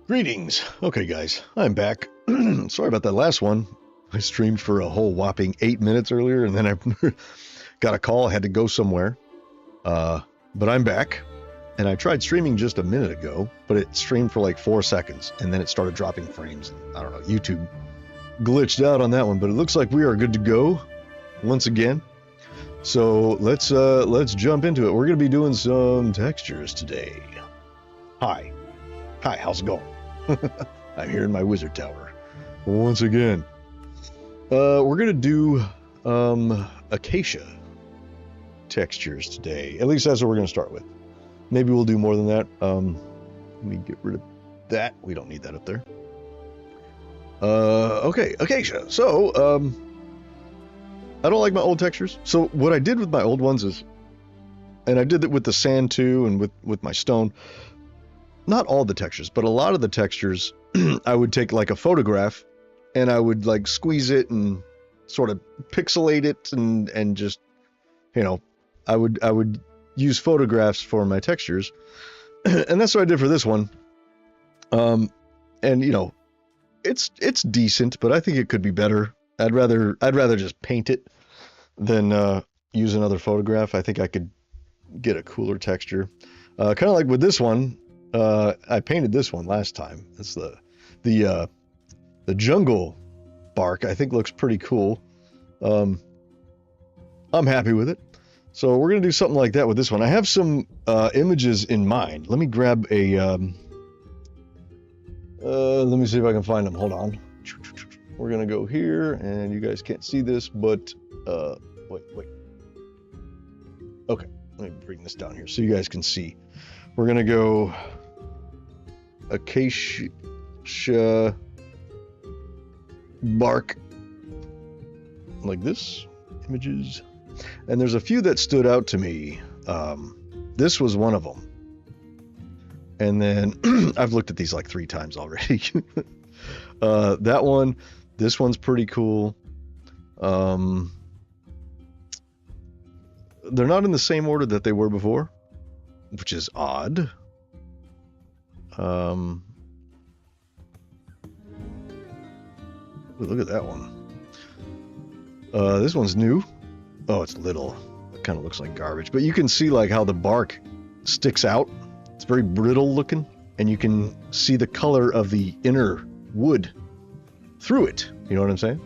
Greetings. Okay, guys, I'm back. Sorry about that last one. I streamed for a whole whopping 8 minutes earlier, and then I got a call. I had to go somewhere. But I'm back, and I tried streaming just a minute ago, but it streamed for like 4 seconds, and then it started dropping frames. I don't know, YouTube glitched out on that one, but it looks like we are good to go once again. So let's jump into it. We're going to be doing some textures today. Hi, how's it going? I'm here in my wizard tower once again. We're gonna do acacia textures today. At least that's what we're gonna start with. Maybe we'll do more than that. Let me get rid of that. We don't need that up there. Okay, acacia. So I don't like my old textures. So what I did with my old ones is, and I did it with the sand too, and with my stone. Not all the textures, but a lot of the textures, I would take like a photograph and I would like squeeze it and sort of pixelate it and just, you know, I would use photographs for my textures. And that's what I did for this one. And you know, it's decent, but I think it could be better. I'd rather just paint it than use another photograph. I think I could get a cooler texture. Kind of like with this one. I painted this one last time. It's the jungle bark. I think looks pretty cool. I'm happy with it. So we're gonna do something like that with this one. I have some images in mind. Let me grab a. Let me see if I can find them. Hold on. We're gonna go here, and you guys can't see this, but wait. Okay, let me bring this down here so you guys can see. We're gonna go acacia bark like this, images, and there's a few that stood out to me. This was one of them, and then I've looked at these like 3 times already. That one, this one's pretty cool. They're not in the same order that they were before, which is odd. Ooh, look at that one. This one's new. Oh, it's little. It kind of looks like garbage, but you can see like how the bark sticks out. It's very brittle looking, and you can see the color of the inner wood through it. You know what I'm saying?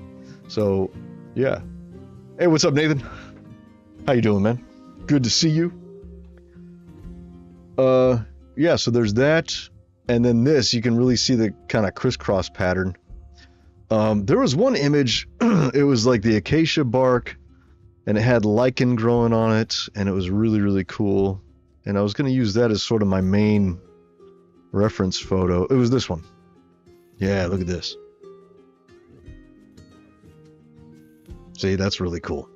So, yeah. Hey, what's up, Nathan? How you doing, man? Good to see you. Yeah, so there's that, and then this, you can really see the kind of crisscross pattern. There was one image, it was like the acacia bark, and it had lichen growing on it, and it was really, really cool, and I was going to use that as sort of my main reference photo. It was this one. Yeah, look at this. See, that's really cool.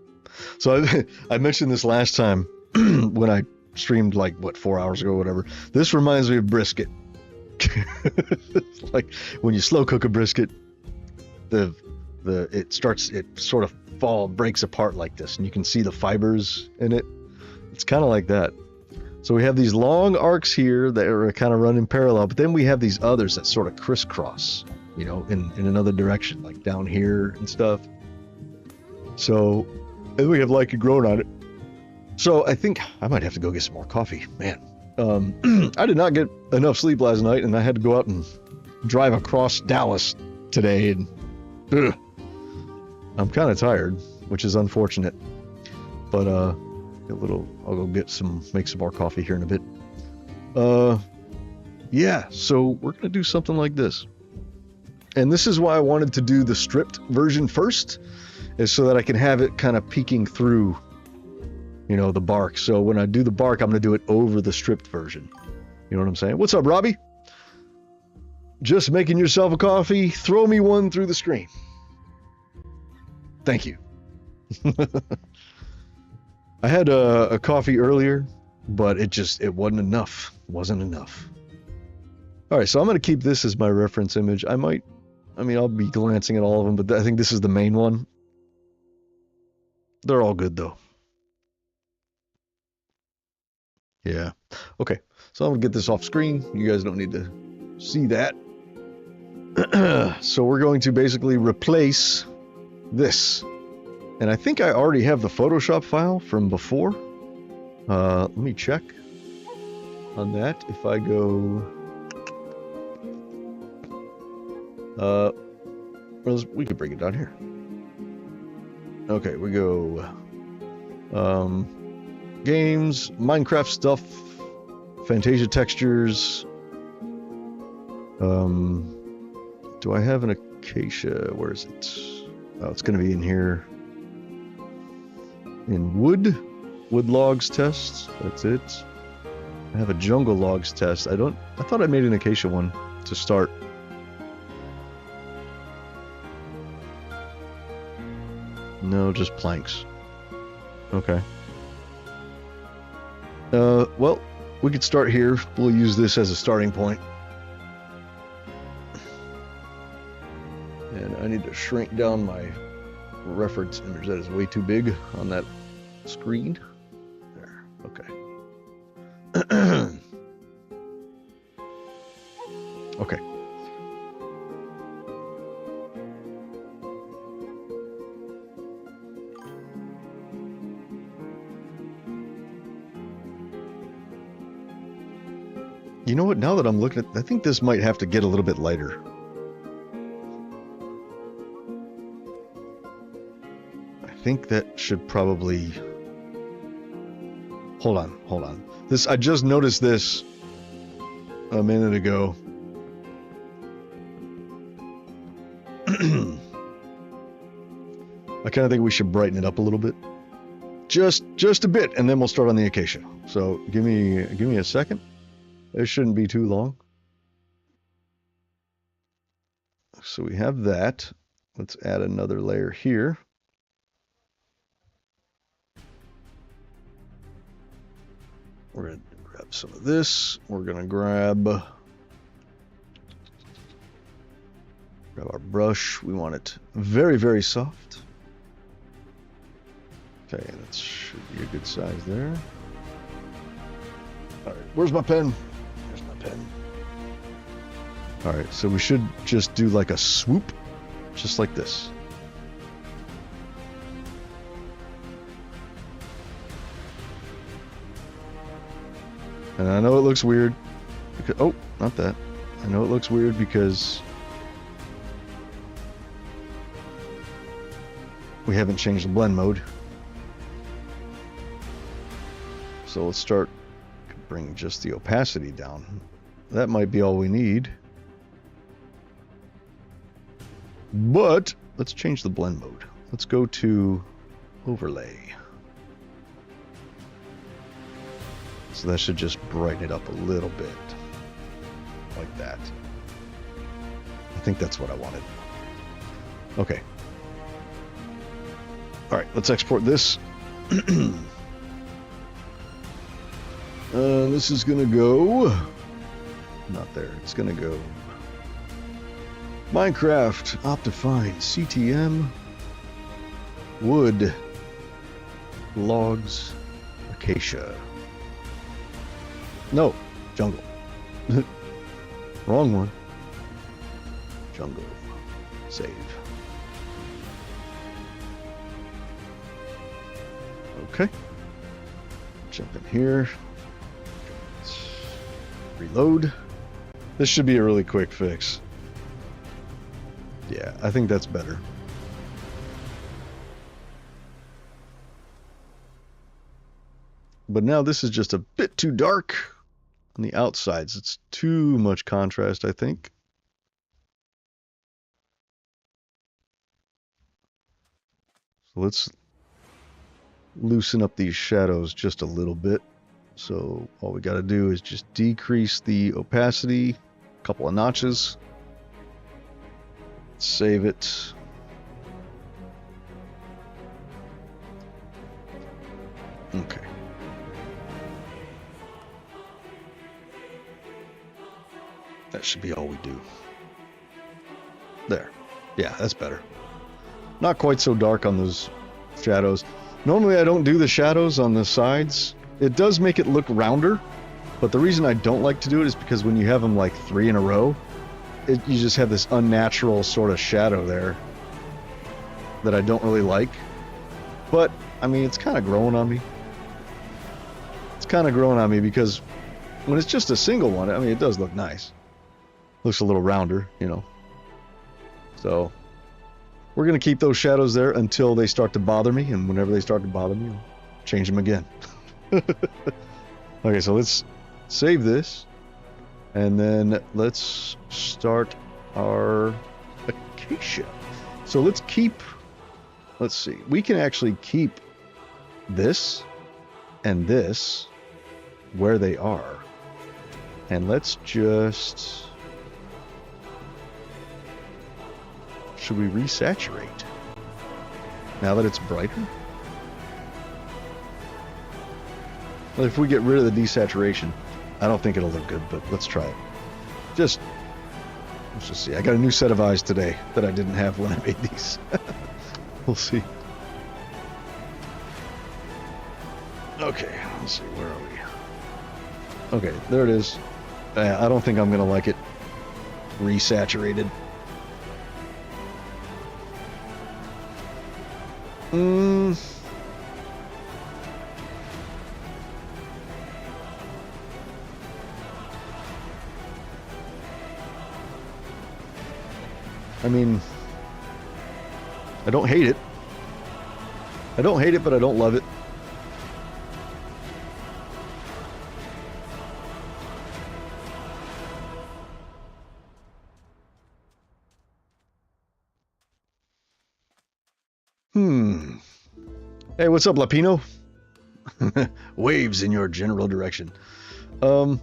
So I mentioned this last time when I streamed like what 4 hours ago or whatever. This reminds me of brisket. Like when you slow cook a brisket, it sort of breaks apart like this, and you can see the fibers in it. It's kind of like that. So we have these long arcs here that are kind of running parallel, but then we have these others that sort of crisscross, you know, in another direction, like down here and stuff. So, and we have lichen growing on it. So I think I might have to go get some more coffee. Man, I did not get enough sleep last night, and I had to go out and drive across Dallas today, and I'm kind of tired, which is unfortunate. But I'll go make some more coffee here in a bit. Yeah, so we're gonna do something like this, and this is why I wanted to do the stripped version first, is so that I can have it kind of peeking through, you know, the bark. So when I do the bark, I'm going to do it over the stripped version. You know what I'm saying? What's up, Robbie? Just making yourself a coffee. Throw me one through the screen. Thank you. I had a coffee earlier, but it wasn't enough. Wasn't enough. All right, so I'm going to keep this as my reference image. I'll be glancing at all of them, but I think this is the main one. They're all good, though. Yeah. Okay. So I'm going to get this off screen. You guys don't need to see that. So we're going to basically replace this. And I think I already have the Photoshop file from before. Let me check on that. If I go... we could bring it down here. Okay, we go... games, Minecraft stuff, Fantasia textures. Do I have an acacia? Where is it? Oh, it's going to be in here. In wood logs test. That's it. I have a jungle logs test. I thought I made an acacia one to start. No, just planks. Okay. Well, we could start here. We'll use this as a starting point. And I need to shrink down my reference image. That is way too big on that screen. There. Okay. Okay. You know what? Now that I'm looking at, I think this might have to get a little bit lighter. I think that should probably... Hold on. I just noticed this a minute ago. I kind of think we should brighten it up a little bit. Just a bit, and then we'll start on the acacia. So give me a second. It shouldn't be too long. So we have that. Let's add another layer here. We're going to grab some of this. We're going to grab our brush. We want it very, very soft. Okay, that should be a good size there. All right, where's my pen? There's my pen. All right, so we should just do like a swoop, just like this. And I know it looks weird. Because, oh, not that. I know it looks weird because we haven't changed the blend mode. So let's start, bring just the opacity down. That might be all we need. But let's change the blend mode. Let's go to overlay. So that should just brighten it up a little bit. Like that. I think that's what I wanted. Okay. All right, let's export this. This is gonna go... Not there. It's gonna go... Minecraft, Optifine, CTM, wood, logs, acacia. No, jungle. Wrong one. Jungle. Save. Okay. Jump in here. Reload. This should be a really quick fix. Yeah, I think that's better. But now this is just a bit too dark on the outsides. It's too much contrast, I think. So let's loosen up these shadows just a little bit. So all we got to do is just decrease the opacity a couple of notches. Save it. Okay. That should be all we do. There. Yeah, that's better. Not quite so dark on those shadows. Normally I don't do the shadows on the sides. It does make it look rounder, but the reason I don't like to do it is because when you have them like 3 in a row, you just have this unnatural sort of shadow there that I don't really like. But, I mean, it's kind of growing on me. It's kind of growing on me because when it's just a single one, I mean, it does look nice. Looks a little rounder, you know. So, we're going to keep those shadows there until they start to bother me, and whenever they start to bother me, I'll change them again. Okay, so let's save this, and then let's start our acacia. So let's see, we can actually keep this and this where they are. And let's just... Should we resaturate? Now that it's brighter? Well, if we get rid of the desaturation, I don't think it'll look good, but let's try it. Let's just see. I got a new set of eyes today that I didn't have when I made these. We'll see. Okay, let's see. Where are we? Okay, there it is. I don't think I'm going to like it resaturated. I mean, I don't hate it. I don't hate it, but I don't love it. Hey, what's up, Lapino? Waves in your general direction. I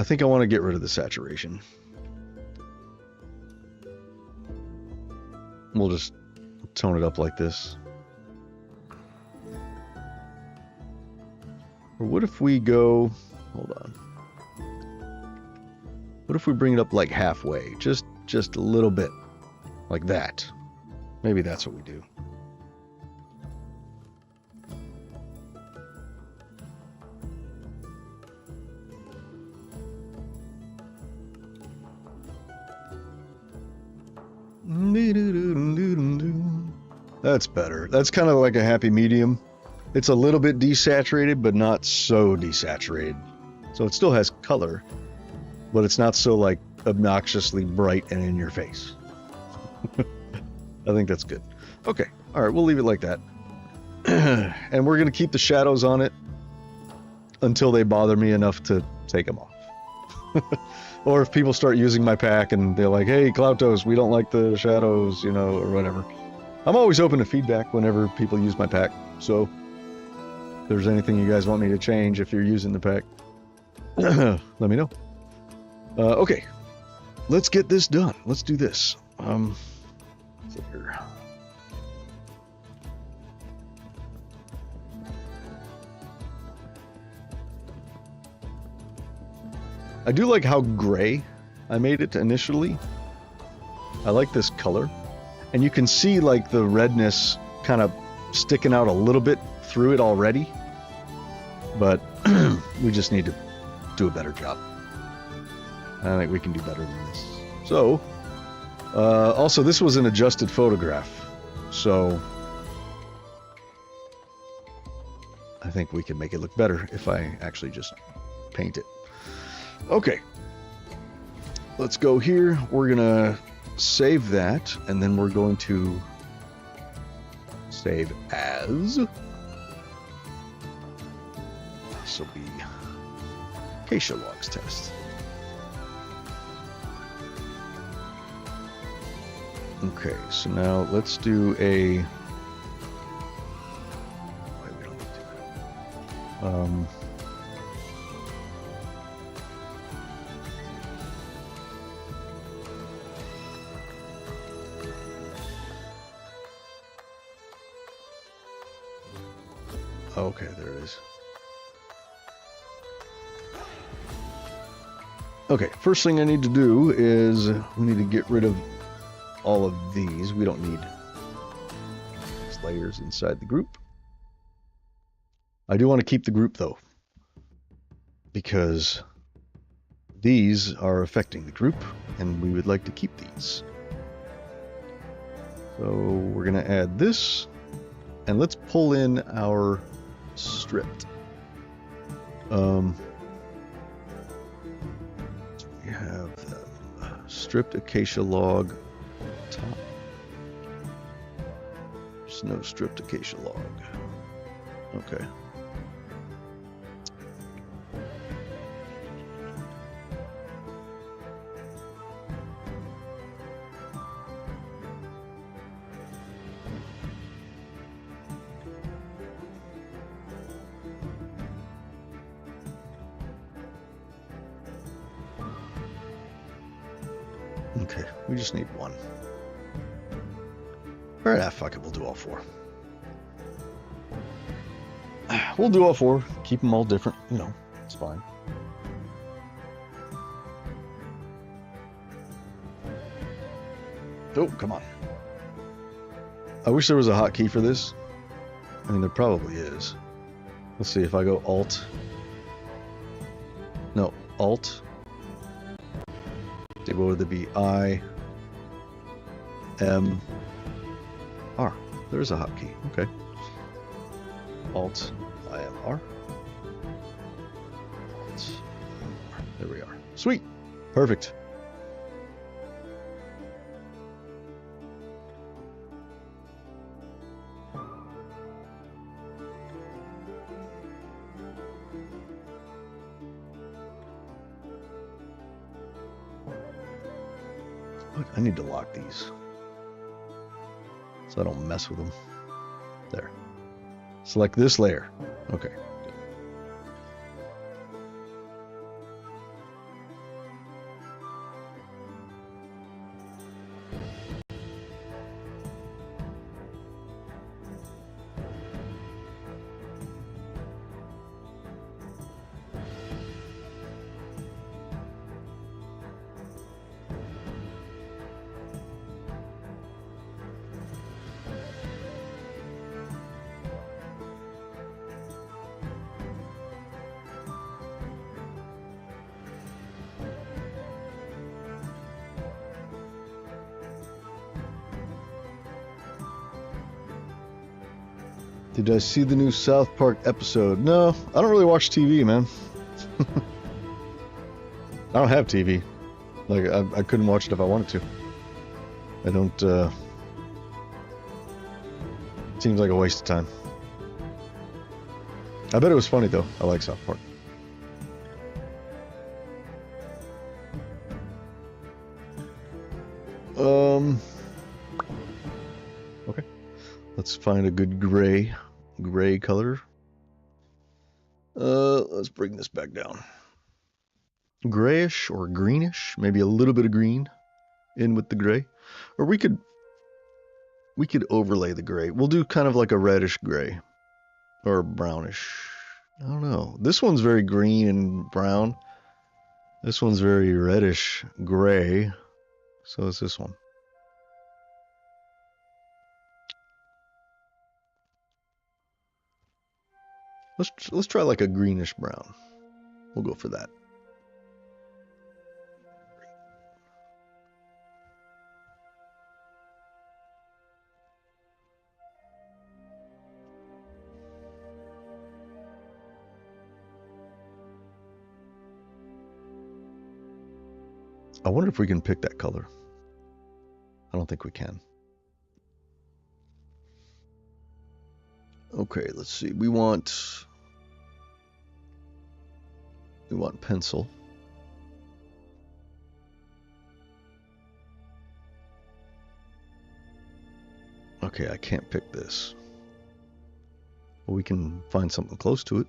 think I want to get rid of the saturation. We'll just tone it up like this. Or what if we go... Hold on. What if we bring it up like halfway? Just a little bit. Like that. Maybe that's what we do. That's better. That's kind of like a happy medium. It's a little bit desaturated, but not so desaturated. So it still has color, but it's not so like obnoxiously bright and in your face. I think that's good. Okay. All right. We'll leave it like that. And we're going to keep the shadows on it until they bother me enough to take them off. Or if people start using my pack and they're like, hey, Cloutos, we don't like the shadows, you know, or whatever. I'm always open to feedback whenever people use my pack. So if there's anything you guys want me to change if you're using the pack, let me know. Okay. Let's get this done. Let's do this. Here. I do like how gray I made it initially. I like this color. And you can see like the redness kind of sticking out a little bit through it already. But we just need to do a better job. I think we can do better than this. So, also this was an adjusted photograph. So, I think we can make it look better if I actually just paint it. Okay, let's go here. We're gonna save that, and then we're going to save as. This will be Acacia Logs test. Okay, so now let's do a. Wait, we don't need to. Okay, there it is. Okay, first thing I need to do is we need to get rid of all of these. We don't need these layers inside the group. I do want to keep the group though. because these are affecting the group, and we would like to keep these. So we're going to add this, and let's pull in our stripped. We have the stripped acacia log top. There's no stripped acacia log. Okay. Okay, we just need one. Alright, fuck it, we'll do all four. We'll do all four, keep them all different, you know, it's fine. Oh, come on. I wish there was a hotkey for this. I mean, there probably is. Let's see if I go Alt. No, Alt. What would it be? I, M, R. There's a hotkey. Okay. Alt, I, M, R. Alt, R. There we are. Sweet. Perfect. I need to lock these so I don't mess with them. There. Select this layer. Okay. Did I see the new South Park episode? No, I don't really watch TV, man. I don't have TV. Like, I couldn't watch it if I wanted to. I don't, seems like a waste of time. I bet it was funny, though. I like South Park. Okay. Let's find a good gray color. Let's bring this back down. Grayish or greenish, maybe a little bit of green in with the gray, or we could overlay the gray. We'll do kind of like a reddish gray or brownish. I don't know. This one's very green and brown. This one's very reddish gray. So is this one. Let's try like a greenish brown. We'll go for that. I wonder if we can pick that color. I don't think we can. Okay, let's see. We want pencil. Okay, I can't pick this. But we can find something close to it.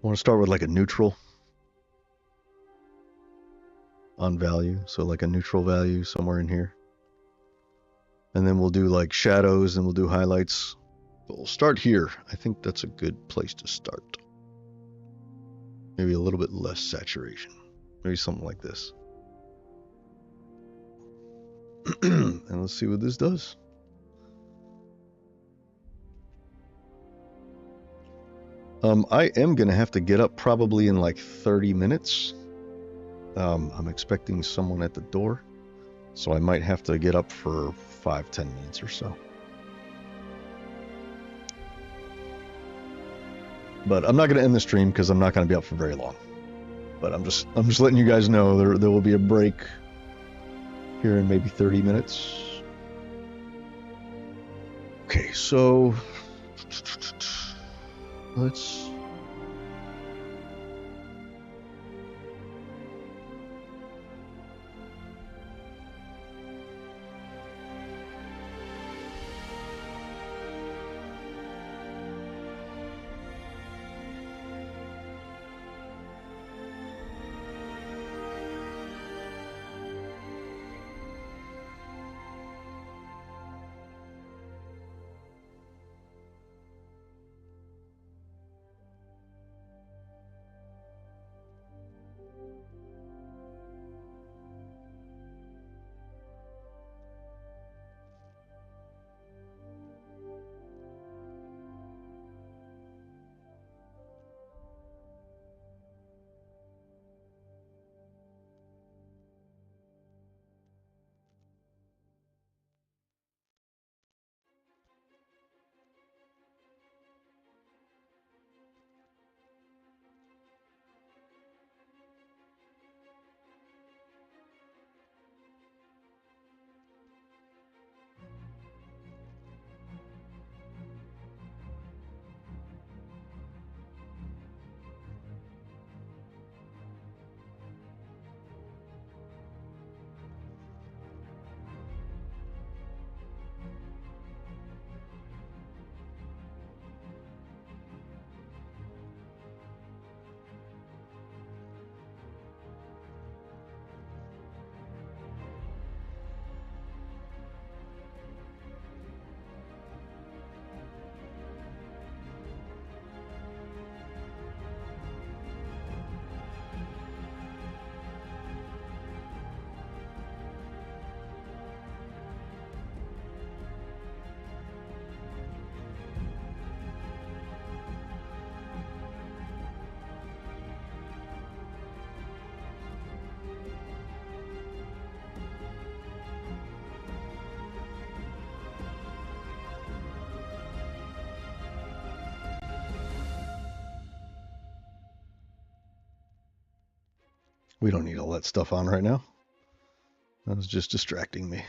I want to start with like a neutral on value, so like a neutral value somewhere in here, and then we'll do like shadows and we'll do highlights. But we'll start here. I think that's a good place to start. Maybe a little bit less saturation. Maybe something like this. And let's see what this does. I am going to have to get up probably in like 30 minutes. I'm expecting someone at the door, so I might have to get up for 5-10 minutes or so. But I'm not going to end the stream because I'm not going to be up for very long. But I'm just letting you guys know there will be a break here in maybe 30 minutes. Okay, so let's We don't need all that stuff on right now. That was just distracting me.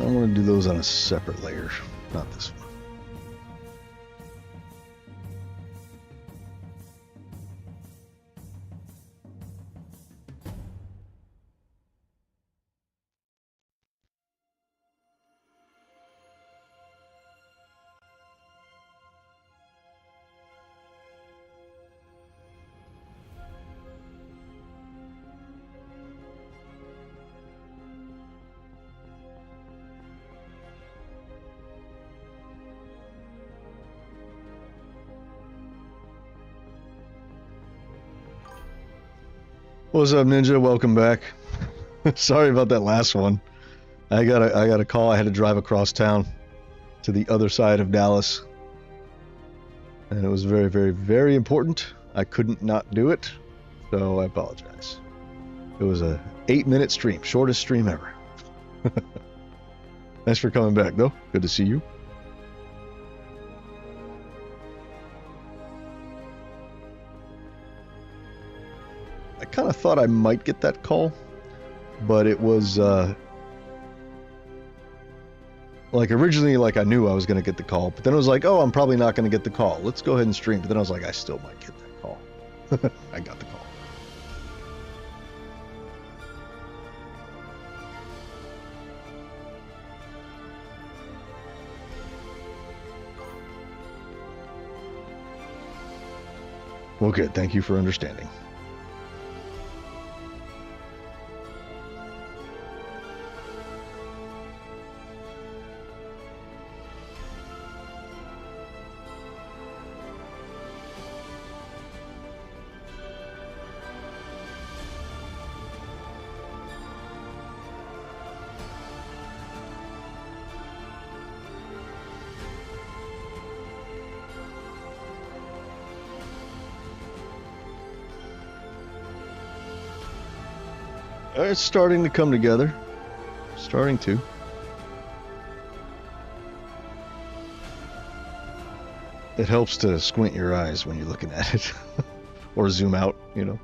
I want to do those on a separate layer, not this one. What's up, Ninja? Welcome back. Sorry about that last one. I got a call. I had to drive across town to the other side of Dallas, and it was very, very, very important. I couldn't not do it, so I apologize. It was a 8-minute stream, shortest stream ever. Thanks for coming back, though. Good to see you. I kind of thought I might get that call, but it was like originally, like I knew I was going to get the call, but then it was like, oh, I'm probably not going to get the call. Let's go ahead and stream. But then I was like, I still might get that call. I got the call. Well, good. Thank you for understanding. It's starting to come together. Starting to. It helps to squint your eyes when you're looking at it. Or zoom out, you know.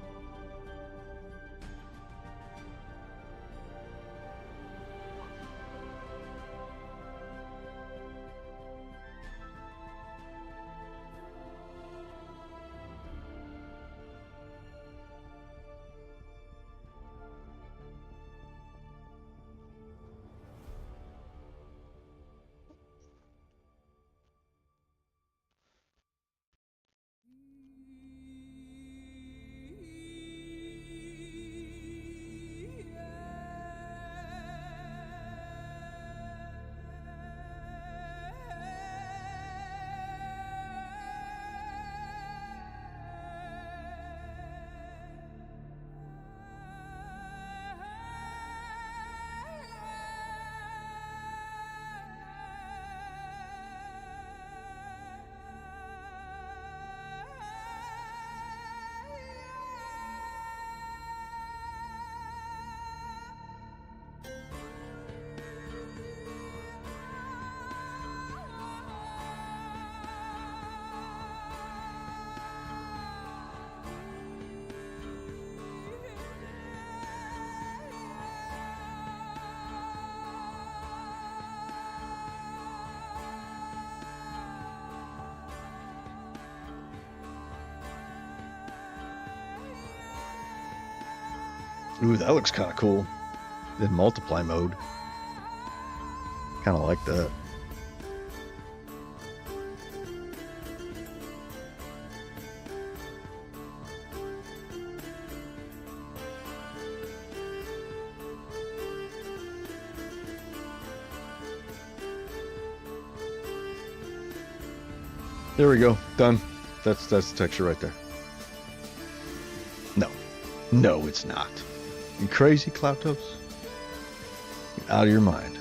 Ooh, that looks kind of cool. In multiply mode. Kind of like that. There we go. Done. That's the texture right there. No. No, it's not. You crazy, Cloutos? You're out of your mind.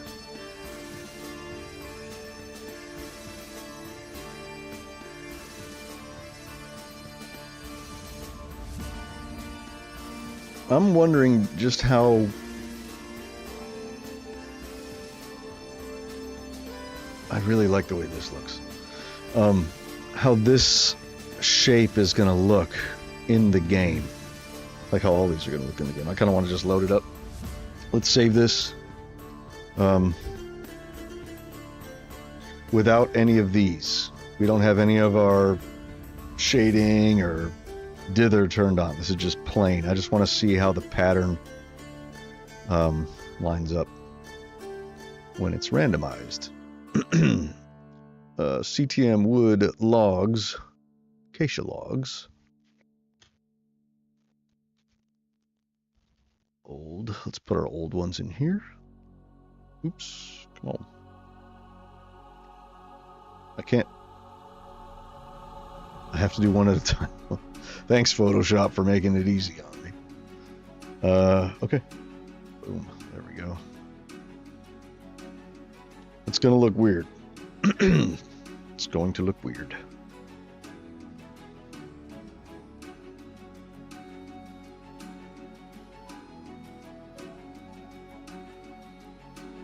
I'm wondering just how I really like the way this looks. How this shape is going to look in the game. Like how all these are going to look in the game. I kind of want to just load it up. Let's save this. without any of these. We don't have any of our shading or dither turned on. This is just plain. I just want to see how the pattern lines up when it's randomized. CTM wood logs, acacia logs. Old. Let's put our old ones in here. Oops. Come on. I can't. I have to do one at a time. Thanks, Photoshop, for making it easy on me. Okay. Boom. There we go. It's going to look weird. It's going to look weird.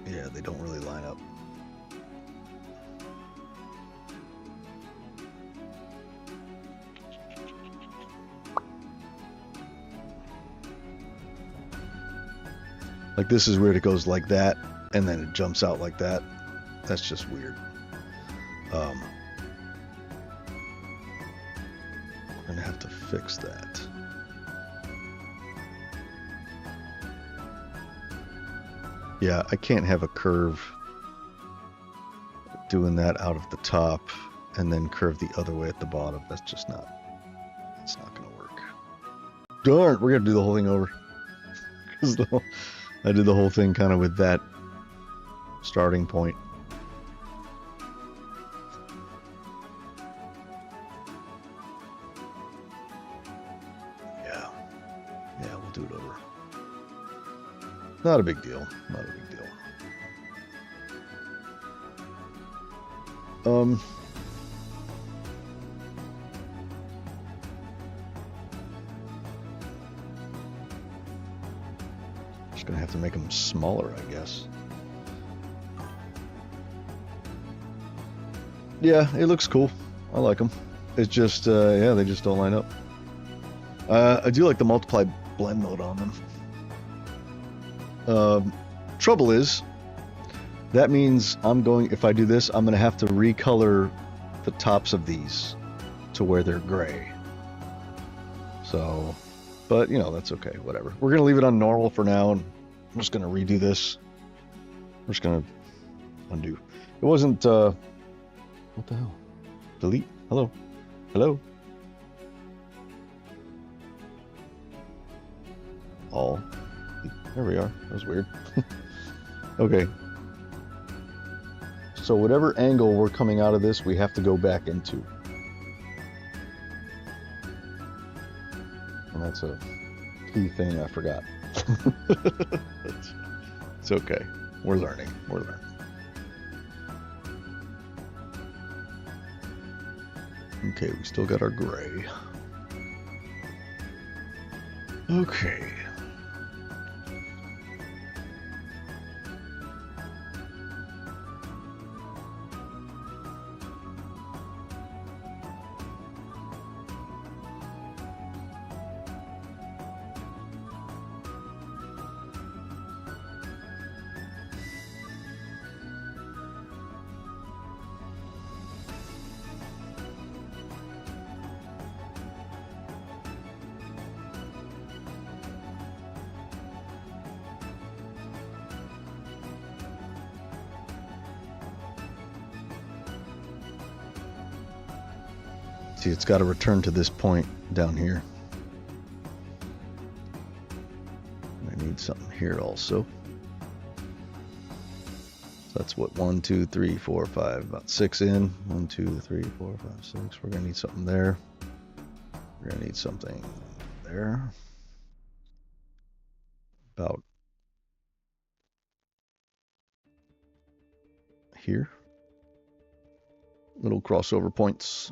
Yeah, they don't really line up. Like this is weird. It goes like that, and then it jumps out like that. That's just weird. We're gonna have to fix that. Yeah, I can't have a curve doing that out of the top and then curve the other way at the bottom. That's just not, it's not gonna work. Darn, we're gonna do the whole thing over. Because I did the whole thing kind of with that starting point. Yeah, we'll do it over. Not a big deal. Not a big deal. Just gonna have to make them smaller, I guess. Yeah, it looks cool. I like them. It's just, yeah, they just don't line up. I do like the multiply blend mode on them. Trouble is, that means if I do this, I'm going to have to recolor the tops of these to where they're gray. So, but, you know, that's okay, whatever. We're going to leave it on normal for now, and I'm just going to redo this. We're just going to undo. It wasn't, what the hell? Delete? Hello? Hello? All. There we are. That was weird. Okay. So whatever angle we're coming out of this, we have to go back into. And that's a key thing I forgot. It's okay. We're learning. We're learning. Okay, we still got our gray. Okay. See, it's got to return to this point down here. I need something here also. So that's what, 1, 2, 3, 4, 5, about 6 in. 1, 2, 3, 4, 5, 6. We're going to need something there. We're going to need something there. About here. Little crossover points.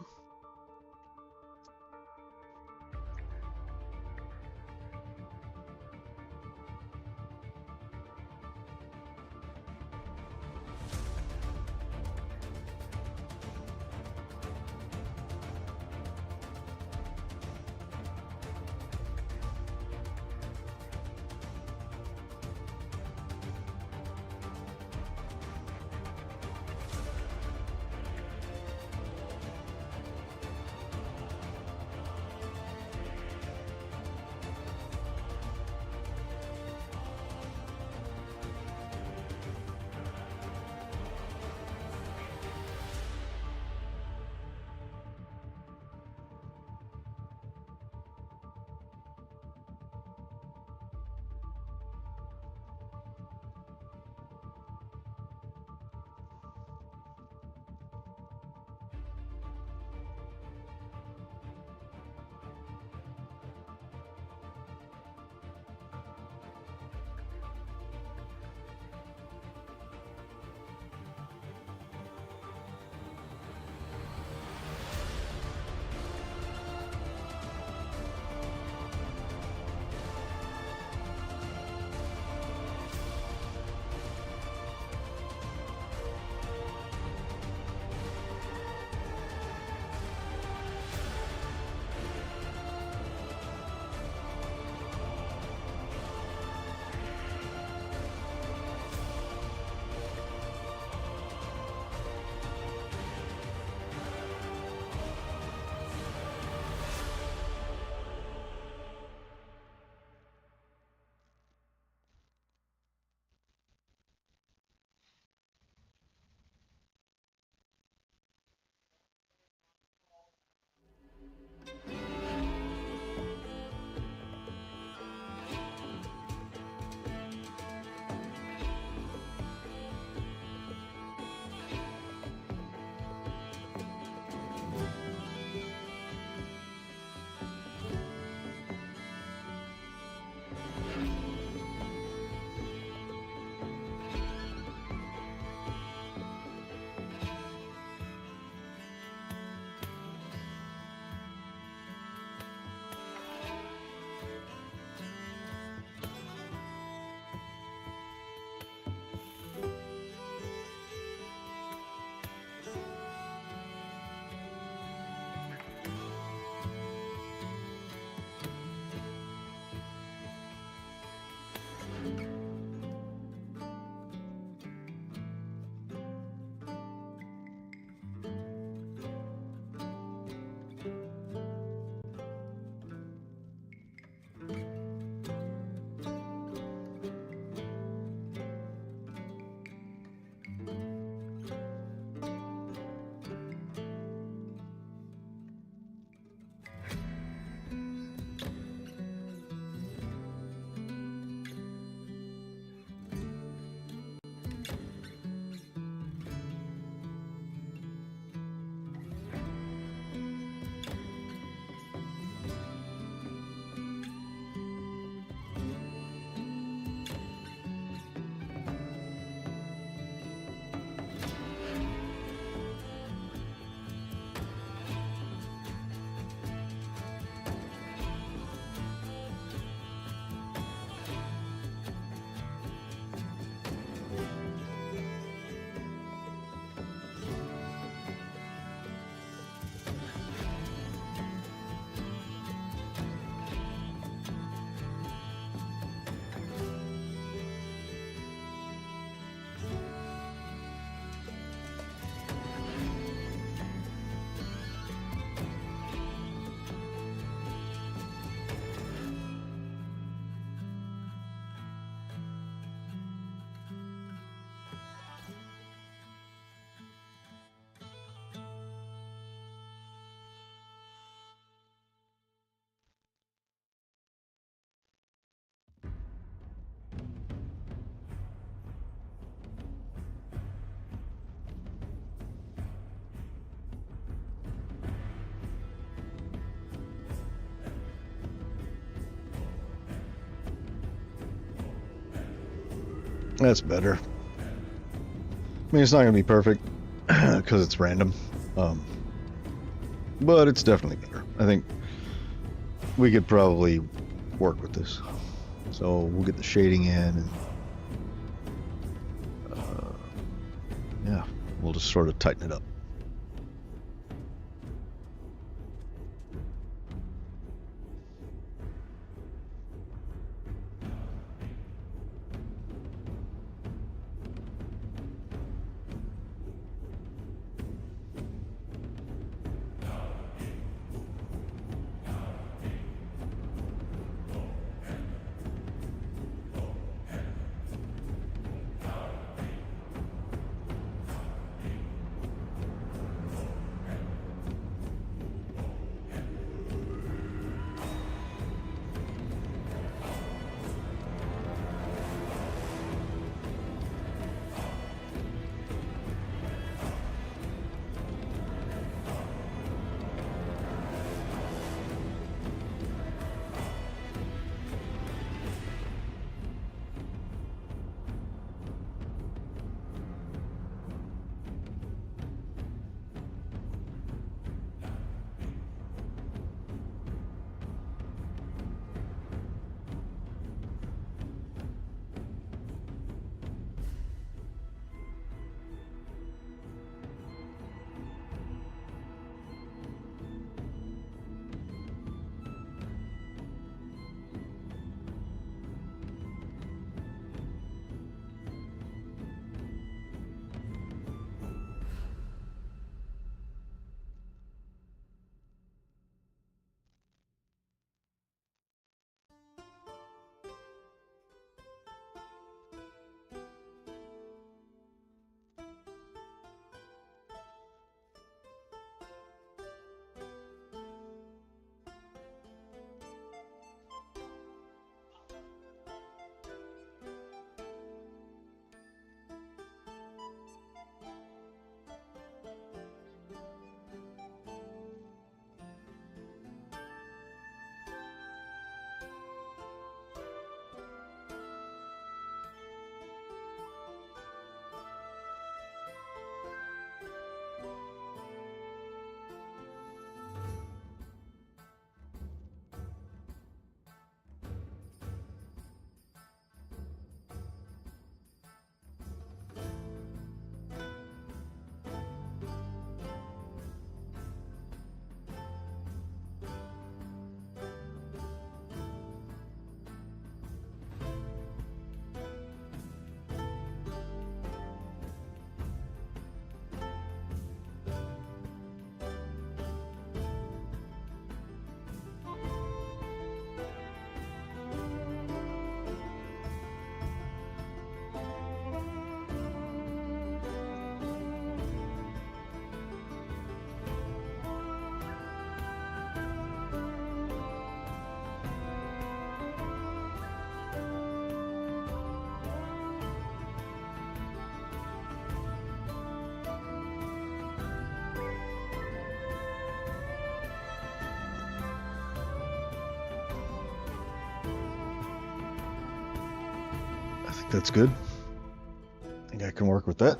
That's better. I mean, it's not going to be perfect because it's random. But it's definitely better. I think we could probably work with this. So we'll get the shading in, and yeah, we'll just sort of tighten it up. I think that's good. I think I can work with that.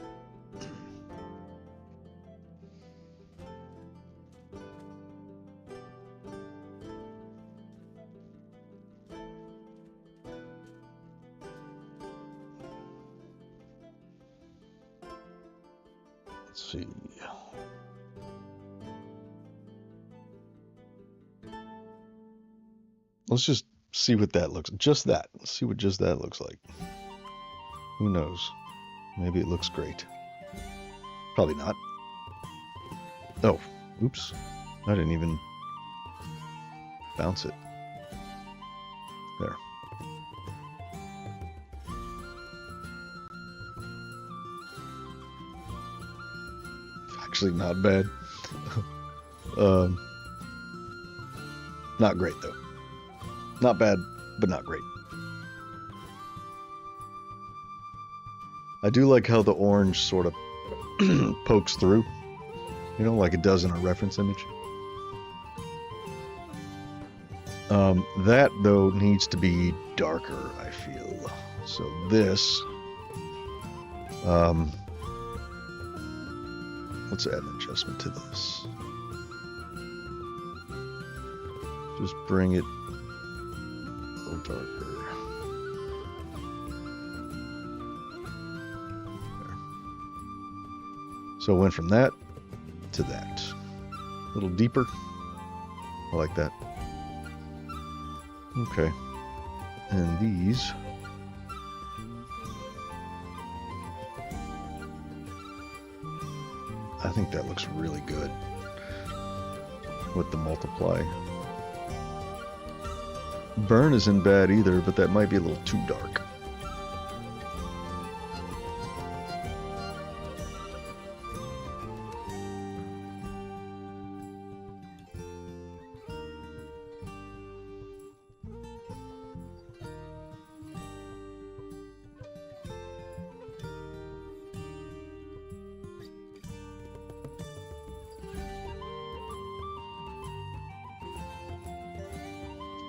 Let's see. Let's just see what that looks. Just that. Let's see what just that looks like. Who knows? Maybe it looks great. Probably not. Oh, oops. I didn't even bounce it. There. Actually, not bad. Not great, though. Not bad, but not great. I do like how the orange sort of pokes through, you know, like it does in a reference image. That, though, needs to be darker, I feel. So this Let's add an adjustment to this. Just bring it a little darker. There. So it went from that to that. A little deeper. I like that. Okay. And these. I think that looks really good with the multiply. Burn isn't bad either, but that might be a little too dark.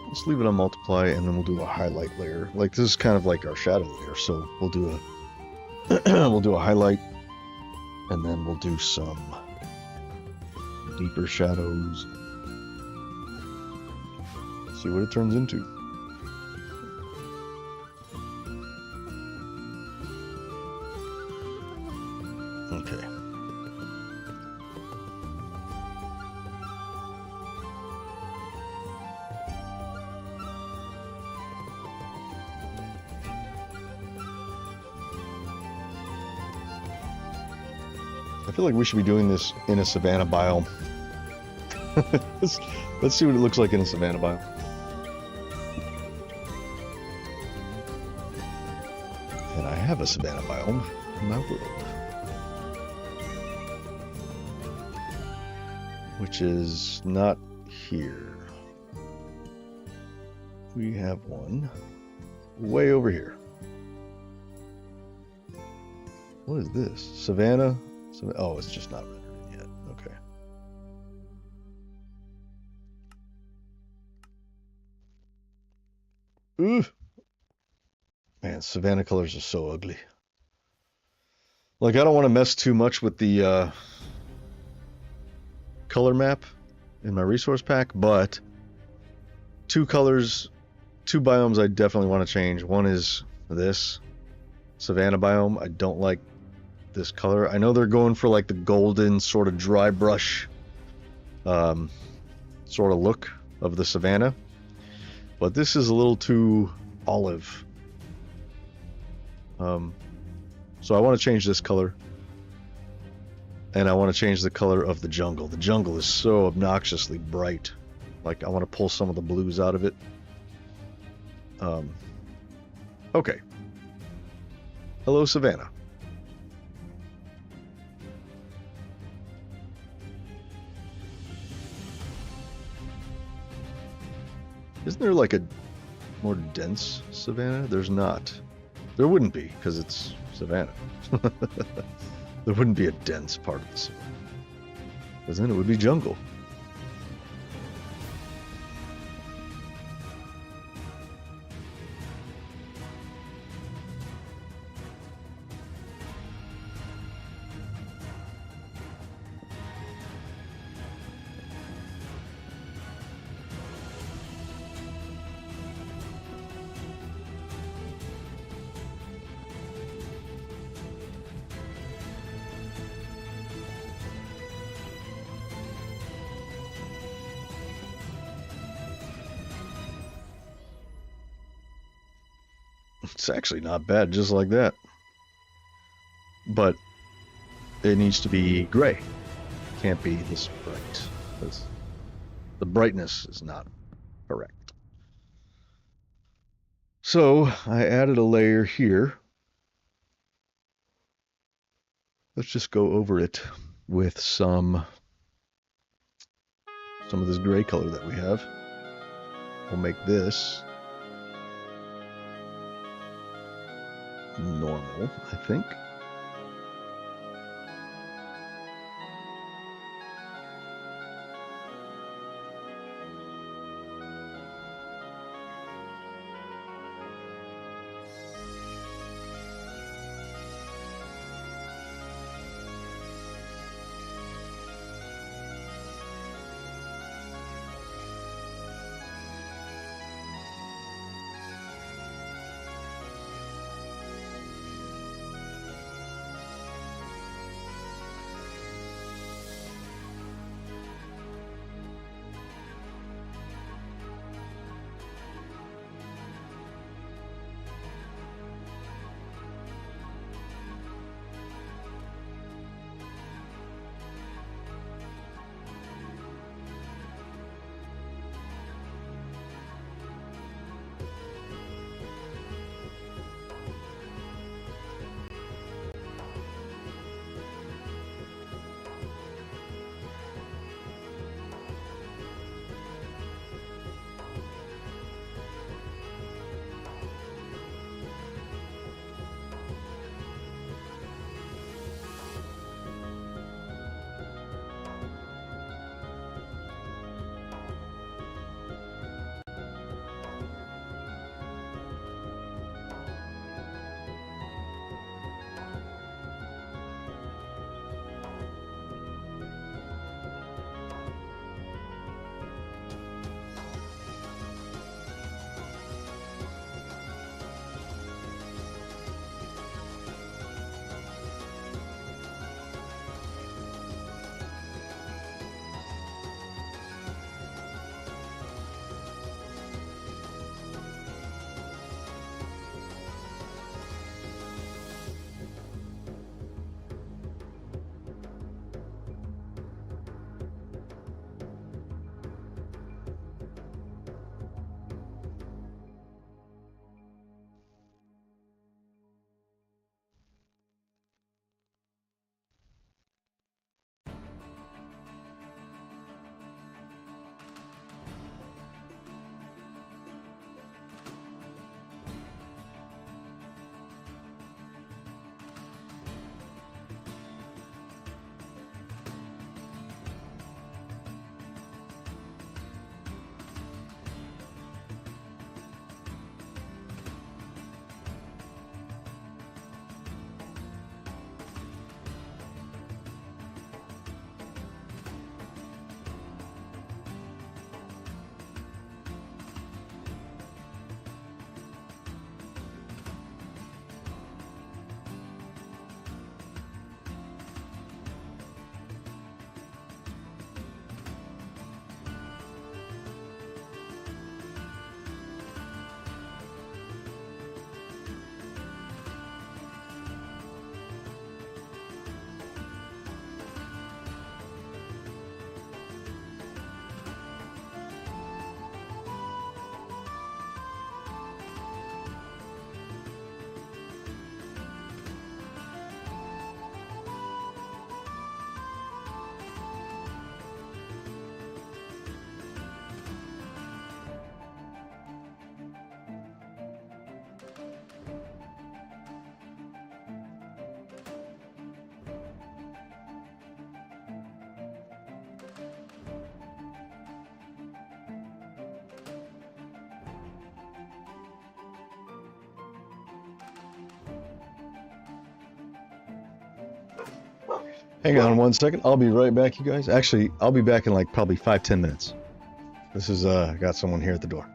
Let's leave it on multiply, and then we'll do a highlight layer. Like, this is kind of like our shadow layer, so we'll do a we'll do a highlight, and then we'll do some deeper shadows. See what it turns into. Okay. I feel like we should be doing this in a savanna biome. Let's see what it looks like in a savanna biome. And I have a savanna biome in my world, which is not here. We have one way over here. What is this? Savanna? Oh, it's just not rendered in yet. Okay. Ooh. Man, savanna colors are so ugly. Like, I don't want to mess too much with the color map in my resource pack, but two colors, two biomes I definitely want to change. One is this savanna biome. I don't like this color. I know they're going for like the golden sort of dry brush sort of look of the savanna, but this is a little too olive. So I want to change this color, and I want to change the color of the jungle. The jungle is so obnoxiously bright. Like, I want to pull some of the blues out of it. Okay. Hello, Savannah. Isn't there like a more dense savanna? There's not. There wouldn't be, because it's savanna. There wouldn't be a dense part of the savanna. Because then it would be jungle. It's actually not bad, just like that. But it needs to be gray. Can't be this bright. The brightness is not correct. So I added a layer here. Let's just go over it with some of this gray color that we have. We'll make this normal, I think. Hang on one second. I'll be right back, you guys. Actually, I'll be back in like probably 5-10 minutes. This is got someone here at the door.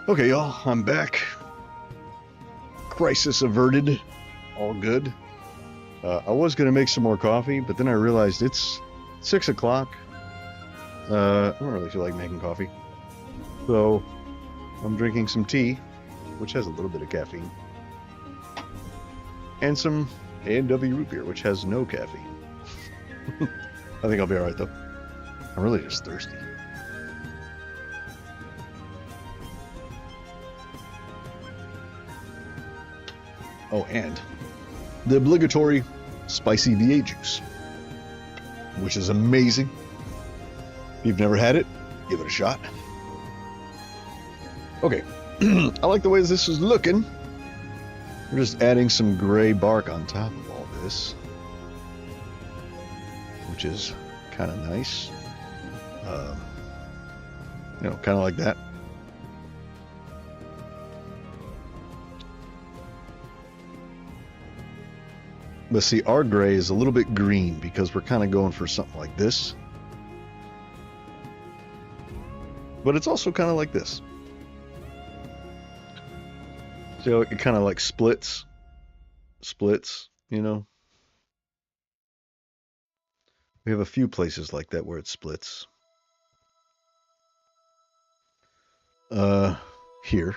Okay, y'all, I'm back. Crisis averted. All good. I was going to make some more coffee, but then I realized it's 6 o'clock. I don't really feel like making coffee. So I'm drinking some tea, which has a little bit of caffeine. And some A&W root beer, which has no caffeine. I think I'll be alright, though. I'm really just thirsty. Oh, and the obligatory spicy V8 juice, which is amazing. If you've never had it, give it a shot. Okay, I like the way this is looking. We're just adding some gray bark on top of all this, which is kind of nice. You know, kind of like that. But see, our gray is a little bit green because we're kind of going for something like this. But it's also kind of like this. So it kind of like splits, you know. We have a few places like that where it splits. Here.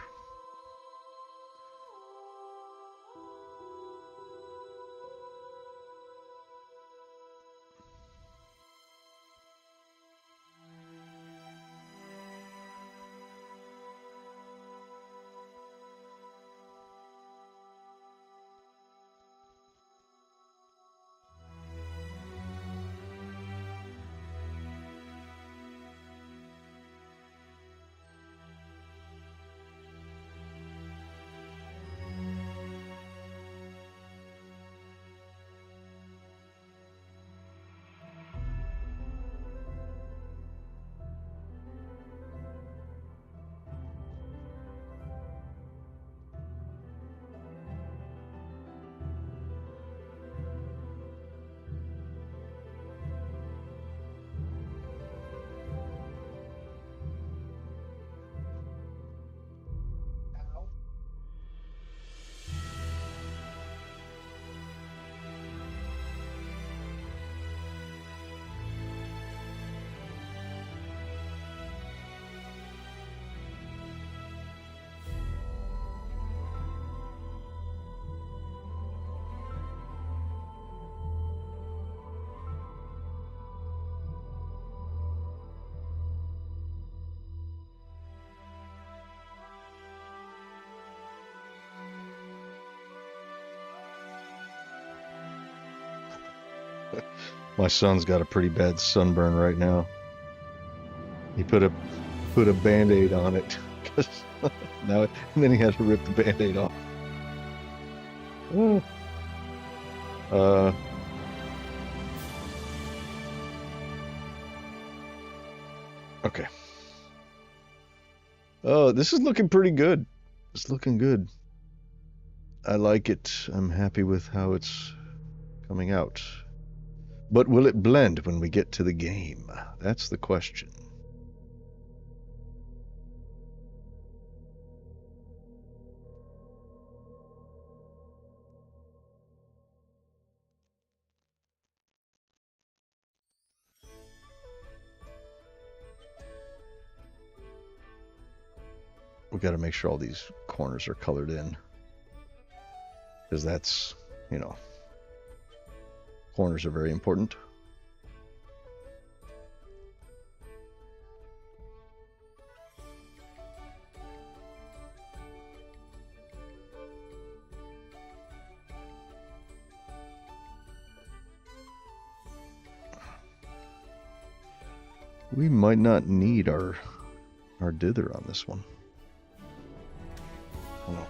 My son's got a pretty bad sunburn right now. He put a Band-Aid on it. Now, and then he had to rip the Band-Aid off. Okay. Oh, this is looking pretty good. It's looking good. I like it. I'm happy with how it's coming out. But will it blend when we get to the game? That's the question. We got to make sure all these corners are colored in, because that's, you know, corners are very important. We might not need our dither on this one. Oh.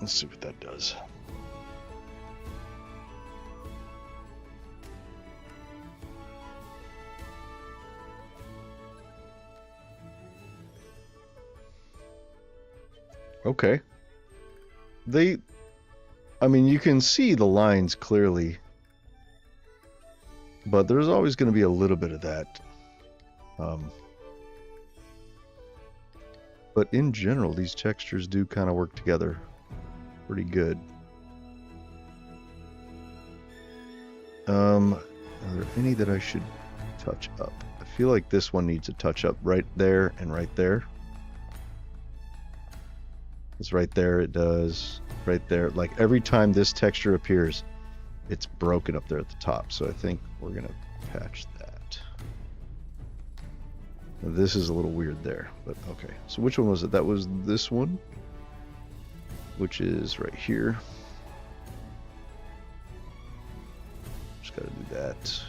Let's see what that does. Okay. I mean, you can see the lines clearly but there's always going to be a little bit of that. But in general, these textures do kind of work together pretty good. Are there any that I should touch up? I feel like this one needs a touch up right there and right there. It's right there, it does. Right there. Like every time this texture appears, it's broken up there at the top. So I think we're going to patch that. Now, this is a little weird there, but okay. So which one was it? That was this one, which is right here. Just got to do that.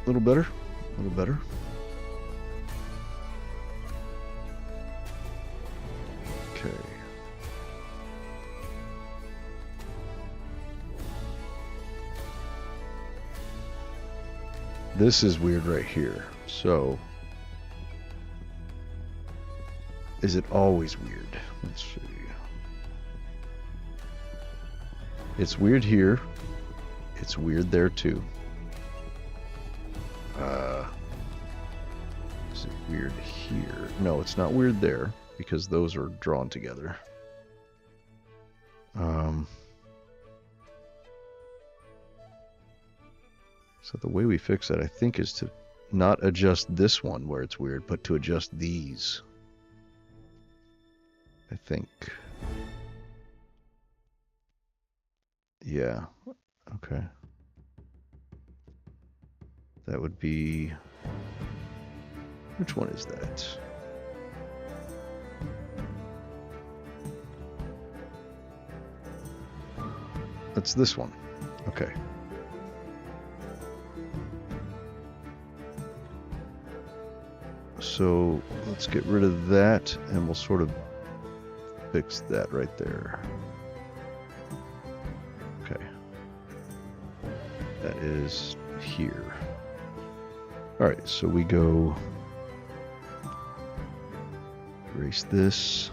A little better, a little better. Okay. This is weird right here. So, is it always weird? Let's see. It's weird here. It's weird there too. Is it weird here? No, it's not weird there because those are drawn together. So the way we fix that, I think, is to not adjust this one where it's weird, but to adjust these. I think. Yeah. Okay. That would be... Which one is that? That's this one. Okay. So let's get rid of that and we'll sort of fix that right there. Okay. That is here. All right, so we go erase this.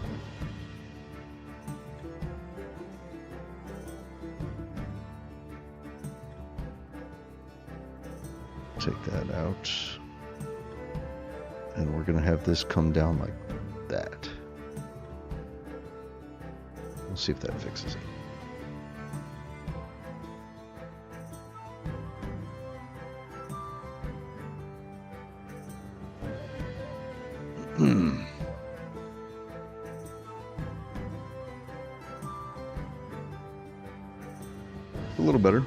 Take that out. And we're going to have this come down like that. We'll see if that fixes it. A little better.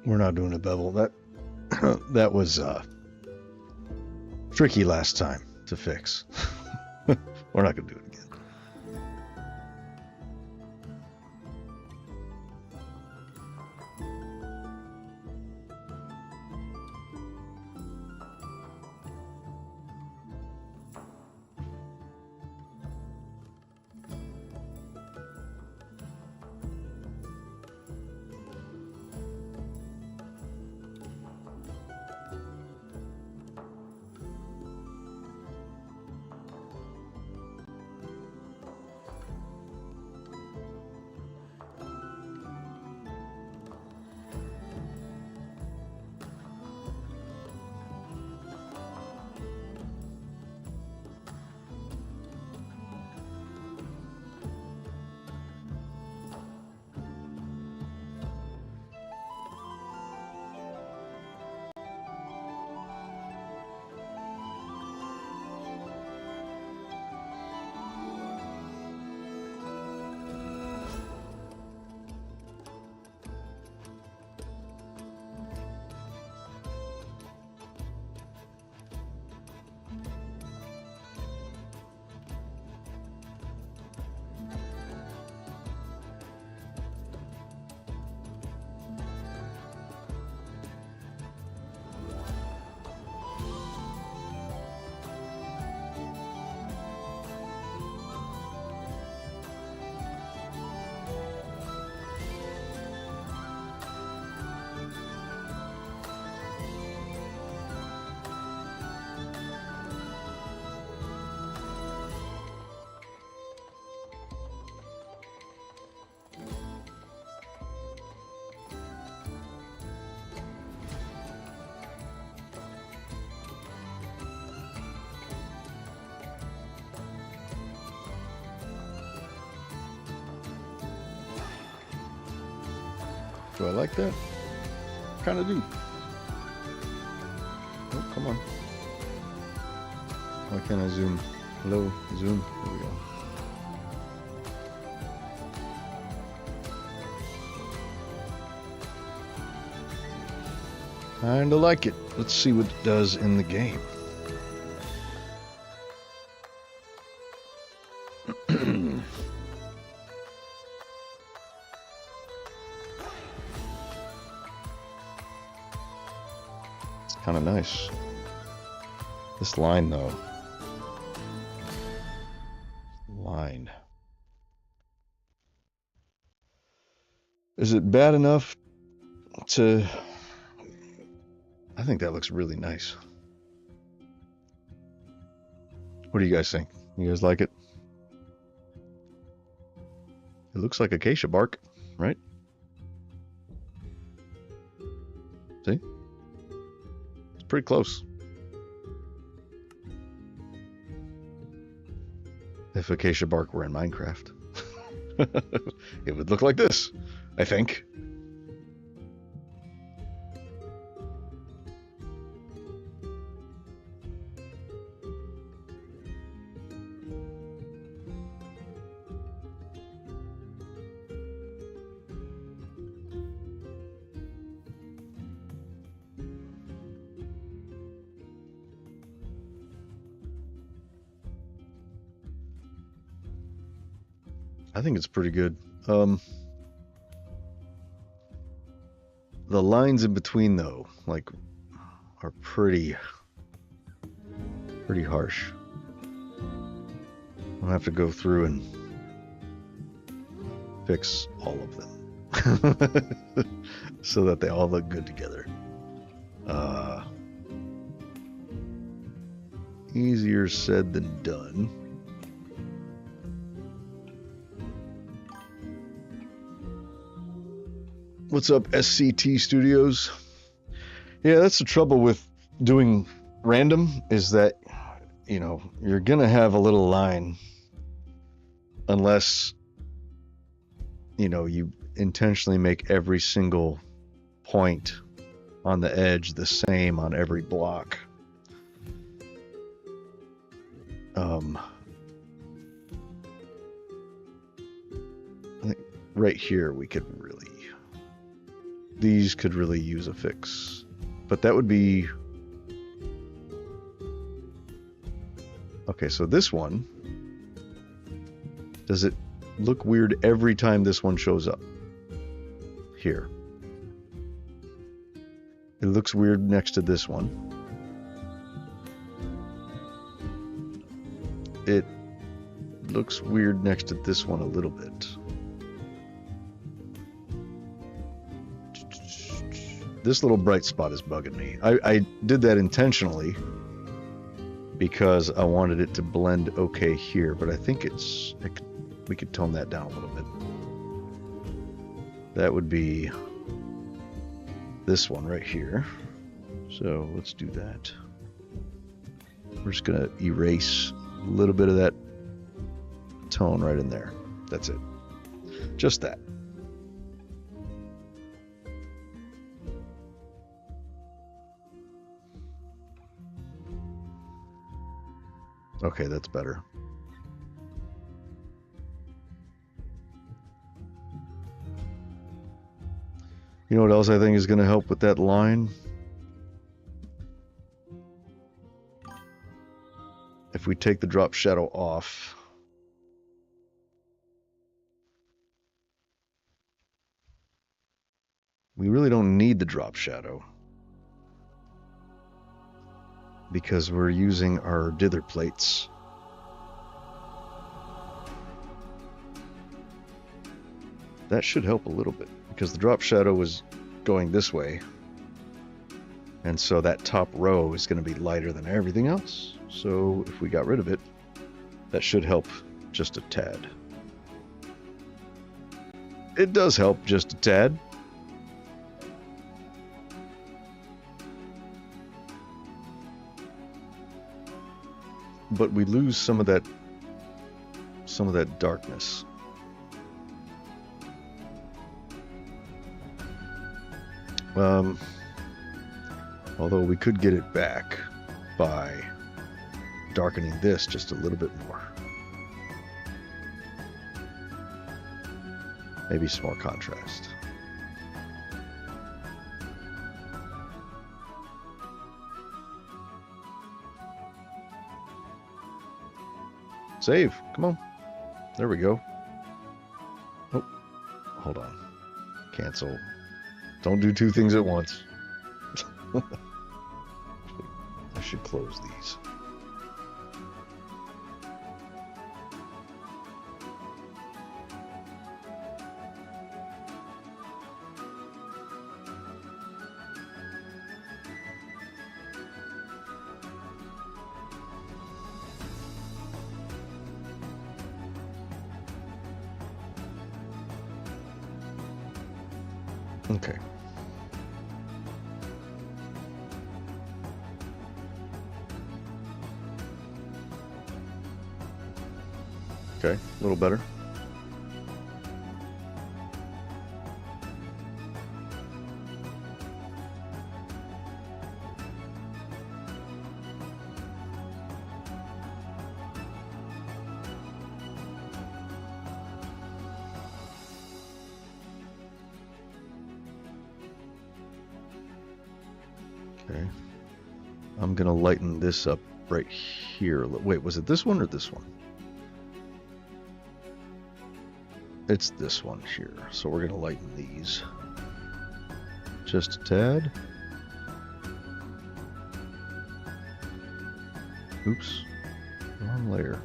We're not doing a bevel. That was tricky last time to fix. We're not gonna do it again. Do I like that? Kind of do. Oh, come on. Why can't I zoom? Hello, zoom. There we go. Kinda like it. Let's see what it does in the game. Kind of nice. This line, though. Line. Is it bad enough to... I think that looks really nice. What do you guys think? You guys like it? It looks like acacia bark, right? See? Pretty close. If acacia bark were in Minecraft, it would look like this, I think. I think it's pretty good. The lines in between, though, like, are pretty harsh. I'll have to go through and fix all of them so that they all look good together. Easier said than done. What's up, SCT Studios? Yeah, that's the trouble with doing random, is that, you know, you're gonna have a little line unless, you know, you intentionally make every single point on the edge the same on every block. I think right here we could really these could really use a fix. But that would be... Okay, so this one, does it look weird every time this one shows up? Here. It looks weird next to this one. It looks weird next to this one a little bit. This little bright spot is bugging me. I did that intentionally because I wanted it to blend okay here, but I think we could tone that down a little bit. That would be this one right here. So let's do that. We're just gonna erase a little bit of that tone right in there. That's it. Just that. Okay, that's better. You know what else I think is going to help with that line? If we take the drop shadow off. We really don't need the drop shadow, because we're using our dither plates. That should help a little bit, because the drop shadow was going this way, and so that top row is going to be lighter than everything else. So if we got rid of it, that should help just a tad. It does help just a tad. But we lose some of that darkness. Although we could get it back by darkening this just a little bit more. Maybe some more contrast. Save. Come on. There we go. Oh, hold on. Cancel. Don't do two things at once. I should close these. Okay. Okay, a little better. Okay, I'm gonna lighten this up right here. Wait, was it this one or this one? It's this one here. So we're gonna lighten these just a tad. Oops, wrong layer.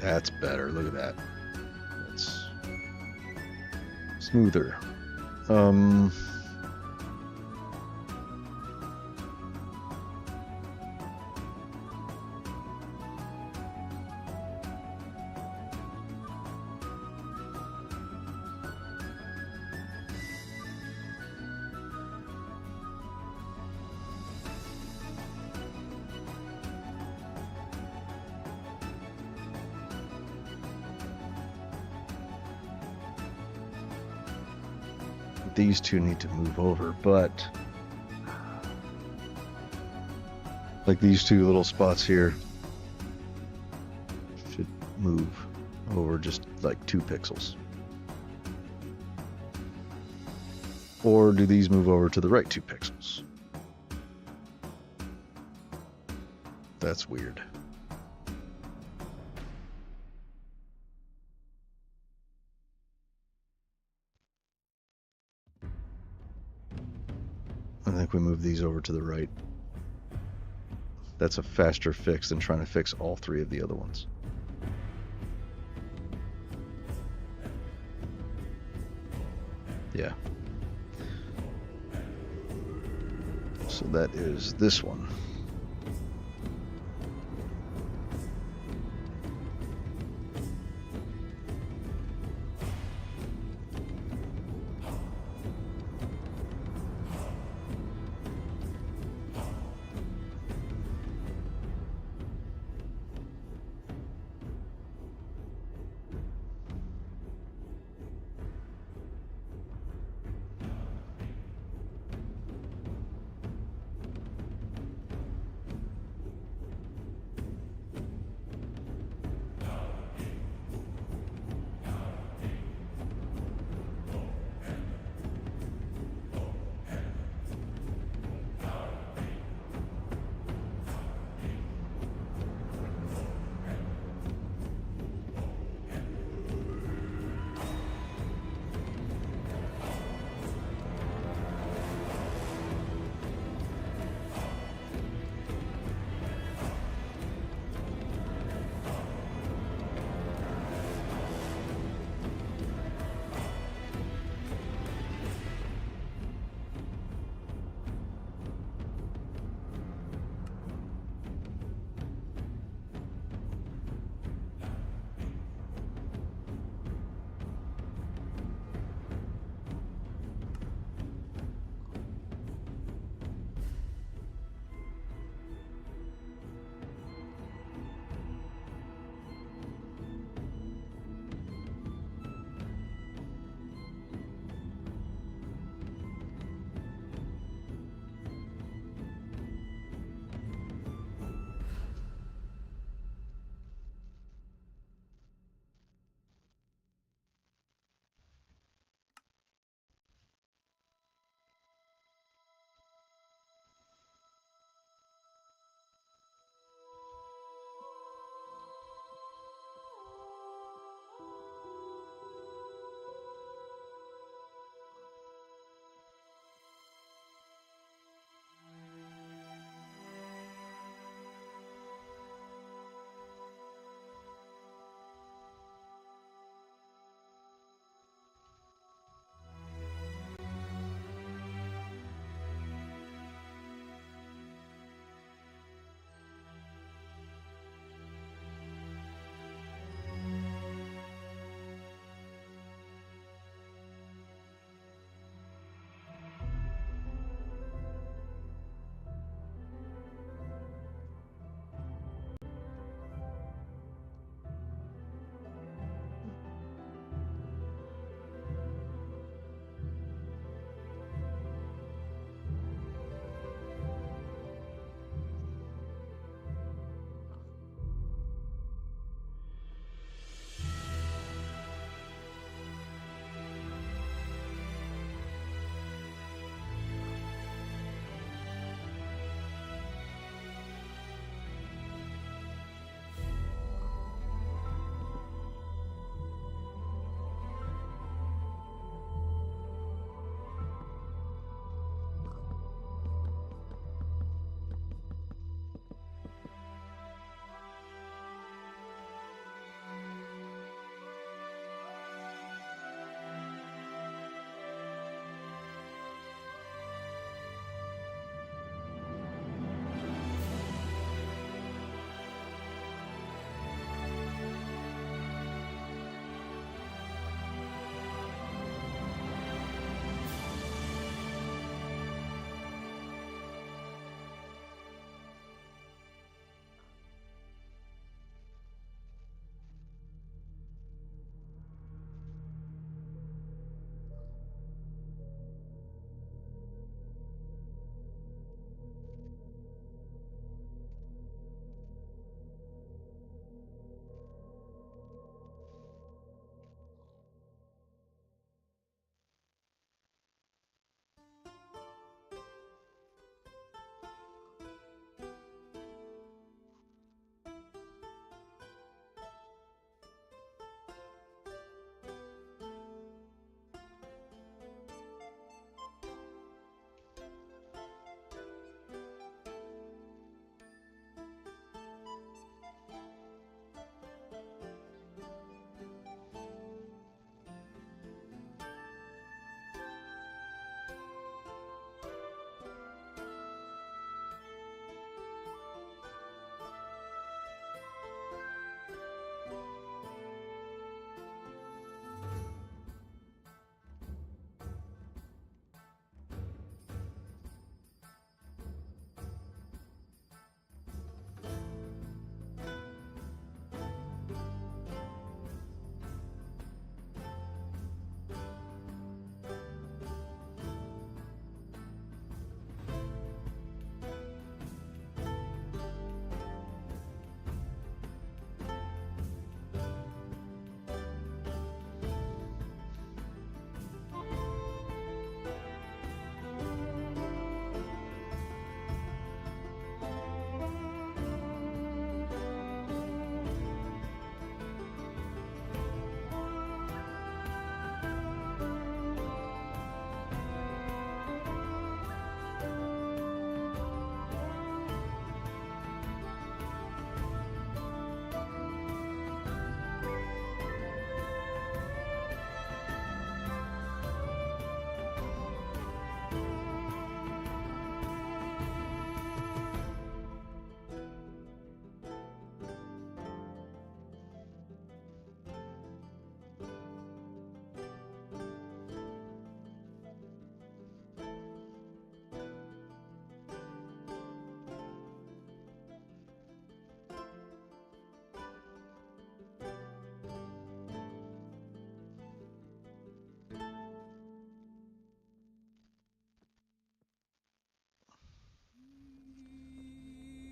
That's better. Look at that. That's smoother. these two need to move over, but like these two little spots here should move over just like 2 pixels. Or do these move over to the right 2 pixels? That's weird. I think we move these over to the right. That's a faster fix than trying to fix all 3 of the other ones. Yeah. So that is this one.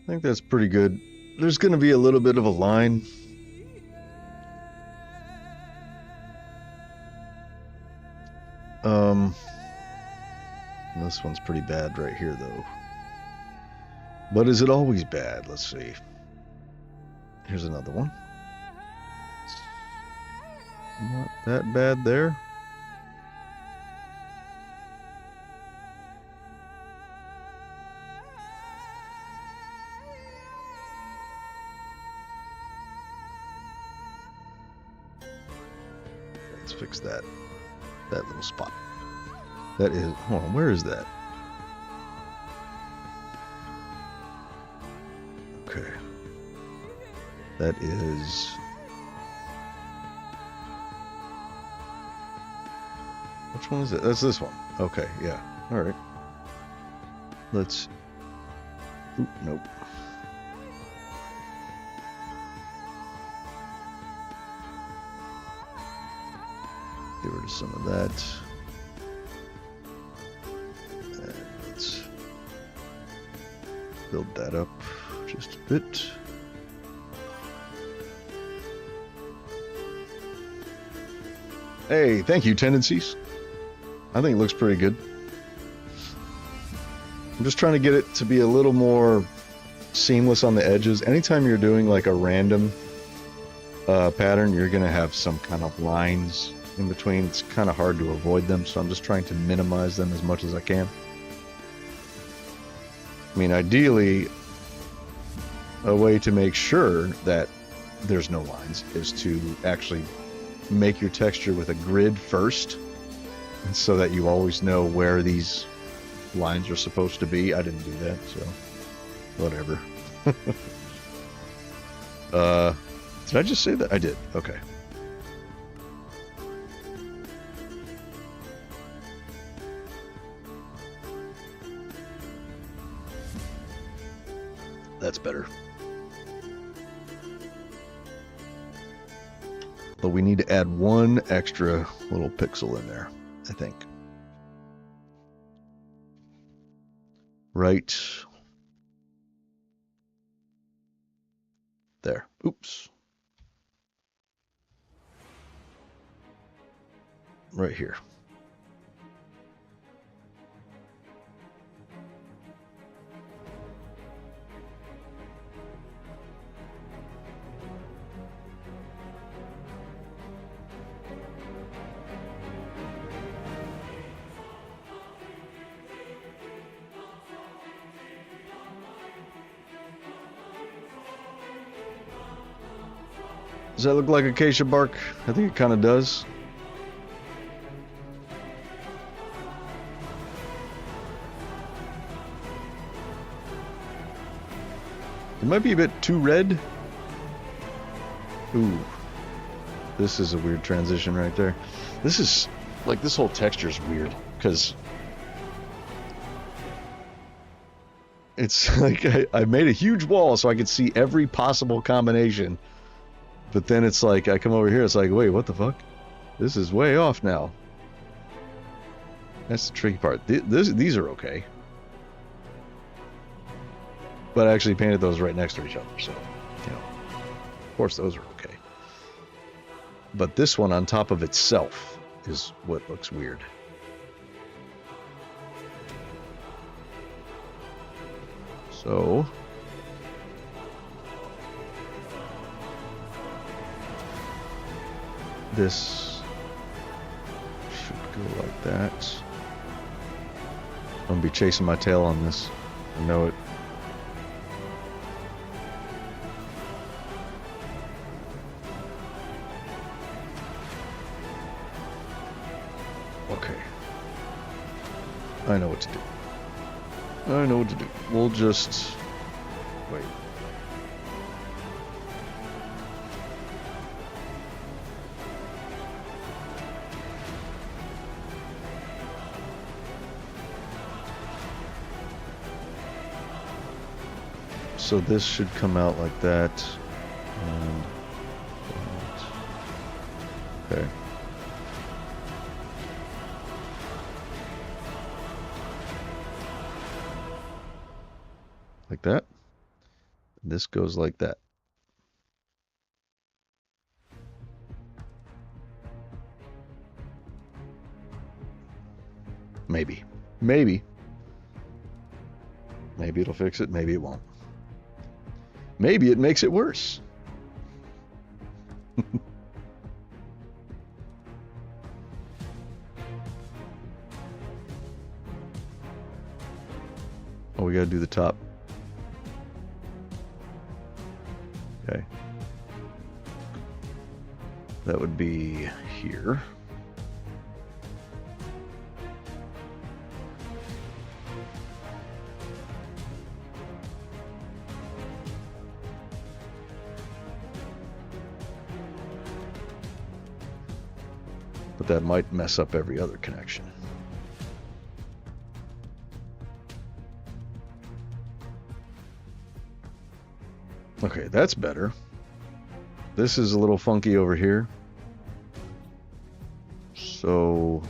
I think that's pretty good. There's going to be a little bit of a line. This one's pretty bad right here, though. But is it always bad? Let's see. Here's another one. Not that bad there. Let's fix that little spot. That is, hold on, where is that? Okay. That is... Which one is it? That's this one. Okay, yeah. All right. Let's... Oop, nope. Get rid of some of that. And let's build that up just a bit. Hey, thank you, Tendencies. I think it looks pretty good. I'm just trying to get it to be a little more seamless on the edges. Anytime you're doing like a random pattern, you're going to have some kind of lines in between. It's kind of hard to avoid them, so I'm just trying to minimize them as much as I can. I mean, ideally, a way to make sure that there's no lines is to actually make your texture with a grid first, so that you always know where these lines are supposed to be. I didn't do that, so whatever. Did I just say that? I did. Okay. That's better. But we need to add one extra little pixel in there, I think. Right there. Oops. Right here. Does that look like acacia bark? I think it kind of does. It might be a bit too red. Ooh. This is a weird transition right there. This is, like, this whole texture is weird, because it's like I made a huge wall so I could see every possible combination. But then it's like, I come over here, it's like, wait, what the fuck? This is way off now. That's the tricky part. These are okay. But I actually painted those right next to each other, so, you know, of course those are okay. But this one on top of itself is what looks weird. So... this should go like that. I'm gonna be chasing my tail on this. I know it. Okay. I know what to do. I know what to do. We'll just wait. So this should come out like that, and okay. Like that. This goes like that. Maybe. Maybe. Maybe it'll fix it. Maybe it won't. Maybe it makes it worse. Oh, we gotta do the top. Okay. That would be here. But that might mess up every other connection. Okay, that's better. This is a little funky over here. So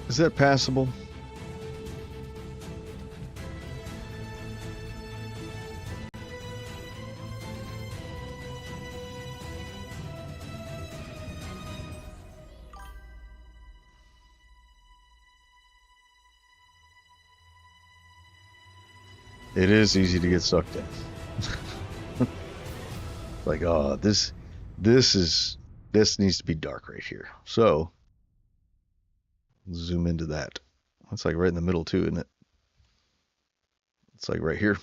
is that passable? It is easy to get sucked in. Like, oh, this needs to be dark right here. So zoom into that. It's like right in the middle too, isn't it? It's like right here.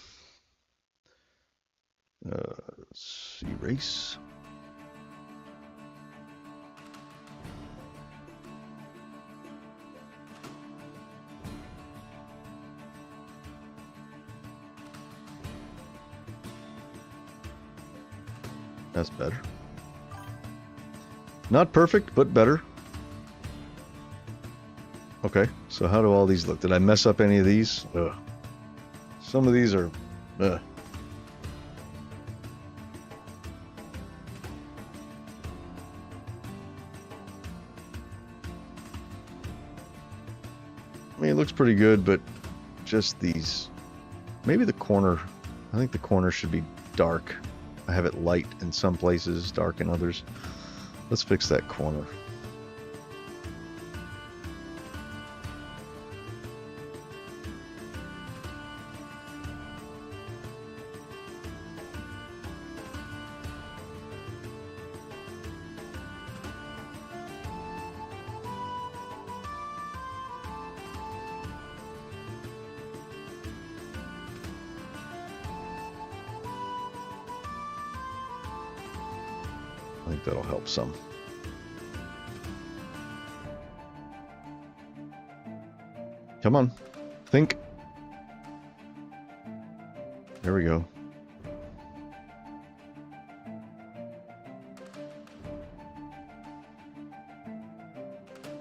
Let's erase. That's better. Not perfect, but better. Okay, so how do all these look? Did I mess up any of these? Ugh. Some of these are... Ugh. I mean, it looks pretty good, but just these... Maybe the corner... I think the corner should be dark. I have it light in some places, dark in others. Let's fix that corner. I think that'll help some. Come on, think. There we go.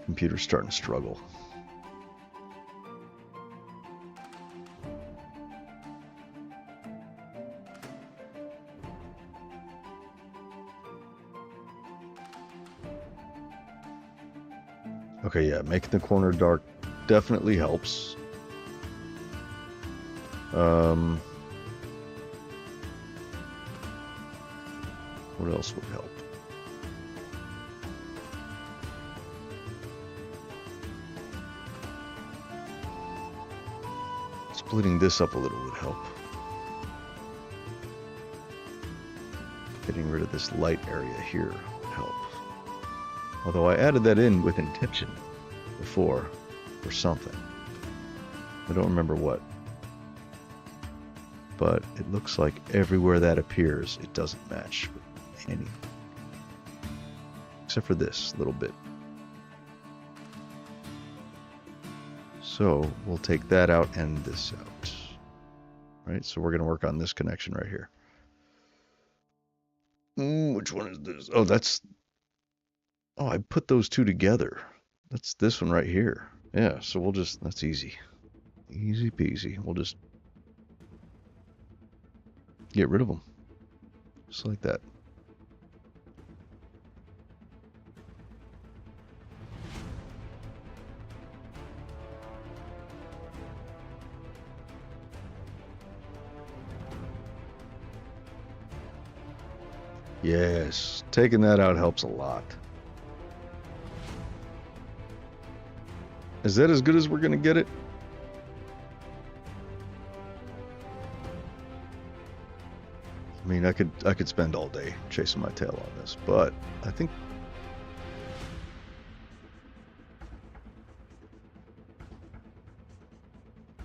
Computer's starting to struggle. Okay, yeah, making the corner dark definitely helps. What else would help? Splitting this up a little would help. Getting rid of this light area here would help. Although I added that in with intention before for something. I don't remember what. But it looks like everywhere that appears, it doesn't match with anything. Except for this little bit. So we'll take that out and this out. Right, so we're going to work on this connection right here. Which one is this? Oh, that's... Oh, I put those two together. That's this one right here. Yeah, so we'll just... That's easy. Easy peasy. We'll just get rid of them. Just like that. Yes, taking that out helps a lot. Is that as good as we're gonna get it? I mean, I could spend all day chasing my tail on this, but I think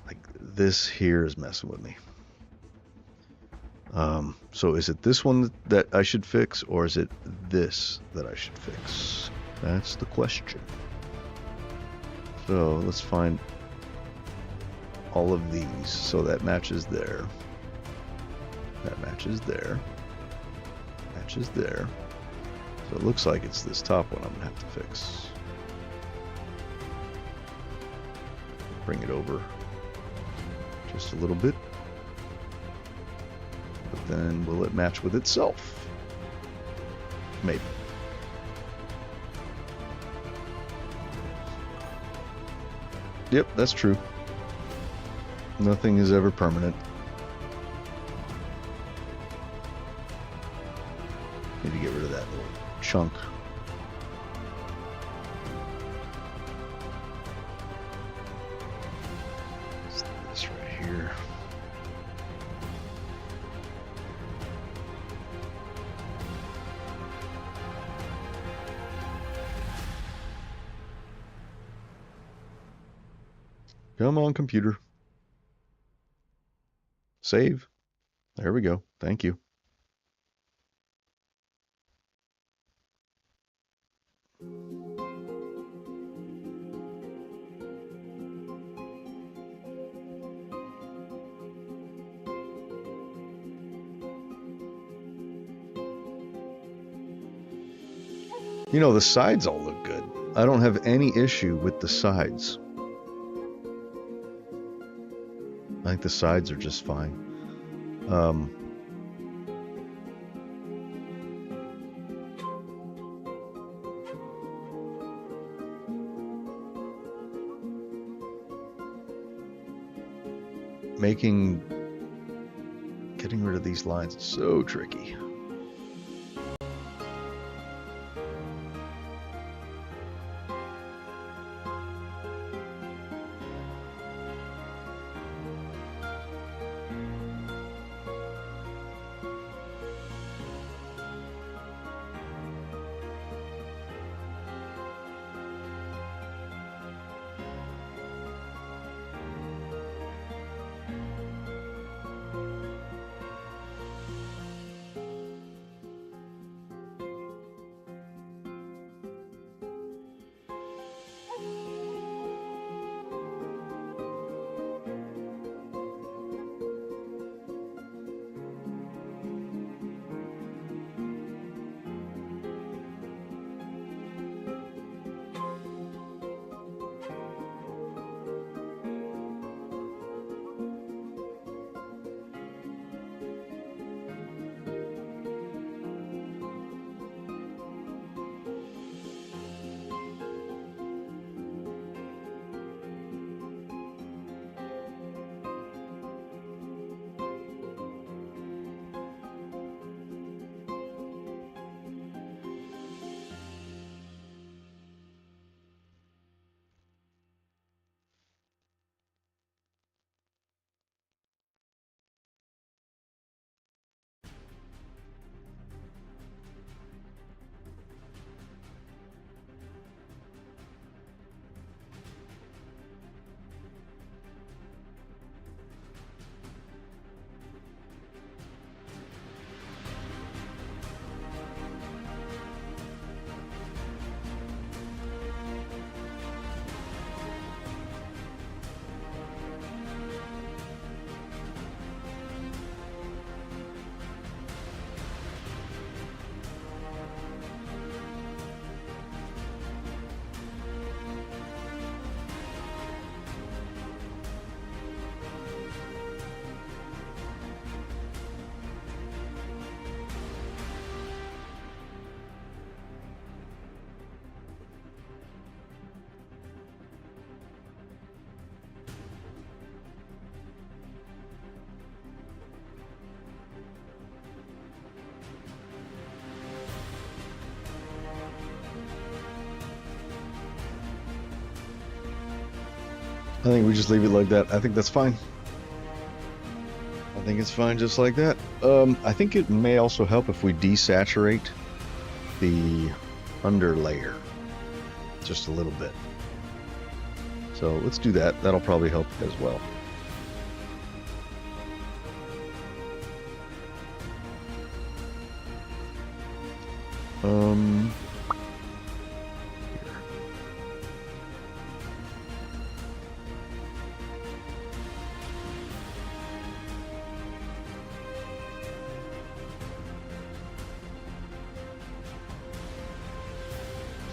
like this here is messing with me. So is it this one that I should fix, or is it this that I should fix? That's the question. So let's find all of these. So that matches there. That matches there. Matches there. So it looks like it's this top one I'm gonna have to fix. Bring it over just a little bit. But then will it match with itself? Maybe. Yep, that's true. Nothing is ever permanent. Need to get rid of that little chunk. Let's do this right here. Come on, computer. Save. There we go. Thank you. You know, the sides all look good. I don't have any issue with the sides. I think the sides are just fine. Getting rid of these lines is so tricky. I think we just leave it like that. I think that's fine. I think it's fine just like that. I think it may also help if we desaturate the underlayer just a little bit. So let's do that. That'll probably help as well.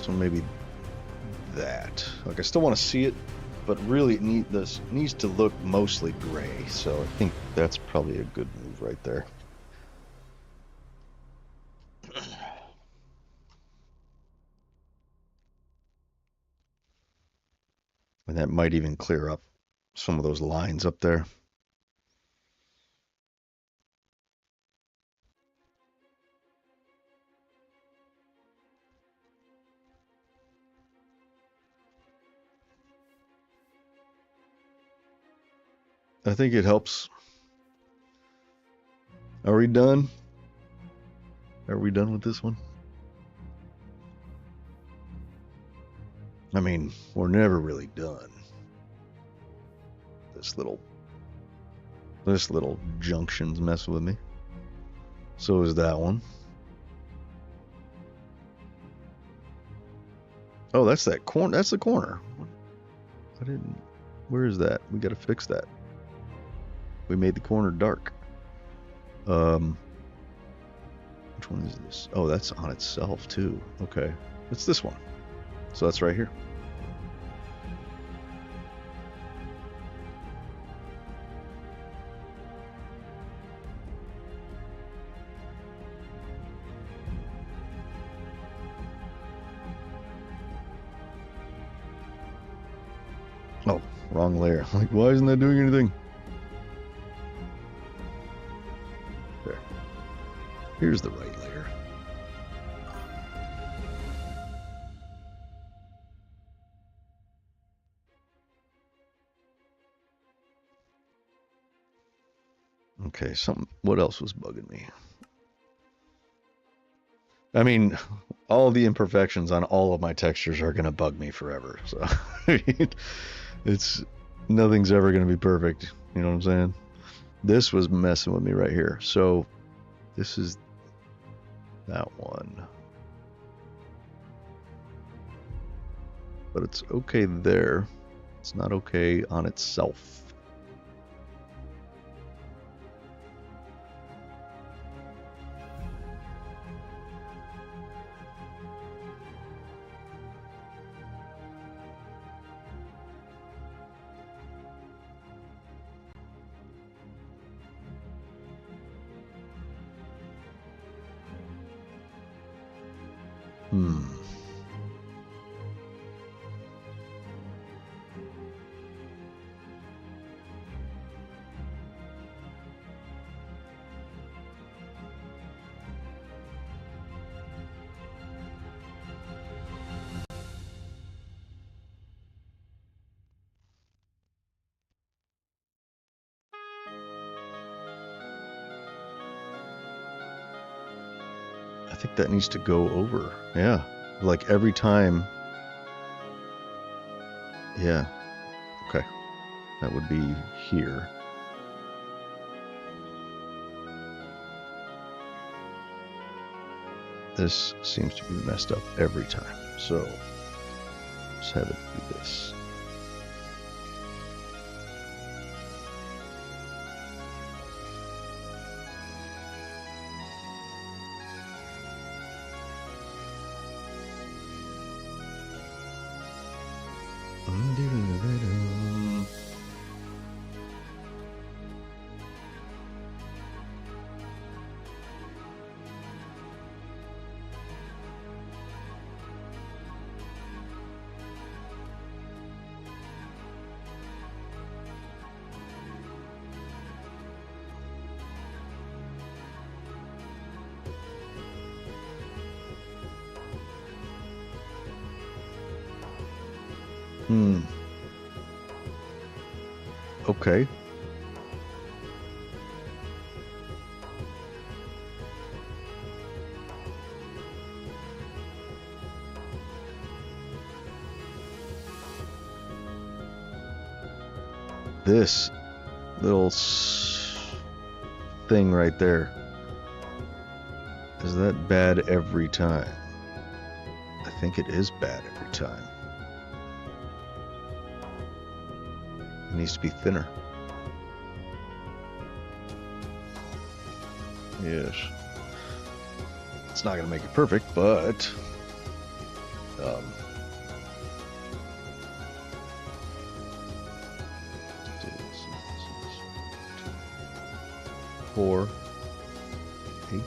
So maybe that. Like, I still want to see it, but really this needs to look mostly gray. So I think that's probably a good move right there. And that might even clear up some of those lines up there. I think it helps. Are we done? Are we done with this one? I mean, we're never really done. This little junction's messing with me. So is that one. Oh, that's that corner. That's the corner. Where is that? We gotta fix that. We made the corner dark. Which one is this? Oh, that's on itself too. Okay. It's this one. So that's right here. Oh, wrong layer. Like, why isn't that doing anything? There. Here's the right layer. Okay, what else was bugging me? I mean, all the imperfections on all of my textures are gonna bug me forever. So nothing's ever gonna be perfect. You know what I'm saying? This was messing with me right here. So this is that one. But it's okay there. It's not okay on itself. I think that needs to go over. Yeah. Like every time. Yeah. Okay. That would be here. This seems to be messed up every time. So let's have it do this. Okay. This little thing right there, is that bad every time? I think it is bad every time. It needs to be thinner. Yes. It's not going to make it perfect, but 4, 8.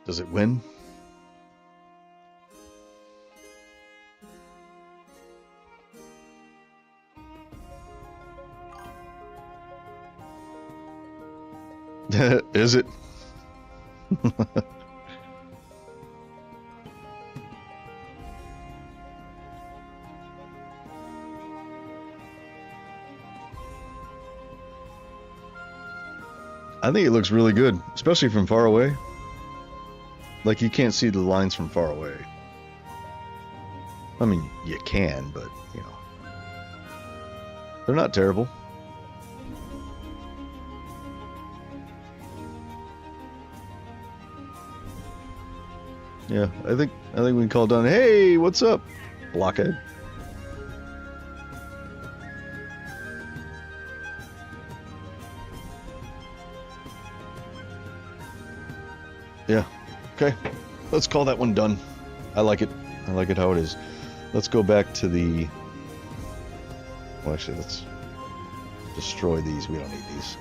Does it win? Is it? I think it looks really good, especially from far away. Like, you can't see the lines from far away. I mean, you can, but, you know. They're not terrible. Yeah, I think we can call it done. Hey, what's up, blockhead? Yeah. Okay. Let's call that one done. I like it. I like it how it is. Let's go back to the... Well, actually, let's destroy these. We don't need these.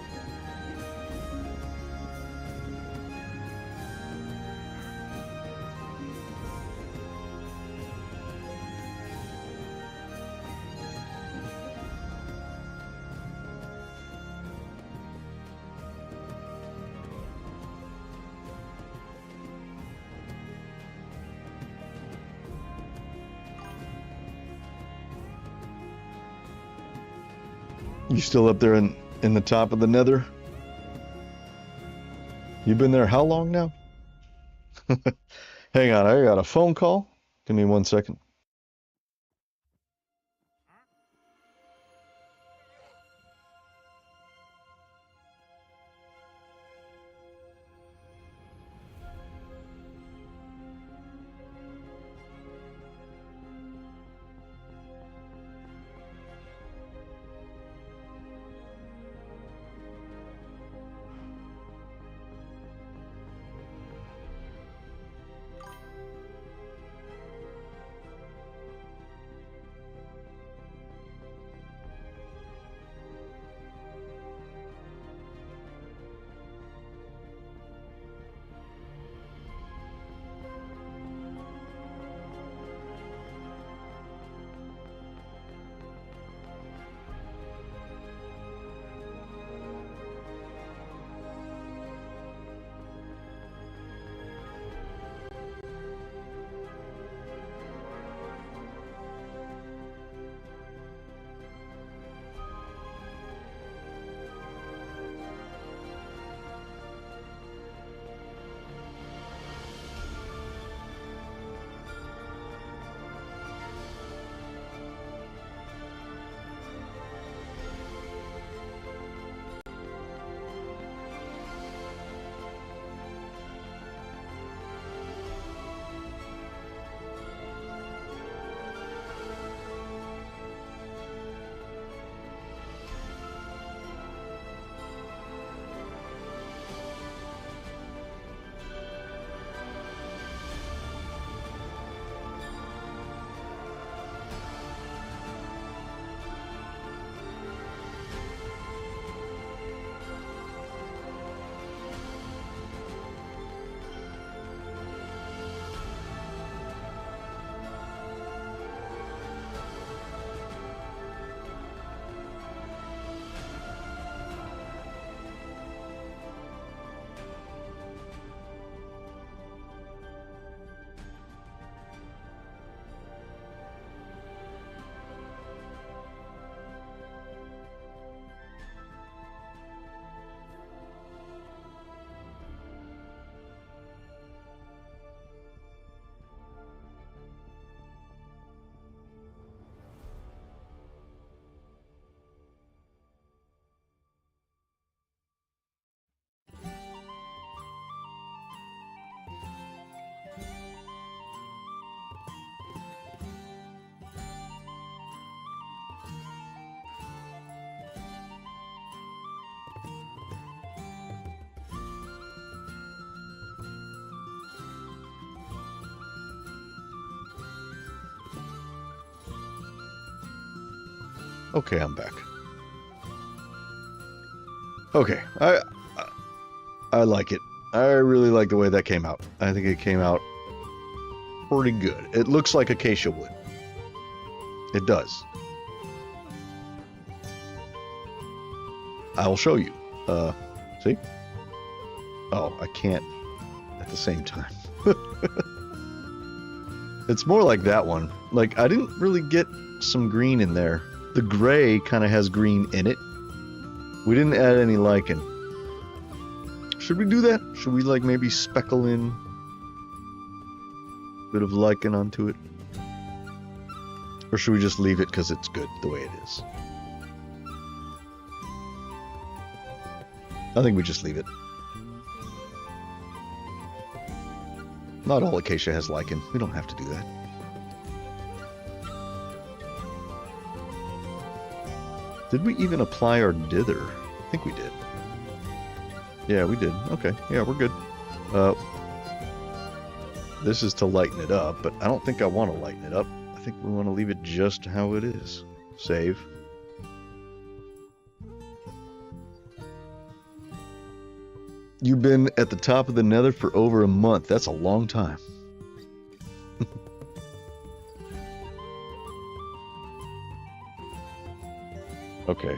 You still up there in the top of the nether? You've been there how long now? Hang on, I got a phone call. Give me 1 second. Okay, I'm back. Okay, I like it. I really like the way that came out. I think it came out pretty good. It looks like acacia wood. It does. I'll show you. See? Oh, I can't at the same time. It's more like that one. Like, I didn't really get some green in there. The gray kind of has green in it. We didn't add any lichen. Should we do that? Should we, like, maybe speckle in a bit of lichen onto it? Or should we just leave it because it's good the way it is? I think we just leave it. Not all acacia has lichen. We don't have to do that. Did we even apply our dither? I think we did. Yeah, we did. Okay. Yeah, we're good. This is to lighten it up, but I don't think I want to lighten it up. I think we want to leave it just how it is. Save. You've been at the top of the nether for over a month. That's a long time. Okay.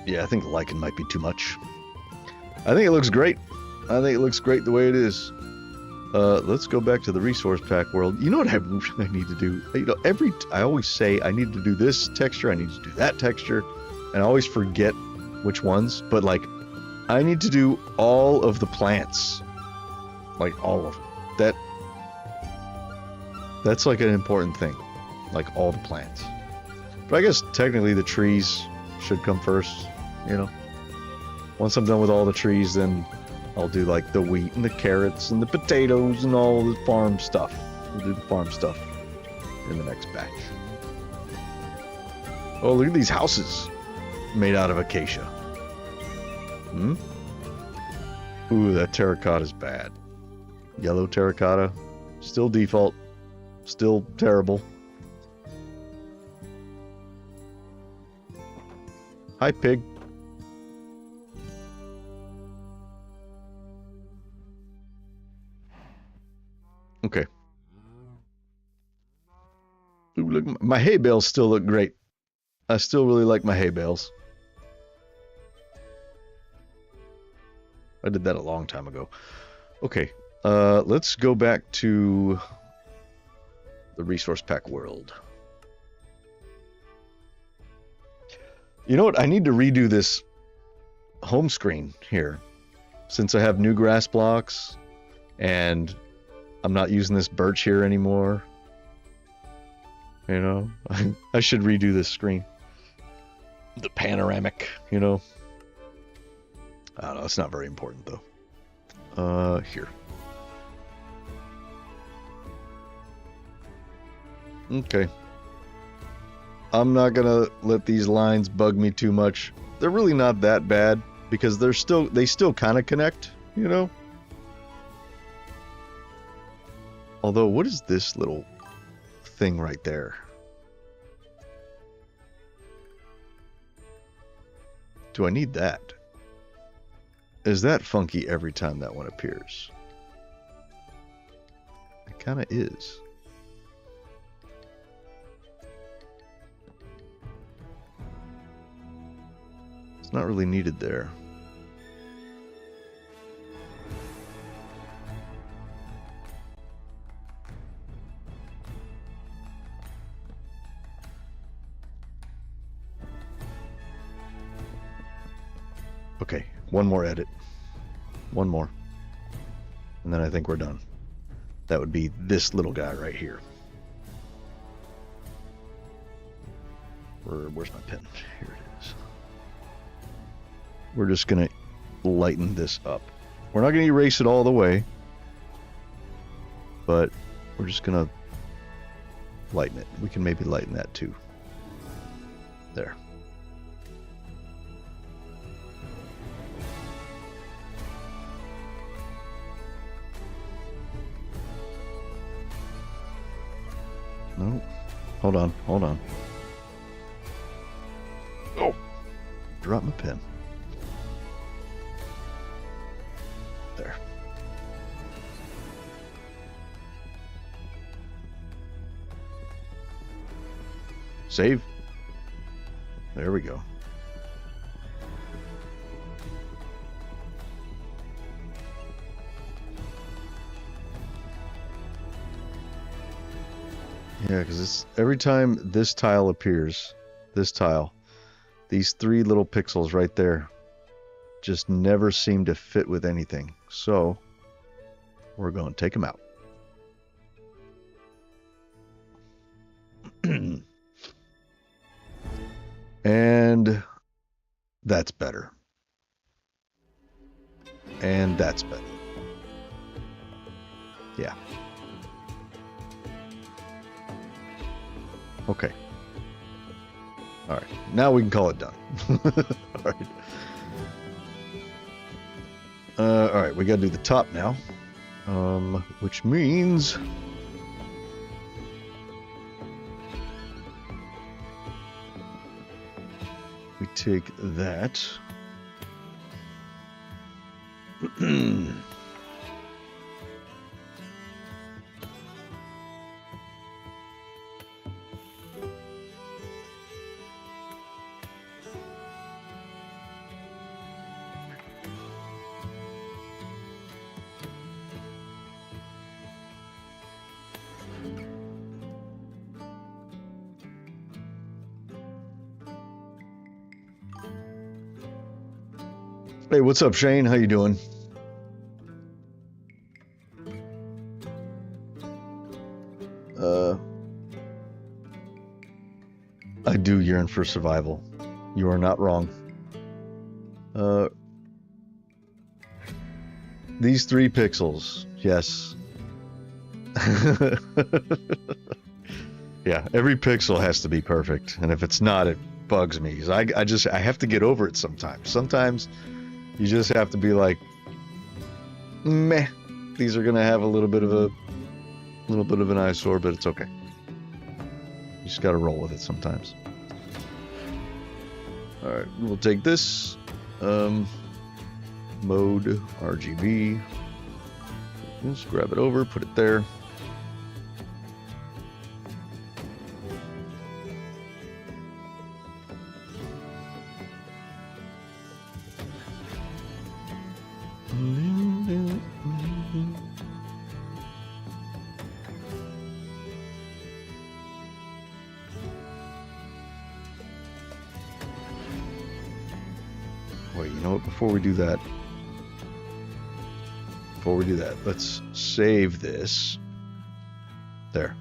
Yeah, I think lichen might be too much. I think it looks great. I think it looks great the way it is. Let's go back to the resource pack world. You know what I need to do? You know, I always say I need to do this texture, I need to do that texture, and I always forget which ones, but like, I need to do all of the plants. Like, all of them. That's like an important thing. Like, all the plants. But I guess technically the trees should come first, you know? Once I'm done with all the trees, then I'll do like the wheat and the carrots and the potatoes and all the farm stuff. We'll do the farm stuff in the next batch. Oh, look at these houses made out of acacia. Hmm? Ooh, that terracotta is bad. Yellow terracotta. Still default. Still terrible. Hi, pig. Okay. Ooh, look, my hay bales still look great. I still really like my hay bales. I did that a long time ago. Okay, let's go back to the resource pack world. You know what? I need to redo this home screen here, since I have new grass blocks and I'm not using this birch here anymore. You know, I should redo this screen. The panoramic, you know. I don't know, it's not very important though. Here. Okay. I'm not gonna let these lines bug me too much. They're really not that bad because they still kind of connect, you know. Although, what is this little thing right there? Do I need that? Is that funky every time that one appears? It kind of is. It's not really needed there. Okay, one more edit. One more. And then I think we're done. That would be this little guy right here. Where's my pen? Here it is. We're just going to lighten this up. We're not going to erase it all the way, but we're just going to lighten it. We can maybe lighten that too. There. Hold on, hold on. Oh, drop my pen. There. Save. There we go. Yeah, because it's every time this tile appears, this tile, these three little pixels right there just never seem to fit with anything. So we're going to take them out. And that's better. And that's better. Yeah. Okay. All right. Now we can call it done. All right. All right. We got to do the top now, which means we take that. Hey, what's up, Shane? How you doing? I do yearn for survival. You are not wrong. These 3 pixels, yes. Yeah, every pixel has to be perfect, and if it's not, it bugs me. 'Cause I have to get over it sometimes. Sometimes you just have to be like, meh. These are gonna have a little bit of an eyesore, but it's okay. You just gotta roll with it sometimes. All right, we'll take this mode RGB. Just grab it over, put it there. Wait, you know what? Before we do that, let's save this. There.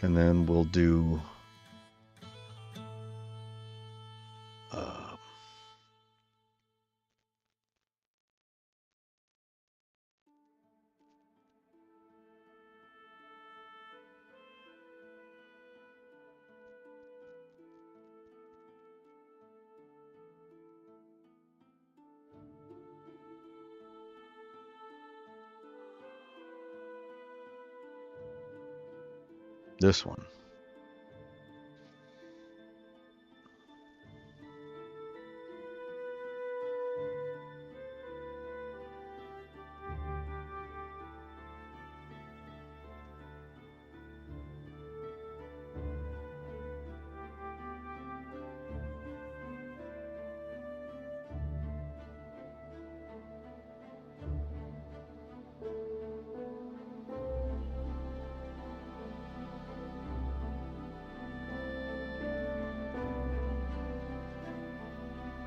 And then we'll do this one.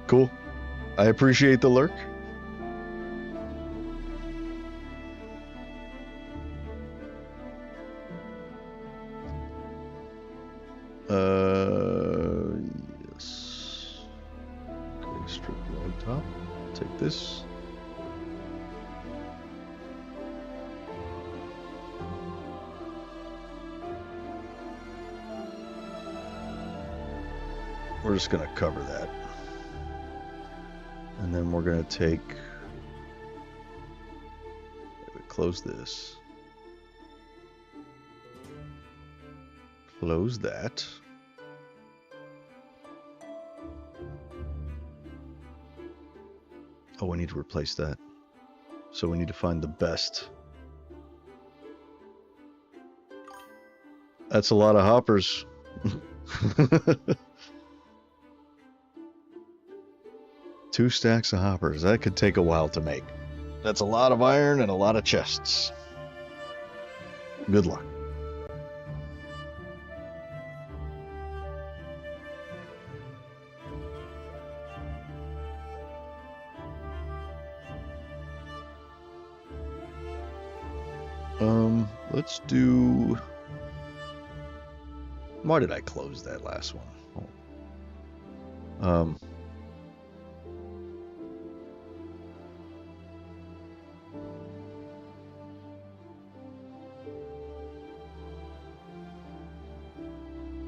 Cool. I appreciate the lurk. Yes. Okay, strip log top. Take this. We're just gonna cover that. And then we're going to take, close this. close that. Oh, we need to replace that. So we need to find the best. That's a lot of hoppers. 2 stacks of hoppers. That could take a while to make. That's a lot of iron and a lot of chests. Good luck. Let's do... Why did I close that last one?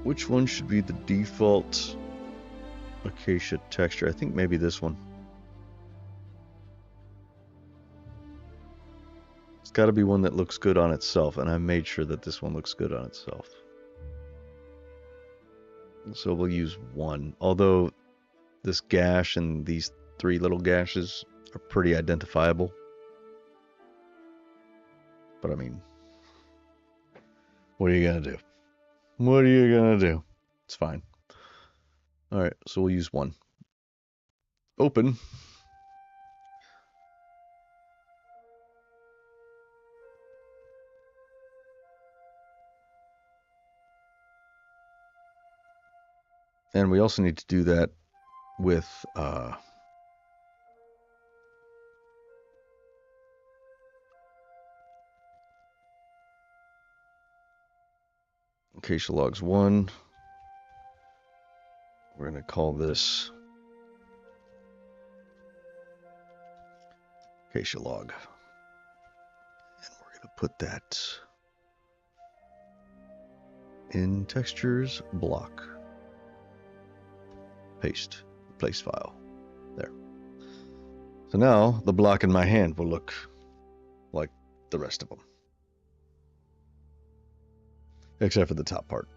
Which one should be the default acacia texture? I think maybe this one. It's got to be one that looks good on itself, and I made sure that this one looks good on itself. So we'll use one, although this gash and these 3 little gashes are pretty identifiable. But I mean, what are you gonna do? What are you gonna do? It's fine. Alright, so we'll use one. Open. And we also need to do that with acacia logs 1. We're going to call this acacia log. And we're going to put that in textures block. Paste, replace file. There. So now the block in my hand will look like the rest of them. Except for the top part.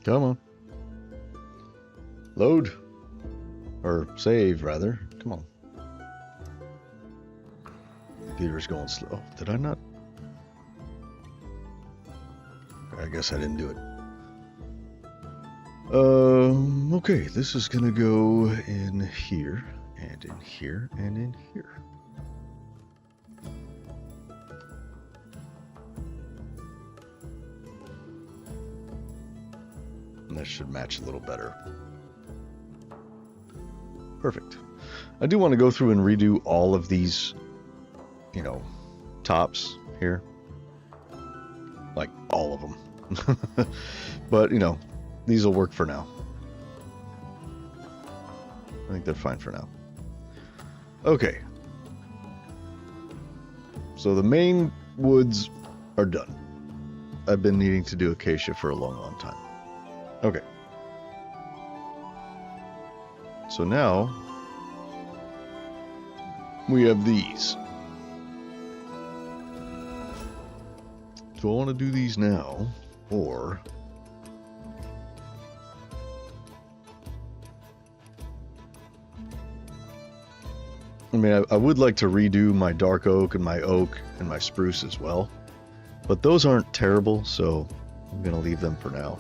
Come on. Load. Or save, rather. Come on. Computer's going slow. Did I not? I guess I didn't do it. Okay, this is gonna go in here, and in here, and in here. And that should match a little better. Perfect. I do want to go through and redo all of these, you know, tops here. Like, all of them. But, you know, these will work for now. I think they're fine for now. Okay. So the main woods are done. I've been needing to do acacia for a long, long time. Okay. So now we have these. Do I want to do these now, or I mean, I would like to redo my dark oak and my oak and my spruce as well, but those aren't terrible, so I'm gonna leave them for now.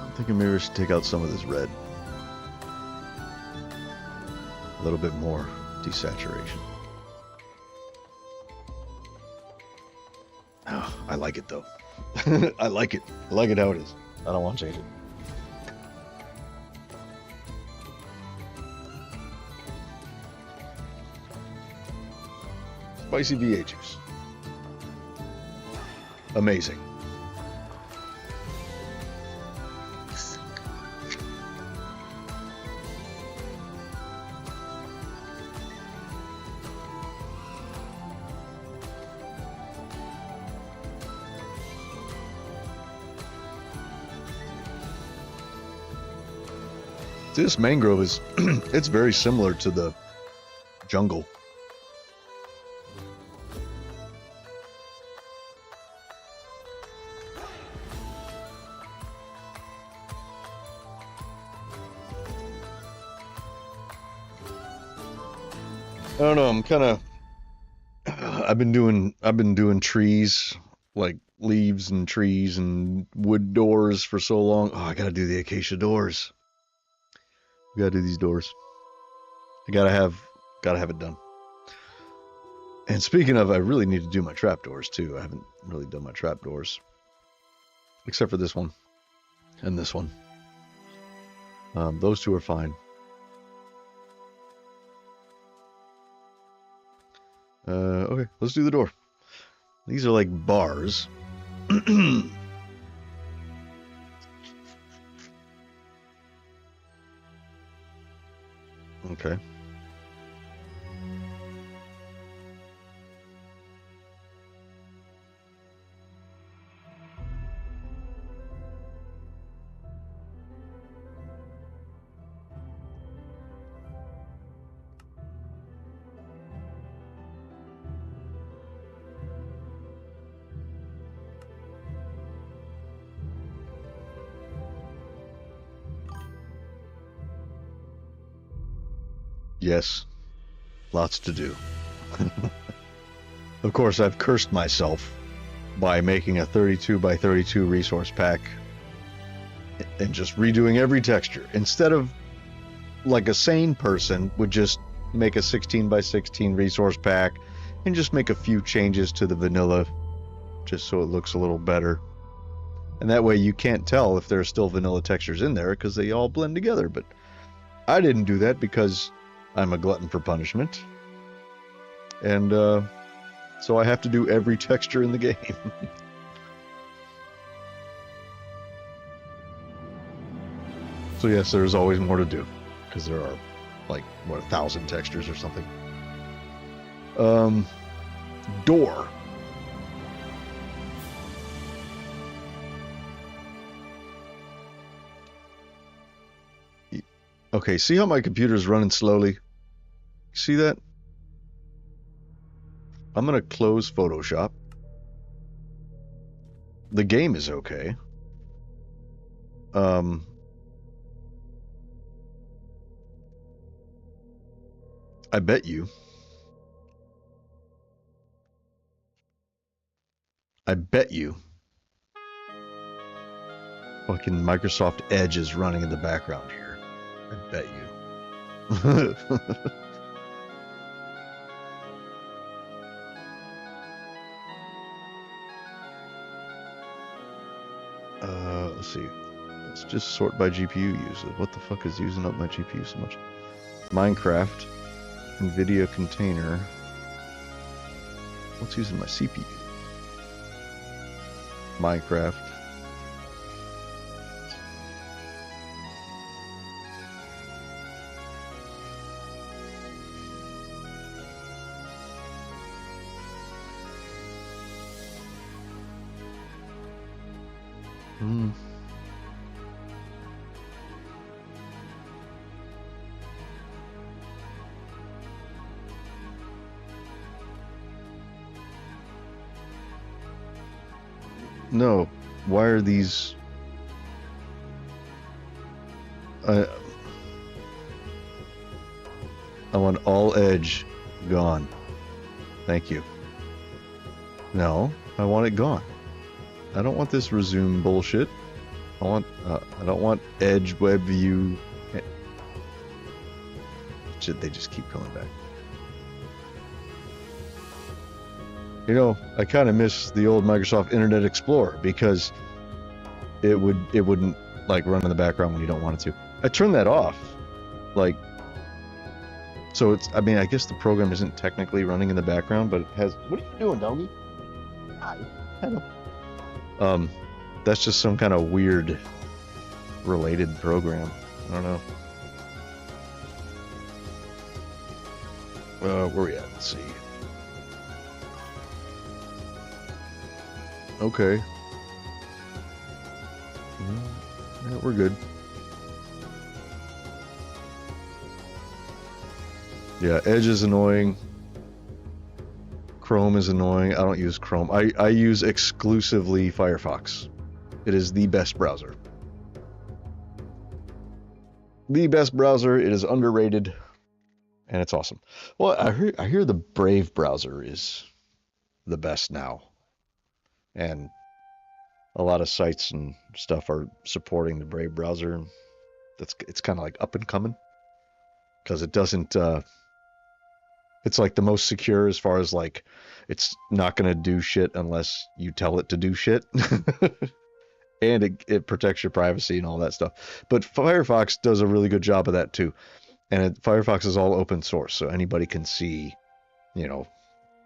I'm thinking maybe I should take out some of this red. A little bit more desaturation. Oh, I like it though. I like it. I like it how it is. I don't want to change it. Spicy VA juice. Amazing. This mangrove is, it's very similar to the jungle. I don't know, I'm kind of, I've been doing trees, like leaves and trees and wood doors for so long. Oh, I gotta do the acacia doors. We gotta do these doors. I gotta have it done. And speaking of, I really need to do my trapdoors too. I haven't really done my trapdoors, except for this one and this one. Those two are fine. Okay, let's do the door. These are like bars. Okay. Yes, lots to do. Of course, I've cursed myself by making a 32 by 32 resource pack and just redoing every texture. Instead of, like a sane person would just make a 16 by 16 resource pack and just make a few changes to the vanilla just so it looks a little better. And that way you can't tell if there are still vanilla textures in there because they all blend together. But I didn't do that because I'm a glutton for punishment. And so I have to do every texture in the game. So yes, there's always more to do because there are like, what, 1,000 textures or something. Door. Okay, see how my computer's running slowly? See that? I'm gonna close Photoshop. The game is okay. Um, I bet you. I bet you. Fucking Microsoft Edge is running in the background here. I bet you. Let's see. Let's just sort by GPU use. What the fuck is using up my GPU so much? Minecraft, NVIDIA container. What's using my CPU? Minecraft. Hmm. No. Why are these? I I want all Edge gone. Thank you. No, I want it gone. I don't want this resume bullshit. I don't want Edge web view. They just keep coming back. You know, I kind of miss the old Microsoft Internet Explorer because it wouldn't like run in the background when you don't want it to. I turned that off. Like, so it's, I mean, I guess the program isn't technically running in the background, but it has. What are you doing, doggy? Hi. Hello. That's just some kind of weird related program. I don't know. Where we at? Let's see. Okay. Yeah, we're good. Yeah, Edge is annoying. Chrome is annoying. I don't use Chrome. I use exclusively Firefox. It is the best browser. The best browser. It is underrated, and it's awesome. Well, I hear the Brave browser is the best now, and a lot of sites and stuff are supporting the Brave browser. It's kind of like up and coming because it doesn't. It's like the most secure as far as like it's not going to do shit unless you tell it to do shit. And it protects your privacy and all that stuff. But Firefox does a really good job of that too. And Firefox is all open source, so anybody can see, you know,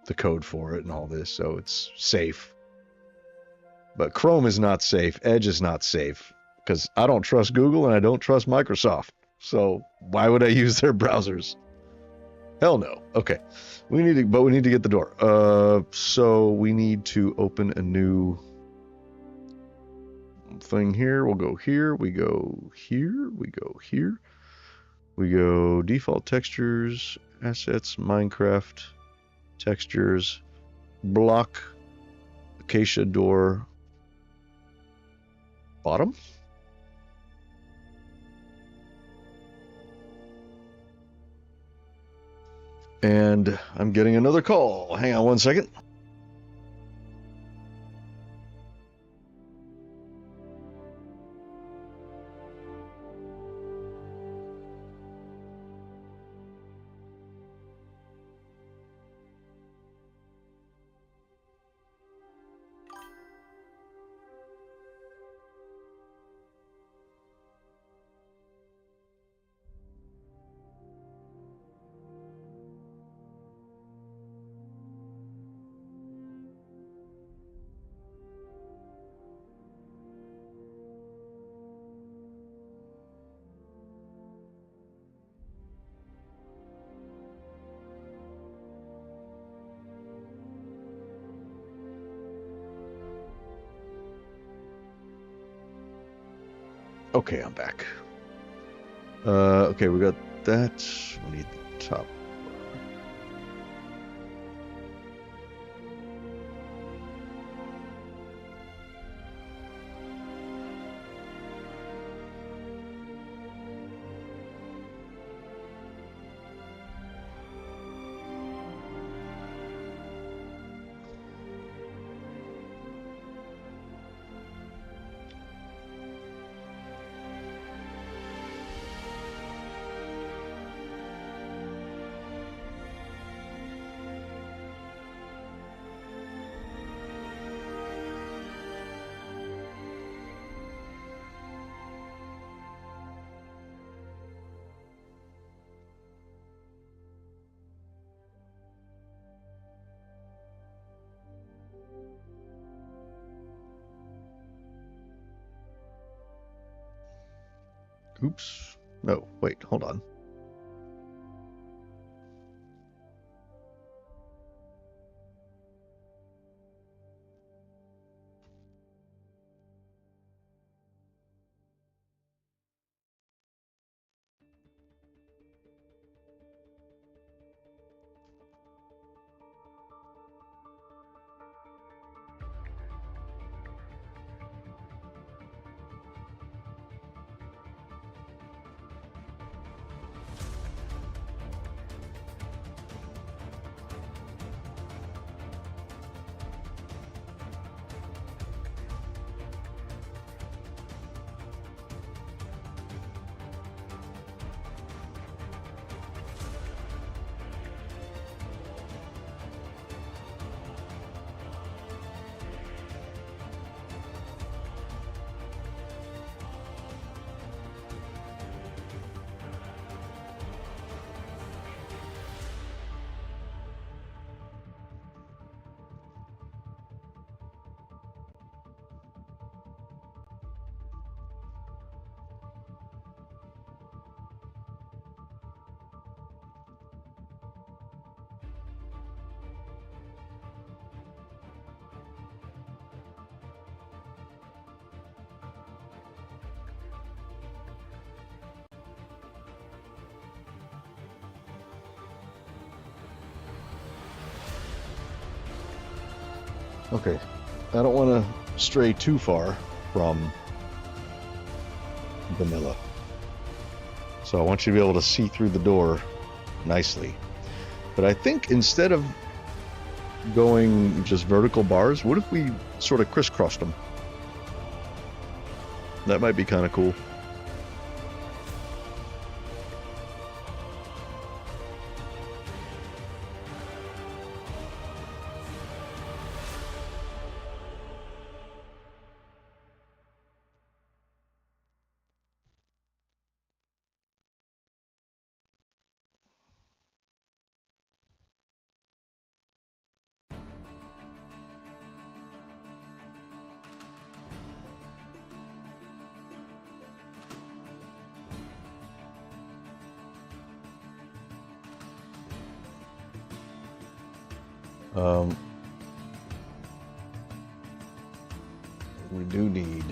the code for it and all this, so it's safe. But Chrome is not safe. Edge is not safe because I don't trust Google and I don't trust Microsoft. So why would I use their browsers? Hell no. Okay. We need to get the door. So we need to open a new thing here. We'll go here. We go here. We go here. We go default textures, assets, Minecraft, textures, block, acacia door, bottom. And I'm getting another call. Hang on one second. Okay, I'm back. Okay, we got that. We need the top. Oops. No, wait, hold on. Okay, I don't want to stray too far from vanilla. So I want you to be able to see through the door nicely. But I think instead of going just vertical bars, what if we sort of crisscrossed them? That might be kind of cool. We do need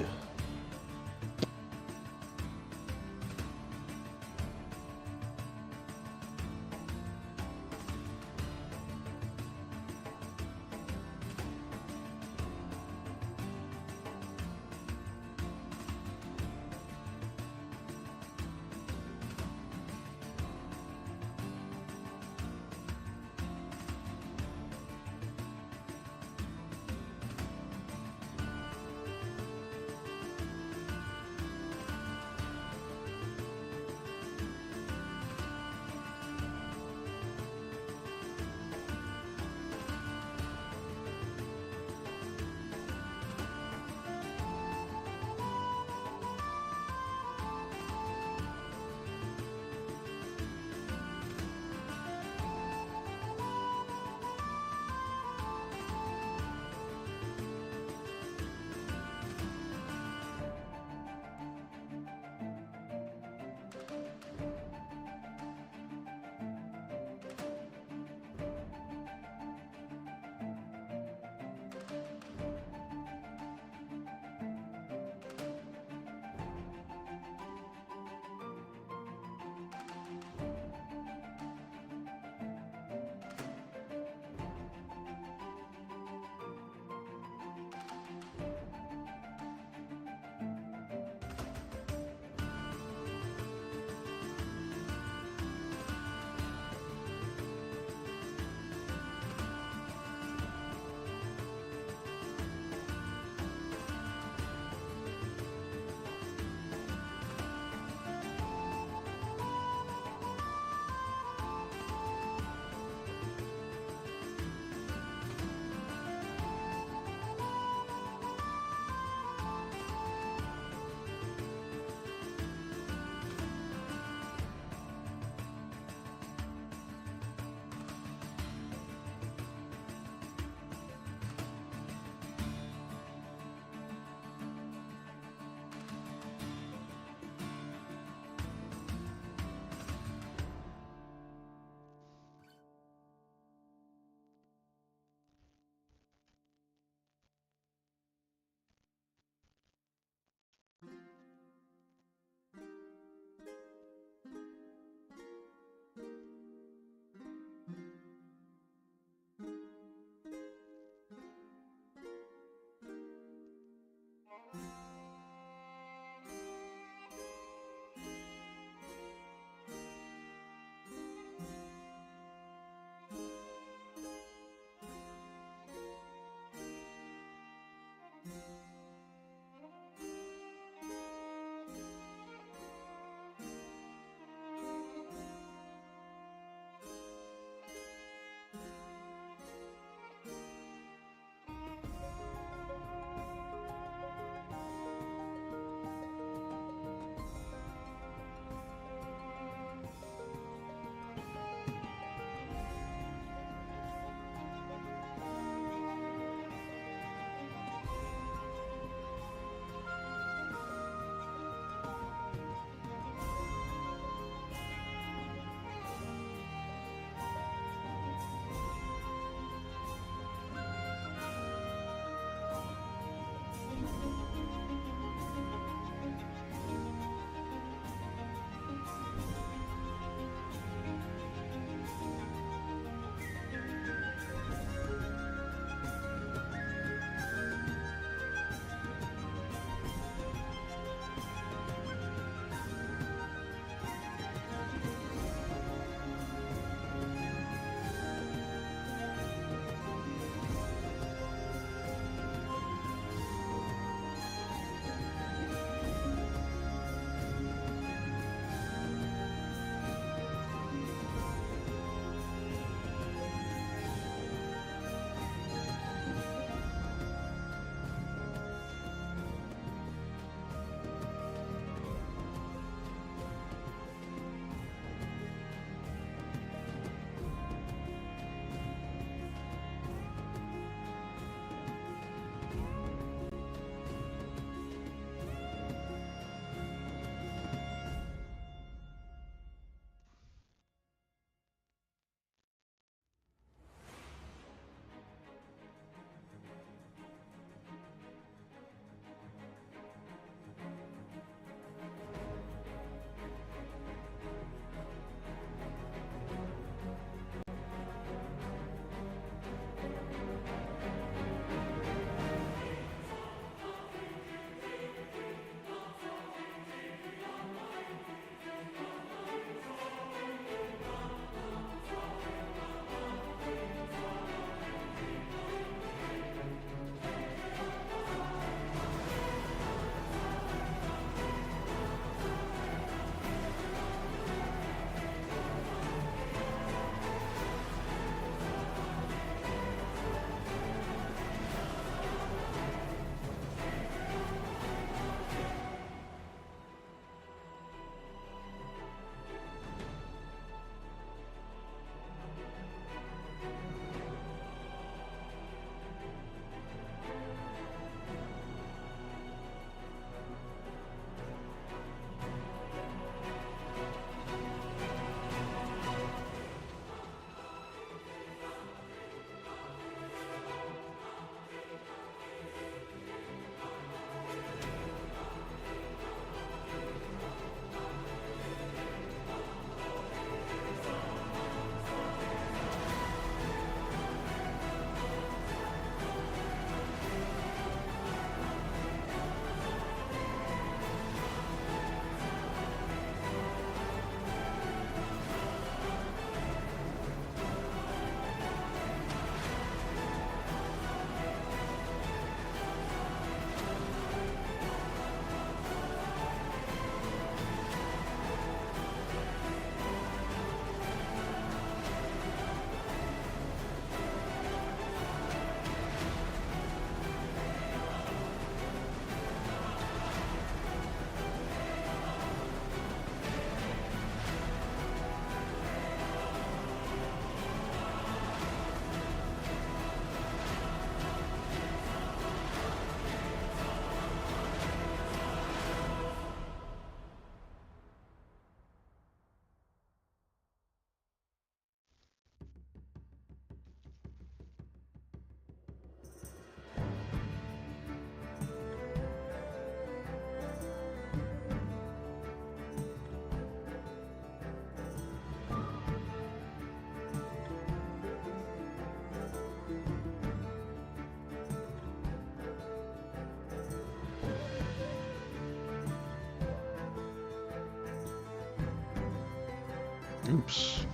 Oops.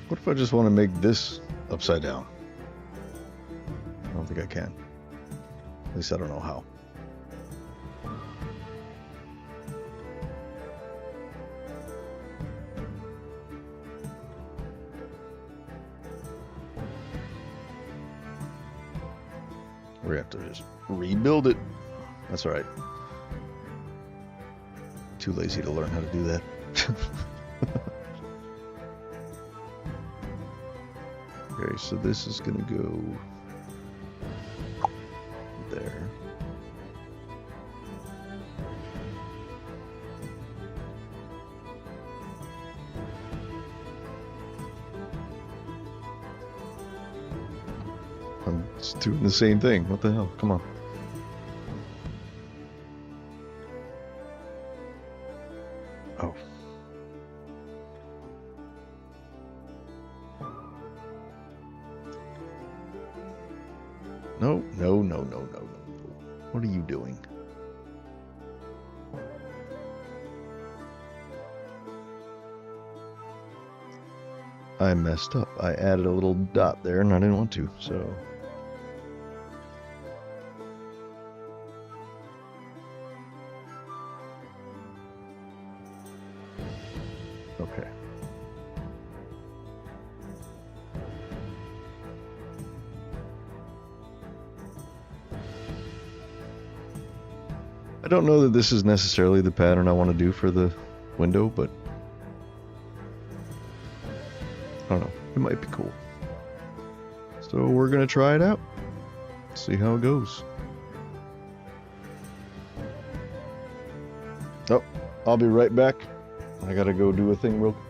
What if I just want to make this upside down? I don't think I can. At least I don't know how. We have to just rebuild it. That's all right. Too lazy to learn how to do that. Okay, so this is gonna go there. I'm just doing the same thing. What the hell? Come on. Oh. No, no, no, no, no, no. What are you doing? I messed up. I added a little dot there and I didn't want to, so. Okay. I don't know that this is necessarily the pattern I want to do for the window, but I don't know. It might be cool. So we're going to try it out. See how it goes. Oh, I'll be right back. I got to go do a thing real quick.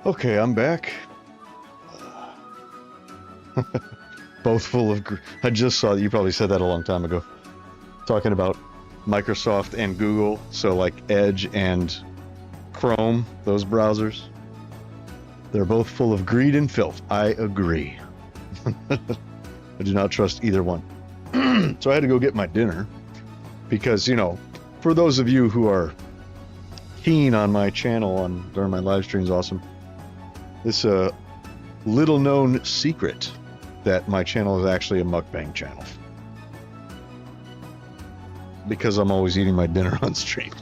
Okay, I'm back. Both full of... I just saw that you probably said that a long time ago. Talking about Microsoft and Google, so like Edge and Chrome, those browsers. They're both full of greed and filth. I agree. I do not trust either one. So I had to go get my dinner because, you know, for those of you who are keen on my channel during my live streams, awesome. This little known secret that my channel is actually a mukbang channel because I'm always eating my dinner on stream.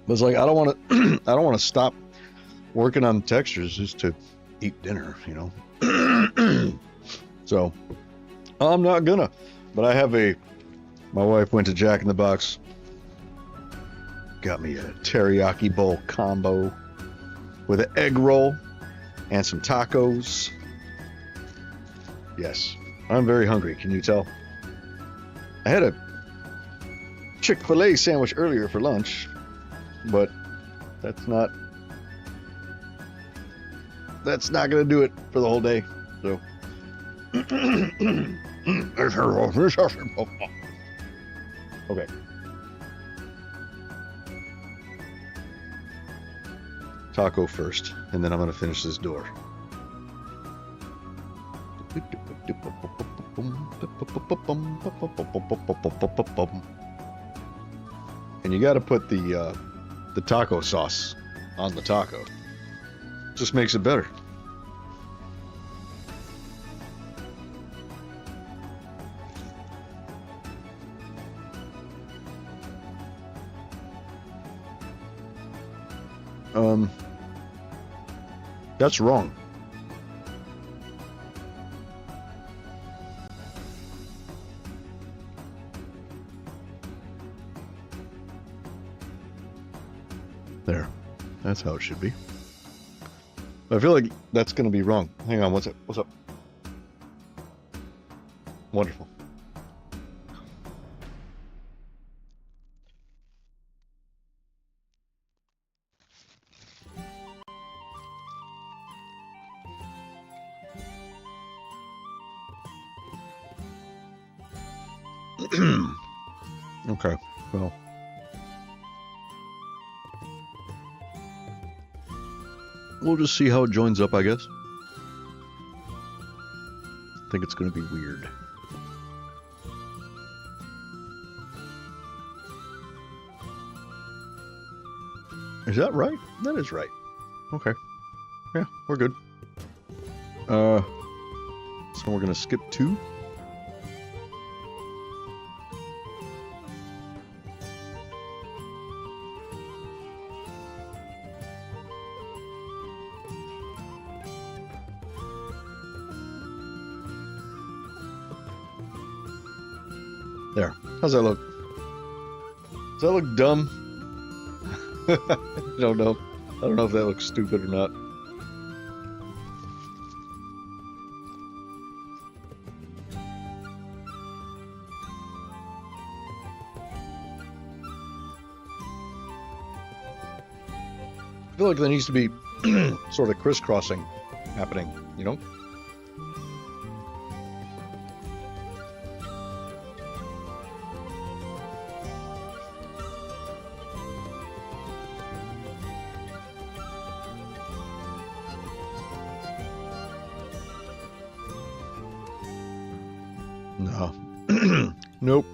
But it's like I don't want to I don't want to stop working on textures just to eat dinner, you know. So I'm not gonna, but I have my wife went to Jack in the Box, got me a teriyaki bowl combo with an egg roll and some tacos. Yes, I'm very hungry, can you tell? I had a Chick-fil-A sandwich earlier for lunch, but that's not gonna do it for the whole day. So okay. Taco first, and then I'm gonna finish this door. And you gotta put the taco sauce on the taco. Just makes it better. That's wrong. There. That's how it should be. I feel like that's going to be wrong. Hang on, what's up? What's up? Wonderful. Okay, well. We'll just see how it joins up, I guess. I think it's going to be weird. Is that right? That is right. Okay. Yeah, we're good. So we're going to skip 2. There. How's that look? Does that look dumb? I don't know. I don't know if that looks stupid or not. I feel like there needs to be sort of crisscrossing happening, you know? No. Nope.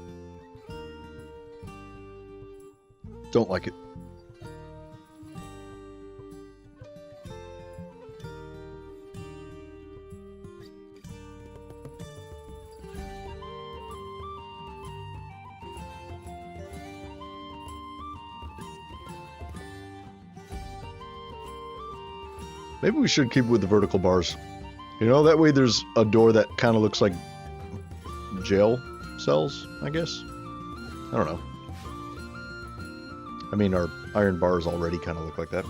Don't like it. Maybe we should keep with the vertical bars. You know, that way there's a door that kind of looks like jail cells, I guess. I don't know. I mean, our iron bars already kind of look like that.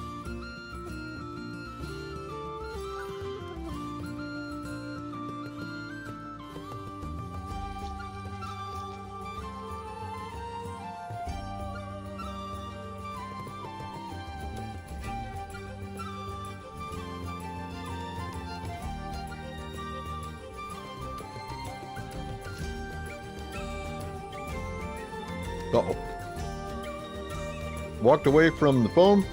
Uh-oh. Walked away from the phone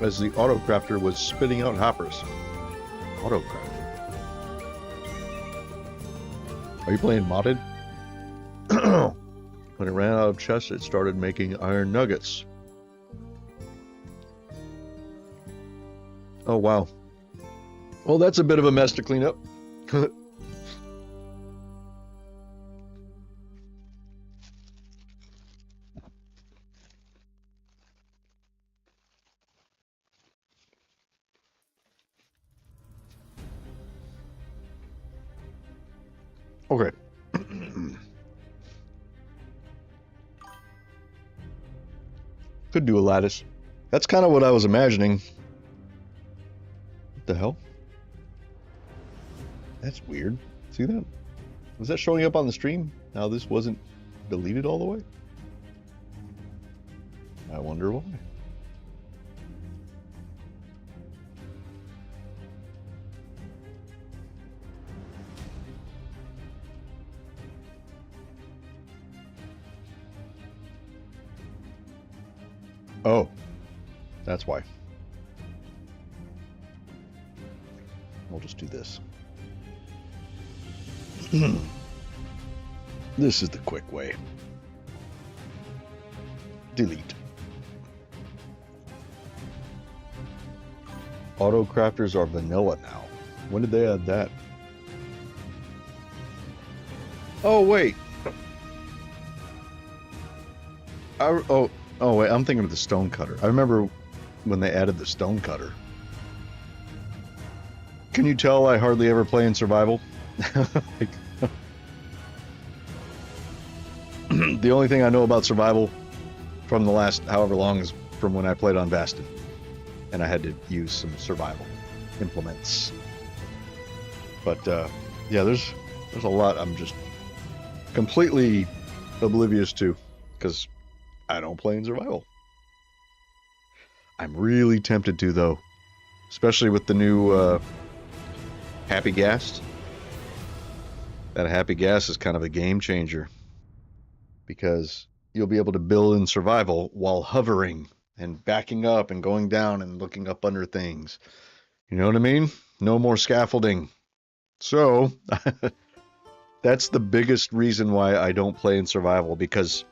as the autocrafter was spitting out hoppers. Autocrafter. Are you playing modded? When it ran out of chests, it started making iron nuggets. Oh, wow. Well, that's a bit of a mess to clean up. Okay. Could do a lattice. That's kind of what I was imagining. What the hell? That's weird. See that? Was that showing up on the stream? Now this wasn't deleted all the way? I wonder why. Oh, that's why. I'll just do this. This is the quick way. Delete. Autocrafters are vanilla now. When did they add that? Oh, wait. Oh, wait, I'm thinking of the stone cutter. I remember when they added the stone cutter. Can you tell I hardly ever play in survival? Like, the only thing I know about survival from the last however long is from when I played on Bastion. And I had to use some survival implements. But yeah, there's a lot I'm just completely oblivious to because I don't play in survival. I'm really tempted to, though, especially with the new Happy Gas. That Happy Gas is kind of a game changer because you'll be able to build in survival while hovering and backing up and going down and looking up under things. You know what I mean? No more scaffolding. So that's the biggest reason why I don't play in survival, because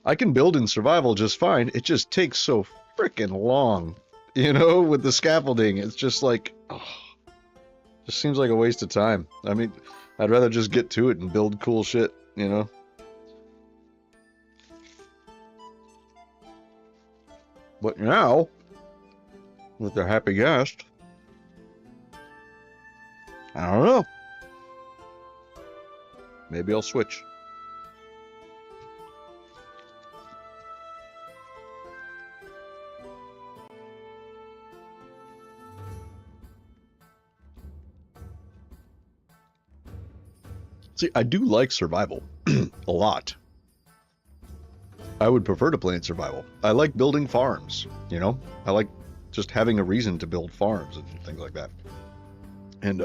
I can build in survival just fine. It just takes so freaking long, you know, with the scaffolding. It's just like, oh, just seems like a waste of time. I mean, I'd rather just get to it and build cool shit, you know? But now, with the Happy Gas, I don't know. Maybe I'll switch. See, I do like survival a lot. I would prefer to play in survival. I like building farms, you know? I like just having a reason to build farms and things like that. And,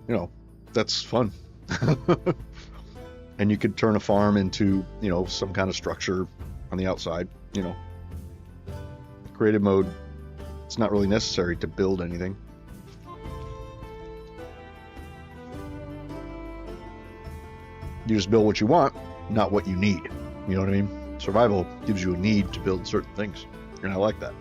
you know, that's fun. And you could turn a farm into, you know, some kind of structure on the outside, you know. Creative mode, it's not really necessary to build anything. You just build what you want, not what you need. You know what I mean? Survival gives you a need to build certain things, and I like that.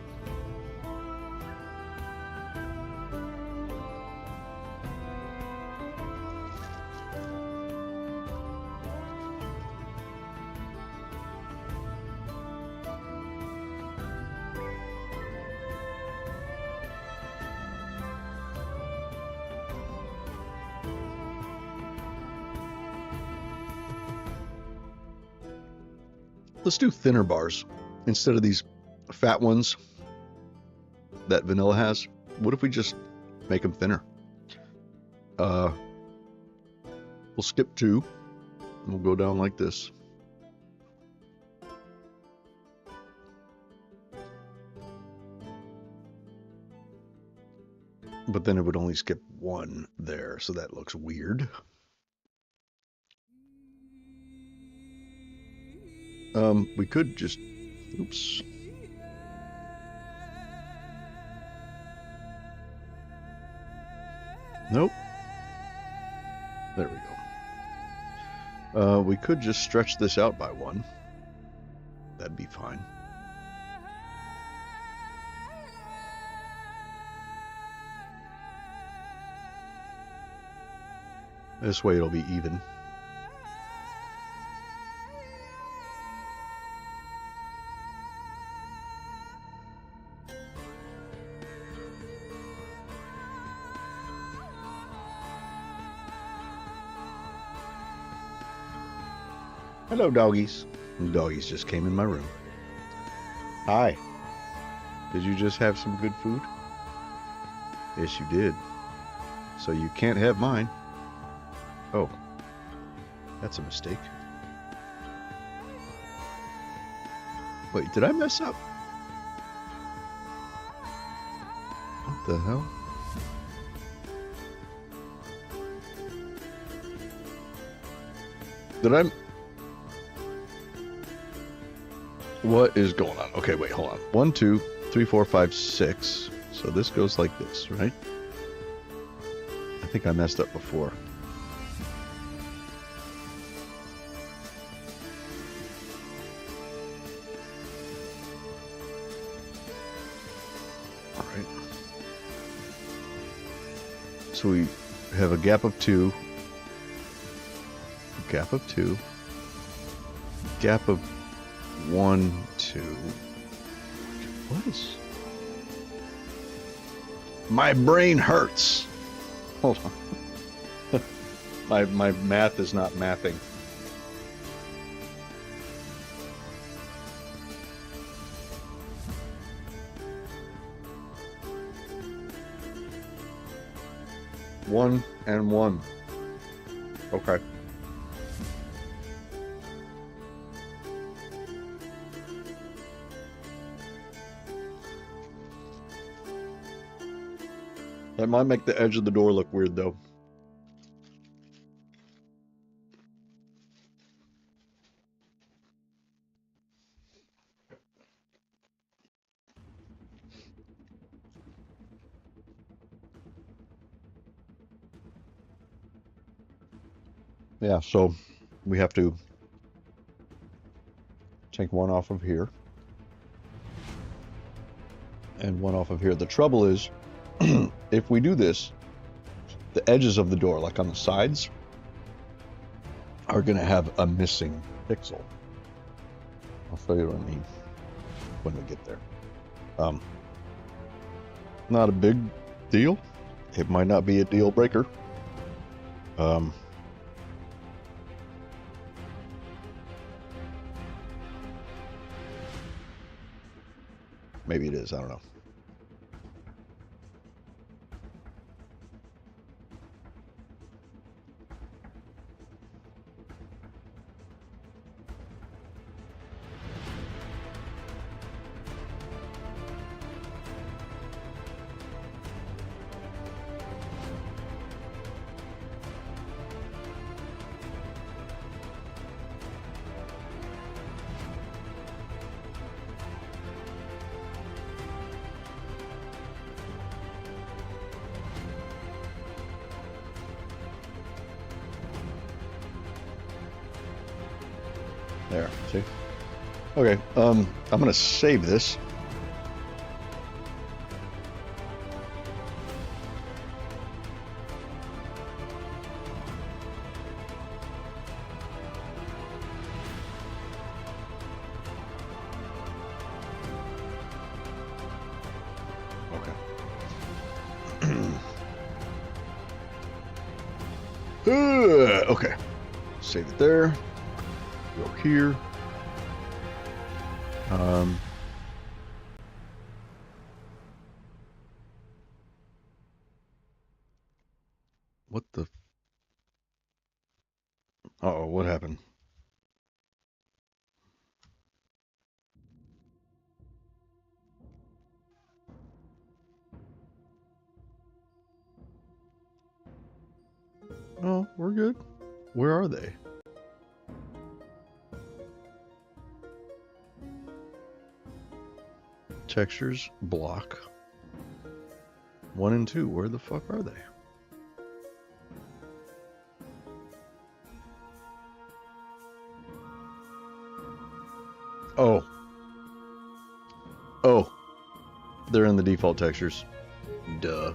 Let's do thinner bars instead of these fat ones that vanilla has. What if we just make them thinner? We'll skip 2 and we'll go down like this. But then it would only skip 1 there, so that looks weird. We could just... Oops. Nope. There we go. We could just stretch this out by one. That'd be fine. This way it'll be even. Hello, doggies. The doggies just came in my room. Hi. Did you just have some good food? Yes, you did. So you can't have mine. Oh, that's a mistake. Wait, did I mess up? What the hell? Did I... What is going on? Okay, wait, hold on. 1, 2, 3, 4, 5, 6. So this goes like this, right? I think I messed up before. All right. So we have a gap of 2. Gap of 2. Gap of 1, 2. What is... My brain hurts. Hold on. my math is not mathing. One and 1. Okay. That might make the edge of the door look weird, though. Yeah, so we have to take one off of here and one off of here. The trouble is, if we do this, the edges of the door, like on the sides, are going to have a missing pixel. I'll show you what I mean when we get there. Not a big deal. It might not be a deal breaker. Maybe it is, I don't know. There, see? Okay, I'm gonna save this. Okay. Okay. Save it there. Go here. What the? Uh-oh, what happened? Oh, we're good. Where are they? textures block 1 and 2. Where the fuck are they? Oh. Oh. They're in the default textures. Duh.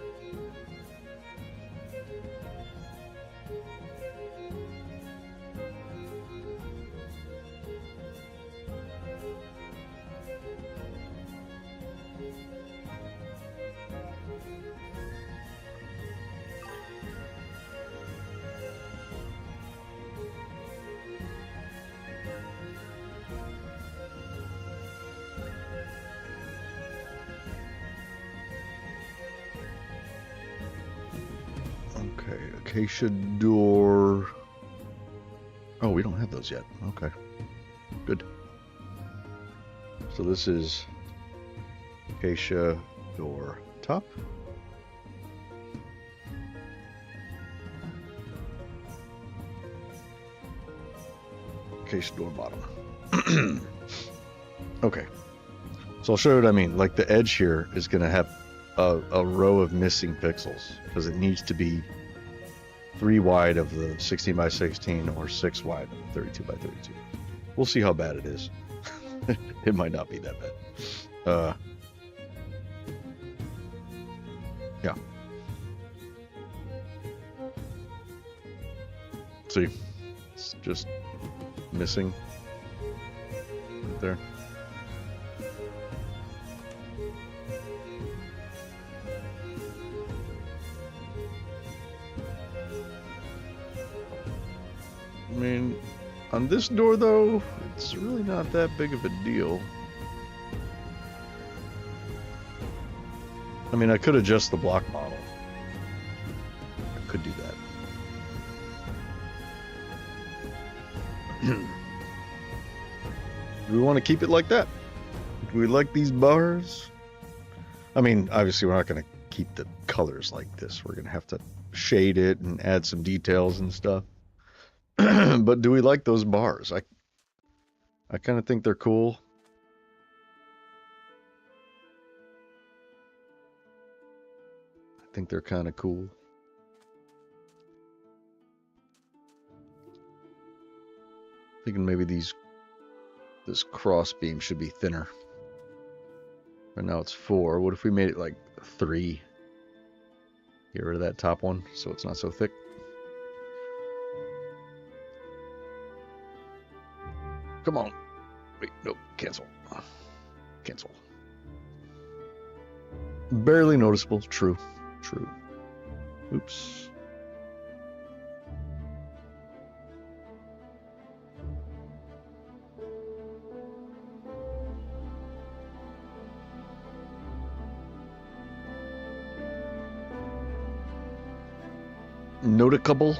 Okay, acacia door. Oh, we don't have those yet. Okay, good. So this is acacia door top. Acacia door bottom. Okay, so I'll show you what I mean. Like the edge here is going to have a row of missing pixels because it needs to be 3 wide of the 16 by 16 or 6 wide of the 32 by 32. We'll see how bad it is. It might not be that bad. Yeah. See, it's just missing right there. I mean, on this door though, it's really not that big of a deal. I mean, I could adjust the block model. I could do that. Do we want to keep it like that? Do we like these bars? I mean, obviously we're not going to keep the colors like this. We're going to have to shade it and add some details and stuff. But do we like those bars? I kind of think they're cool. I think they're kind of cool. Thinking maybe this cross beam should be thinner. Right now it's 4. What if we made it like 3? Get rid of that top one so it's not so thick. Come on. Wait, nope. Cancel. Cancel. Barely noticeable. True. True. Oops. Noticeable?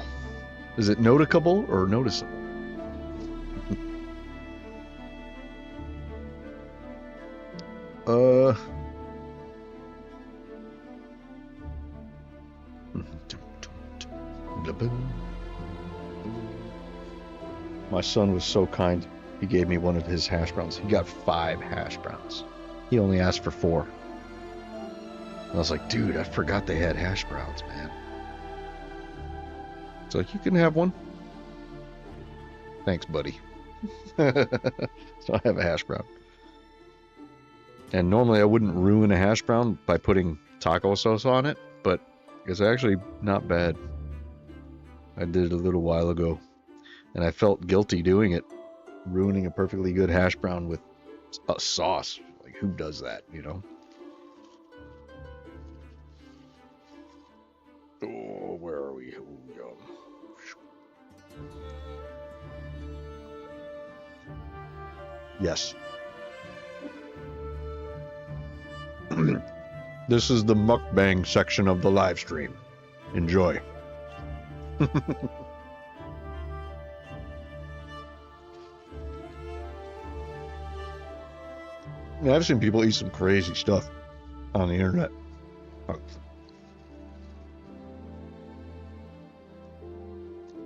Is it noticeable or noticeable? My son was so kind. He gave me one of his hash browns. He got 5 hash browns. He only asked for 4. I was like, dude, I forgot they had hash browns, man. It's like, you can have one. Thanks, buddy. So I have a hash brown. And normally I wouldn't ruin a hash brown by putting taco sauce on it, but it's actually not bad. I did it a little while ago, and I felt guilty doing it, ruining a perfectly good hash brown with a sauce. Like, who does that, you know? Oh, where are we? Yes. This is the mukbang section of the live stream. Enjoy. Yeah, I've seen people eat some crazy stuff on the internet.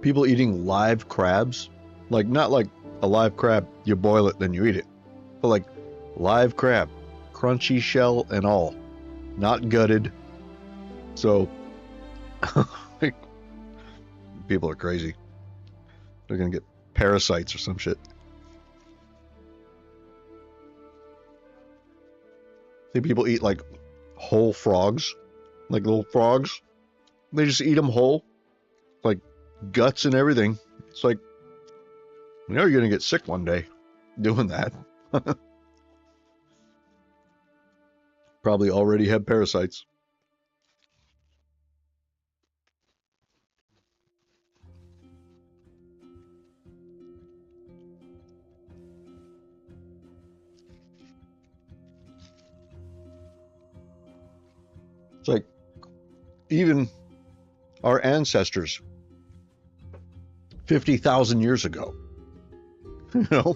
People eating live crabs. Like, not like a live crab, you boil it, then you eat it. But like live crab, crunchy shell and all, not gutted. So people are crazy. They're gonna get parasites or some shit. See, people eat like whole frogs, like little frogs. They just eat them whole, like guts and everything. It's like, you know, you're gonna get sick one day doing that. Probably already have parasites. It's like even our ancestors 50,000 years ago, you know,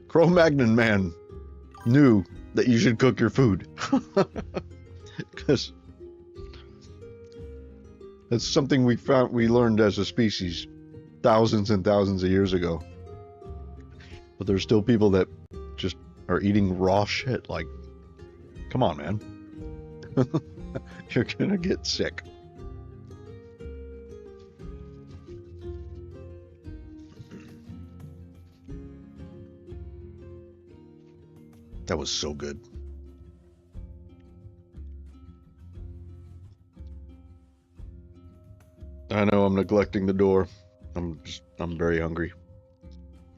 Cro-Magnon man knew that you should cook your food because that's something we learned as a species thousands and thousands of years ago. But there's still people that just are eating raw shit. Like, come on, man. You're gonna get sick. That was so good. I know I'm neglecting the door. I'm very hungry.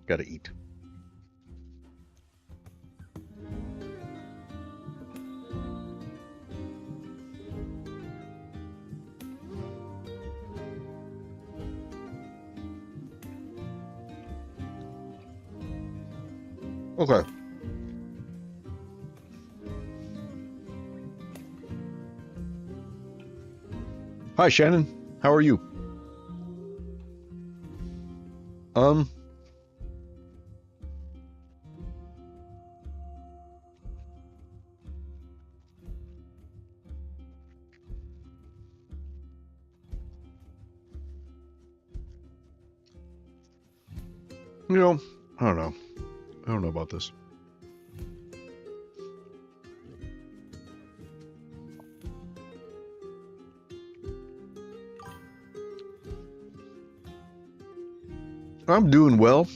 Gotta eat. Okay. Hi, Shannon. How are you? You know, I don't know. I don't know about this. I'm doing well.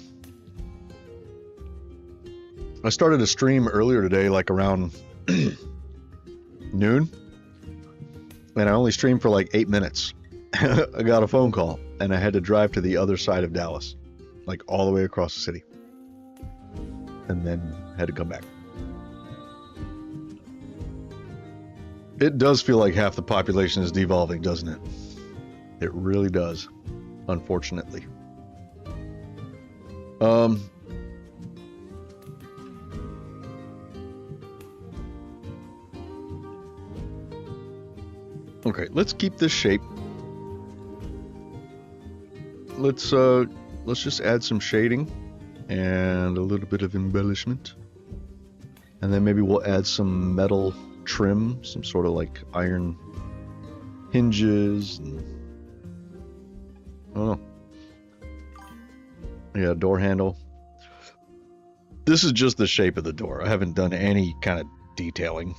I started a stream earlier today, like around noon, and I only streamed for like 8 minutes. I got a phone call, and I had to drive to the other side of Dallas, like all the way across the city, and then had to come back. It does feel like half the population is devolving, doesn't it? It really does, unfortunately. Okay, let's keep this shape. Let's just add some shading and a little bit of embellishment. And then maybe we'll add some metal trim, some sort of like iron hinges and I don't know. Yeah, door handle. This is just the shape of the door. I haven't done any kind of detailing.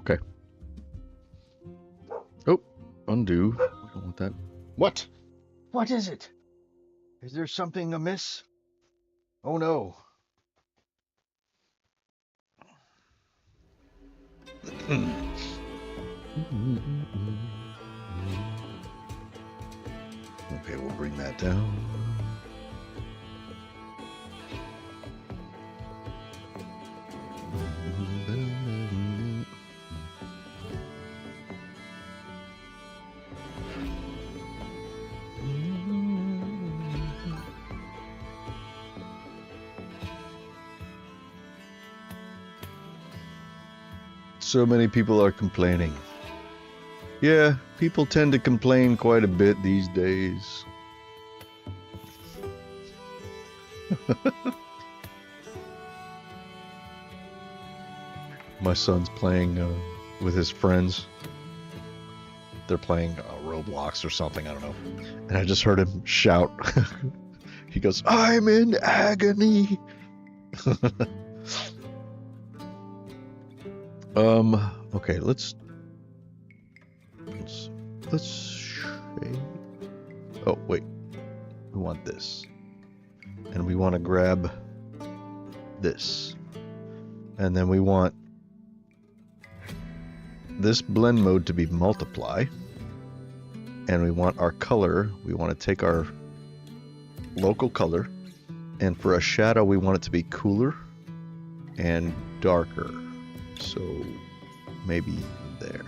Okay. Oh, undo. We don't want that. What? What is it? Is there something amiss? Oh no. Okay, we'll bring that down. So many people are complaining. Yeah, people tend to complain quite a bit these days. My son's playing with his friends. they're playing Roblox or something, I don't know. And I just heard him shout. He goes, "I'm in agony." Okay, let's shade. Oh, wait. We want this. And we want to grab this. And then we want this blend mode to be multiply. And we want our color, we want to take our local color, and for a shadow we want it to be cooler and darker. So maybe there.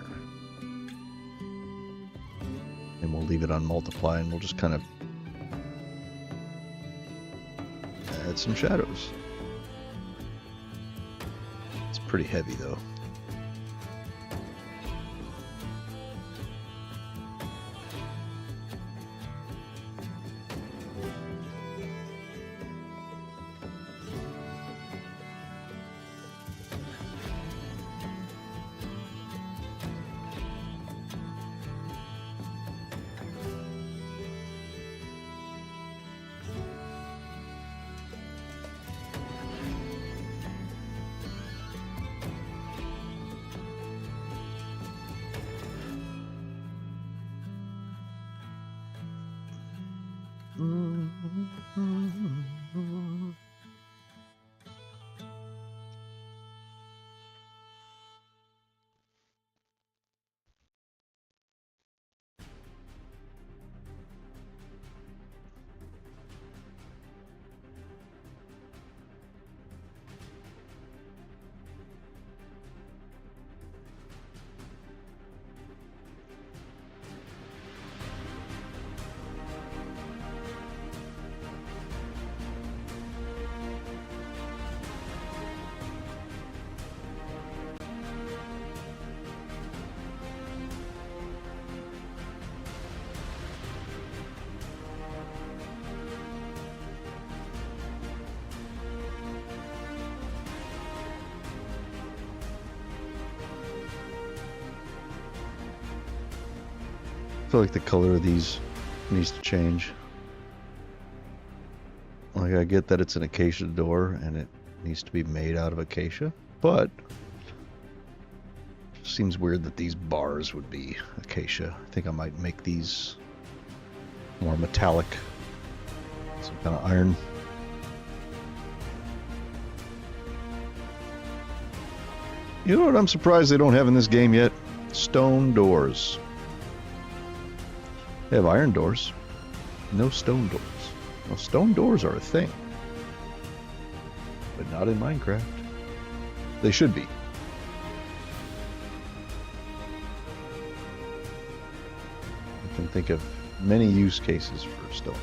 And we'll leave it on multiply, and we'll just kind of add some shadows. It's pretty heavy though. I feel like the color of these needs to change. Like, I get that it's an acacia door and it needs to be made out of acacia, but it seems weird that these bars would be acacia. I think I might make these more metallic, some kind of iron. You know what I'm surprised they don't have in this game yet? Stone doors. They have iron doors, no stone doors. Well, stone doors are a thing, but not in Minecraft. They should be. I can think of many use cases for stone door.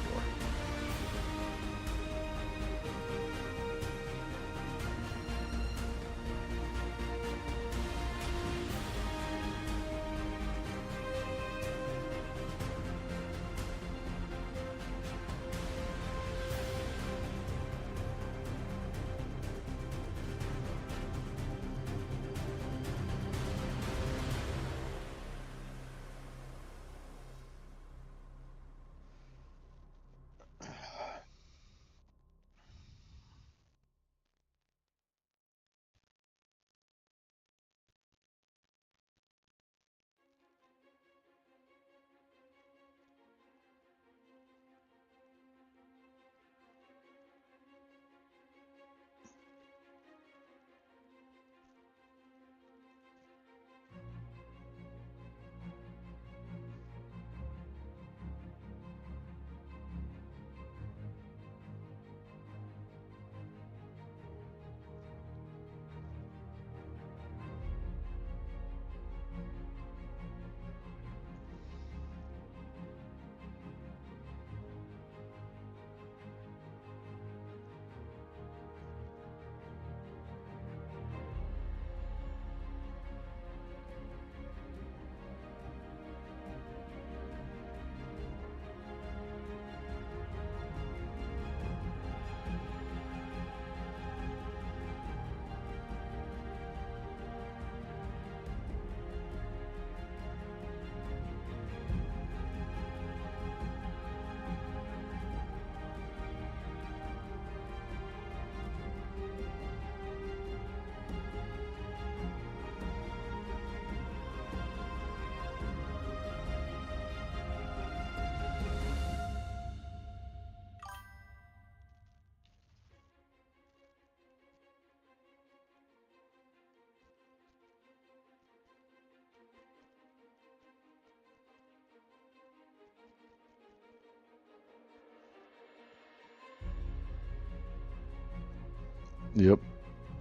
Yep.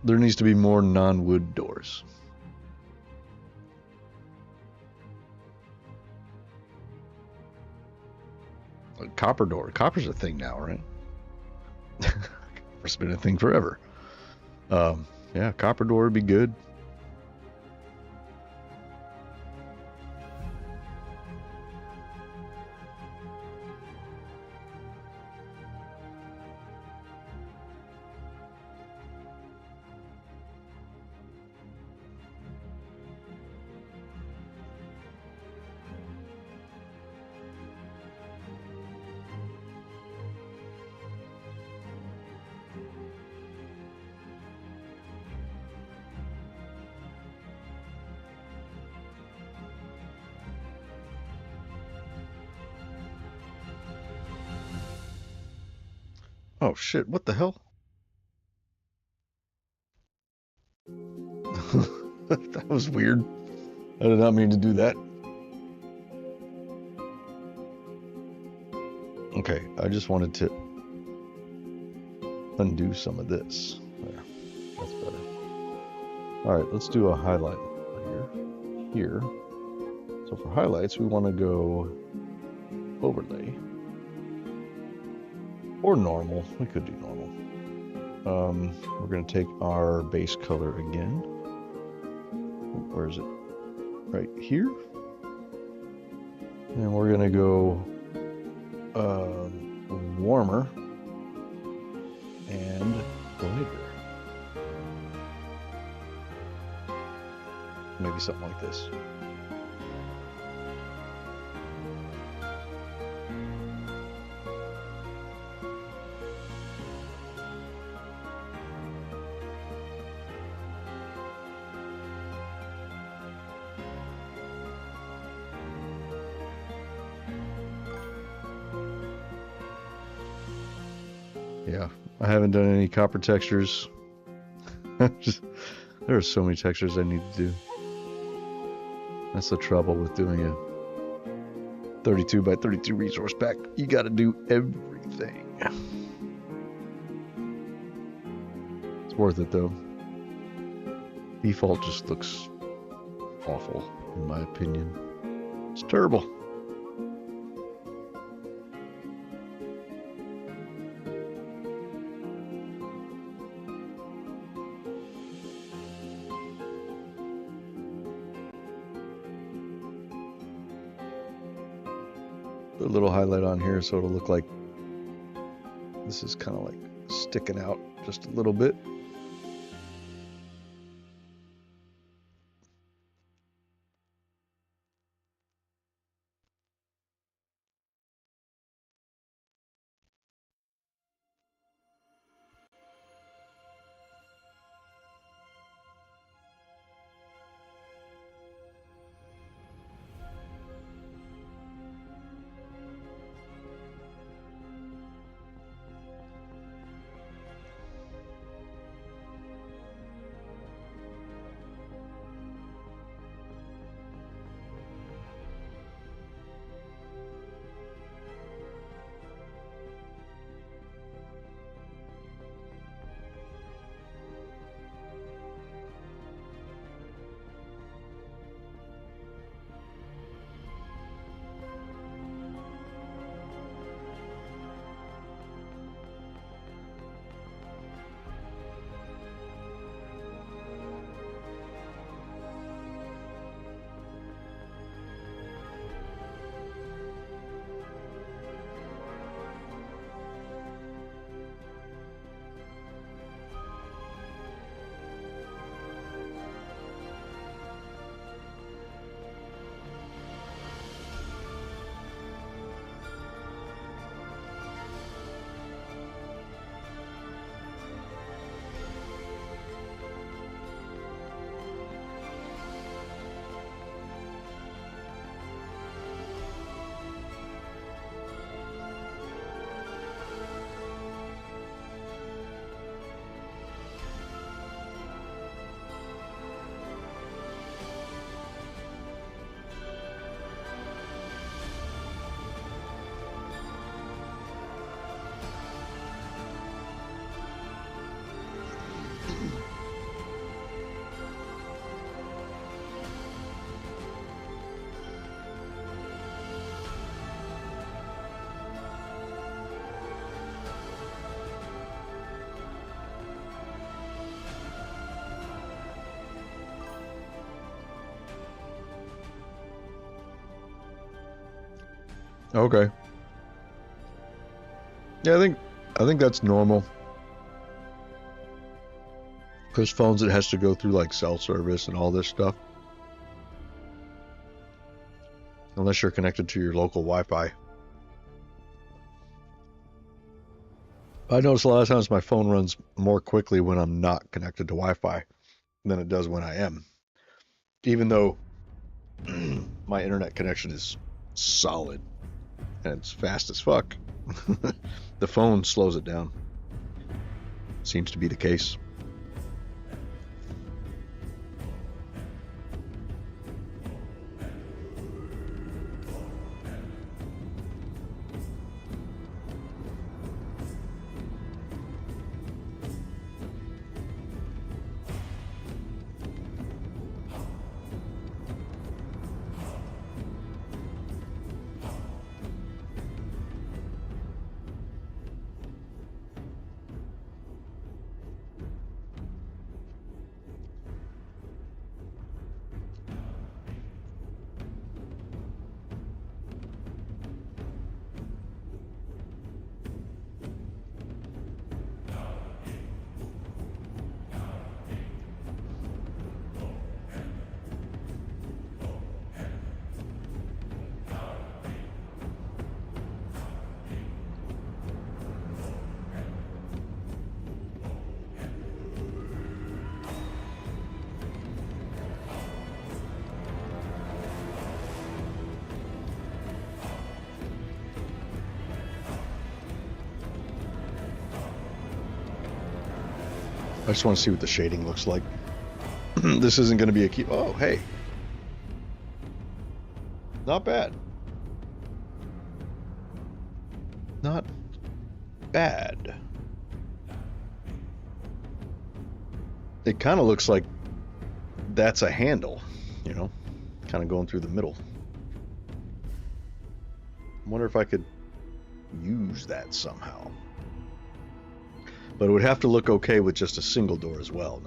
There needs to be more non-wood doors. A copper door. Copper's a thing now, right? It's been a thing forever. Yeah, copper door would be good. Oh shit, what the hell? That was weird. I did not mean to do that. Okay, I just wanted to undo some of this. There, that's better. All right, let's do a highlight here. So for highlights, we want to go overlay or normal. We could do normal. We're going to take our base color again. Where is it? Right here. And we're going to go warmer and lighter. Maybe something like this. Yeah, I haven't done any copper textures. There are so many textures I need to do. That's the trouble with doing a 32 by 32 resource pack. You got to do everything. It's worth it though. Default just looks awful, in my opinion. It's terrible. A little highlight on here so it'll look like this is kind of like sticking out just a little bit. Okay. Yeah, I think that's normal. Because phones, it has to go through like cell service and all this stuff. Unless you're connected to your local Wi-Fi. I notice a lot of times my phone runs more quickly when I'm not connected to Wi-Fi than it does when I am. Even though my internet connection is solid and it's fast as fuck, the phone slows it down. Seems to be the case. I just want to see what the shading looks like. This isn't going to be a key. Oh, hey. Not bad. Not bad. It kind of looks like that's a handle, you know, kind of going through the middle. I wonder if I could use that somehow. But it would have to look okay with just a single door as well,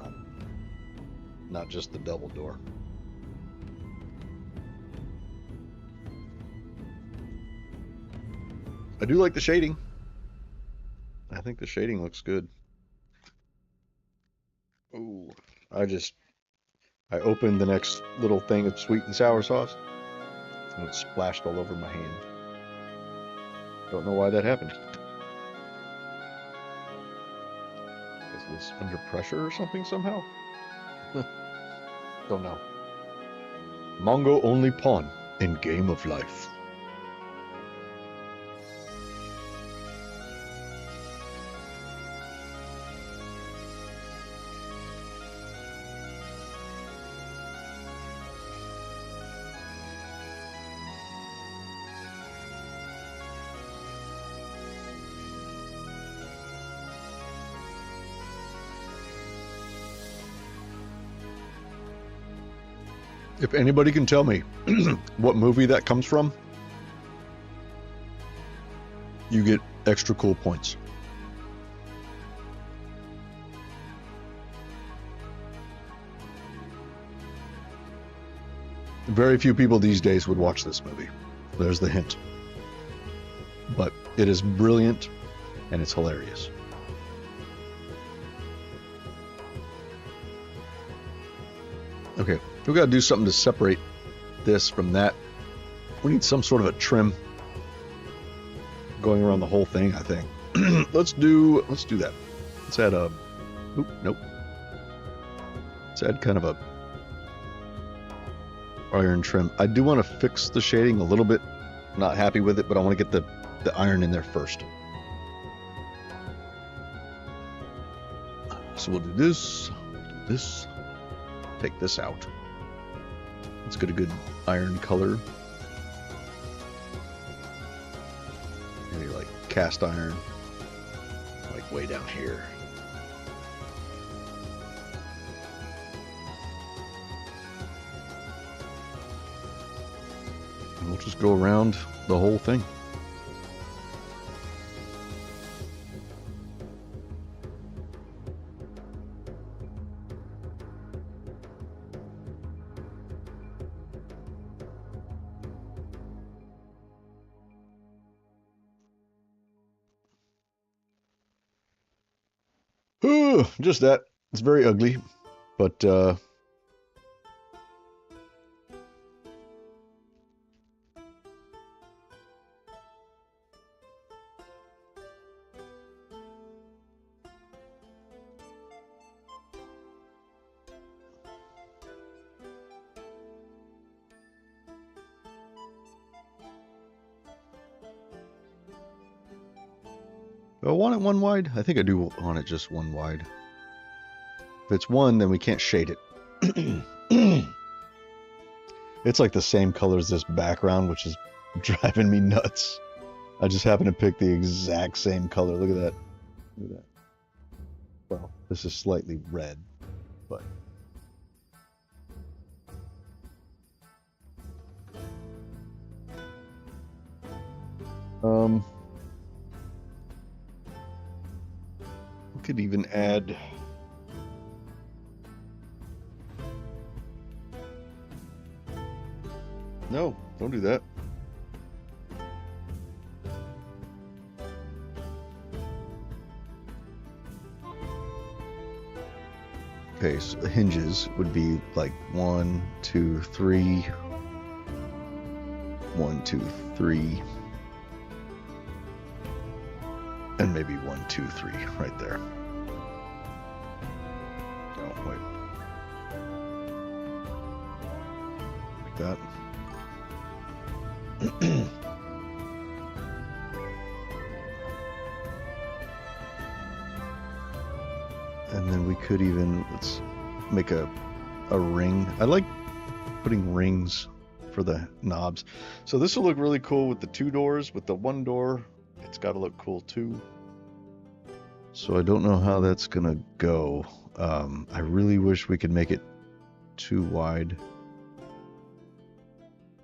not just the double door. I do like the shading. I think the shading looks good. Ooh, I opened the next little thing of sweet and sour sauce and it splashed all over my hand. Don't know why that happened. Is this under pressure or something somehow? Don't know. Mongo only pawn in game of life. If anybody can tell me what movie that comes from, you get extra cool points. Very few people these days would watch this movie. There's the hint. But it is brilliant and it's hilarious. Okay, we gotta do something to separate this from that. We need some sort of a trim going around the whole thing, I think. Let's do that. Let's add a nope. Let's add kind of a iron trim. I do want to fix the shading a little bit. Not happy with it, but I want to get the iron in there first. So we'll do this, take this out. Let's get a good iron color. Maybe like cast iron, like way down here. And we'll just go around the whole thing. Just that. It's very ugly, but I want it one wide. I think I do want it just one wide. If it's one, then we can't shade it. It's like the same color as this background, which is driving me nuts. I just happen to pick the exact same color. Look at that. Look at that. Well, this is slightly red, but we could even add no, don't do that. Okay, so the hinges would be like 1, 2, 3. 1, 2, 3. And maybe 1, 2, 3 right there. Oh, wait. Like that. And then we could even, let's make a ring. I like putting rings for the knobs. So this will look really cool with the 2 doors. With the 1 door, it's got to look cool too. So I don't know how that's gonna go. I really wish we could make it too wide.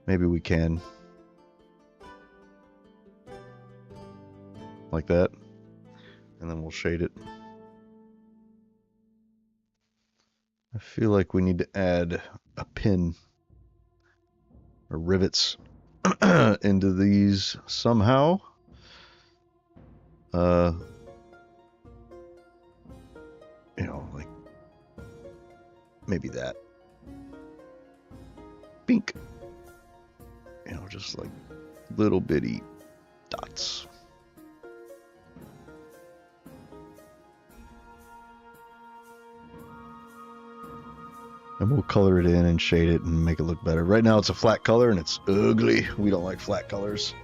Maybe we can. Like that. And then we'll shade it. I feel like we need to add a pin or rivets into these somehow. You know, like maybe that. Pink. You know, just like little bitty dots. And we'll color it in and shade it and make it look better. Right now it's a flat color and it's ugly. We don't like flat colors.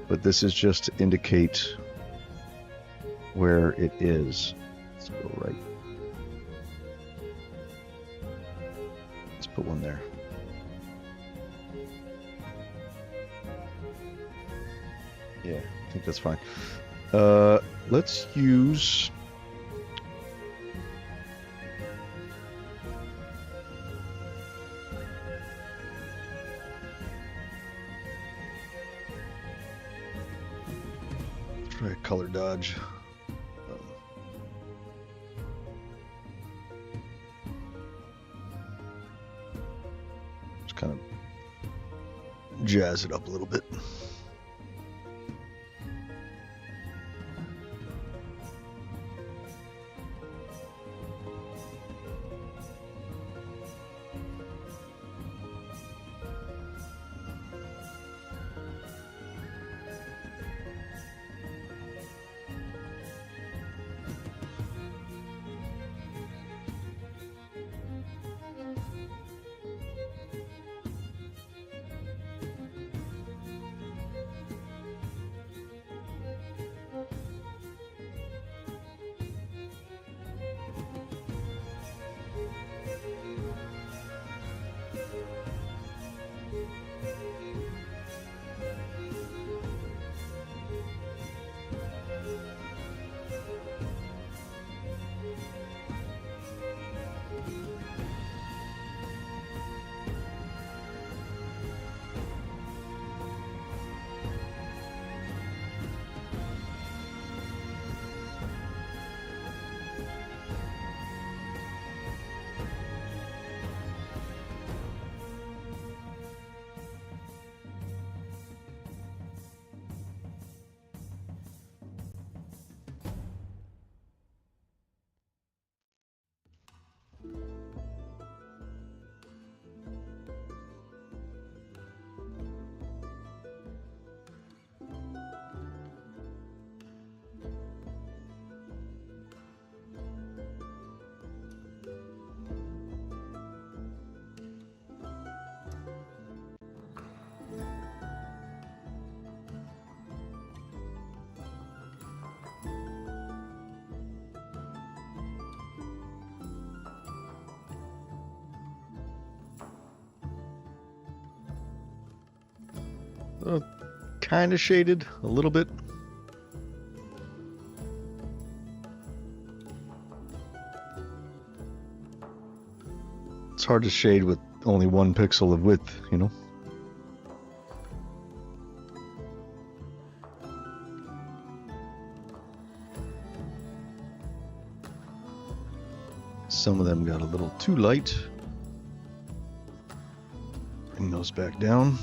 But this is just to indicate where it is. Let's go right. Let's put one there. Yeah, I think that's fine. Let's use... try a color dodge. Just kind of jazz it up a little bit. Kind of shaded a little bit. It's hard to shade with only 1 pixel of width, you know? Some of them got a little too light. Bring those back down.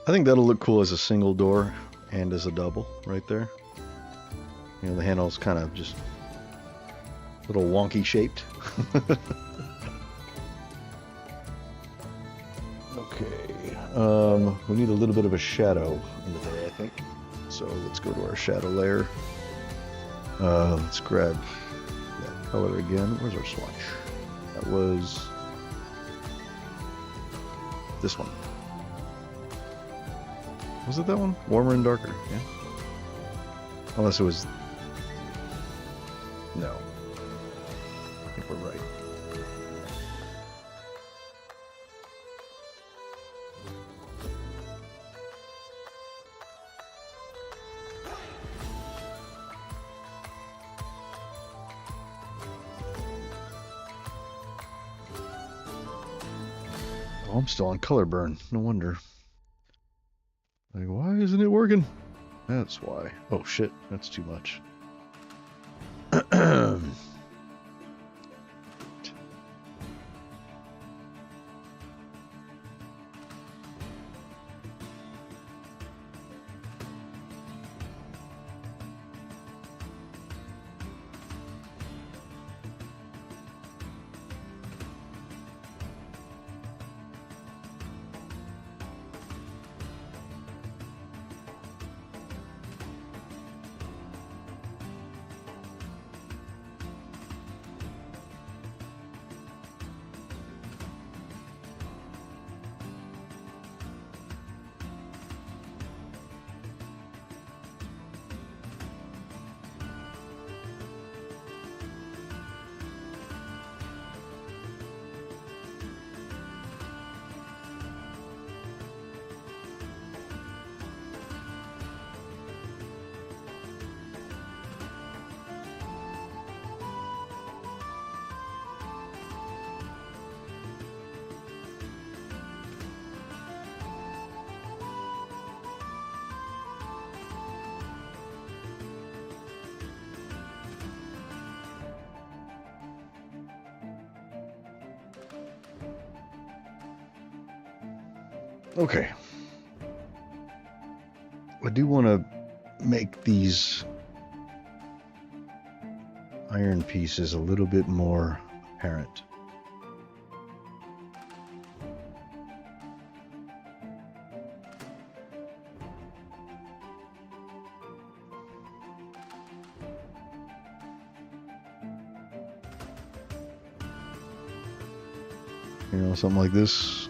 I think that'll look cool as a single door and as a double right there. You know, the handle's kind of just a little wonky shaped. Okay, we need a little bit of a shadow into there, I think. So let's go to our shadow layer. Let's grab that color again. Where's our swatch? That was this one. Was it that one? Warmer and darker, yeah. Unless it was... No. I think we're right. Oh, I'm still on color burn. No wonder. Like, why isn't it working? That's why. Oh shit, that's too much. Okay. I do want to make these iron pieces a little bit more apparent. You know, something like this.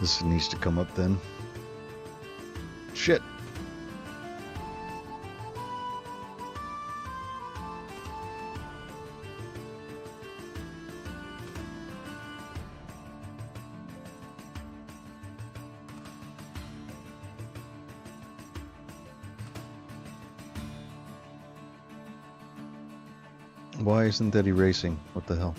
This needs to come up then. Shit. Why isn't that erasing? What the hell?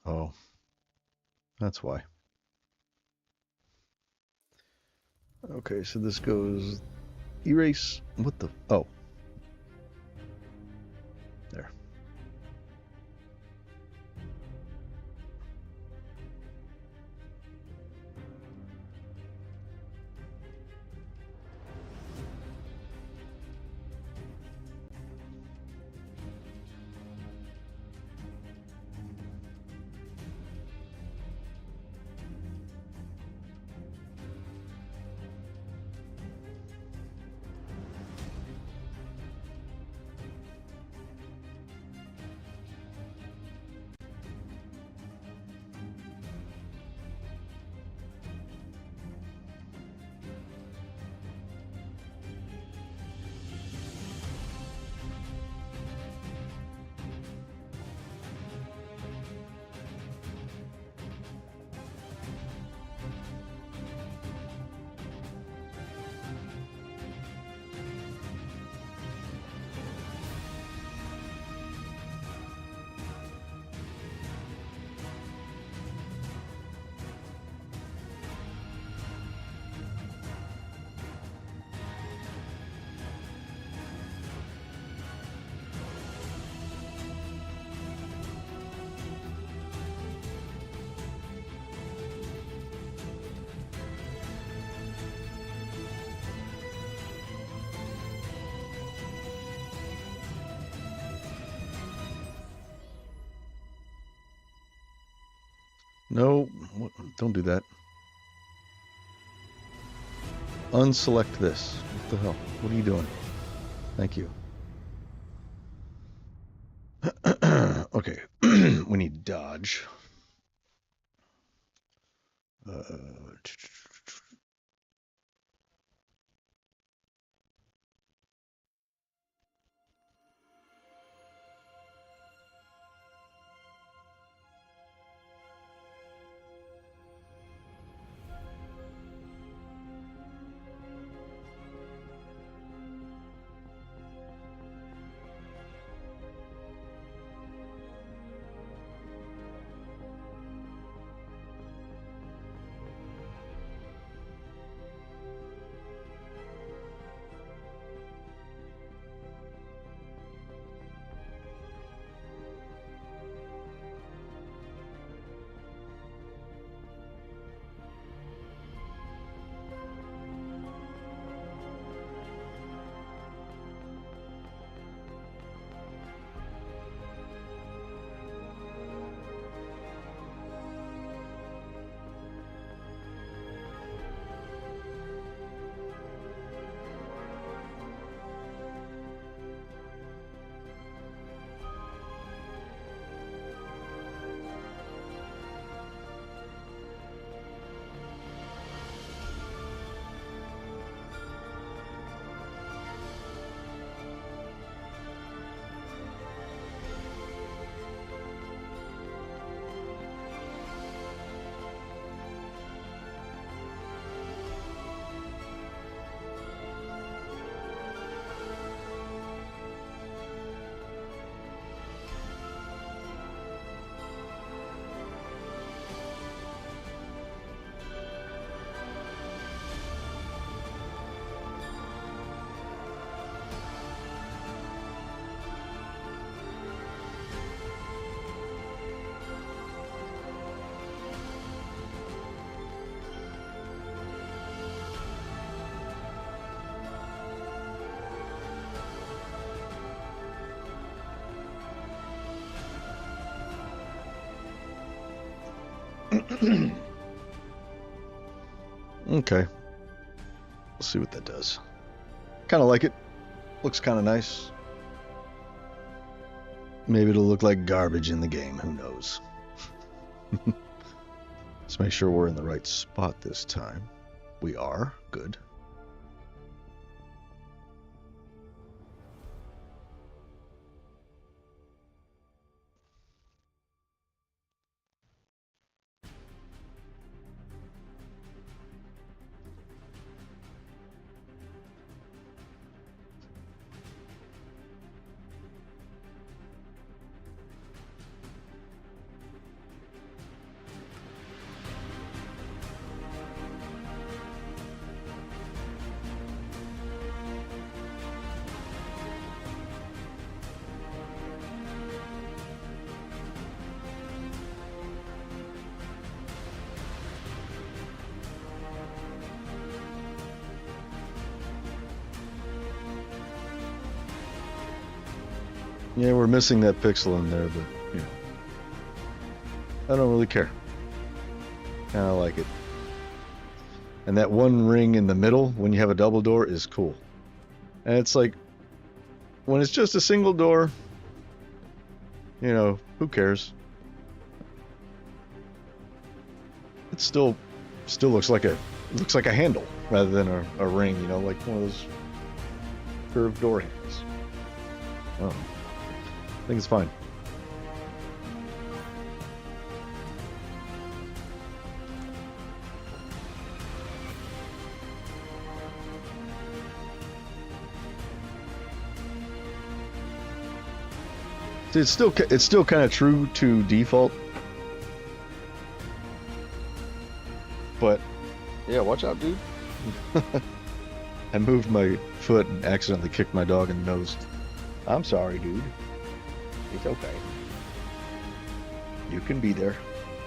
Oh, that's why. Okay, so this goes erase. What the? Oh, there. No, don't do that. Unselect this. What the hell? What are you doing? Thank you. Okay, we need dodge. Okay, let's see what that does. Kind of like it. Looks kind of nice. Maybe it'll look like garbage in the game. Who knows? Let's make sure we're in the right spot this time. We are. Good. Yeah, we're missing that pixel in there, but, you know, I don't really care. Kind of like it. And that one ring in the middle, when you have a double door, is cool. And it's like, when it's just a single door, you know, who cares? It still looks like a handle rather than a ring, you know, like one of those curved door handles. Oh, I think it's fine. See, it's still kind of true to default, but yeah, watch out, dude. I moved my foot and accidentally kicked my dog in the nose. I'm sorry, dude. It's okay. You can be there.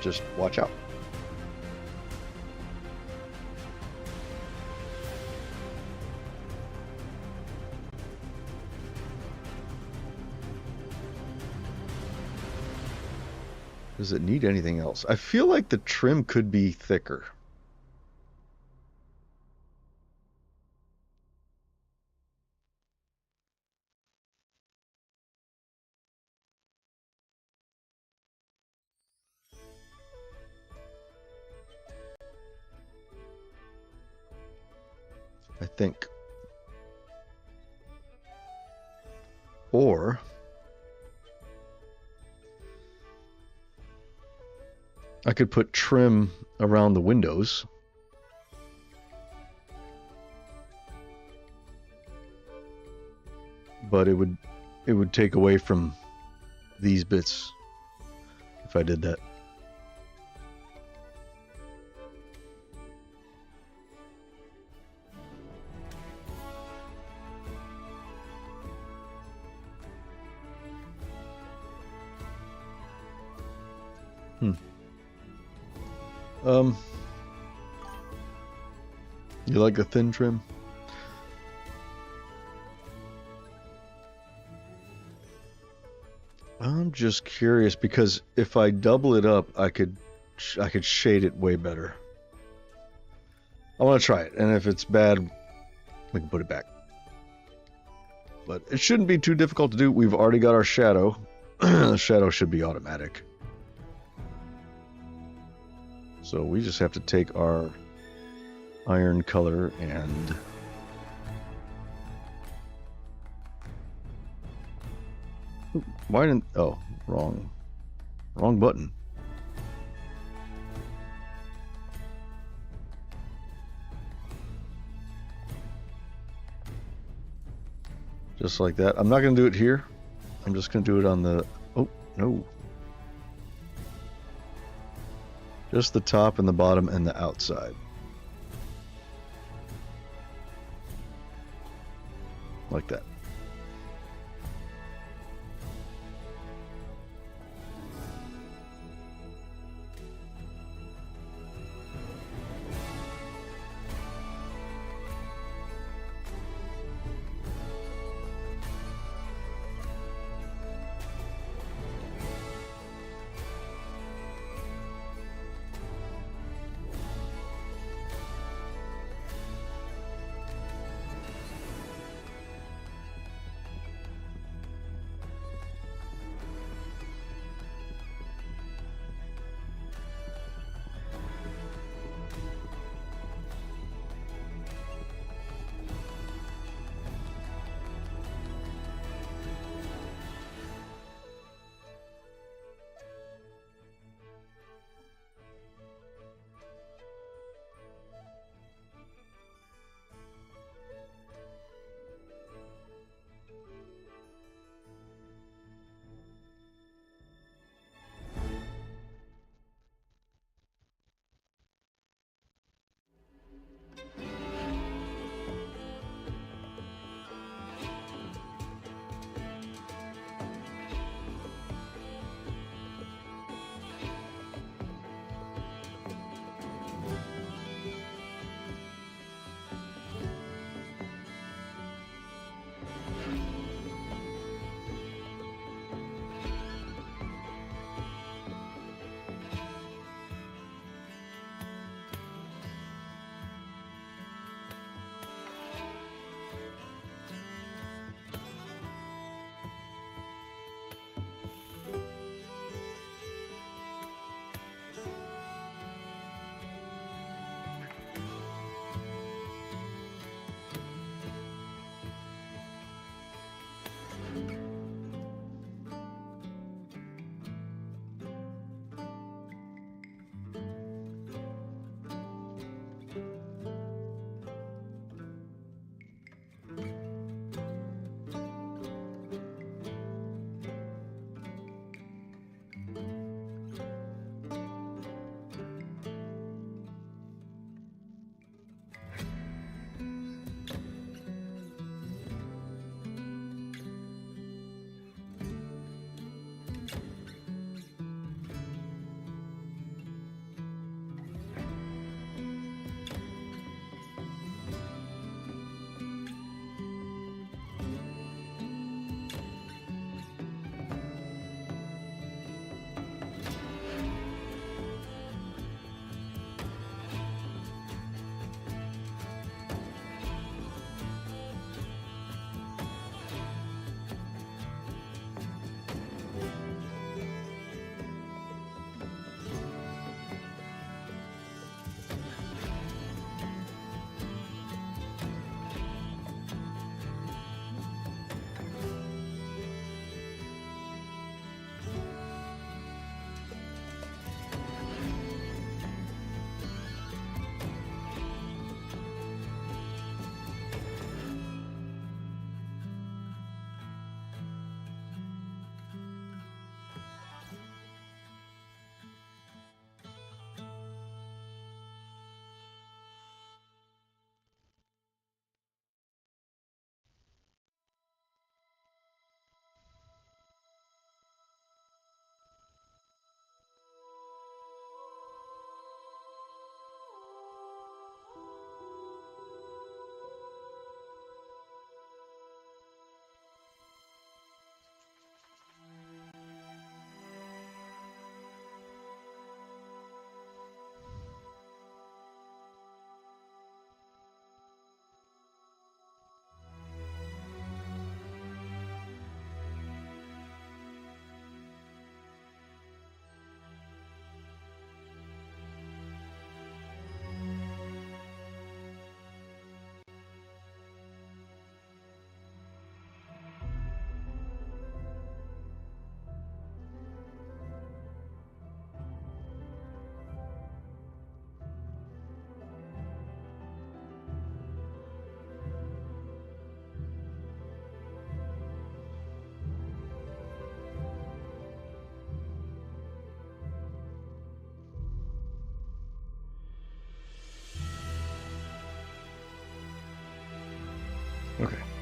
Just watch out. Does it need anything else? I feel like the trim could be thicker. I think. Or I could put trim around the windows. But it would take away from these bits if I did that. You like a thin trim? I'm just curious because if I double it up, I could shade it way better. I want to try it, and if it's bad, we can put it back. But it shouldn't be too difficult to do. We've already got our shadow. The shadow should be automatic. So we just have to take our iron color and why didn't wrong button. Just like that. I'm not going to do it here. I'm just going to do it on the no. Just the top and the bottom and the outside. Like that.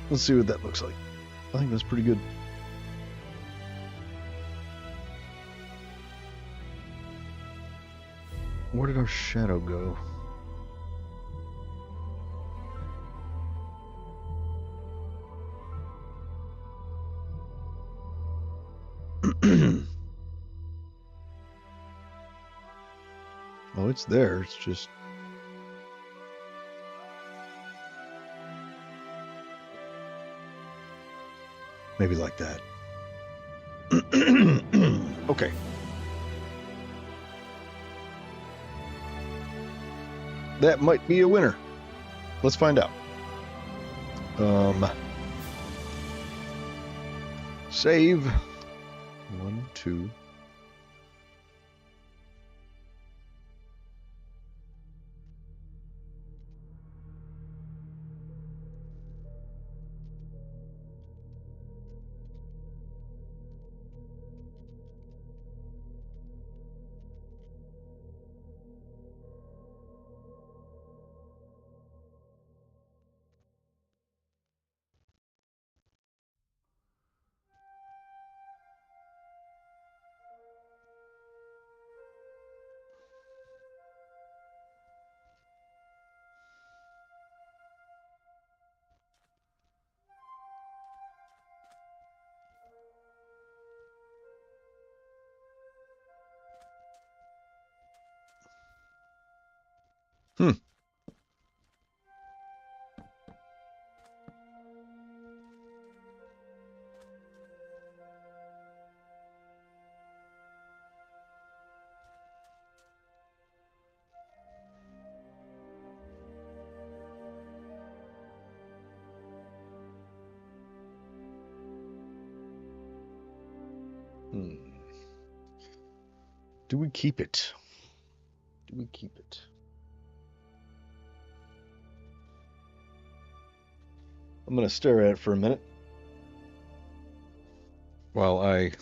Let's see what that looks like. I think that's pretty good. Where did our shadow go? Oh, it's there. It's just... maybe like that. Okay. That might be a winner. Let's find out. Save. 1, 2. Hmm. Do we keep it? Do we keep it? I'm going to stare at it for a minute while I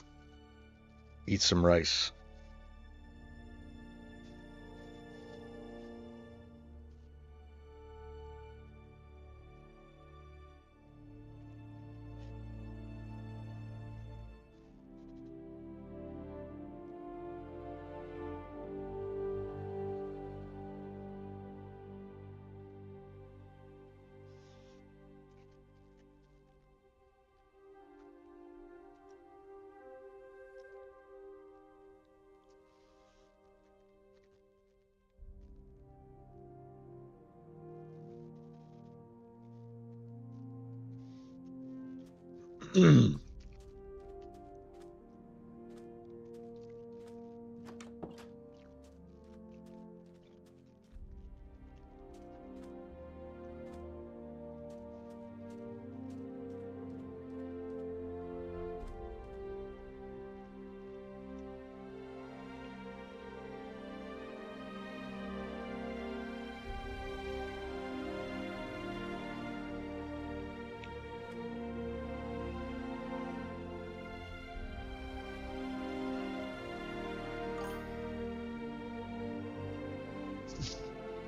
eat some rice.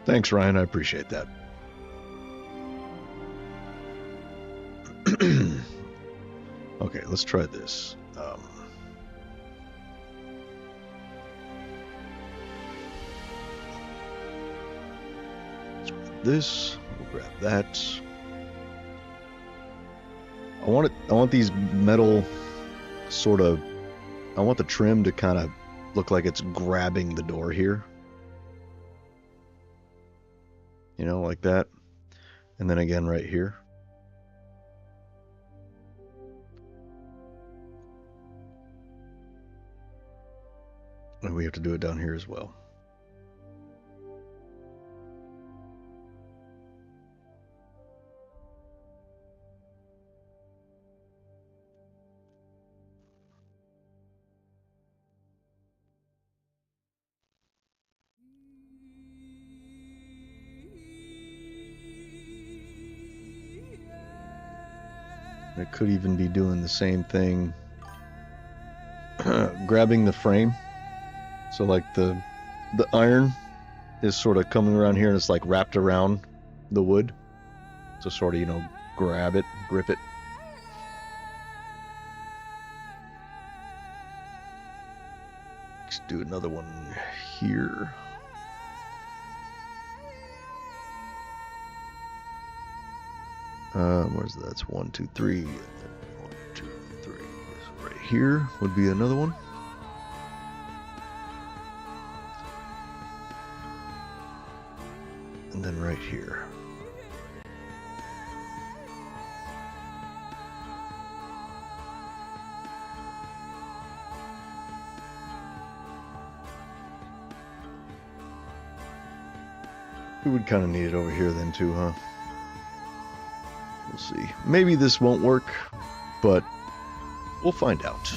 Thanks, Ryan. I appreciate that. Okay, let's try this. Let's grab this. We'll grab that. I want these metal sort of... I want the trim to kind of look like it's grabbing the door here. You know, like that. And then again right here. And we have to do it down here as well. It could even be doing the same thing, grabbing the frame. So like the iron is sort of coming around here and it's like wrapped around the wood. So sort of, you know, grab it, grip it. Let's do another one here. Where's that? That's 1, 2, 3. 1, 2, 3. So right here would be another one. And then right here. We would kind of need it over here then too, huh? We'll see. Maybe this won't work, but we'll find out.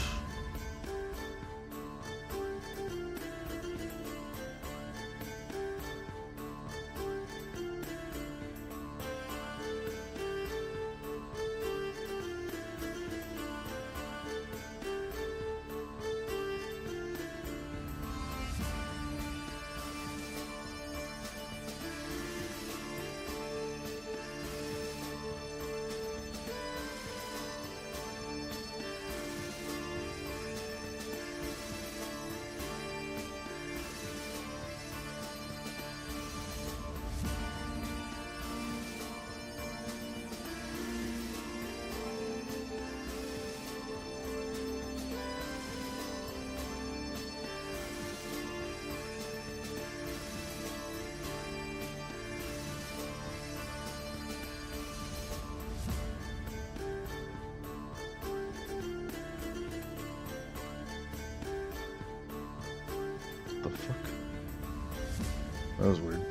What the fuck? That was weird.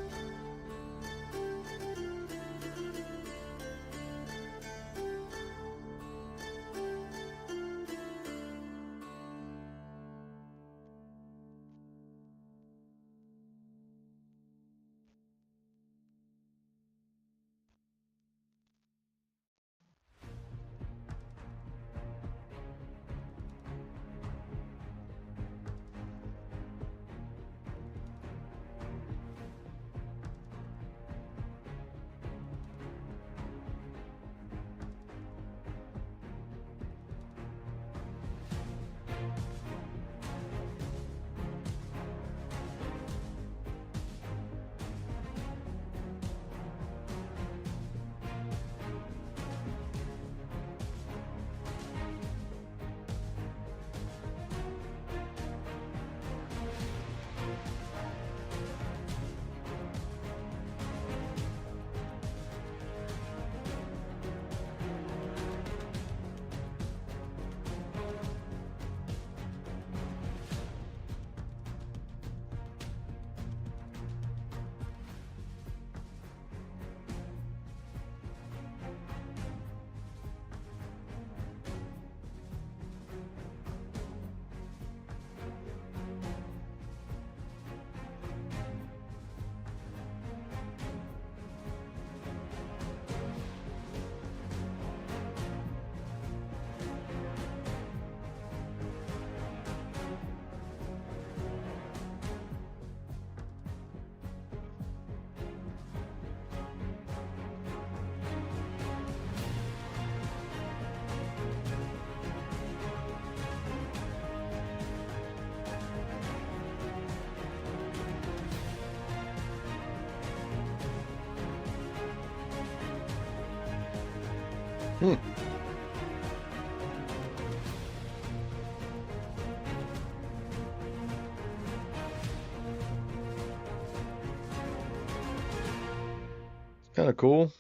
Kind of cool.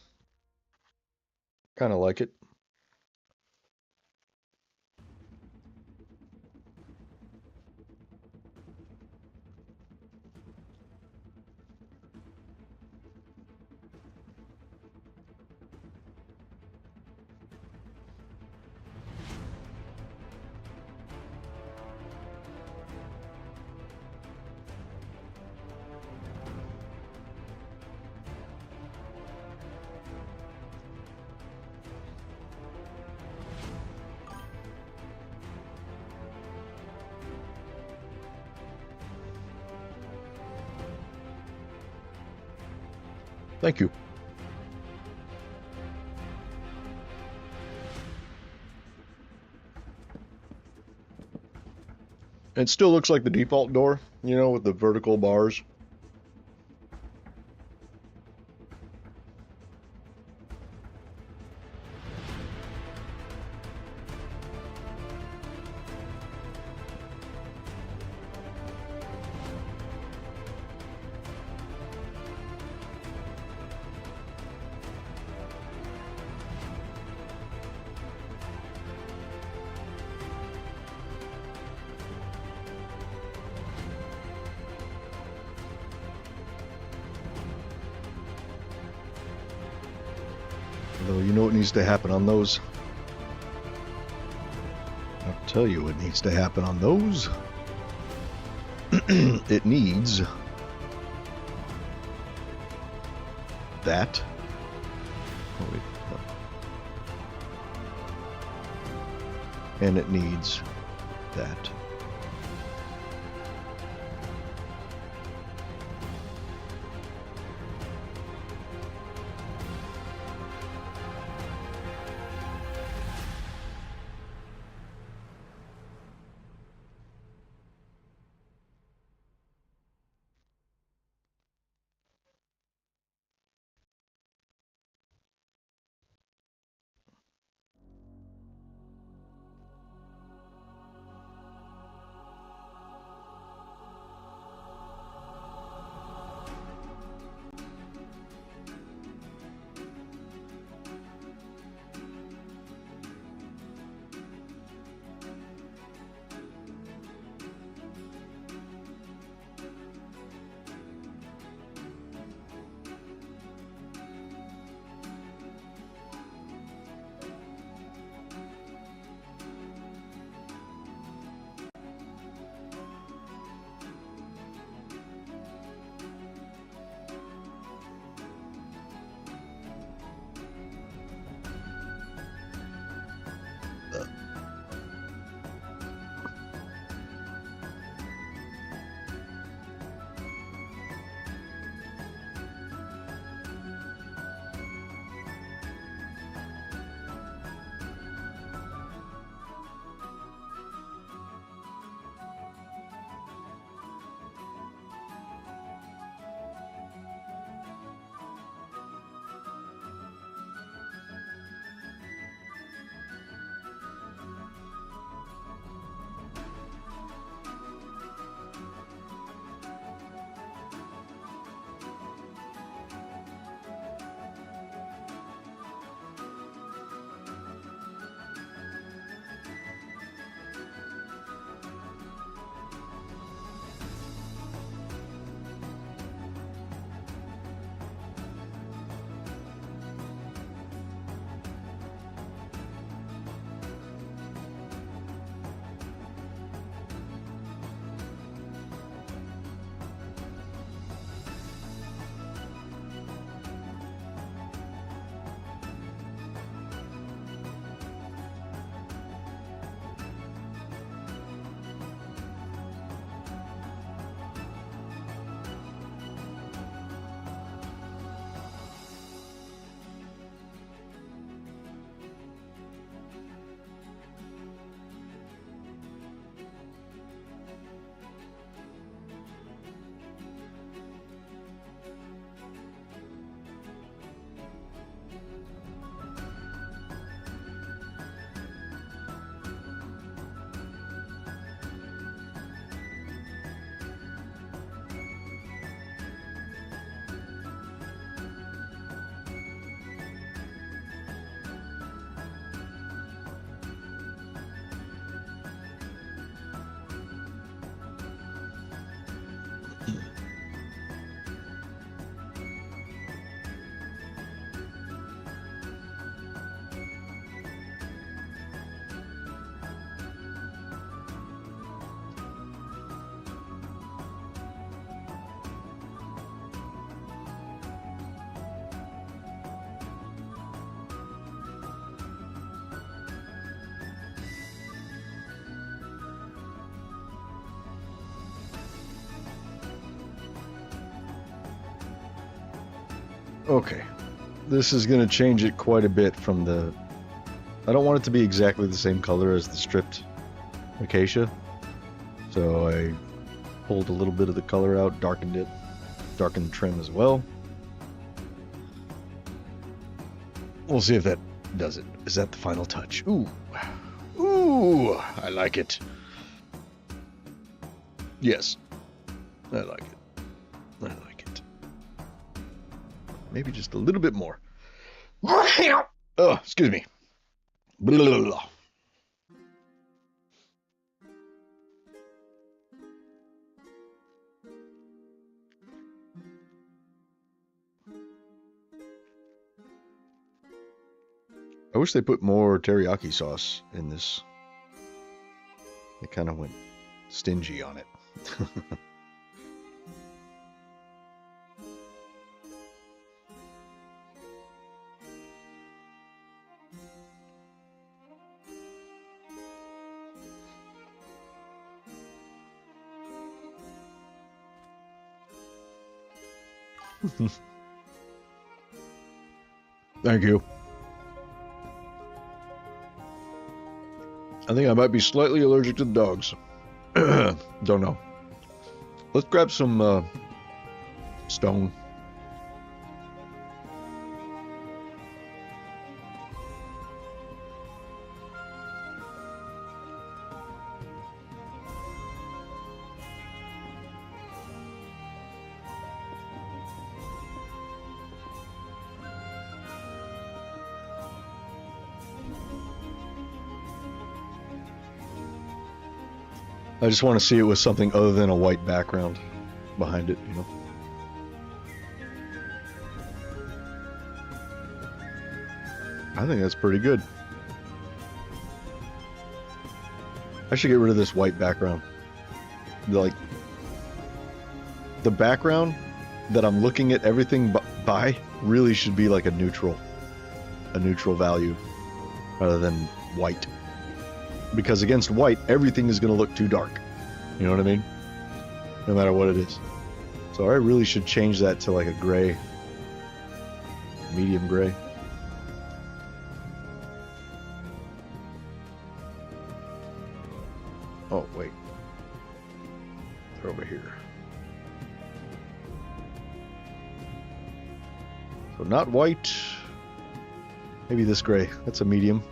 Kind of like it. Thank you. It still looks like the default door, you know, with the vertical bars. Although, you know what needs to happen on those? I'll tell you what needs to happen on those. It needs that. Oh, wait, no. And it needs that. Okay, this is going to change it quite a bit from the... I don't want it to be exactly the same color as the stripped acacia. So So I pulled a little bit of the color out, darkened it, darkened the trim as well. We'll see if that does it. Is that the final touch? Ooh. Ooh, I like it. Yes, I like it. I like it. Maybe just a little bit more. Oh, excuse me. Blah, blah, blah. I wish they put more teriyaki sauce in this. They kind of went stingy on it. Thank you. I think I might be slightly allergic to the dogs. Don't know. Let's grab some stone. I just want to see it with something other than a white background behind it, you know. I think that's pretty good. I should get rid of this white background. Like, the background that I'm looking at everything by really should be like a neutral value rather than white. Because against white, everything is going to look too dark. You know what I mean? No matter what it is. So I really should change that to like a gray. Medium gray. Oh, wait. They're over here. So not white. Maybe this gray. That's a medium.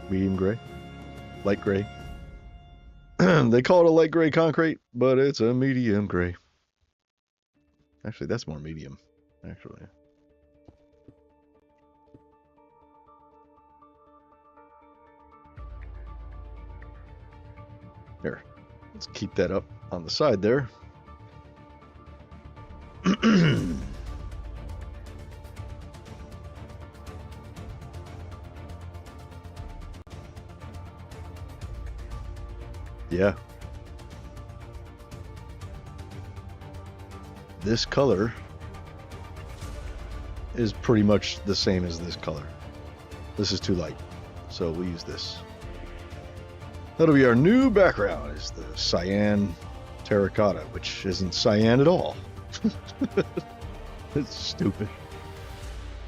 Medium gray, light gray. They call it a light gray concrete, but it's a medium gray. Actually, that's more medium, actually. Here, let's keep that up on the side there. Yeah. This color is pretty much the same as this color. This is too light, so we'll use this. That'll be our new background, is the cyan terracotta, which isn't cyan at all. It's stupid.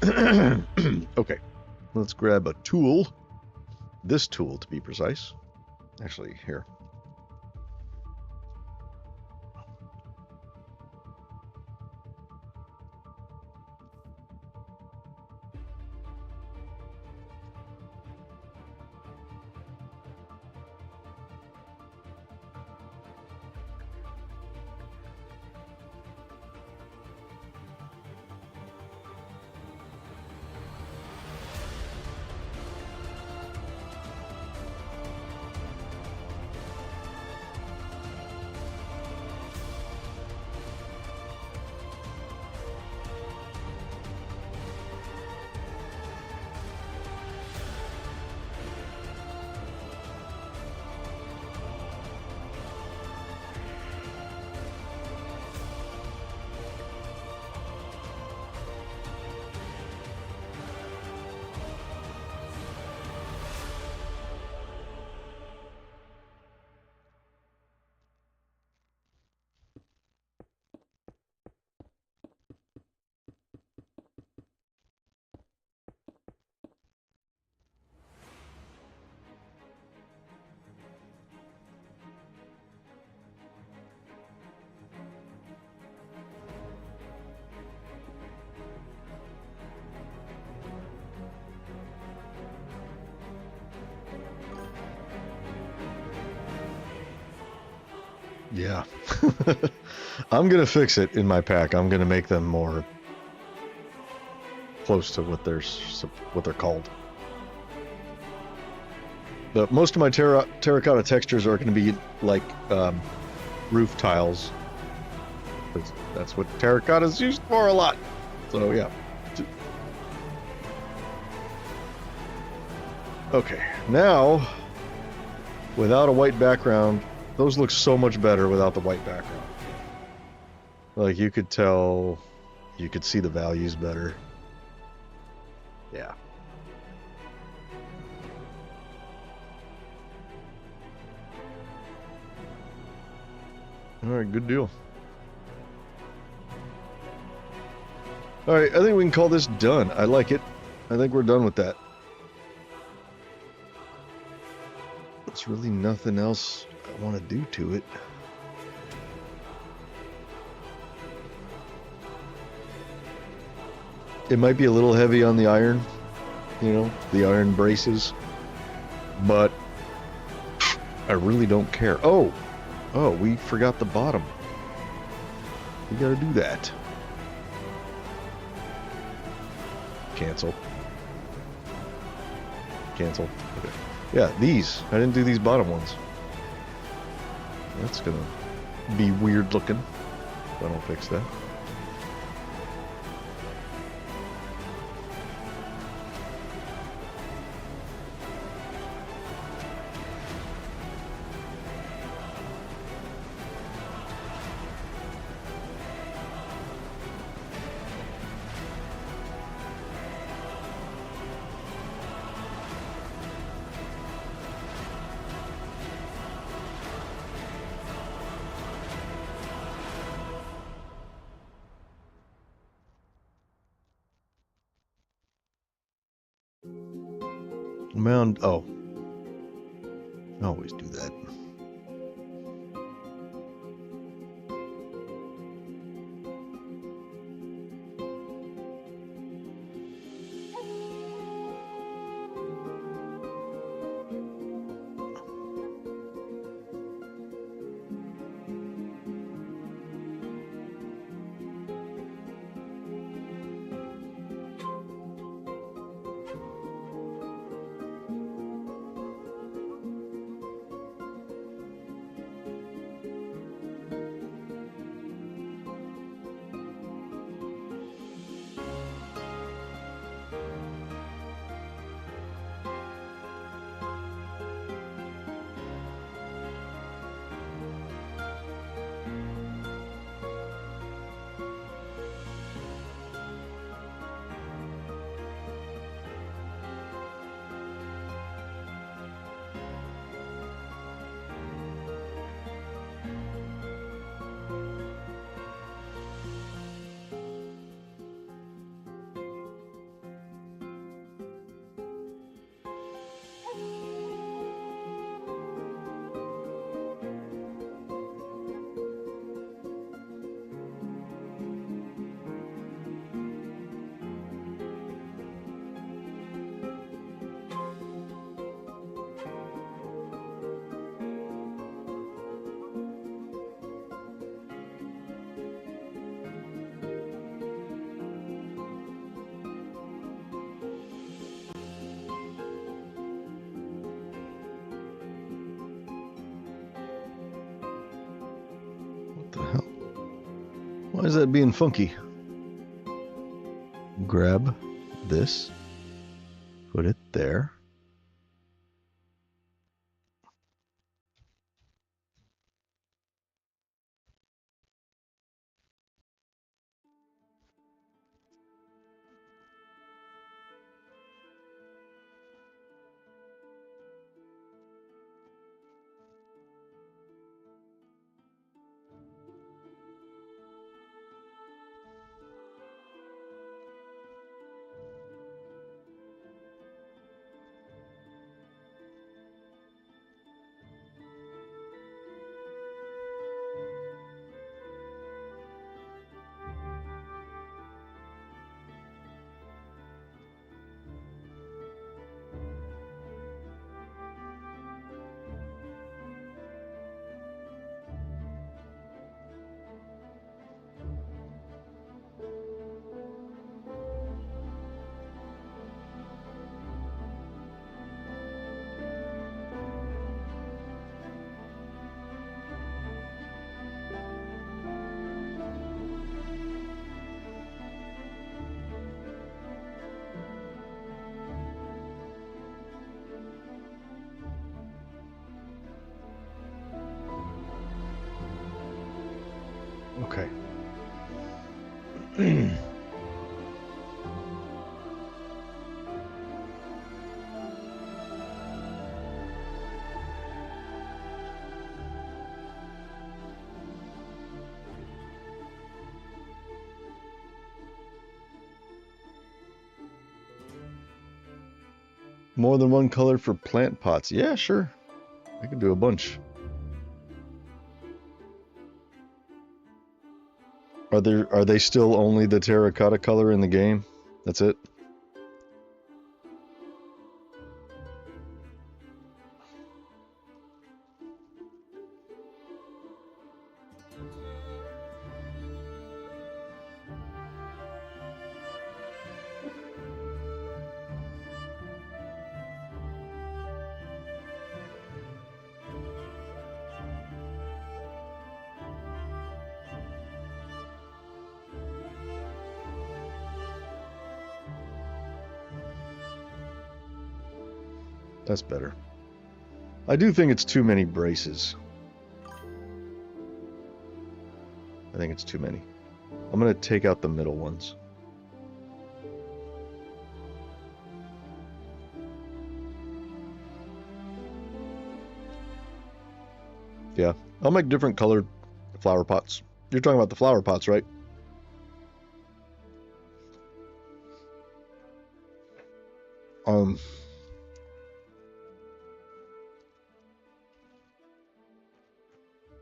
Okay, let's grab a tool. This tool, to be precise. Actually, here. Yeah. I'm going to fix it in my pack. I'm going to make them more close to what they're called. But most of my terracotta textures are going to be like roof tiles. That's what terracotta is used for a lot. So yeah. Okay, now without a white background, those look so much better without the white background. Like you could tell, you could see the values better. Yeah. All right, good deal. All right, I think we can call this done. I like it. I think we're done with that. There's really nothing else I want to do to it. It might be a little heavy on the iron, you know, the iron braces, but I really don't care. Oh, we forgot the bottom. We gotta do that. Cancel. Cancel. Okay. Yeah, these. I didn't do these bottom ones. That's gonna be weird looking if I don't fix that. Mound. Oh. I always do that. What the hell? Why is that being funky? Grab this, put it there. More than one color for plant pots. Yeah, sure. I can do a bunch. Are they still only the terracotta color in the game? That's it? That's better. I do think it's too many braces. I think it's too many. I'm going to take out the middle ones. Yeah, I'll make different colored flower pots. You're talking about the flower pots, right?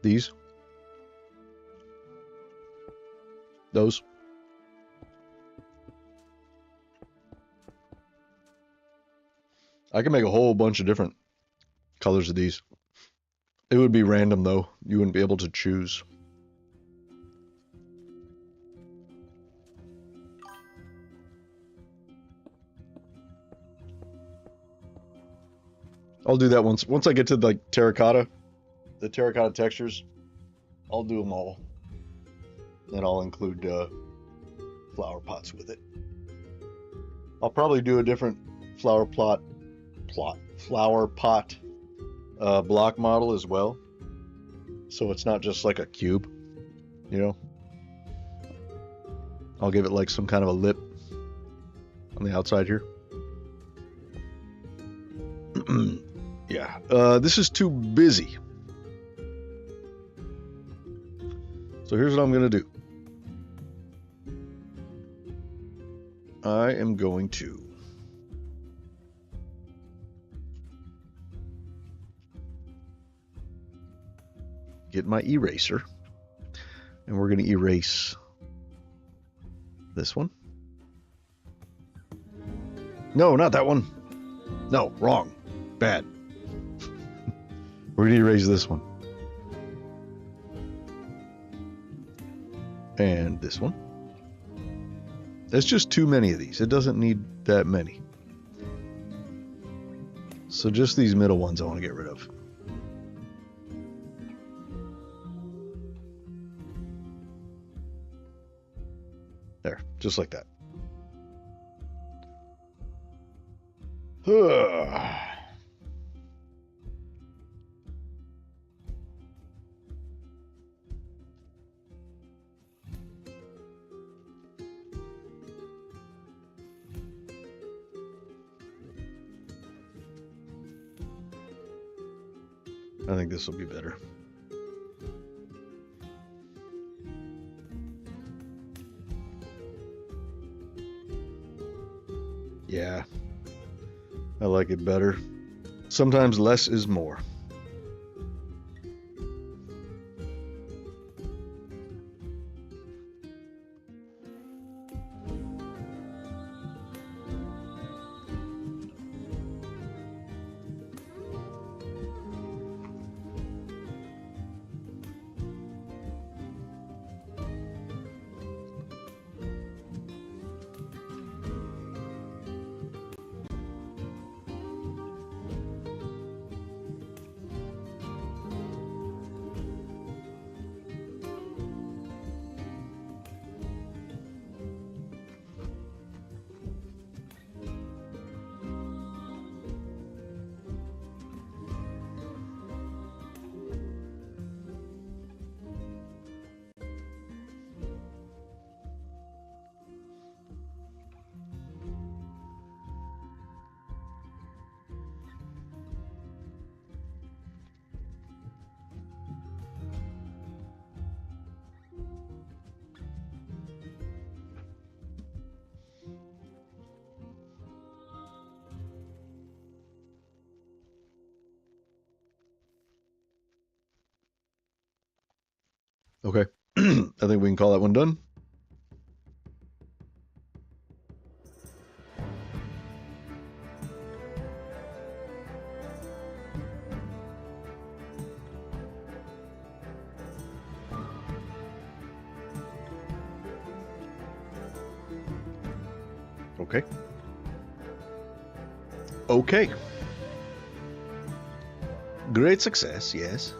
These? Those? I can make a whole bunch of different colors of these. It would be random though. You wouldn't be able to choose. I'll do that once I get to like terracotta, the terracotta textures. I'll do them all. And I'll include flower pots with it. I'll probably do a different flower pot block model as well. So it's not just like a cube, you know. I'll give it like some kind of a lip on the outside here. Yeah, this is too busy. So here's what I'm gonna do. I am going to get my eraser, and we're going to erase this one. No, not that one. No, wrong. Bad. We're going to erase this one. And this one. There's just too many of these. It doesn't need that many. So just these middle ones I want to get rid of. There, just like that. I think this will be better. Yeah, I like it better. Sometimes less is more. Okay. I think we can call that one done. Okay. Okay. Great success, yes.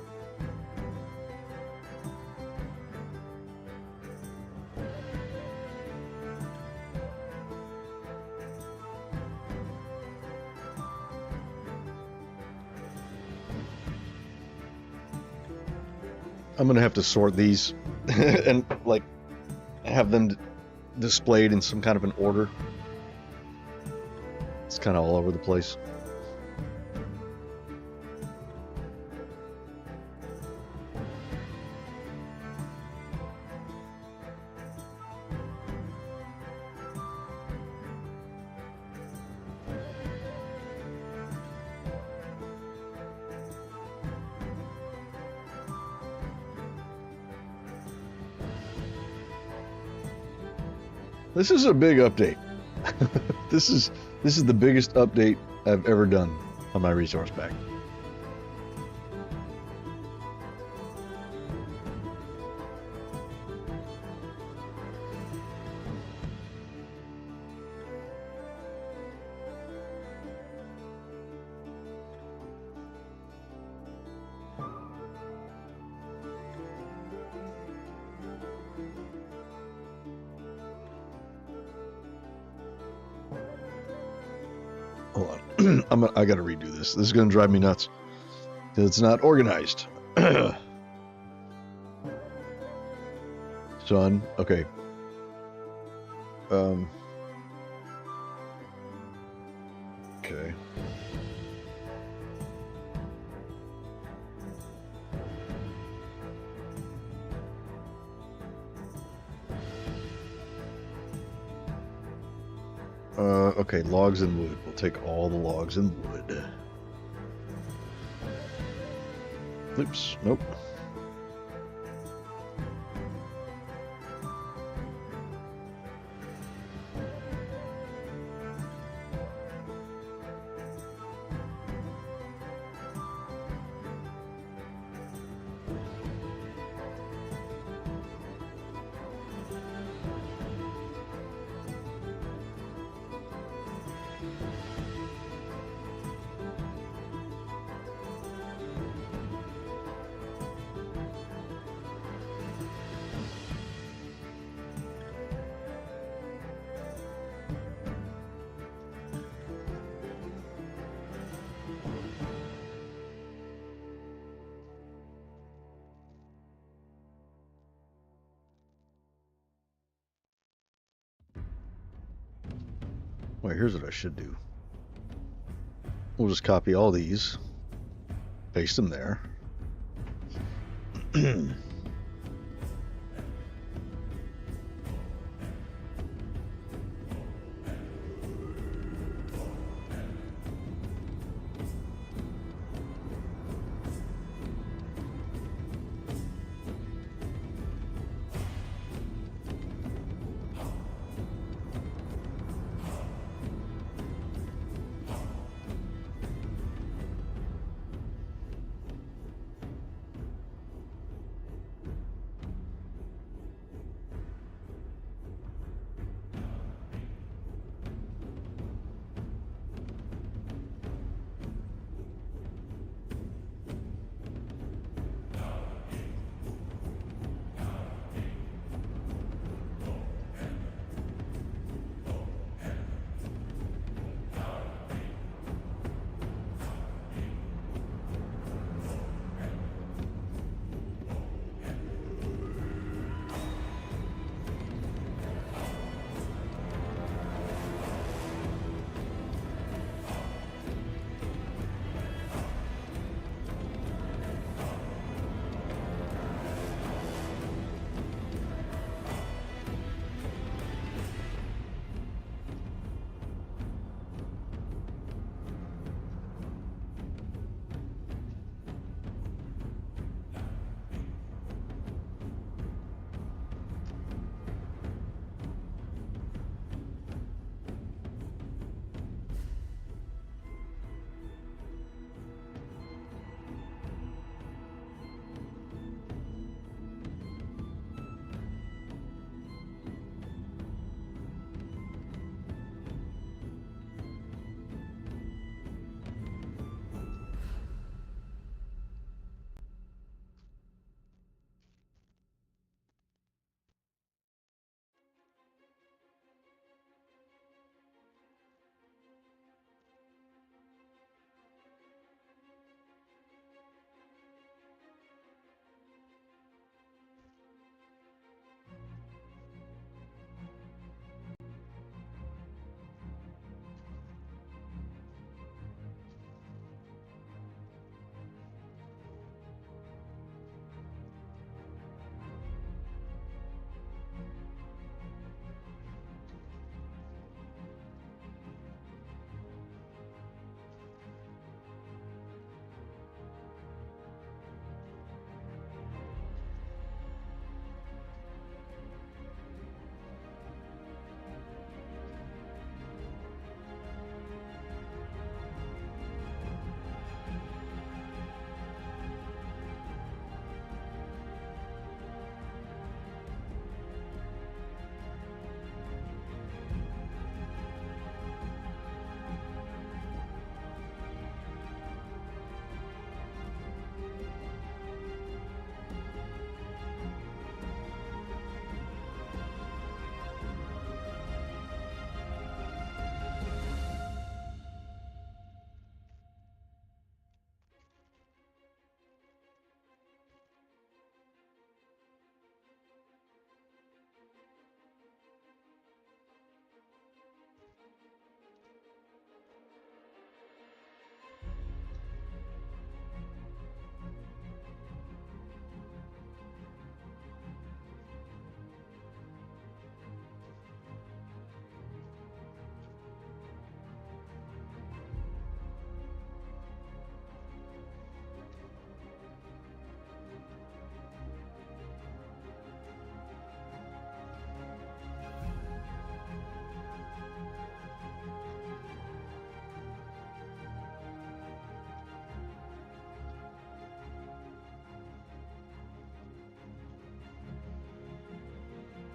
I'm gonna have to sort these and like have them displayed in some kind of an order. It's kind of all over the place. This is a big update. This is the biggest update I've ever done on my resource pack. Hold on. I gotta redo this. This is gonna drive me nuts. It's not organized. Son, okay. Okay. Okay, logs and wood. We'll take all the logs and wood. Oops, nope. Wait, here's what I should do. We'll just copy all these, paste them there.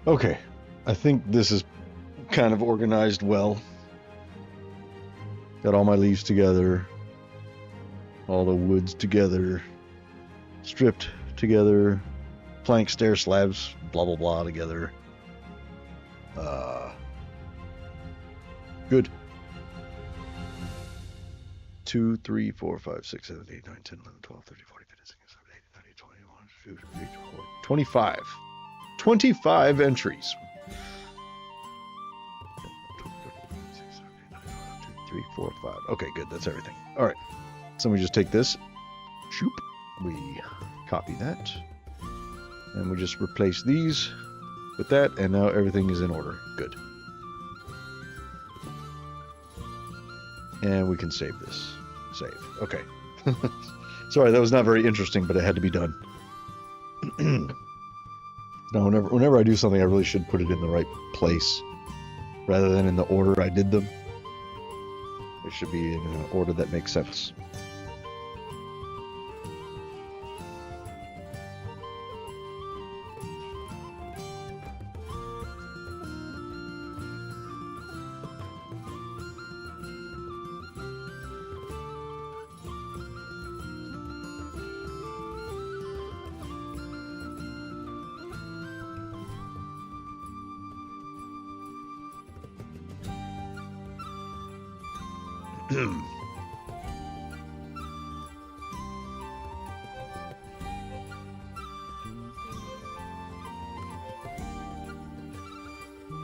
Okay, I think this is kind of organized well. Got all my leaves together, all the woods together, stripped together, plank stair slabs, blah blah blah together. Good. 2, 3, 4, 5, 6, 7, 8, 9, 10, 11, 12, 13, 14, 15, 16, 17, 18, 19, 20, 21, 25. 25 entries. 3, 4, 5. Okay, good. That's everything. All right. So we just take this. Shoop. We copy that. And we just replace these with that. And now everything is in order. Good. And we can save this. Save. Okay. Sorry, that was not very interesting, but it had to be done. Now, whenever I do something, I really should put it in the right place rather than in the order I did them. It should be in an order that makes sense.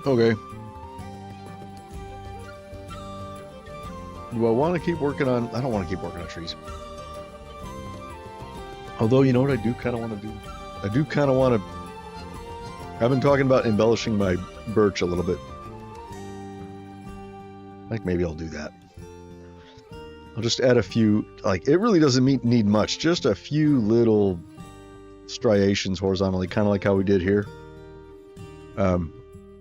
Okay. Do I want to keep working on... I don't want to keep working on trees. Although, you know what I do kind of want to do? I do kind of want to... I've been talking about embellishing my birch a little bit. Like, maybe I'll do that. I'll just add a few... Like, it really doesn't need much. Just a few little striations horizontally, kind of like how we did here.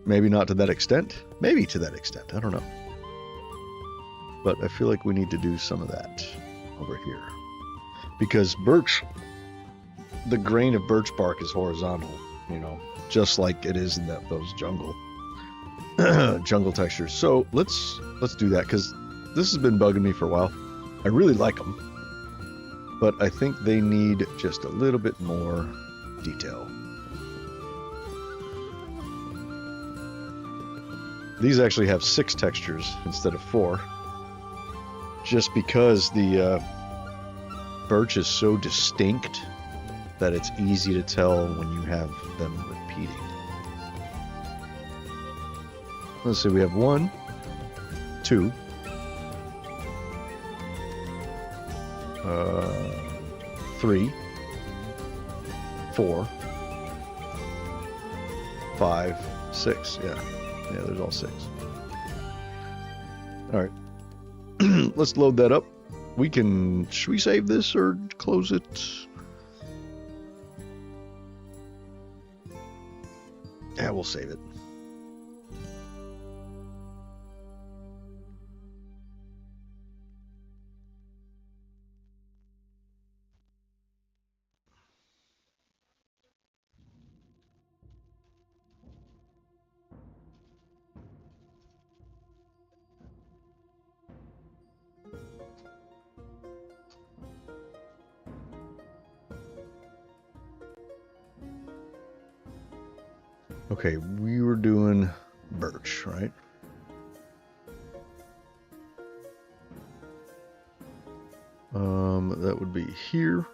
Maybe not to that extent. Maybe to that extent. I don't know. But I feel like we need to do some of that over here. Because birch, the grain of birch bark is horizontal, you know, just like it is in those jungle textures. So let's do that, because this has been bugging me for a while. I really like them, but I think they need just a little bit more detail. These actually have 6 textures instead of 4, just because the birch is so distinct that it's easy to tell when you have them repeating. Let's see, we have 1, 2, 3, 4, 5, 6. Yeah, there's all 6. All right. Let's load that up. Should we save this or close it? Yeah, we'll save it. Okay, we were doing birch, right? That would be here.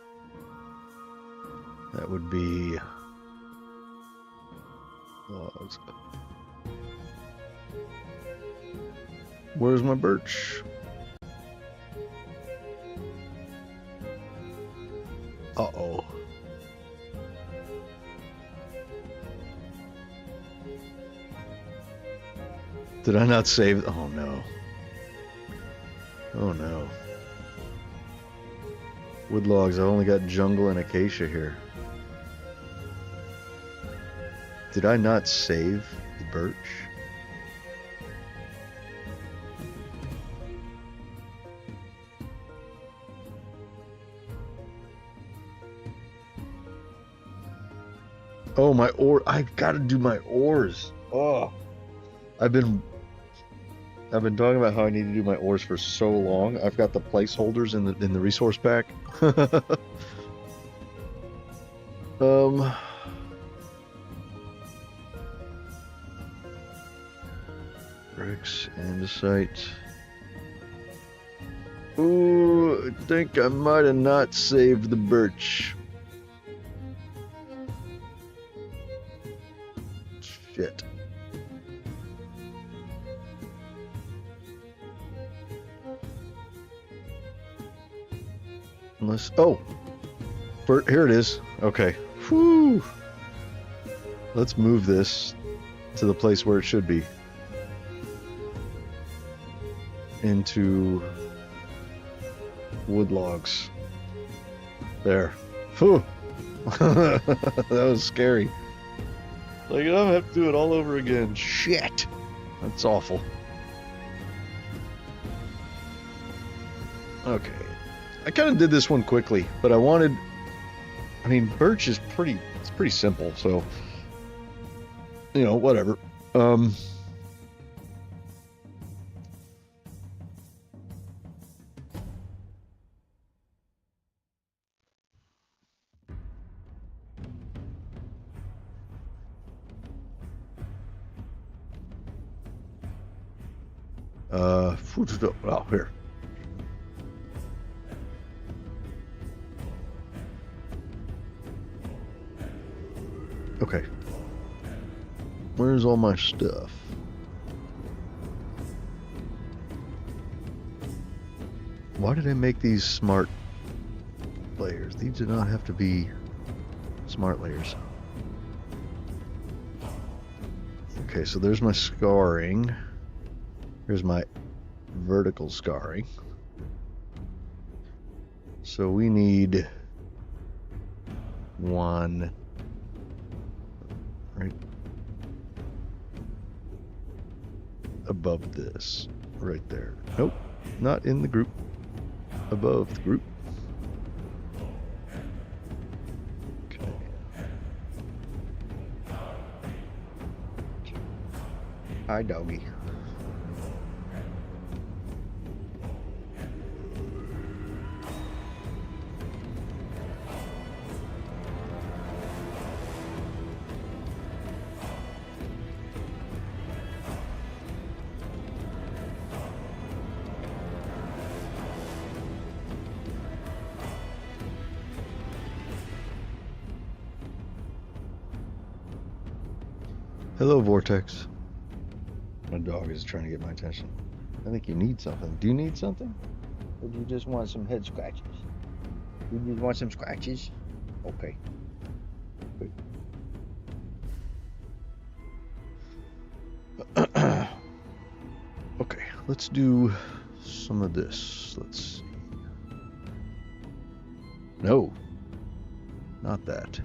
That would be logs. Where's my birch? Uh-oh. Did I not save? Oh no. Oh no. Wood logs, I've only got jungle and acacia here. Did I not save the birch? Oh, my oar. I've got to do my oars. Oh, I've been talking about how I need to do my oars for so long. I've got the placeholders in the resource pack. Bricks, andesite. Ooh, I think I might have not saved the birch. Shit. Unless, oh, here it is. Okay. Whew. Let's move this to the place where it should be. Into wood logs. There. Whew. That was scary. Like, I don't have to do it all over again. Shit. That's awful. Okay. I kind of did this one quickly, but I mean, birch is it's pretty simple, so, you know, whatever. Oh, here. Okay. Where's all my stuff? Why did I make these smart layers? These do not have to be smart layers. Okay, so there's my scarring. Here's my vertical scarring. So we need one right above this, right there. Nope, not in the group. Above the group. Okay. Hi, doggy. Hello, Vortex. My dog is trying to get my attention. I think you need something. Do you need something? Or do you just want some head scratches? You just want some scratches? Okay. Okay, let's do some of this. Let's see. No, not that.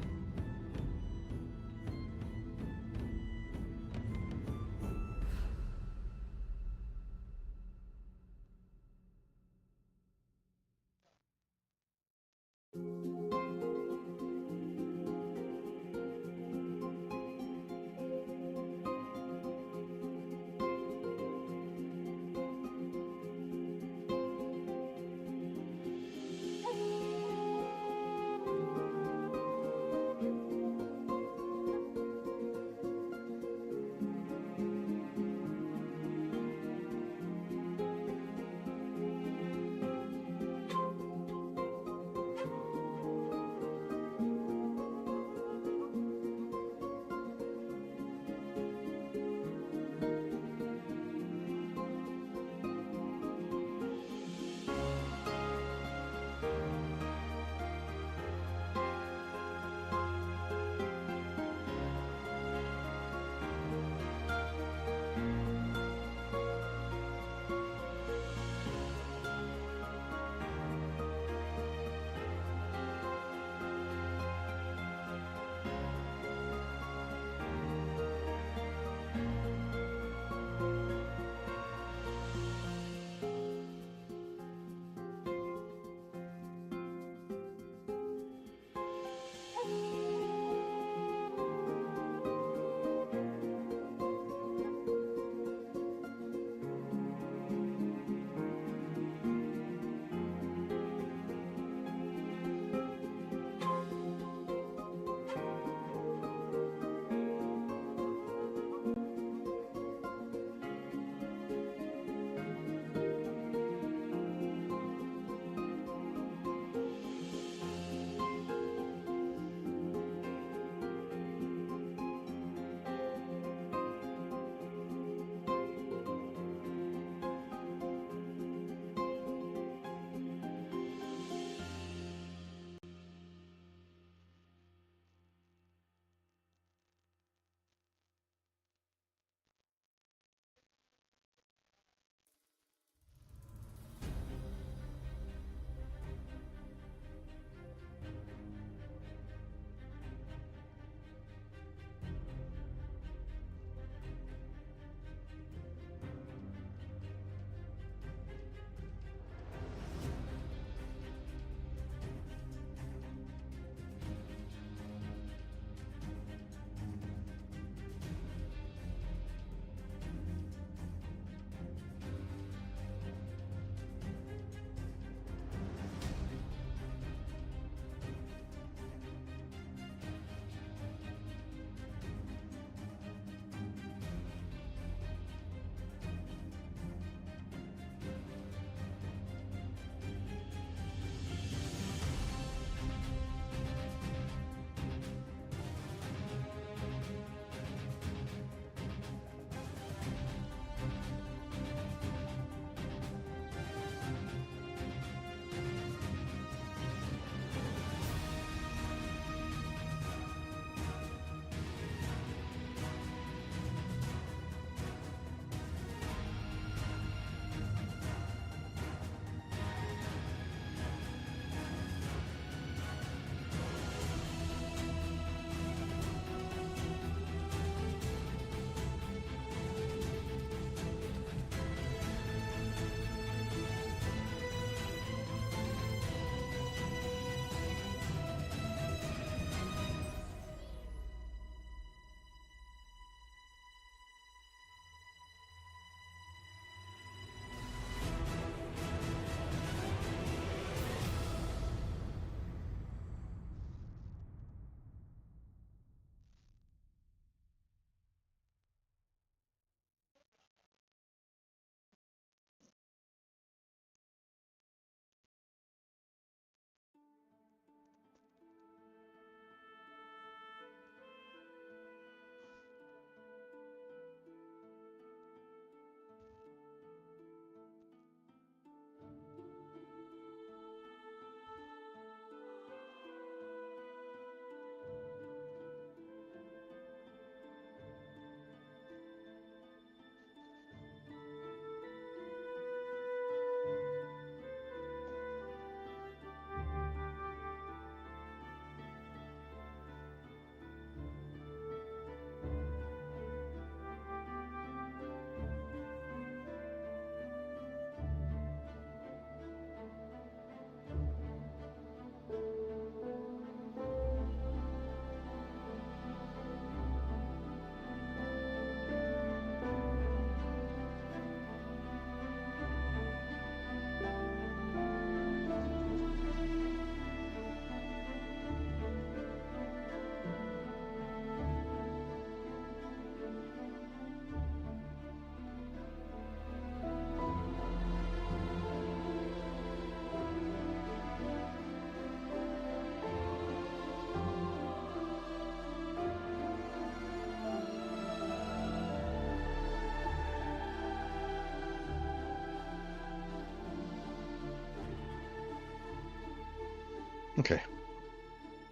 Okay.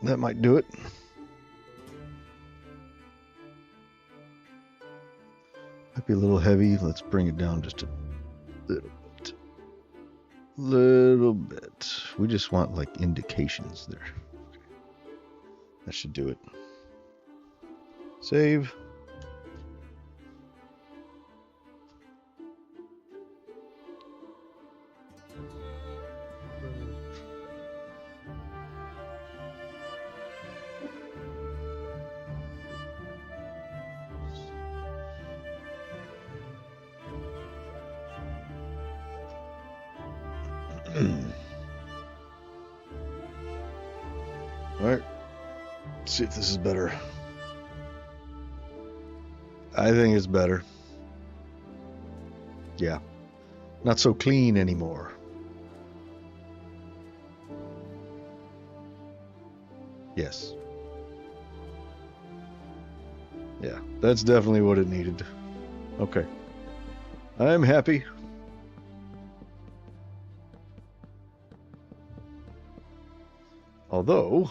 That might do it. Might be a little heavy. Let's bring it down just a little bit. Little bit. We just want like indications there. That should do it. Save. All right. Let's see if this is better. I think it's better. Yeah. Not so clean anymore. Yes. Yeah, that's definitely what it needed. Okay. I'm happy. Although,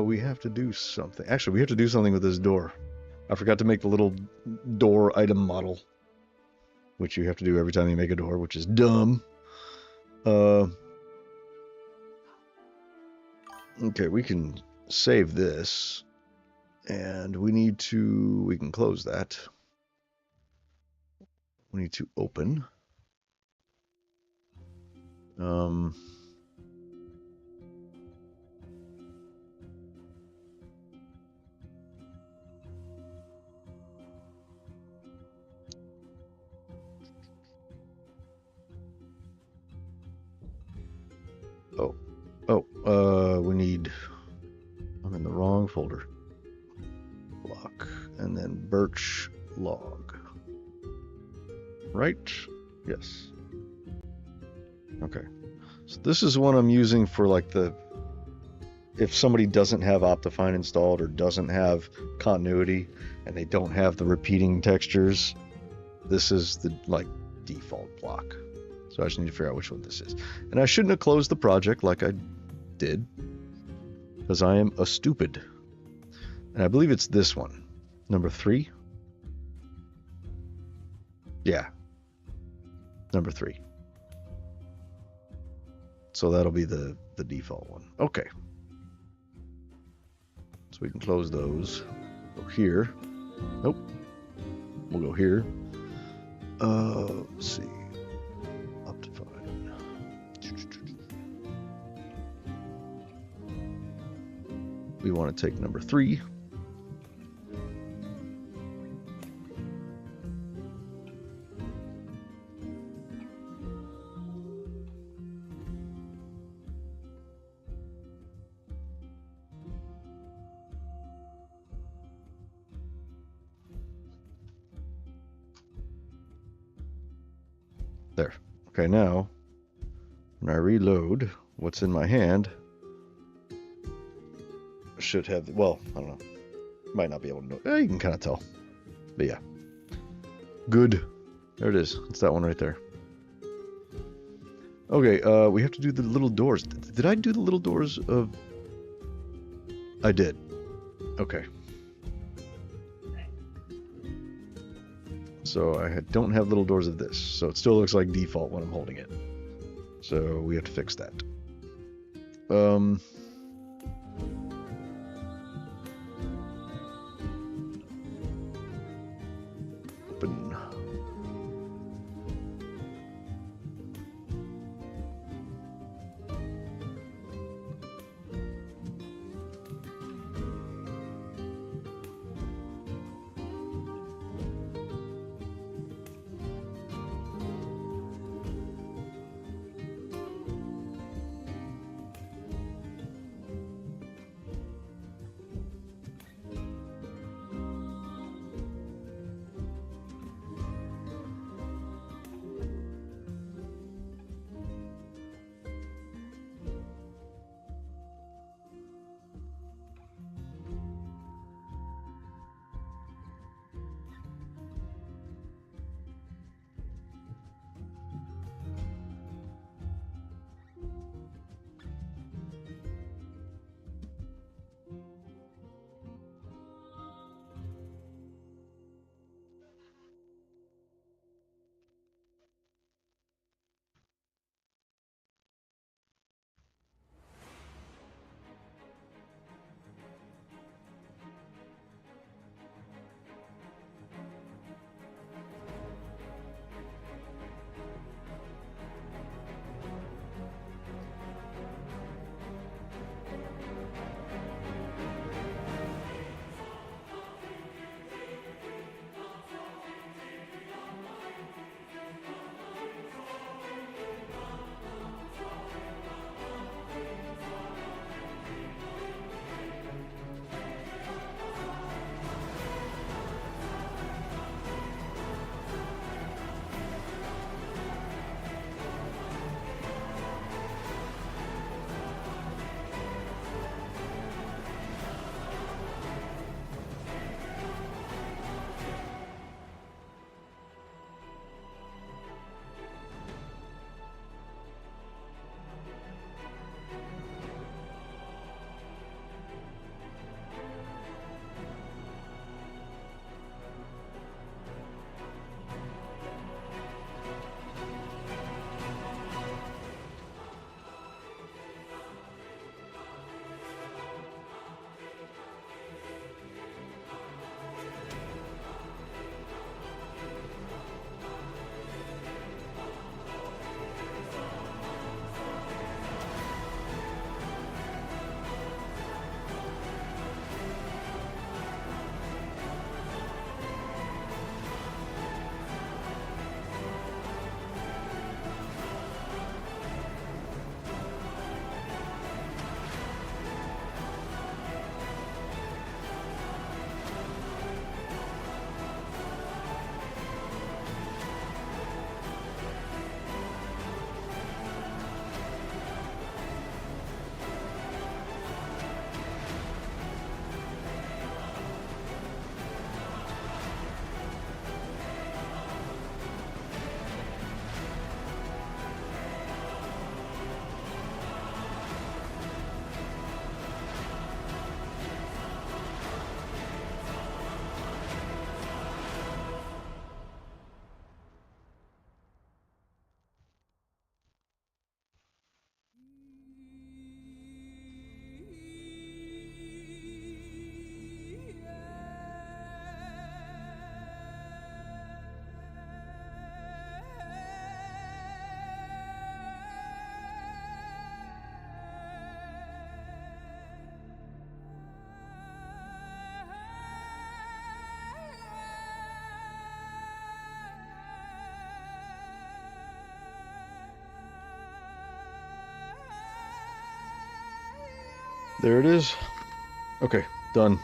we have to do something. Actually, we have to do something with this door. I forgot to make the little door item model, which you have to do every time you make a door, which is dumb. Okay, we can save this, and we can close that. We need to open. We need, I'm in the wrong folder. Block, and then birch log. Right? Yes. Okay. So this is one I'm using for like if somebody doesn't have Optifine installed or doesn't have continuity and they don't have the repeating textures, this is the like default block. So I just need to figure out which one this is. And I shouldn't have closed the project like I did, because I am a stupid. And I believe it's this one, number 3. Yeah, number 3. So that'll be the default one. Okay. So we can close those. Go here. Nope. We'll go here. Let's see. Optifine. We want to take number 3. There. Okay, now when I reload, what's in my hand should have, well, I don't know. Might not be able to know. You can kind of tell. But yeah. Good. There it is. It's that one right there. Okay, we have to do the little doors. Did I do the little doors of... I did. Okay. So I don't have little doors of this, so it still looks like default when I'm holding it. So we have to fix that. Open. There it is. Okay, done.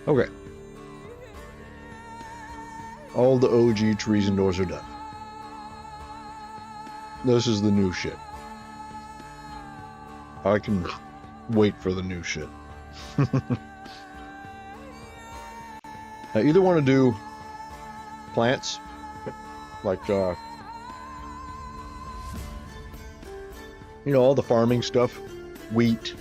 Okay. All the OG trees and doors are done. This is the new shit. I can wait for the new shit. I either want to do plants, like, you know, all the farming stuff, wheat,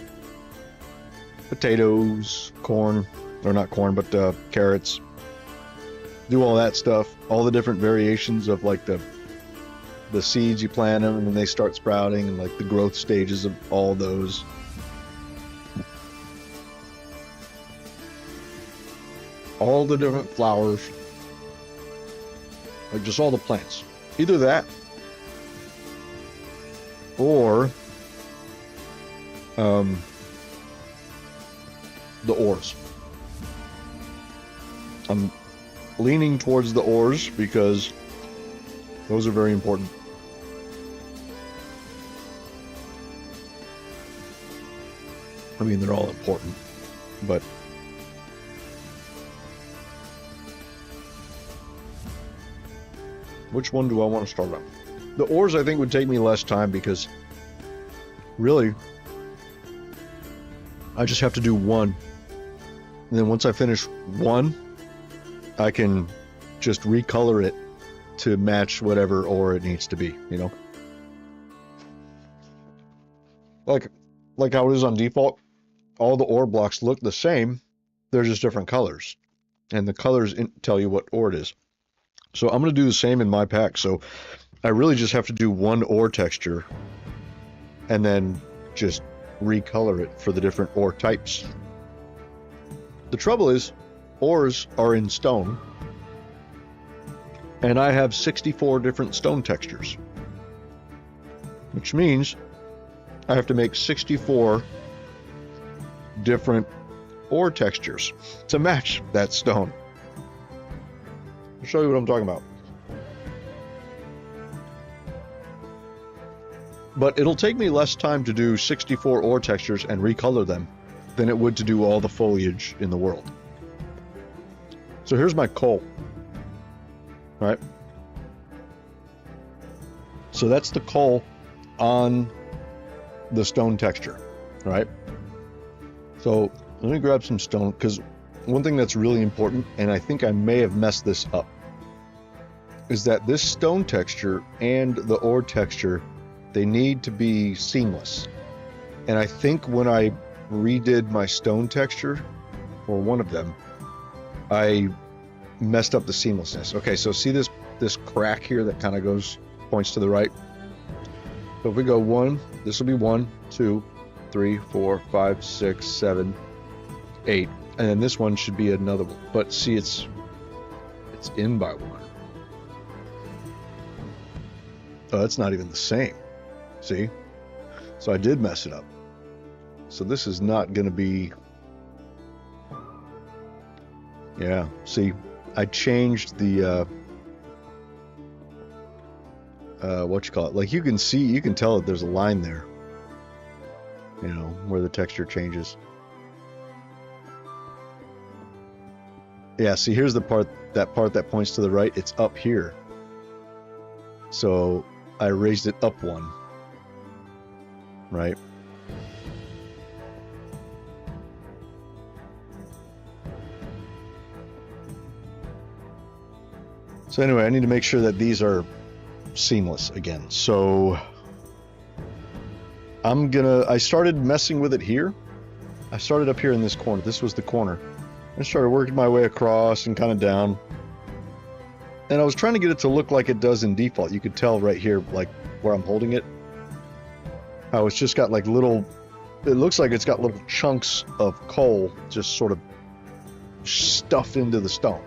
potatoes, corn, or not corn, but carrots, do all that stuff, all the different variations of like the seeds you plant them and then they start sprouting and like the growth stages of all those. All the different flowers, like just all the plants. Either that or the ores. I'm leaning towards the ores because those are very important. I mean, they're all important, but which one do I want to start on? The ores, I think, would take me less time because really, I just have to do one. And then once I finish one, I can just recolor it to match whatever ore it needs to be, you know? Like how it is on default, all the ore blocks look the same, they're just different colors. And the colors tell you what ore it is. So I'm going to do the same in my pack. So I really just have to do one ore texture and then just recolor it for the different ore types. The trouble is, ores are in stone, and I have 64 different stone textures, which means I have to make 64 different ore textures to match that stone. I'll show you what I'm talking about. But it'll take me less time to do 64 ore textures and recolor them than it would to do all the foliage in the world. So here's my coal. All right. So that's the coal on the stone texture, right? So let me grab some stone, because one thing that's really important, and I think I may have messed this up, is that this stone texture and the ore texture, they need to be seamless. And I think when I redid my stone texture, or one of them, I messed up the seamlessness. Okay, so see this crack here that kind of points to the right? So if we go 1, this will be 1, 2, 3, 4, 5, 6, 7, 8. And then this one should be another one. But see, it's in by 1. Oh, that's not even the same. See? So I did mess it up. So this is not going to be... Yeah, see, I changed the... what you call it? Like you can tell that there's a line there. You know, where the texture changes. Yeah, see, here's the part that points to the right. It's up here. So I raised it up 1. Right? So anyway, I need to make sure that these are seamless again. So I started messing with it here. I started up here in this corner. This was the corner. I started working my way across and kind of down. And I was trying to get it to look like it does in default. You could tell right here, like where I'm holding it, how it's just got like little, it looks like it's got little chunks of coal just sort of stuffed into the stone,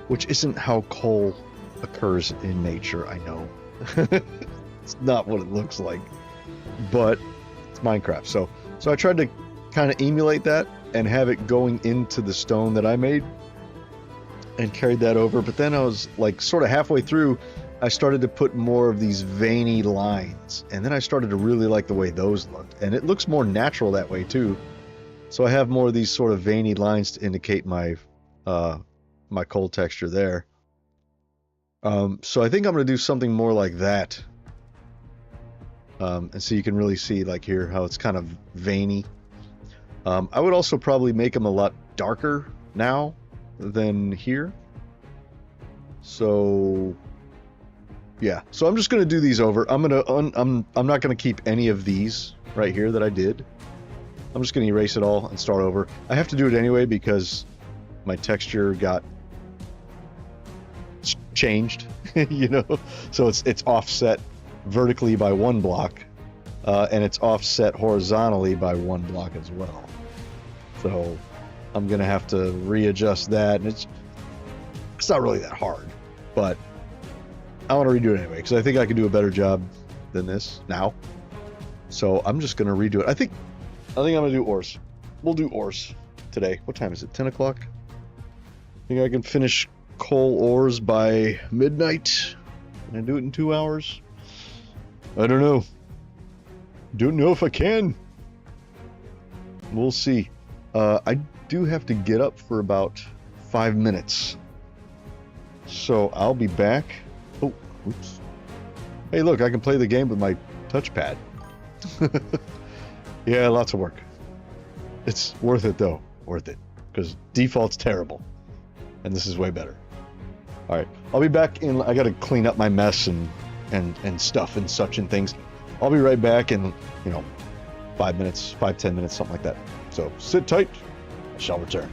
which isn't how coal occurs in nature, I know. It's not what it looks like, but it's Minecraft. So I tried to kind of emulate that, and have it going into the stone that I made and carried that over. But then I was like sort of halfway through, I started to put more of these veiny lines, and then I started to really like the way those looked, and it looks more natural that way too. So I have more of these sort of veiny lines to indicate my cold texture there. So I think I'm going to do something more like that. And so you can really see like here how it's kind of veiny. I would also probably make them a lot darker now than here. So yeah, so I'm just going to do these over. I'm not going to keep any of these right here that I did. I'm just going to erase it all and start over. I have to do it anyway because my texture got changed, you know. So it's offset vertically by one block, and it's offset horizontally by one block as well. So I'm gonna have to readjust that, and it's not really that hard, but I want to redo it anyway because I think I can do a better job than this now. So I'm just gonna redo it. I think I'm gonna do ores. We'll do ores today. What time is it? 10 o'clock. I think I can finish coal ores by midnight. Can I do it in 2 hours? I don't know. Don't know if I can. We'll see. I do have to get up for about 5 minutes. So I'll be back. Oh, oops. Hey, look, I can play the game with my touchpad. Yeah, lots of work. It's worth it, though. Worth it. Because default's terrible. And this is way better. All right. I'll be back in... I got to clean up my mess and stuff and such and things. I'll be right back in, 5 minutes, 5-10 minutes, something like that. So sit tight. I shall return.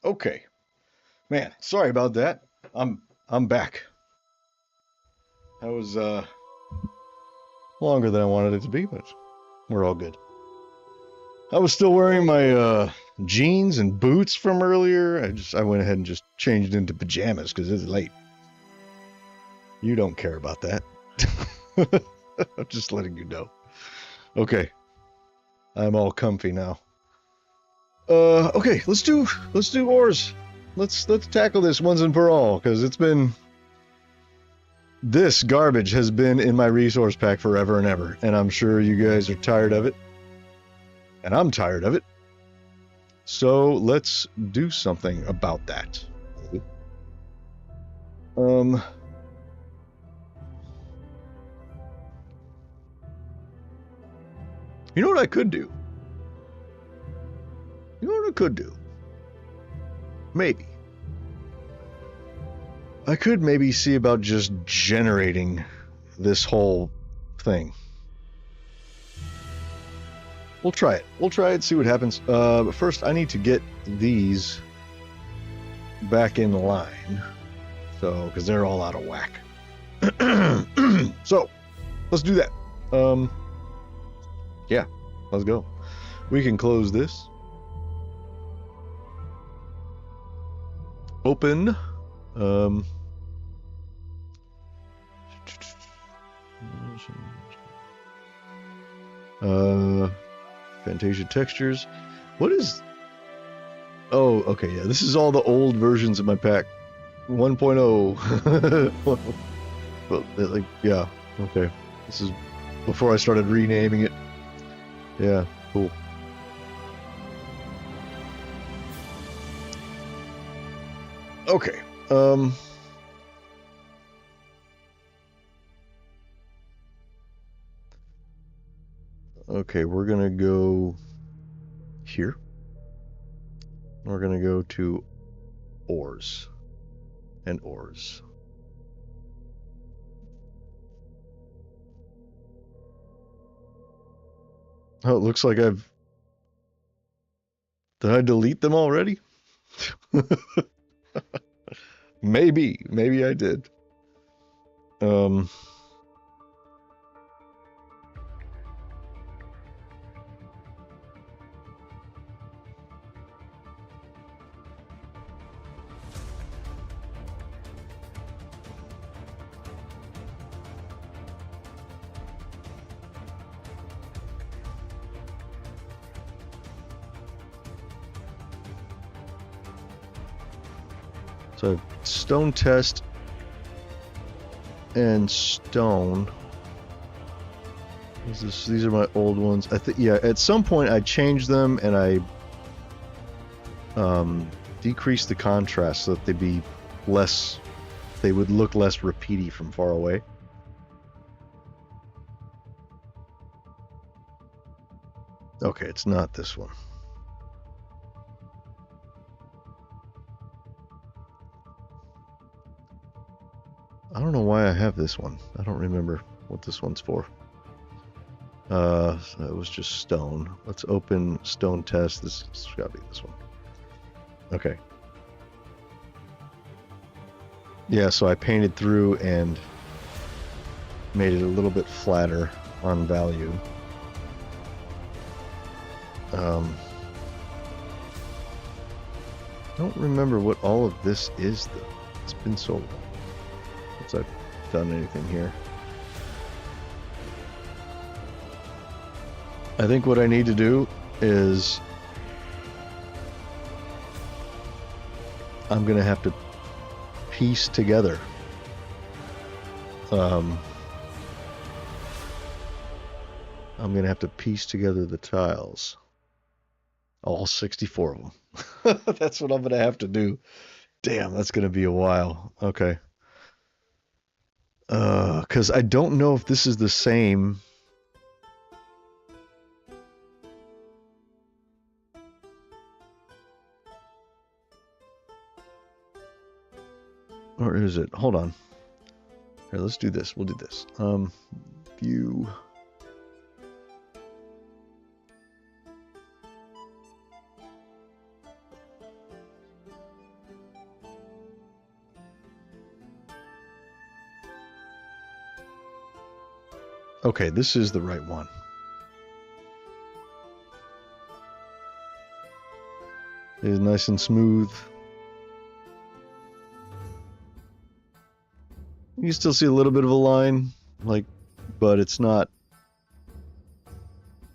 Okay. Man, sorry about that. I'm back. That was longer than I wanted it to be, but we're all good. I was still wearing my jeans and boots from earlier. I went ahead and just changed into pajamas because it's late. You don't care about that. I'm just letting you know. Okay. I'm all comfy now. Okay, let's do ores. Let's tackle this once and for all, because this garbage has been in my resource pack forever and ever, and I'm sure you guys are tired of it. And I'm tired of it. So let's do something about that. You know what I could do? You know what I could do? Maybe. I could maybe see about just generating this whole thing. We'll try it. We'll try it, see what happens. But first, I need to get these back in line. So, because they're all out of whack. So, let's do that. Yeah, let's go. We can close this. Open. Fantasia textures. What is... Oh, okay, yeah. This is all the old versions of my pack. 1.0. Well, like, yeah, okay. This is before I started renaming it. Yeah, cool. Okay, okay, we're gonna go here. We're gonna go to ores and ores. Oh, it looks like did I delete them already? Maybe I did. So stone test and stone. These are my old ones. I think, yeah, at some point I changed them and I decreased the contrast so that they would look less repeaty from far away. Okay, it's not this one. I don't know why I have this one. I don't remember what this one's for. So it was just stone. Let's open stone test. This has got to be this one. Okay. Yeah, so I painted through and made it a little bit flatter on value. I don't remember what all of this is, though. It's been so long since I've done anything here. I think what I need to do is I'm going to have to piece together I'm going to have to piece together the tiles. All 64 of them. That's what I'm going to have to do. Damn, that's going to be a while. Okay. Because I don't know if this is the same. Or is it? Hold on. Here, let's do this. We'll do this. View. Okay, this is the right one. It is nice and smooth. You can still see a little bit of a line, like, but it's not.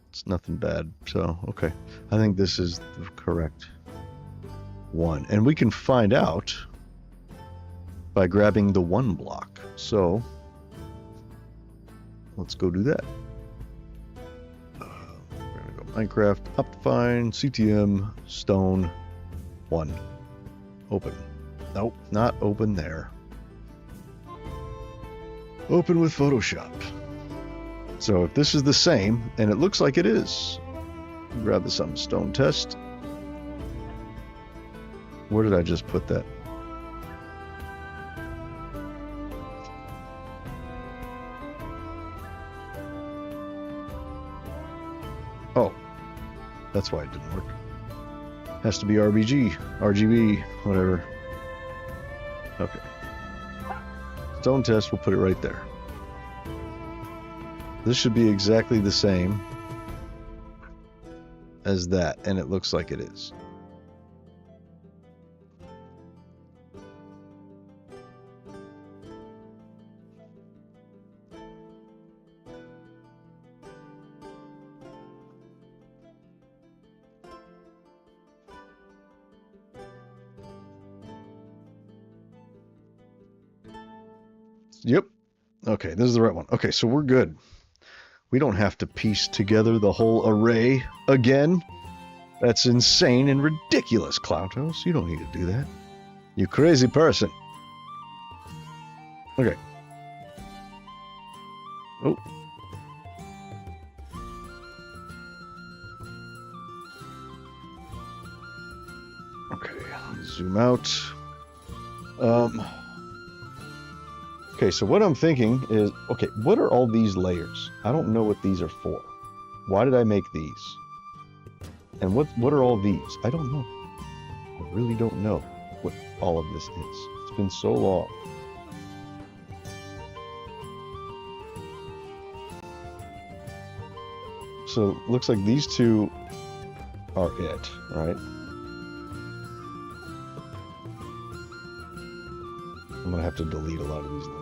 It's nothing bad. So, okay. I think this is the correct one. And we can find out by grabbing the one block. So, let's go do that. We're going to go Minecraft, Optifine, CTM, Stone, 1. Open. Nope, not open there. Open with Photoshop. So if this is the same, and it looks like it is, grab this on stone test. Where did I just put that? Oh, that's why it didn't work. Has to be RGB, whatever. Okay. Stone test, we'll put it right there. This should be exactly the same as that, and it looks like it is. Yep. Okay, this is the right one. Okay, so we're good. We don't have to piece together the whole array again. That's insane and ridiculous, Cloutos. You don't need to do that. You crazy person. Okay. Oh. Okay, zoom out. Okay, so what I'm thinking is, okay, what are all these layers? I don't know what these are for. Why did I make these? And what are all these? I don't know. I really don't know what all of this is. It's been so long. So looks like these two are it, right? I'm gonna have to delete a lot of these layers.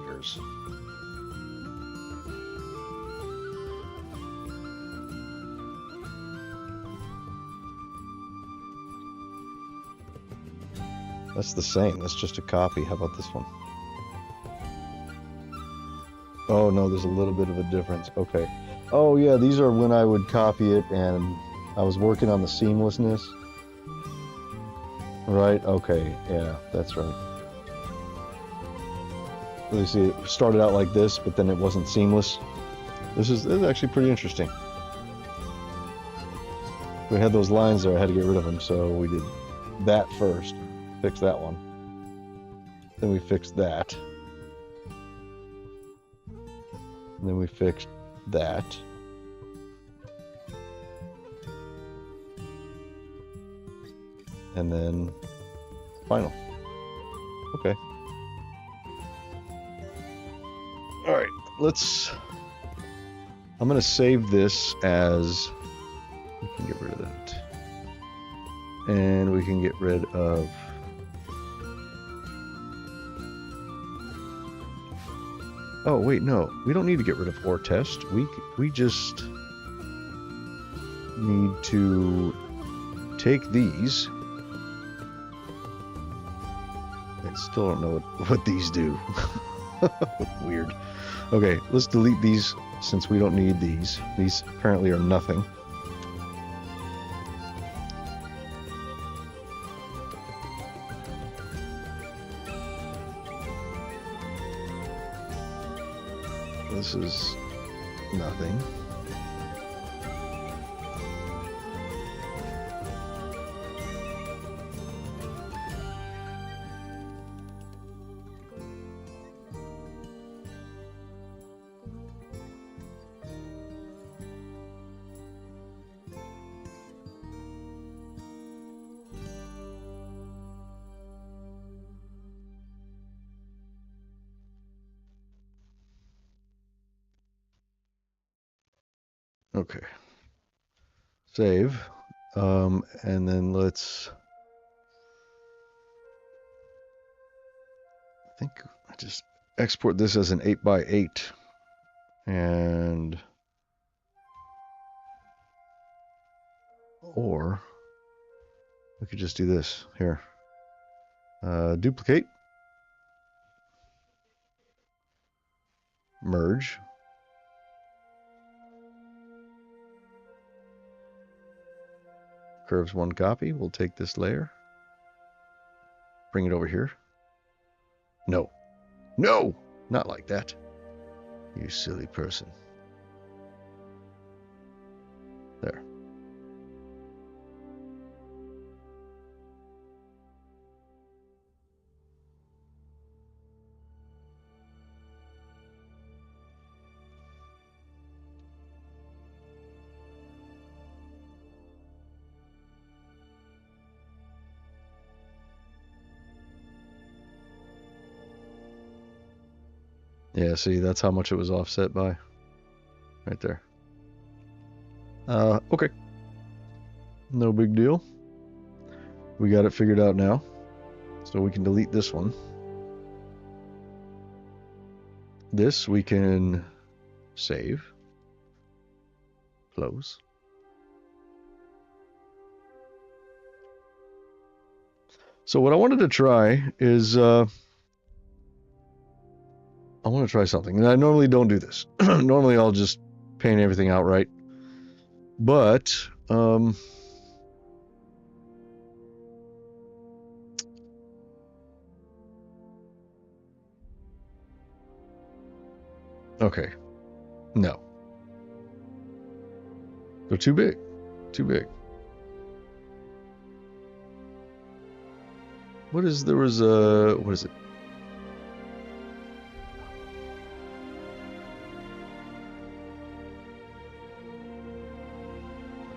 That's the same. That's just a copy. How about this one? Oh no, there's a little bit of a difference. Okay. Oh yeah, these are when I would copy it and I was working on the seamlessness. Right? Okay. Yeah, that's right. You see, it started out like this, but then it wasn't seamless. This is actually pretty interesting. We had those lines there, I had to get rid of them, so we did that first. Fix that one. Then we fixed that. And then we fixed that. And then final. Okay. All right, I'm going to save this as, we can get rid of that. And we can get rid of, oh wait, no, we don't need to get rid of or test. We just need to take these. I still don't know what these do. Weird. Okay, let's delete these since we don't need these. These apparently are nothing. This is nothing. Okay. Save. And then let's... I think I just export this as an 8x8. And... Or... we could just do this. Here. Duplicate. Merge. Curves one copy. We'll take this layer. Bring it over here. No. No! Not like that. You silly person. There. Yeah, see, that's how much it was offset by. Right there. Okay. No big deal. We got it figured out now. So we can delete this one. This we can save. Close. So what I wanted to try is... I want to try something. And I normally don't do this. Normally I'll just paint everything outright. But... okay. No. They're too big. Too big. What is... there was a... what is it?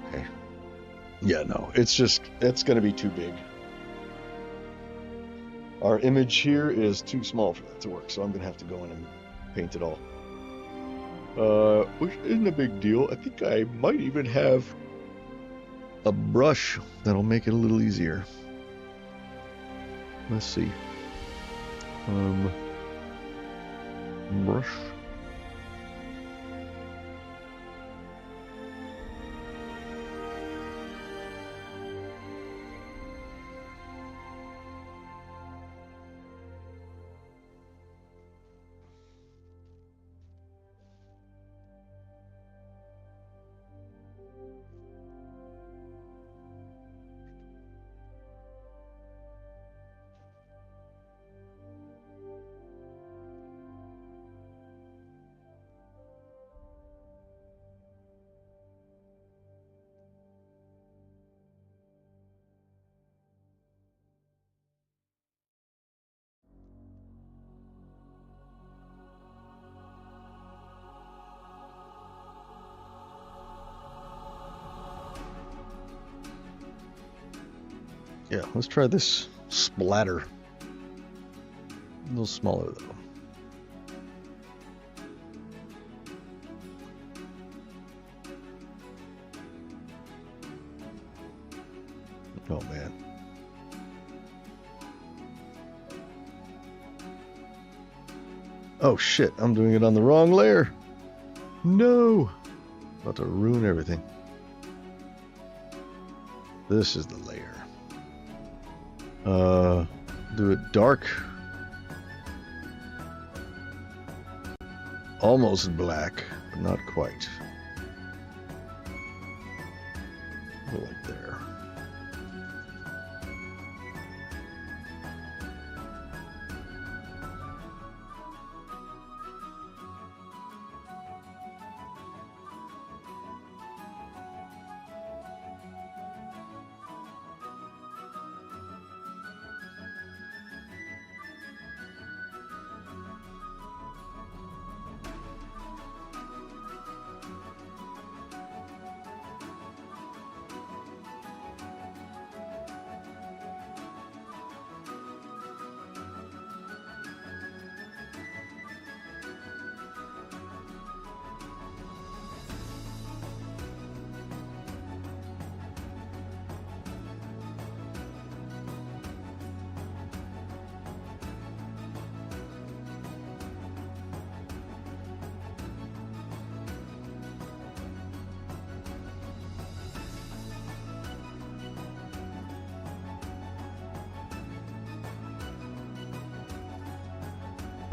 Okay. Yeah, no. It's just... it's going to be too big. Our image here is too small for that to work, so I'm going to have to go in and paint it all. Which isn't a big deal. I think I might even have a brush that'll make it a little easier. Let's see. Brush. Yeah, let's try this splatter. A little smaller though. Oh man. Oh shit, I'm doing it on the wrong layer. No. About to ruin everything. This is the layer. Do it dark. Almost black, but not quite. Go like there.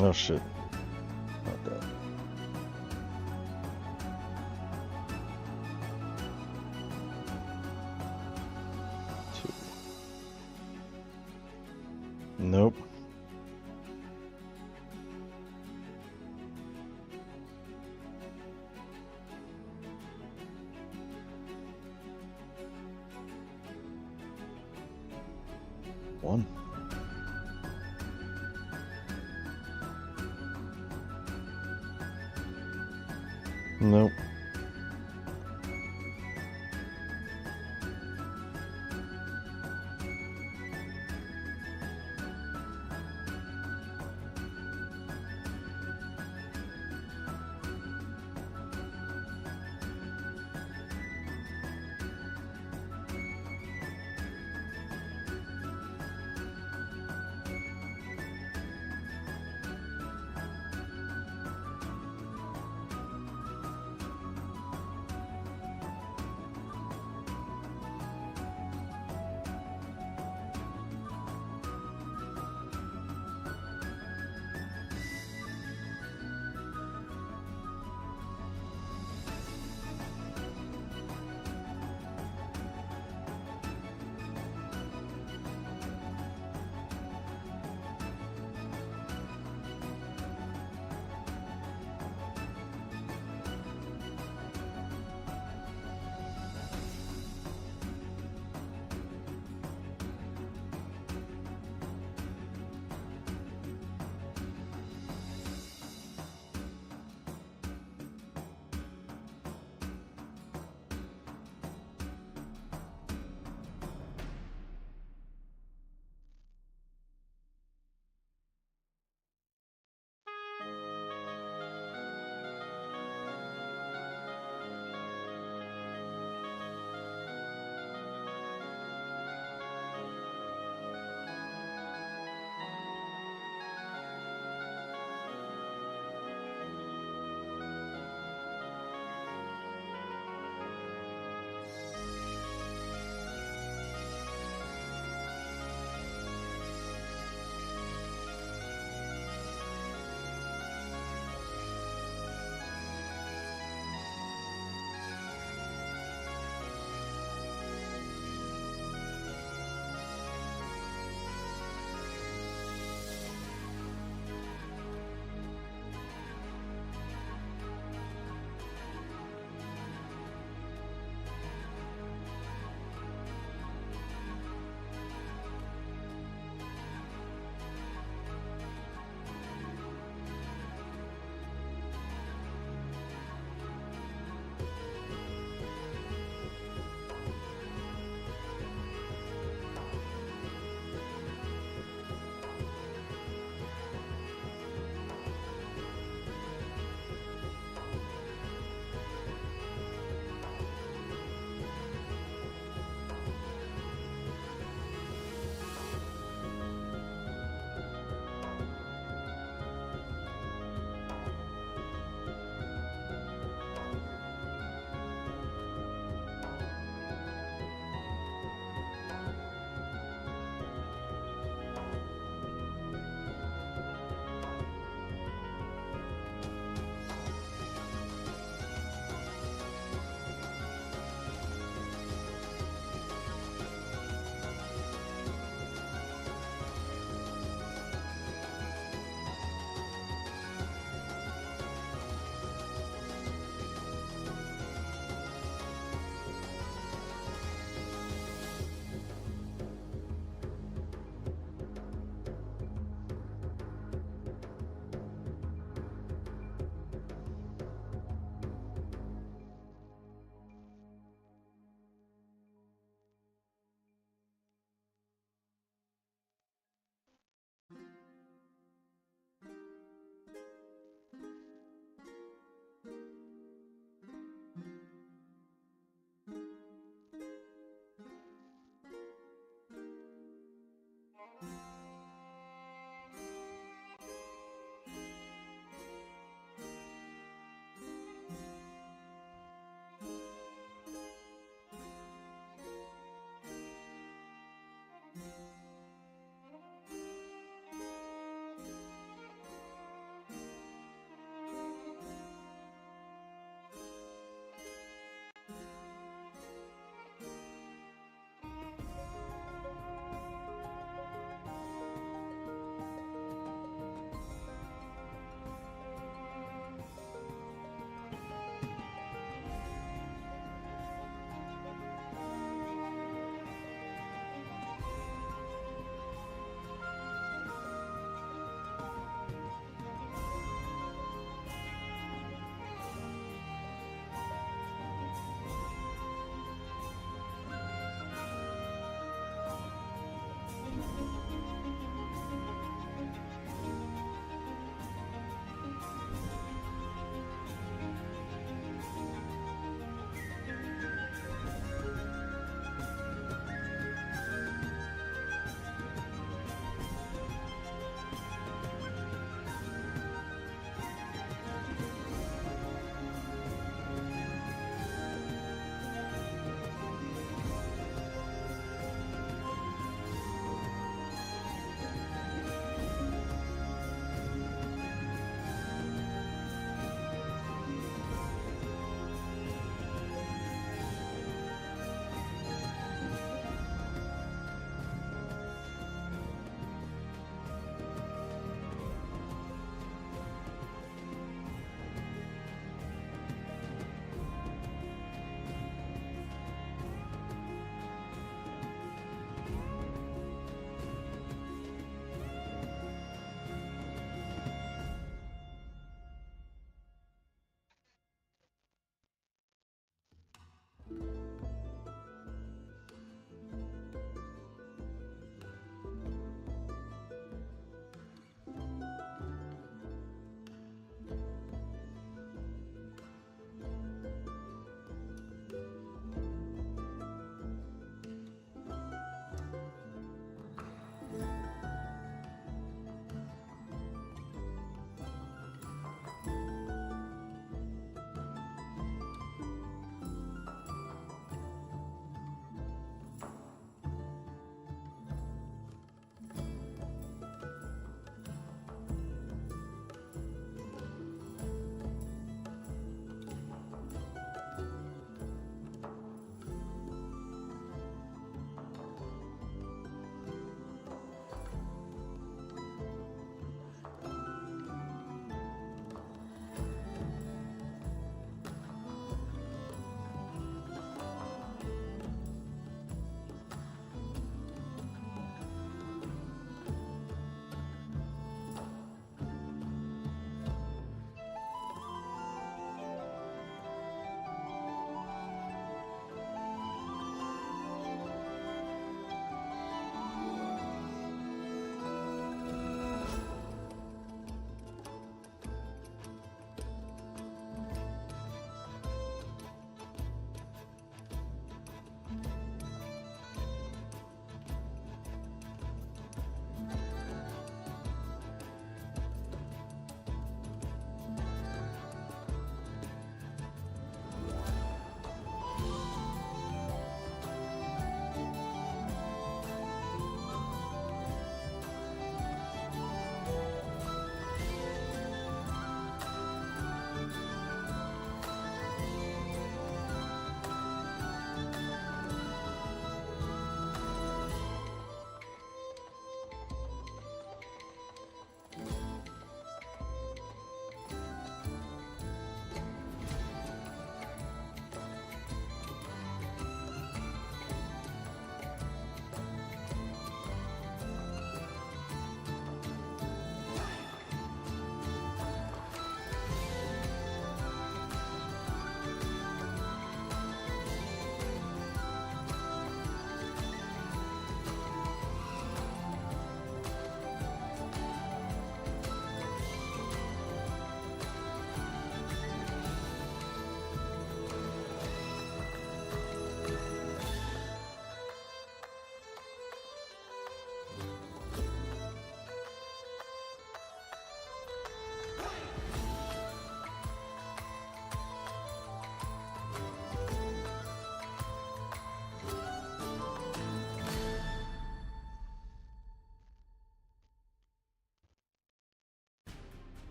Oh shit. Not that. Two. Nope. One. Nope.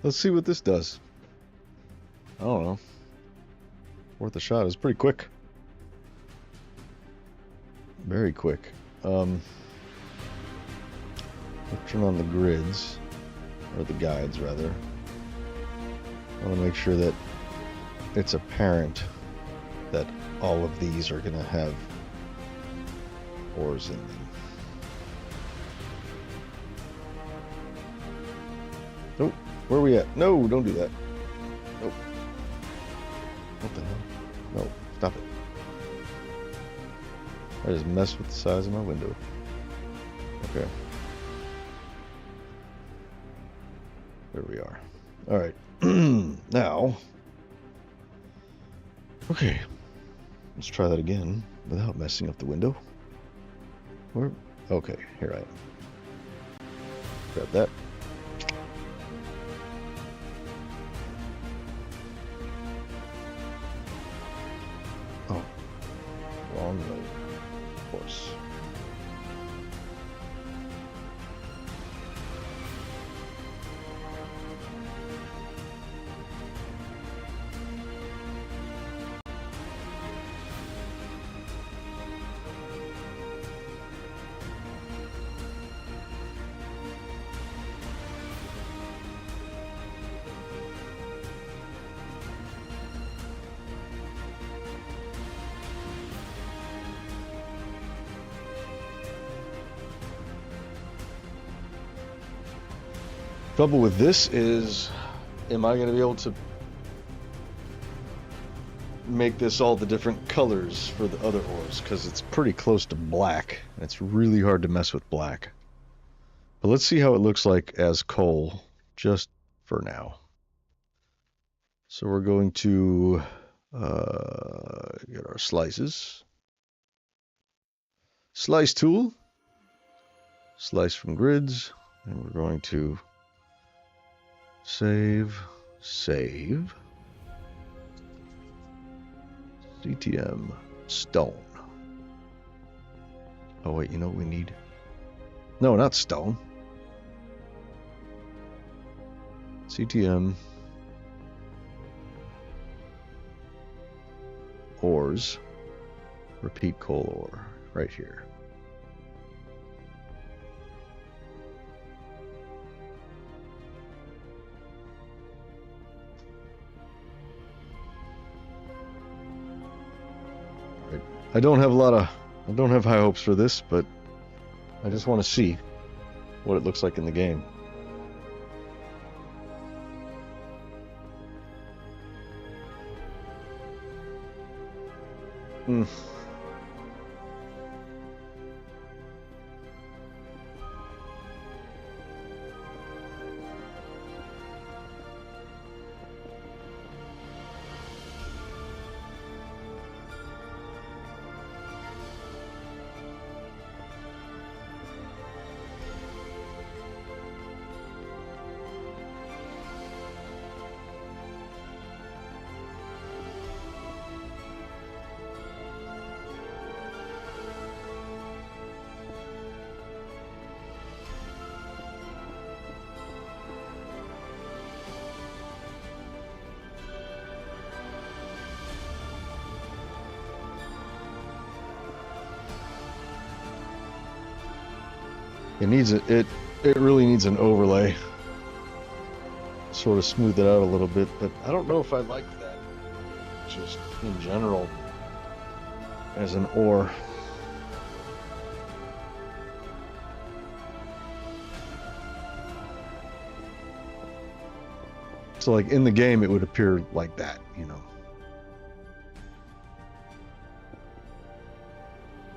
Let's see what this does. I don't know. Worth a shot. It's pretty quick. Very quick. Let's turn on the grids. Or the guides, rather. I want to make sure that it's apparent that all of these are going to have ores in them. Nope. Where are we at? No, don't do that. Nope. What the hell? No, stop it. I just messed with the size of my window. Okay. There we are. Alright. Now. Okay. Let's try that again without messing up the window. Where? Okay, here I am. Grab that. Oh. Wrong way. Of course. Trouble with this is, am I going to be able to make this all the different colors for the other ores? Because it's pretty close to black, and it's really hard to mess with black. But let's see how it looks like as coal, just for now. So we're going to get our slices. Slice tool. Slice from grids. And we're going to save. CTM stone. Oh wait, you know what we need? No, not stone. CTM ores. Repeat coal ore right here. I don't have high hopes for this, but I just want to see what it looks like in the game. It really needs an overlay. Sort of smooth it out a little bit, but I don't know if I like that. Just in general as an ore. So like in the game it would appear like that, you know.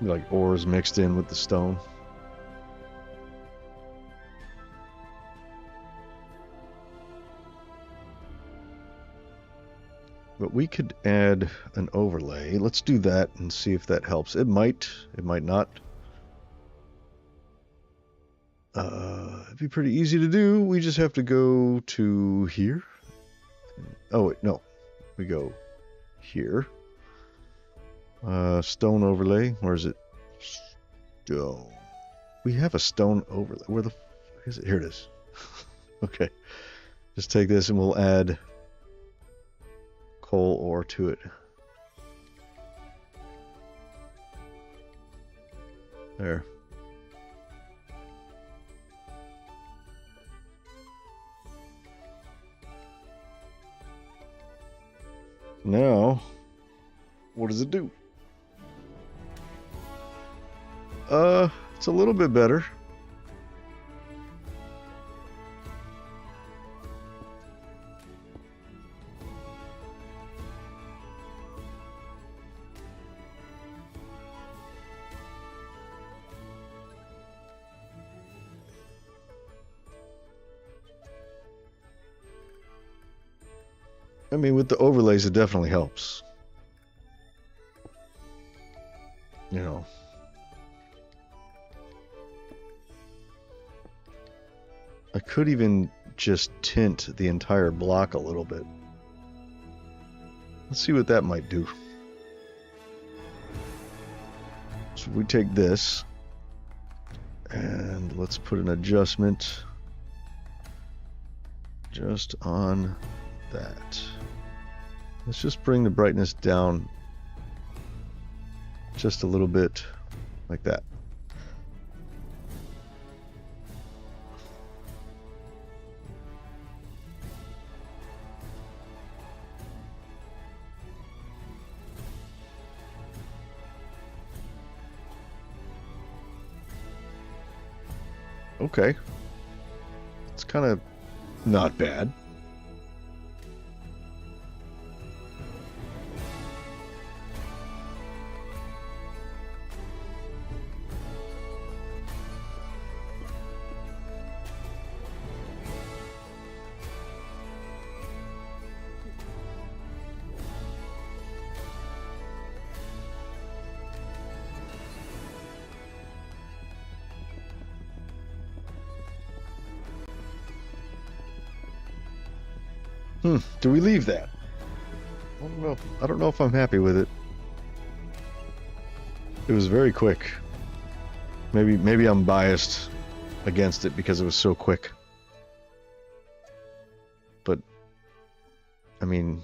Like ores mixed in with the stone. But we could add an overlay. Let's do that and see if that helps. It might not. It'd be pretty easy to do. We just have to go to here. Oh, wait, no. We go here. Stone overlay. Where is it? Stone. We have a stone overlay. Where the fuck is it? Here it is. Okay. Just take this and we'll add coal ore to it. There. Now, what does it do? It's a little bit better. I mean, with the overlays, it definitely helps. You know. I could even just tint the entire block a little bit. Let's see what that might do. So we take this and let's put an adjustment just on that. Let's just bring the brightness down just a little bit like that. Okay. It's kind of not bad. Do we leave that? I don't know. I don't know if I'm happy with it. It was very quick. Maybe I'm biased against it because it was so quick. But I mean,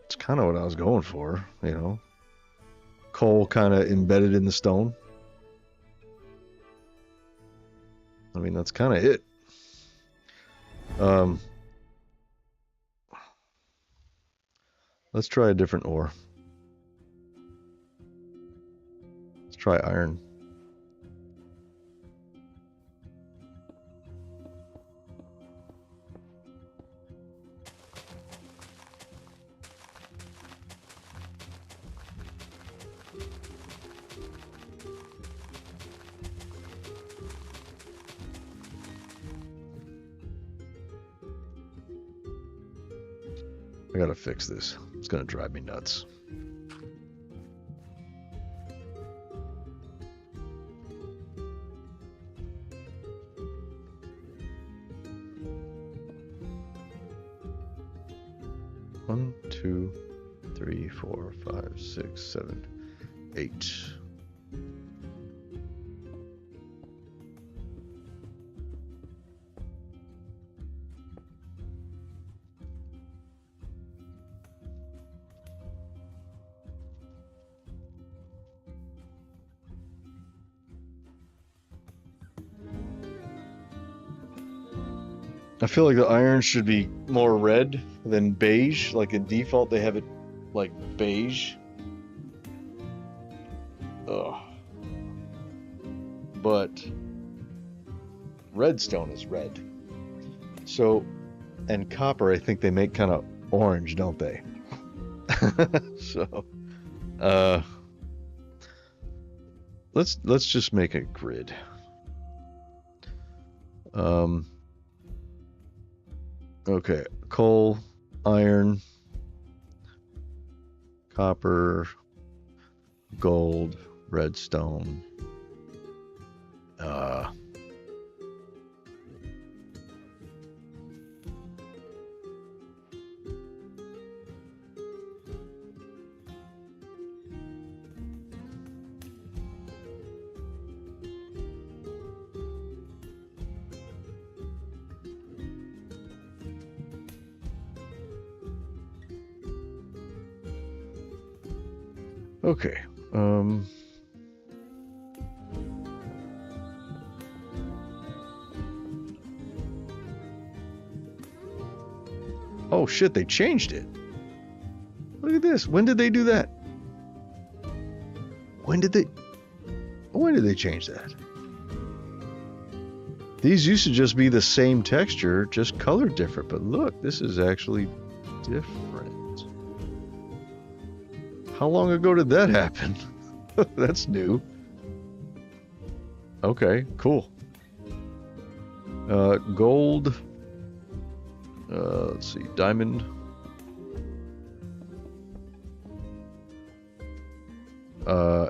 it's kind of what I was going for, you know. Coal kind of embedded in the stone. I mean, that's kind of it. Let's try a different ore. Let's try iron. I gotta fix this. It's gonna drive me nuts. One, two, three, four, five, six, 7, 8. I feel like the iron should be more red than beige. Like in default, they have it like beige. Ugh. But redstone is red. So, and copper, I think they make kind of orange, don't they? So, let's just make a grid. Okay, coal, iron, copper, gold, redstone. Okay. Oh shit, they changed it. Look at this. When did they do that? When did they change that? These used to just be the same texture, just colored different, but look, this is actually different. How long ago did that happen? That's new. Okay, cool. Gold. Let's see, diamond.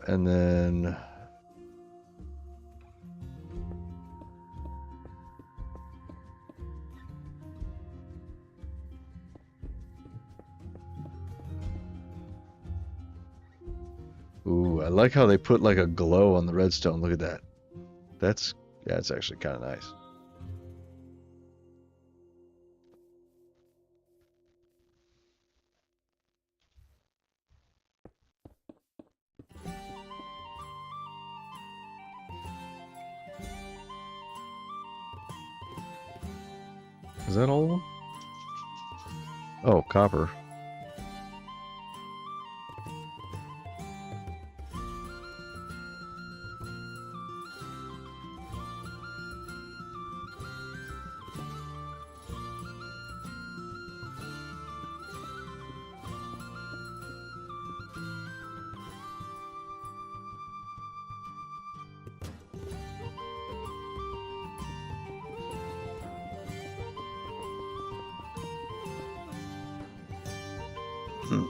And then ooh, I like how they put like a glow on the redstone. Look at that. That's actually kind of nice. Is that all of them? Oh, copper.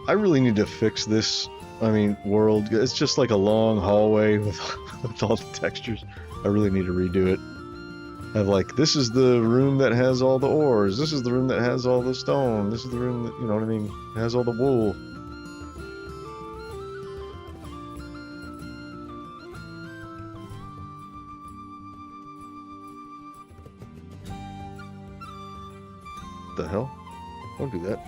I really need to fix this. I mean, world. It's just like a long hallway with all the textures. I really need to redo it. Have like, this is the room that has all the ores. This is the room that has all the stone. This is the room that, you know what I mean, has all the wool. What the hell? Don't do that.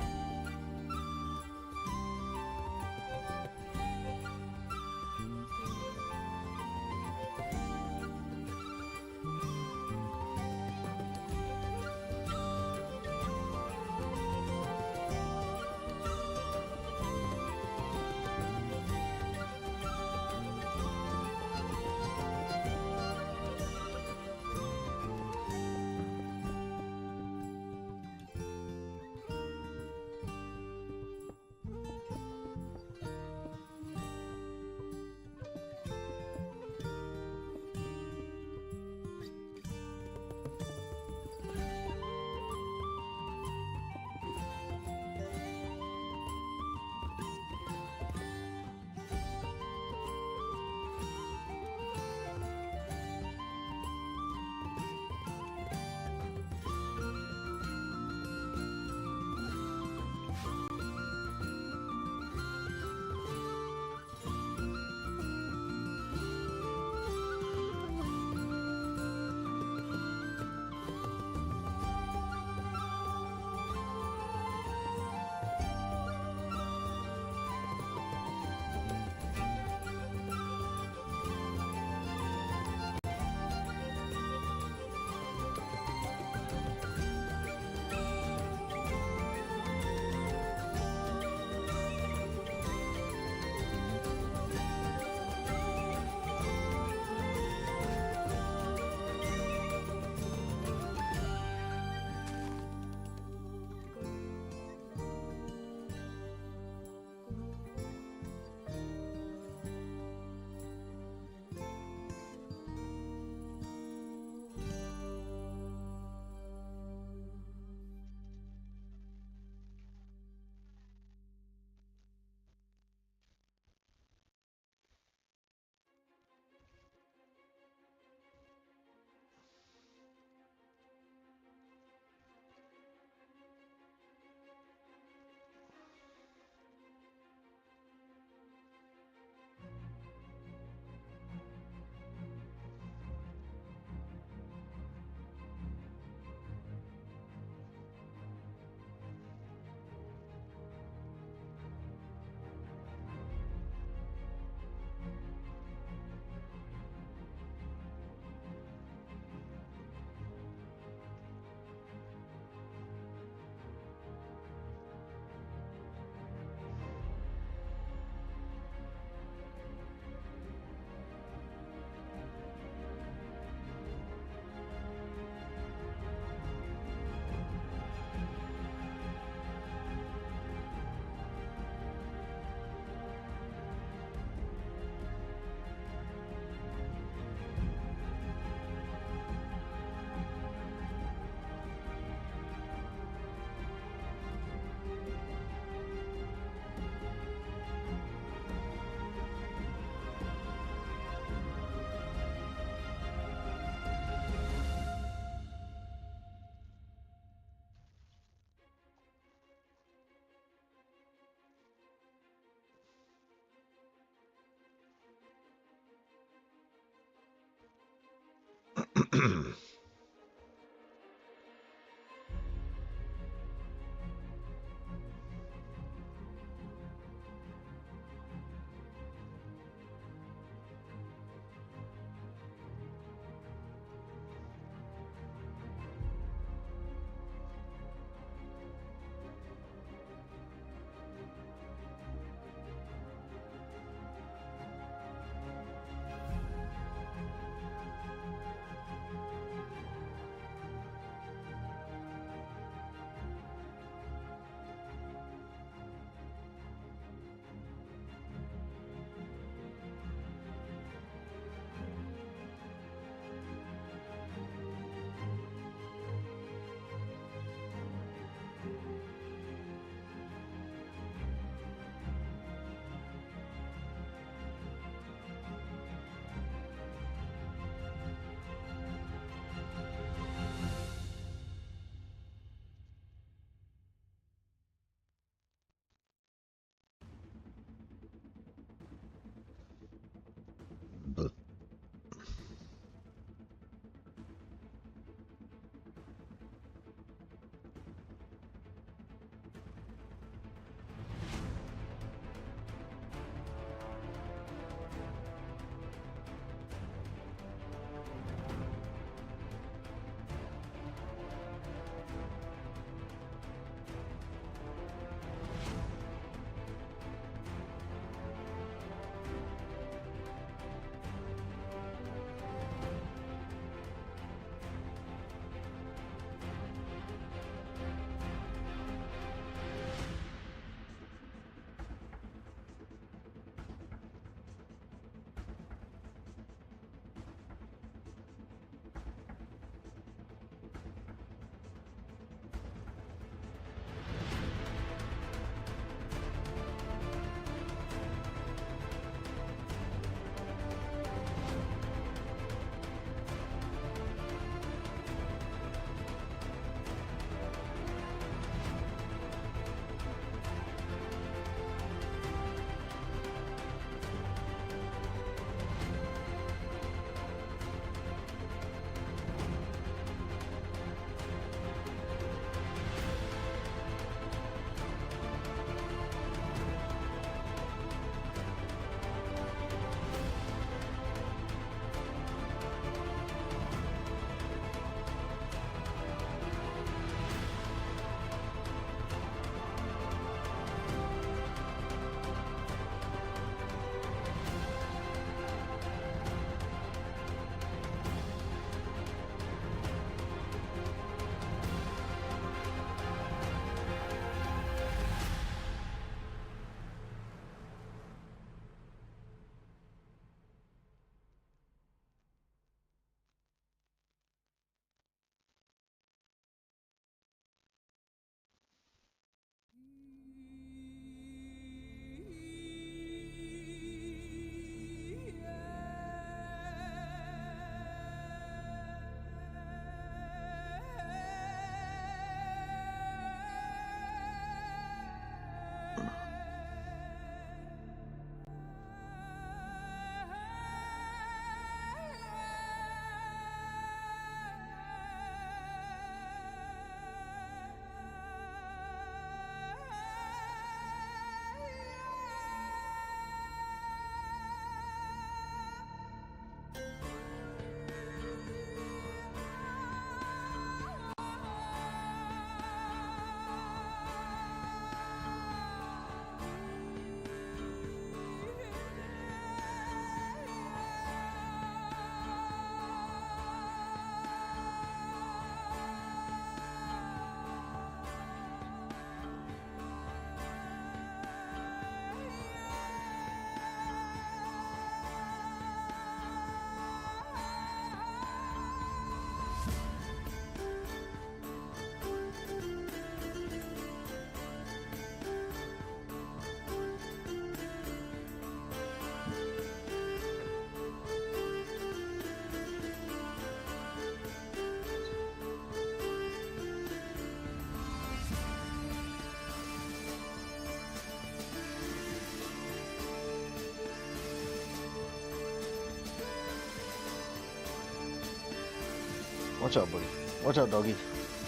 Watch out, buddy. Watch out, doggy.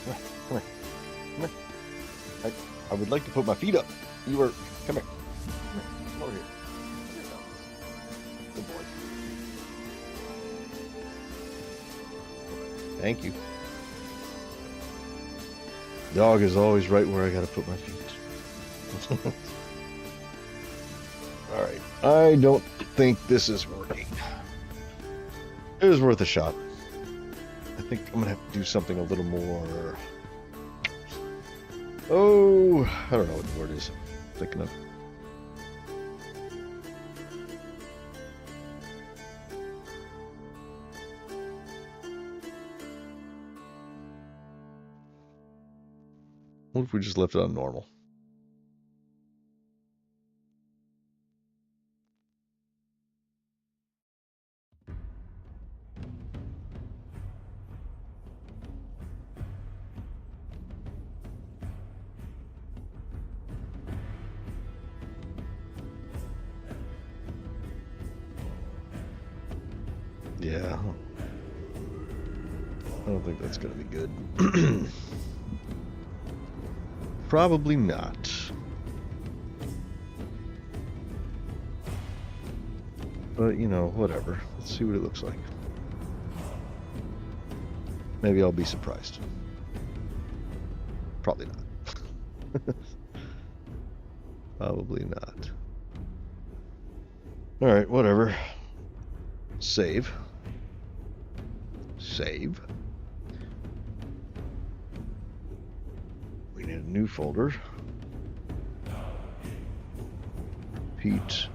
Come here. Come here. Come here. I would like to put my feet up. You were. Come here. Come here. Come over here. Good boy. Thank you. Dog is always right where I gotta put my feet. Alright. I don't think this is working. It was worth a shot. I think I'm gonna have to do something a little more. Oh, I don't know what the word is I'm thinking of. What if we just left it on normal? Yeah. I don't think that's going to be good. Probably not. But, you know, whatever. Let's see what it looks like. Maybe I'll be surprised. Probably not. Probably not. Alright, whatever. Save. Save. We need a new folder. Repeat.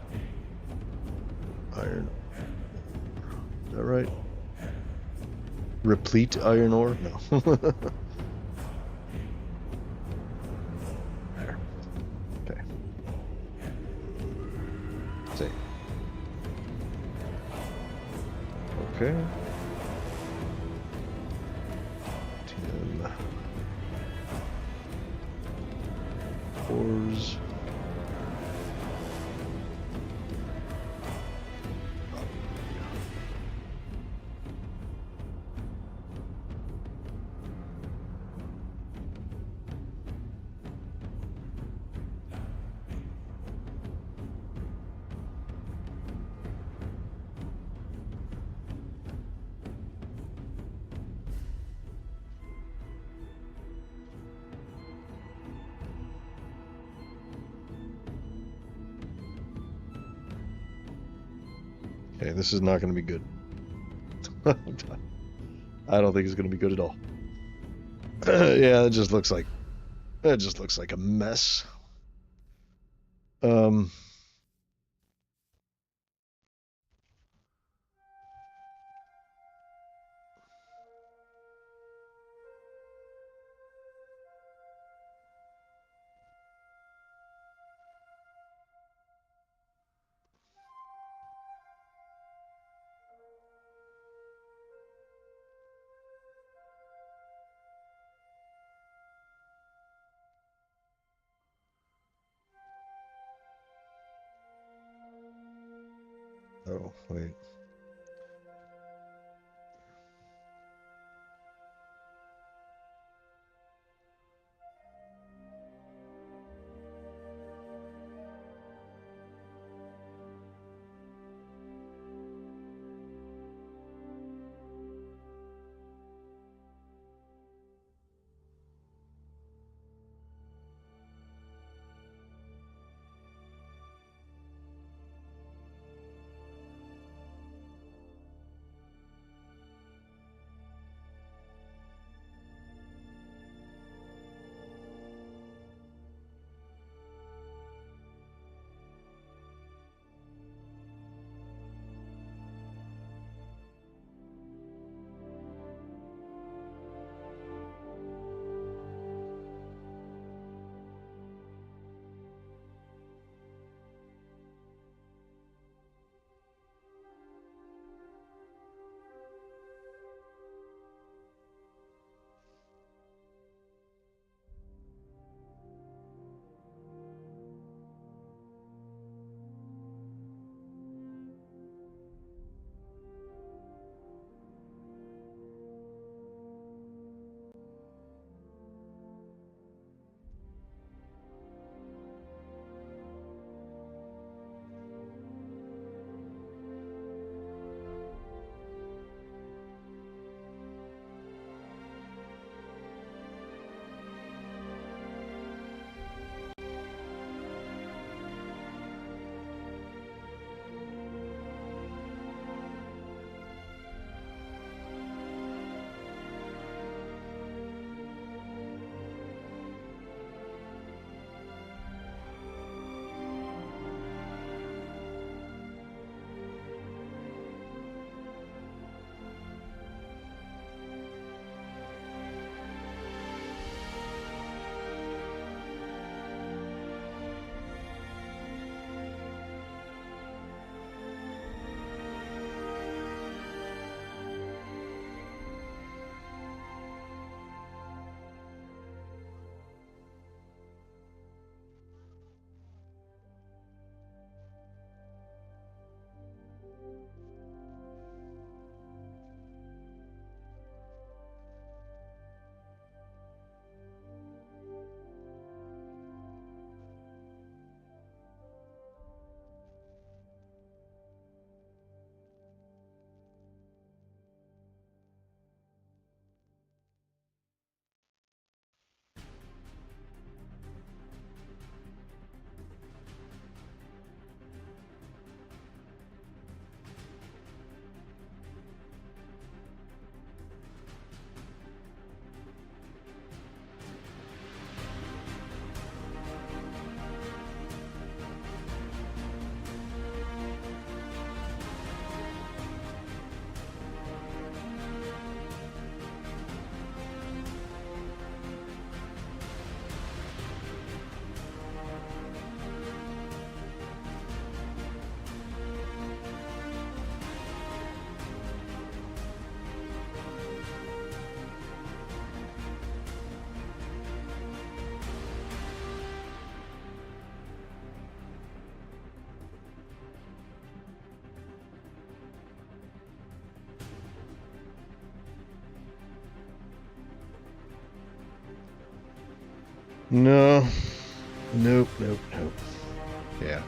Iron. Is that right? Replete iron ore? No. There. Okay. Save. Okay. 10 ores. Okay, this is not going to be good. I don't think it's going to be good at all. Yeah, it just looks like a mess. Oh wait. No. Nope. Yeah.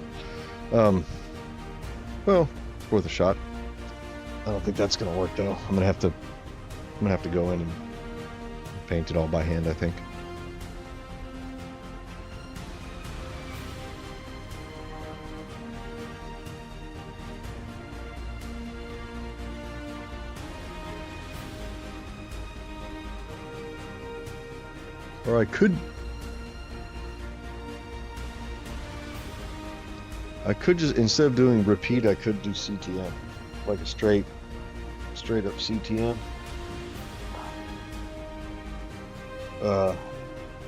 Well, worth a shot. I don't think that's gonna work though. I'm gonna have to go in and paint it all by hand, I think. Or I could just, instead of doing repeat, I could do CTM, like a straight up CTM.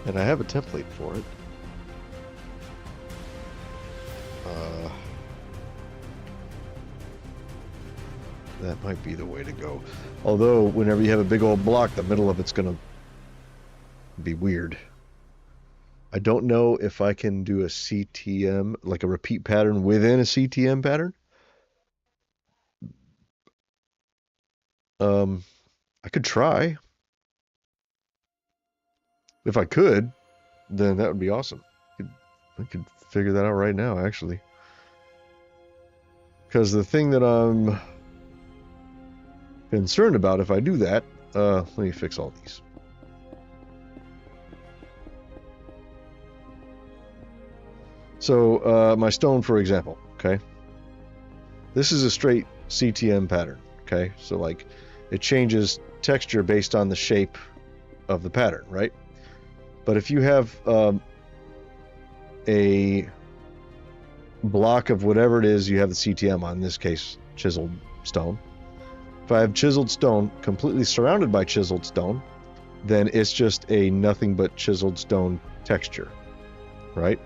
And I have a template for it. That might be the way to go. Although, whenever you have a big old block, the middle of it's gonna be weird. I don't know if I can do a CTM, like a repeat pattern within a CTM pattern. I could try. If I could, then that would be awesome. I could figure that out right now, actually. Because the thing that I'm concerned about, if I do that, let me fix all these. So, my stone, for example, okay? This is a straight CTM pattern, okay? So, like, it changes texture based on the shape of the pattern, right? But if you have a block of whatever it is you have the CTM on, in this case, chiseled stone. If I have chiseled stone completely surrounded by chiseled stone, then it's just a nothing but chiseled stone texture, right?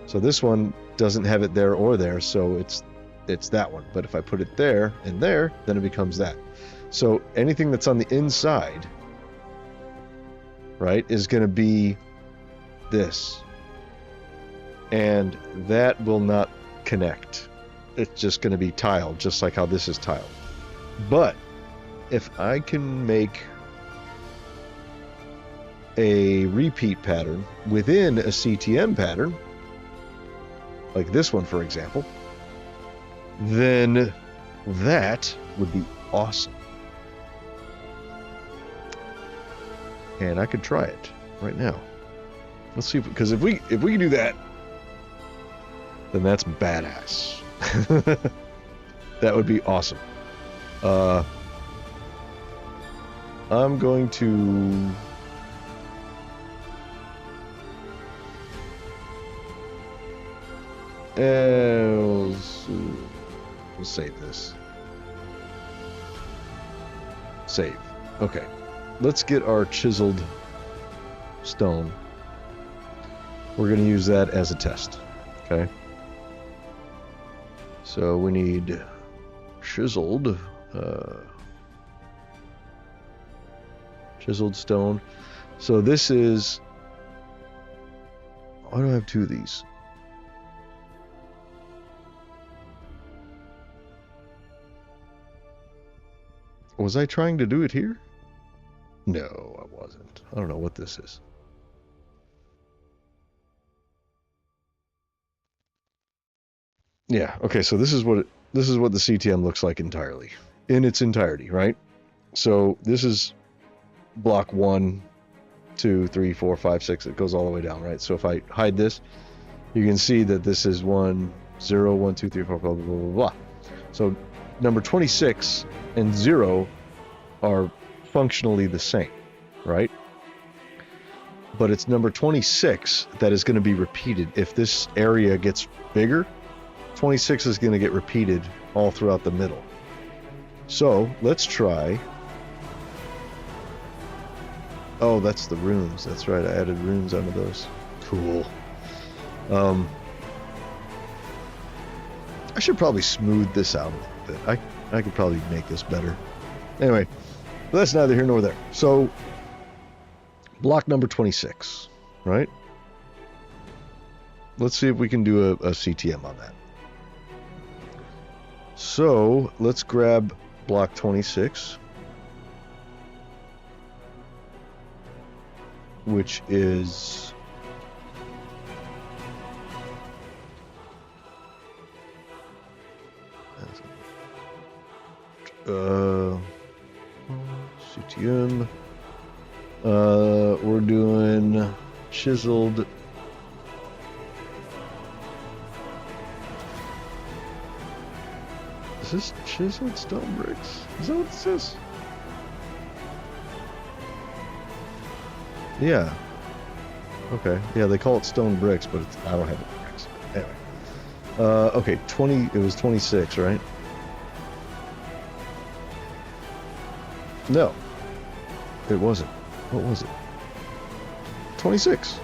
So this one doesn't have it there or there, so it's that one. But if I put it there and there, then it becomes that. So anything that's on the inside, right, is going to be this. And that will not connect. It's just going to be tiled, just like how this is tiled. But if I can make a repeat pattern within a CTM pattern, like this one, for example, then that would be awesome. And I could try it right now. Let's see, because if we can do that, then that's badass. That would be awesome. I'm going to we'll save this. Save. Okay. Let's get our chiseled stone. We're going to use that as a test. Okay. So we need chiseled stone. So this is, why do I have two of these? Was I trying to do it here? No, I wasn't. I don't know what this is. Yeah, okay, so this is what the CTM looks like entirely. In its entirety, right? So this is block 1, 2, 3, 4, 5, 6. It goes all the way down, right? So if I hide this, you can see that this is 1, 0, 1, 2, 3, 4, blah, blah, blah, blah, blah. So number 26 and 0 are functionally the same, right? But it's number 26 that is going to be repeated. If this area gets bigger, 26 is going to get repeated all throughout the middle. So let's try. Oh, that's the runes. That's right. I added runes onto those. Cool. I should probably smooth this out a little bit. I could probably make this better. Anyway, but that's neither here nor there. So block number 26, right? Let's see if we can do a CTM on that. So let's grab block 26, which is CTM. We're doing chiseled. Is this chiseled stone bricks? Is that what this is? Yeah. Okay. Yeah, they call it stone bricks, but I don't have it bricks. Anyway. Okay, 20, it was 26, right? No. It wasn't. What was it? 26.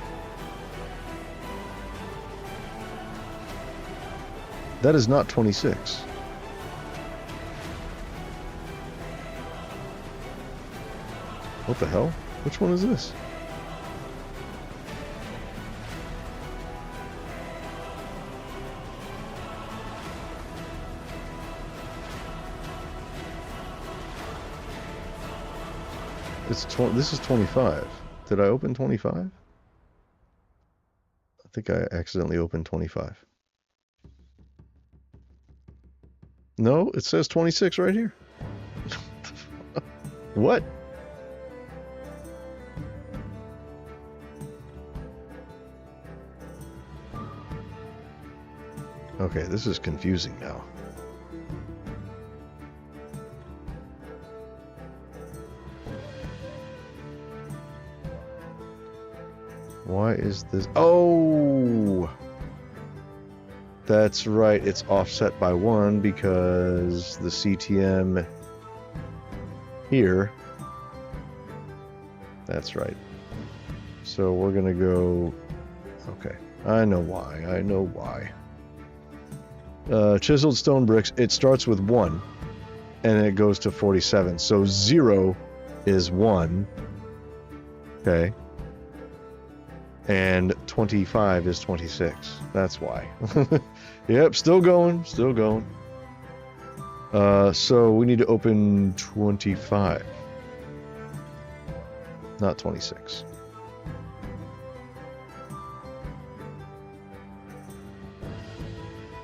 That is not 26. What the hell? Which one is this? This is 25. Did I open 25? I think I accidentally opened 25. No, it says 26 right here. What? Okay, this is confusing now. Why is this? Oh! That's right, it's offset by 1 because the CTM here. That's right. So we're gonna go. Okay, I know why. I know why. Chiseled stone bricks, it starts with 1 and it goes to 47. So 0 is 1. Okay. And 25 is 26. That's why. Yep, still going, still going. So we need to open 25. Not 26.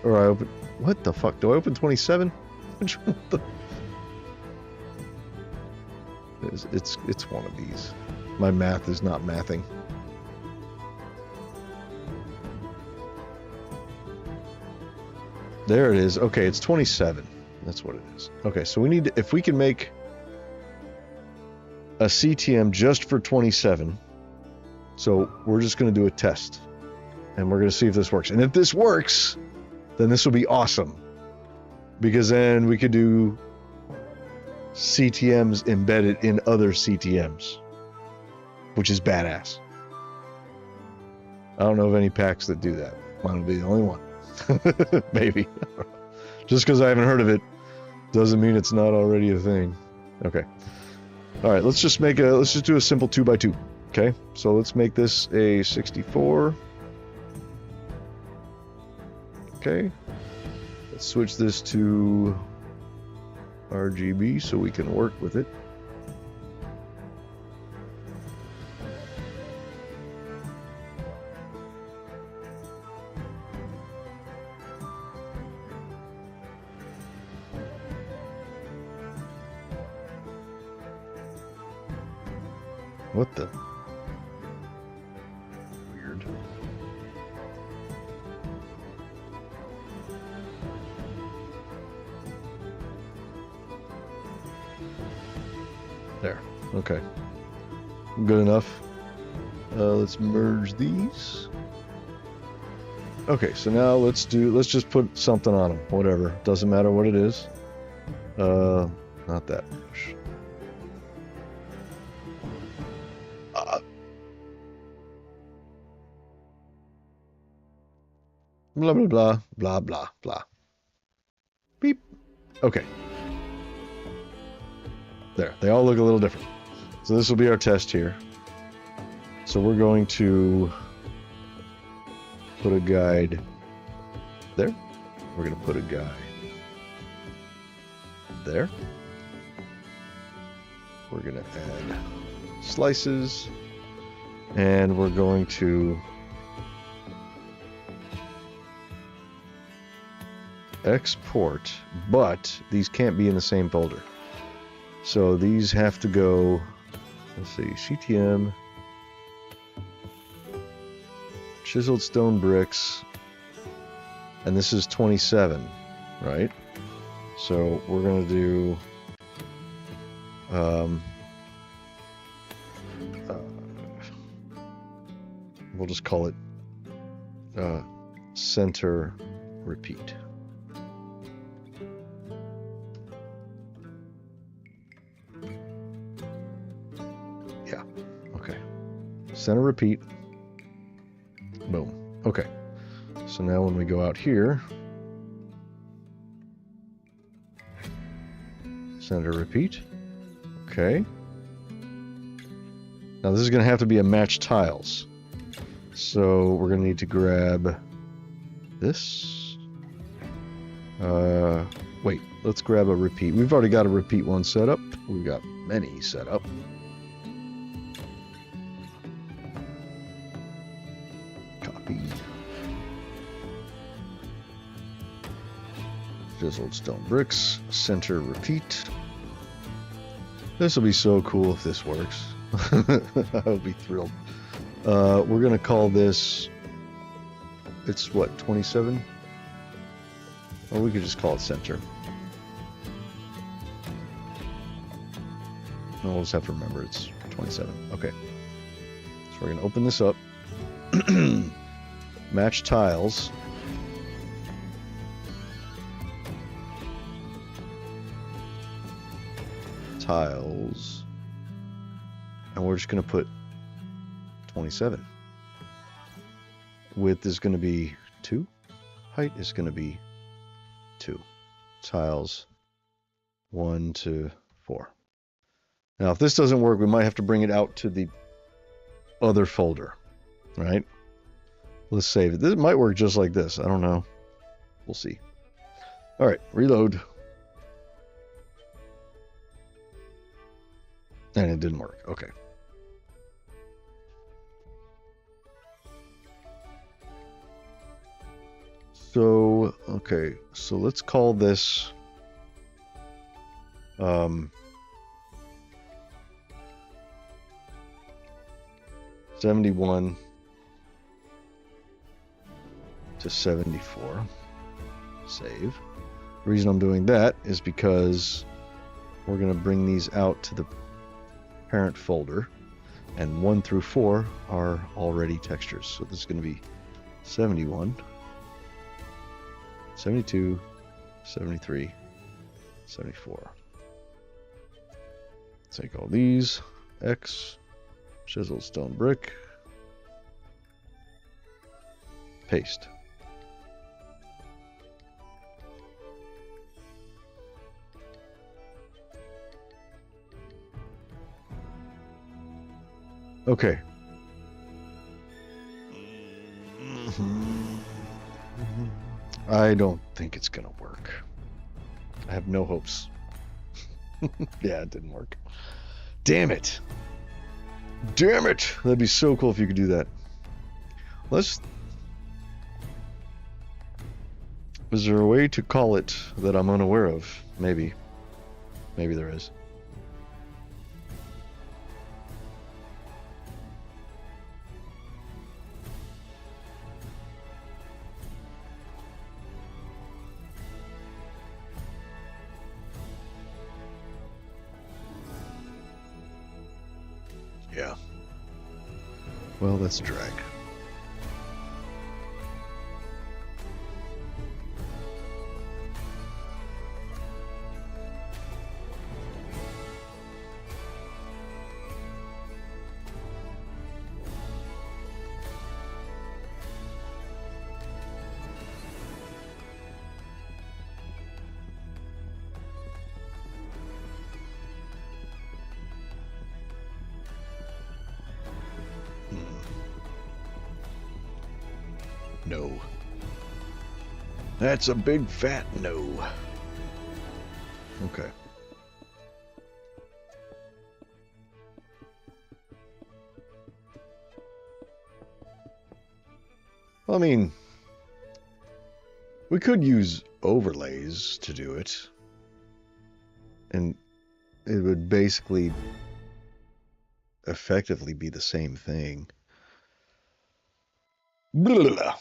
Or I open... What the fuck? Do I open 27? Which one? It's one of these. My math is not mathing. There it is. Okay, it's 27. That's what it is. Okay, so we need to, if we can make a CTM just for 27. So we're just going to do a test. And we're going to see if this works. And if this works, then this will be awesome. Because then we could do CTMs embedded in other CTMs. Which is badass. I don't know of any packs that do that. Mine will be the only one. Maybe. Just because I haven't heard of it doesn't mean it's not already a thing. Okay. All right, let's just do a simple 2x2. Okay, so let's make this a 64. Okay. Let's switch this to RGB so we can work with it. What the? Weird. There. Okay. Good enough. Let's merge these. Okay, so now let's just put something on them. Whatever. Doesn't matter what it is. Not that much. Blah, blah, blah, blah, blah, blah. Beep. Okay. There. They all look a little different. So this will be our test here. So we're going to put a guide there. We're going to put a guide there. We're going to add slices. And we're going to export, but these can't be in the same folder. So these have to go, let's see, CTM, chiseled stone bricks, and this is 27, right? So we're going to do we'll just call it center repeat. Yeah, okay. Center repeat. Boom. Okay. So now when we go out here, center repeat. Okay. Now this is going to have to be a match tiles. So we're going to need to grab this. Wait, let's grab a repeat. We've already got a repeat one set up. We've got many set up. Copy. Chiseled stone bricks, center repeat. This will be so cool if this works. I'll be thrilled. We're going to call this, it's what, 27? Or we could just call it center. No, we'll just have to remember it's 27. Okay. So we're going to open this up. Match tiles. Tiles. And we're just going to put 27. Width is going to be 2. Height is going to be 2. Tiles 1 to 4. Now, if this doesn't work, we might have to bring it out to the other folder, right? Let's save it. This might work just like this. I don't know. We'll see. All right, reload. And it didn't work. Okay. So, okay, so let's call this 71 to 74. Save. The reason I'm doing that is because we're going to bring these out to the parent folder, and 1 through 4 are already textures. So this is going to be 71, 72, 73, 74. Take all these, X, chisel stone brick, paste. Okay. I don't think it's gonna work. I have no hopes. Yeah, it didn't work. Damn it. Damn it. That'd be so cool if you could do that. Is there a way to call it that I'm unaware of? Maybe. Maybe there is. Yeah. Well, that's a drag. No. That's a big fat no. Okay. Well, I mean, we could use overlays to do it. And it would basically effectively be the same thing. Blah.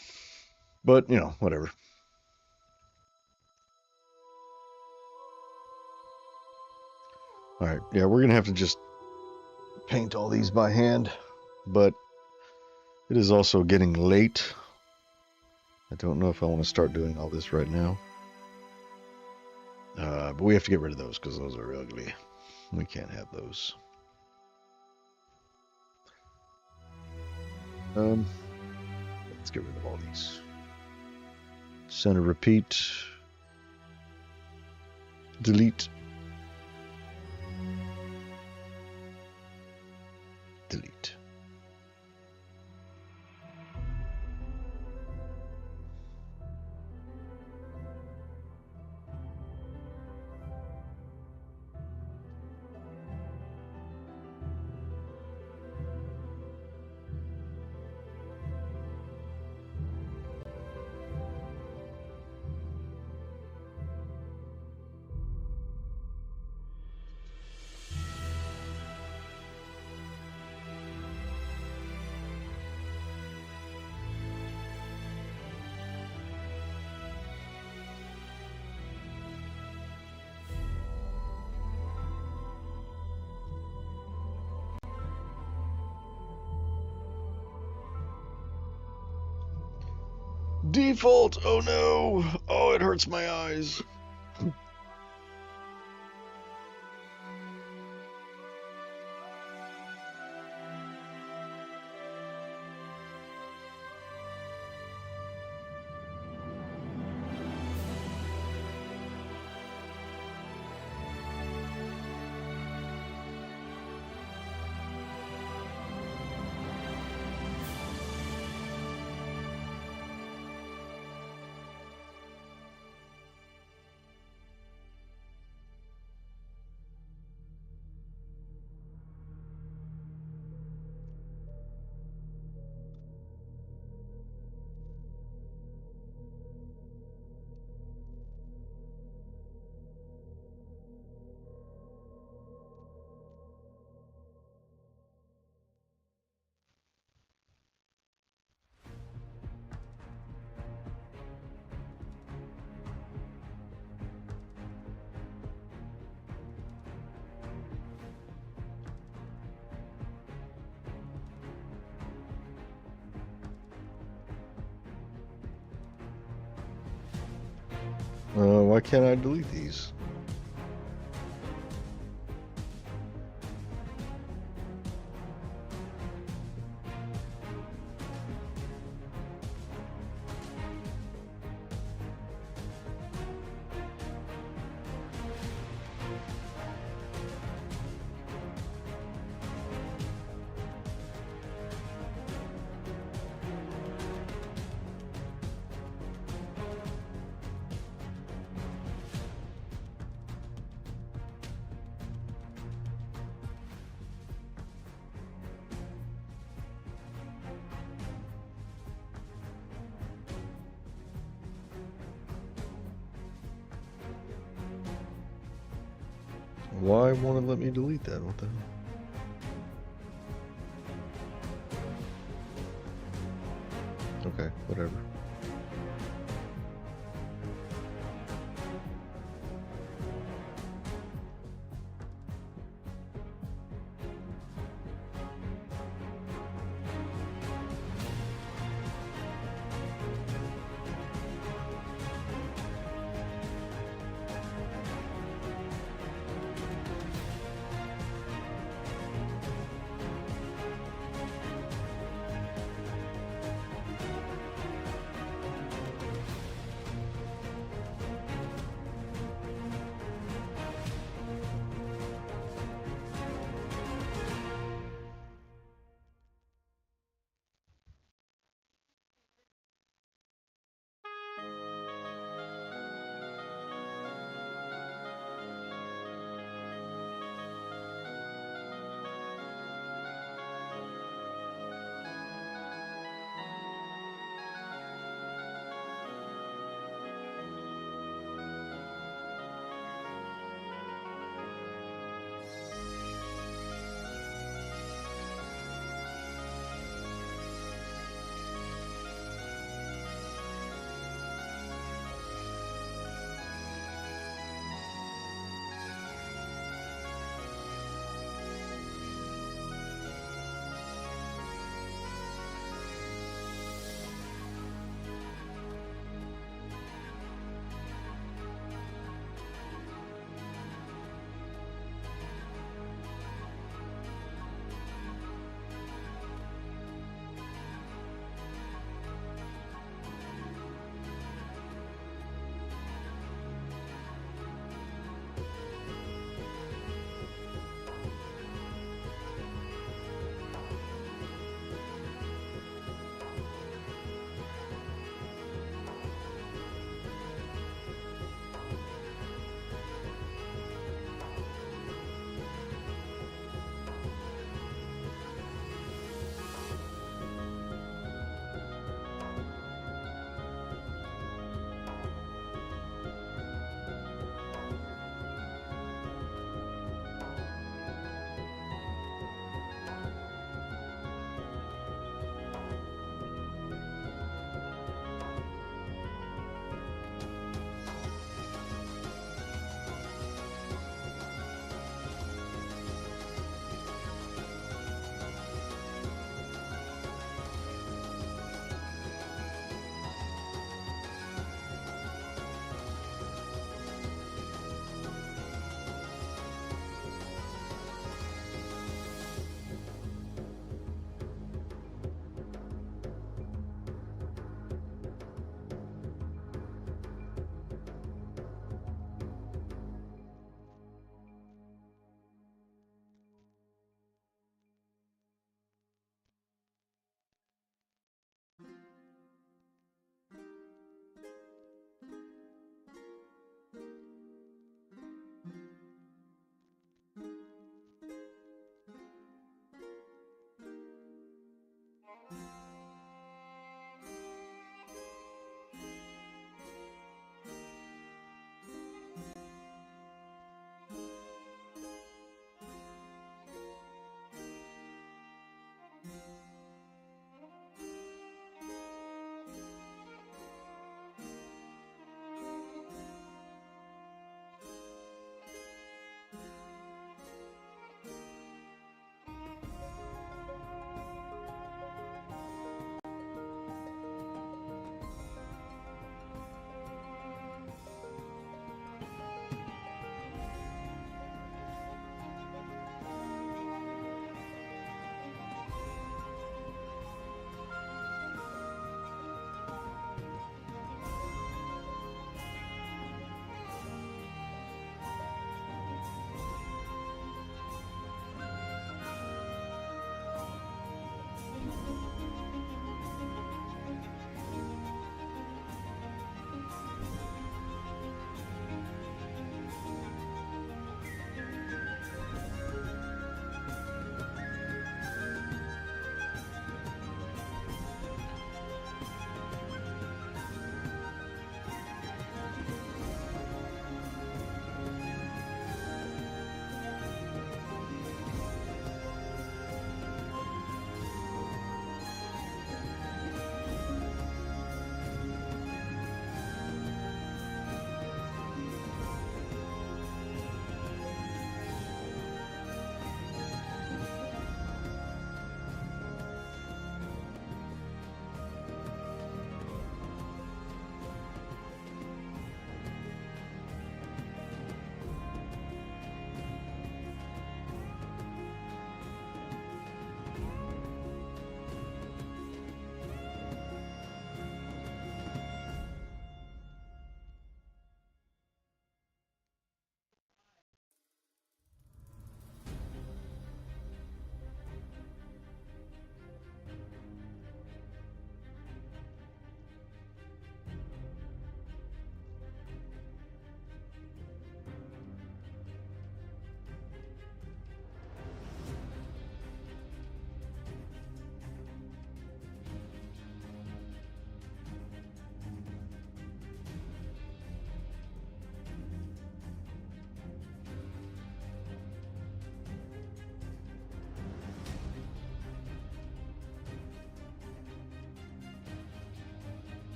But, whatever. All right, yeah, we're going to have to just paint all these by hand, but it is also getting late. I don't know if I want to start doing all this right now. But we have to get rid of those because those are ugly. We can't have those. Let's get rid of all these. Center repeat. Delete. Delete. Default! Oh no! Oh, it hurts my eyes. Why can't I delete these? Why won't it let me delete that? What the hell? Okay, whatever.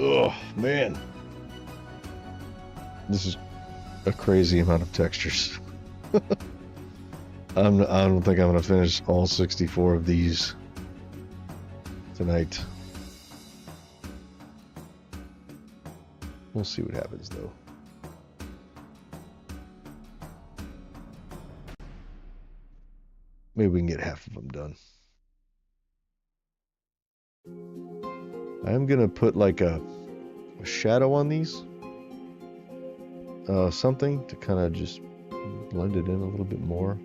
Oh, man. This is a crazy amount of textures. I don't think I'm going to finish all 64 of these tonight. We'll see what happens, though. Maybe we can get half of them done. I'm going to put like a shadow on these. Something to kind of just blend it in a little bit more.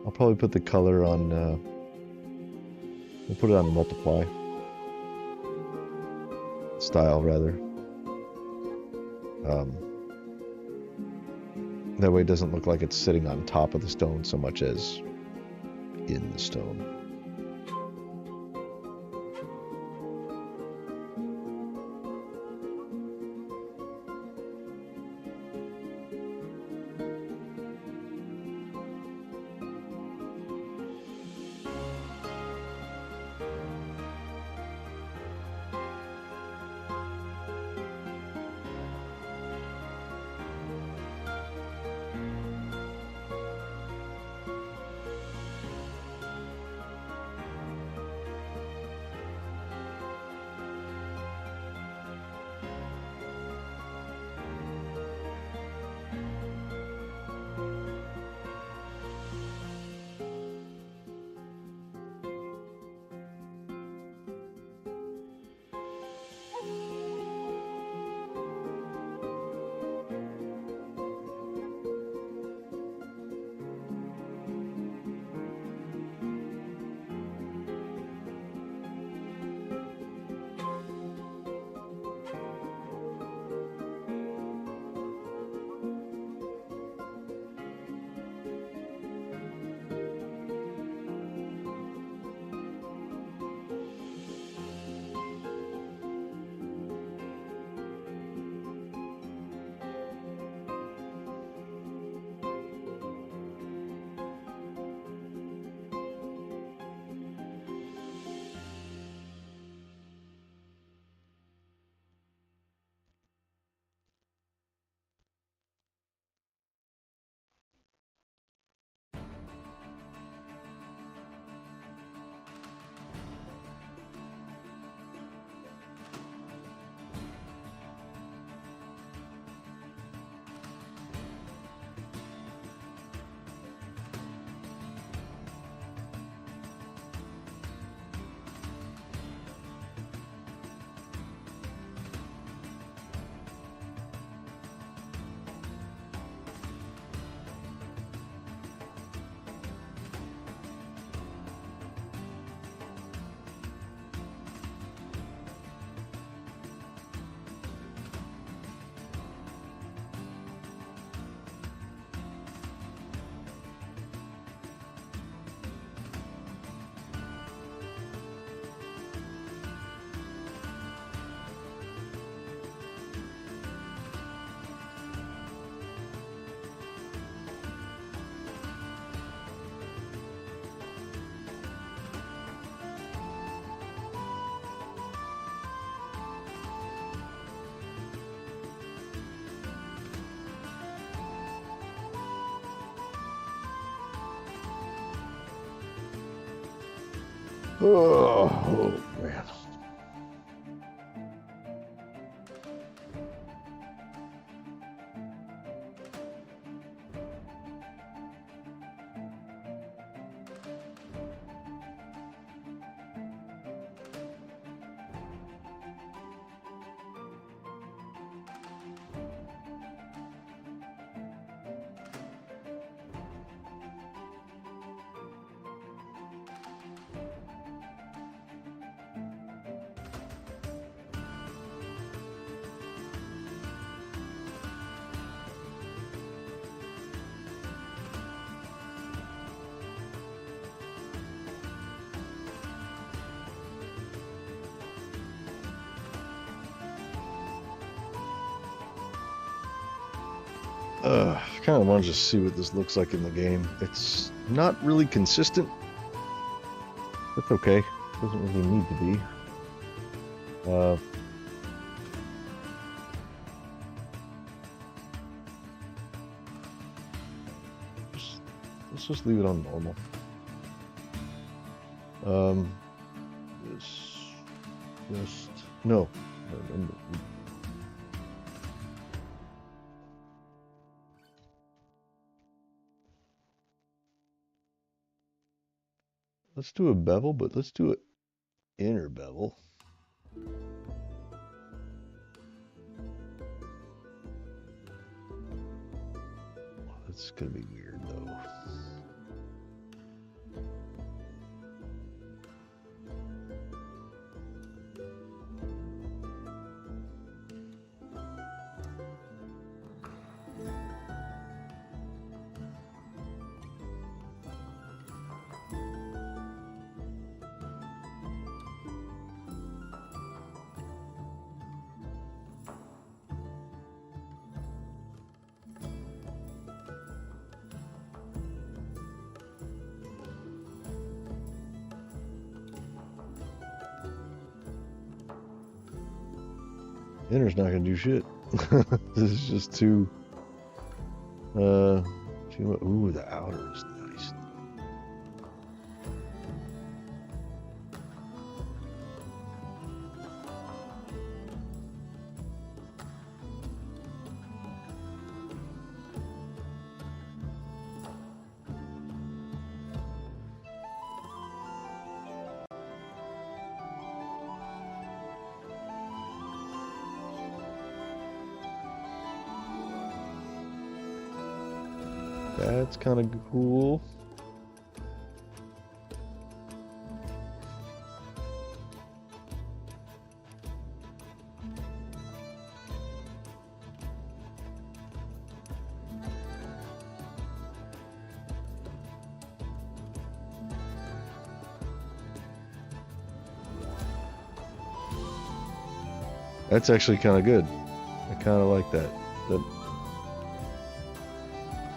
I'll probably put the color on, we'll put it on multiply. Style, rather. That way it doesn't look like it's sitting on top of the stone so much as in the stone. Oh, man. I kind of want to just see what this looks like in the game. It's not really consistent. That's okay. Doesn't really need to be. Let's just leave it on normal. This just no. Let's do a bevel, but let's do an inner bevel. That's gonna be weird though. Inner's not gonna do shit. This is just too much. Ooh, the outer is nice. That's kind of cool. That's actually kind of good. I kind of like that. That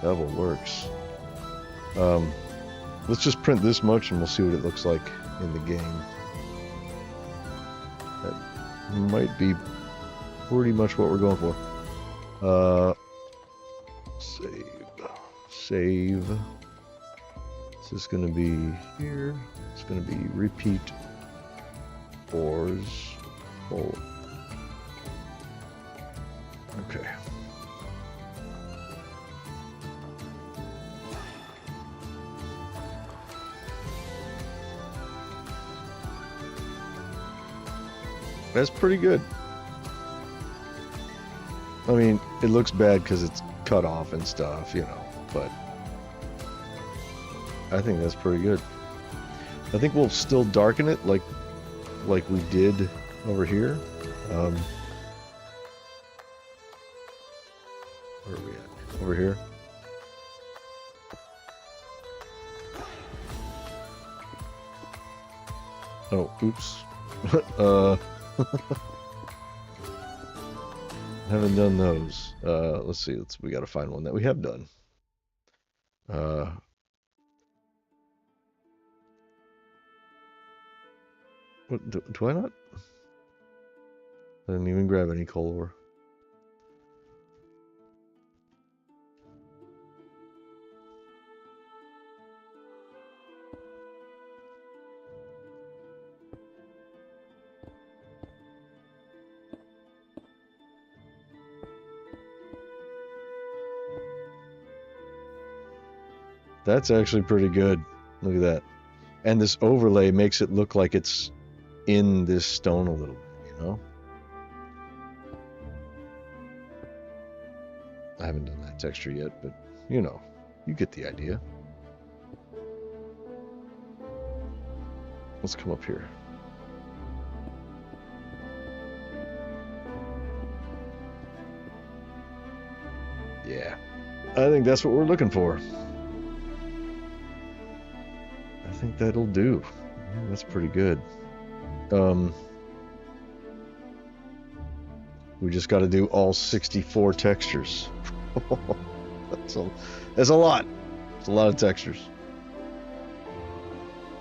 bevel works. Let's just print this much and we'll see what it looks like in the game. That might be pretty much what we're going for. Save. This is going to be here. It's going to be repeat ores. Oh. Okay. That's pretty good. I mean, it looks bad because it's cut off and stuff, you know, but I think that's pretty good. I think we'll still darken it like we did over here. Where are we at? Over here. Oh, oops. Haven't done those. Let's see. We got to find one that we have done. What do I not? I didn't even grab any coal ore. That's actually pretty good. Look at that. And this overlay makes it look like it's in this stone a little bit, you know? I haven't done that texture yet, but you know, you get the idea. Let's come up here. Yeah, I think that's what we're looking for. I think that'll do. Yeah, that's pretty good. We just got to do all 64 textures. That's a lot. It's a lot of textures.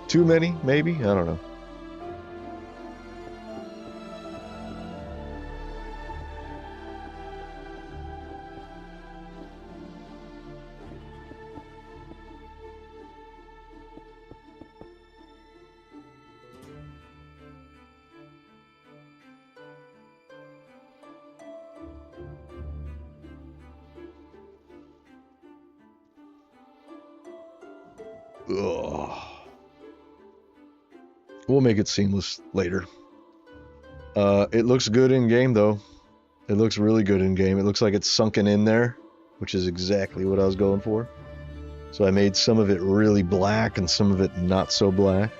Too many, maybe? I don't know. Ugh. We'll make it seamless later. It looks good in game though. It looks really good in game. It looks like it's sunken in there, which is exactly what I was going for. So I made some of it really black and some of it not so black.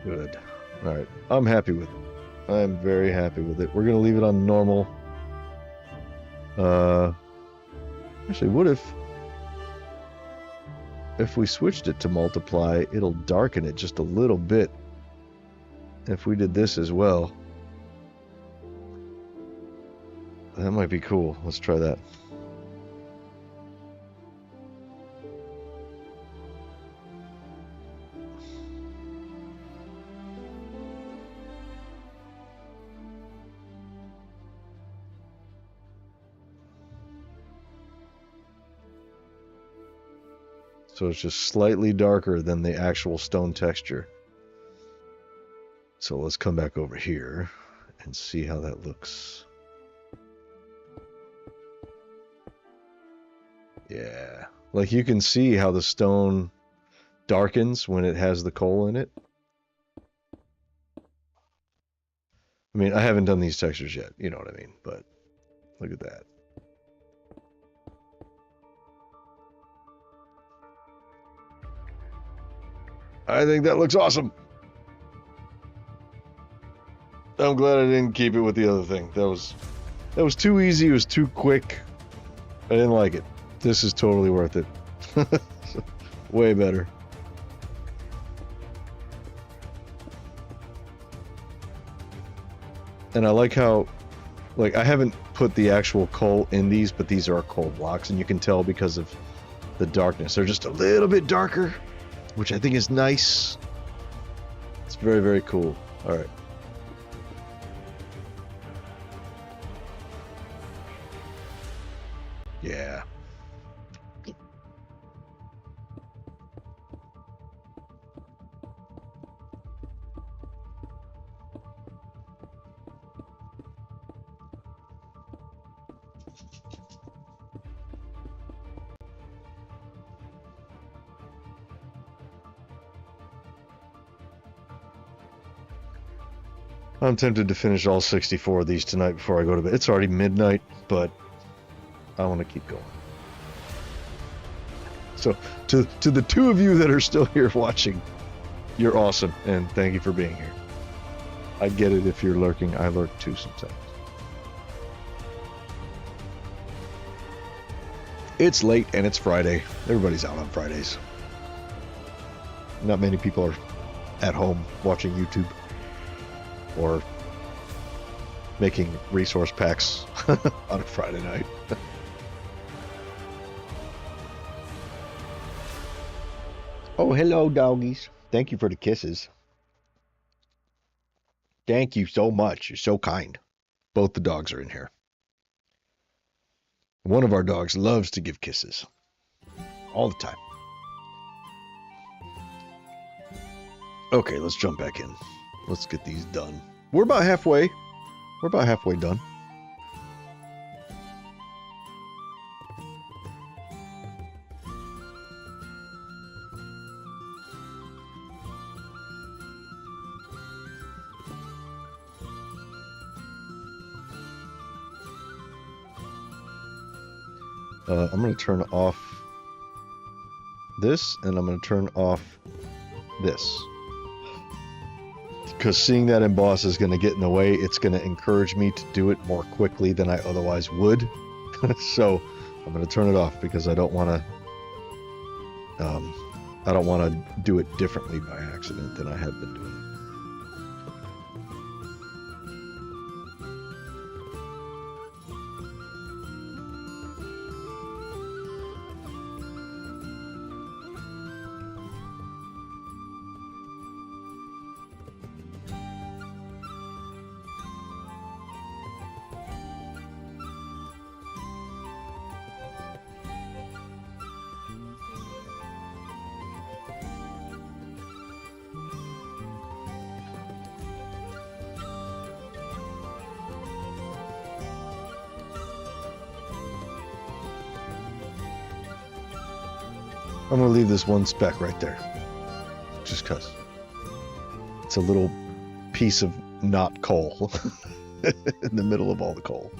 Good. All right. I'm happy with it. I'm very happy with it. We're going to leave it on normal. Actually, what if we switched it to multiply, it'll darken it just a little bit. If we did this as well, that might be cool. Let's try that. So it's just slightly darker than the actual stone texture. So let's come back over here and see how that looks. Yeah, like you can see how the stone darkens when it has the coal in it. I mean, I haven't done these textures yet, you know what I mean, but look at that. I think that looks awesome. I'm glad I didn't keep it with the other thing. That was too easy. It was too quick. I didn't like it. This is totally worth it. Way better. And I like how, like, I haven't put the actual coal in these, but these are coal blocks, and you can tell because of the darkness. They're just a little bit darker, which I think is nice. It's very, very cool. All right. Yeah. I'm tempted to finish all 64 of these tonight before I go to bed. It's already midnight, but I want to keep going. So, to the two of you that are still here watching, you're awesome, and thank you for being here. I get it if you're lurking. I lurk too sometimes. It's late, and it's Friday. Everybody's out on Fridays. Not many people are at home watching YouTube or making resource packs on a Friday night. Oh, hello, doggies. Thank you for the kisses. Thank you so much. You're so kind. Both the dogs are in here. One of our dogs loves to give kisses. All the time. Okay, let's jump back in. Let's get these done. We're about halfway. We're about halfway done. I'm going to turn off this, and I'm going to turn off this. Because seeing that emboss is going to get in the way, it's going to encourage me to do it more quickly than I otherwise would. So I'm going to turn it off because I don't want to do it differently by accident than I have been doing. I'm going to leave this one speck right there. Just because. It's a little piece of not coal in the middle of all the coal.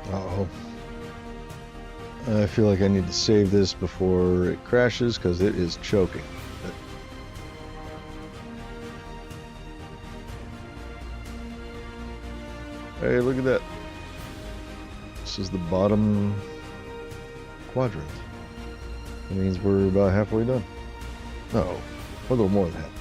Uh-oh. I feel like I need to save this before it crashes because it is choking. Hey, look at that. This is the bottom quadrant. That means we're about halfway done. No, a little more than halfway.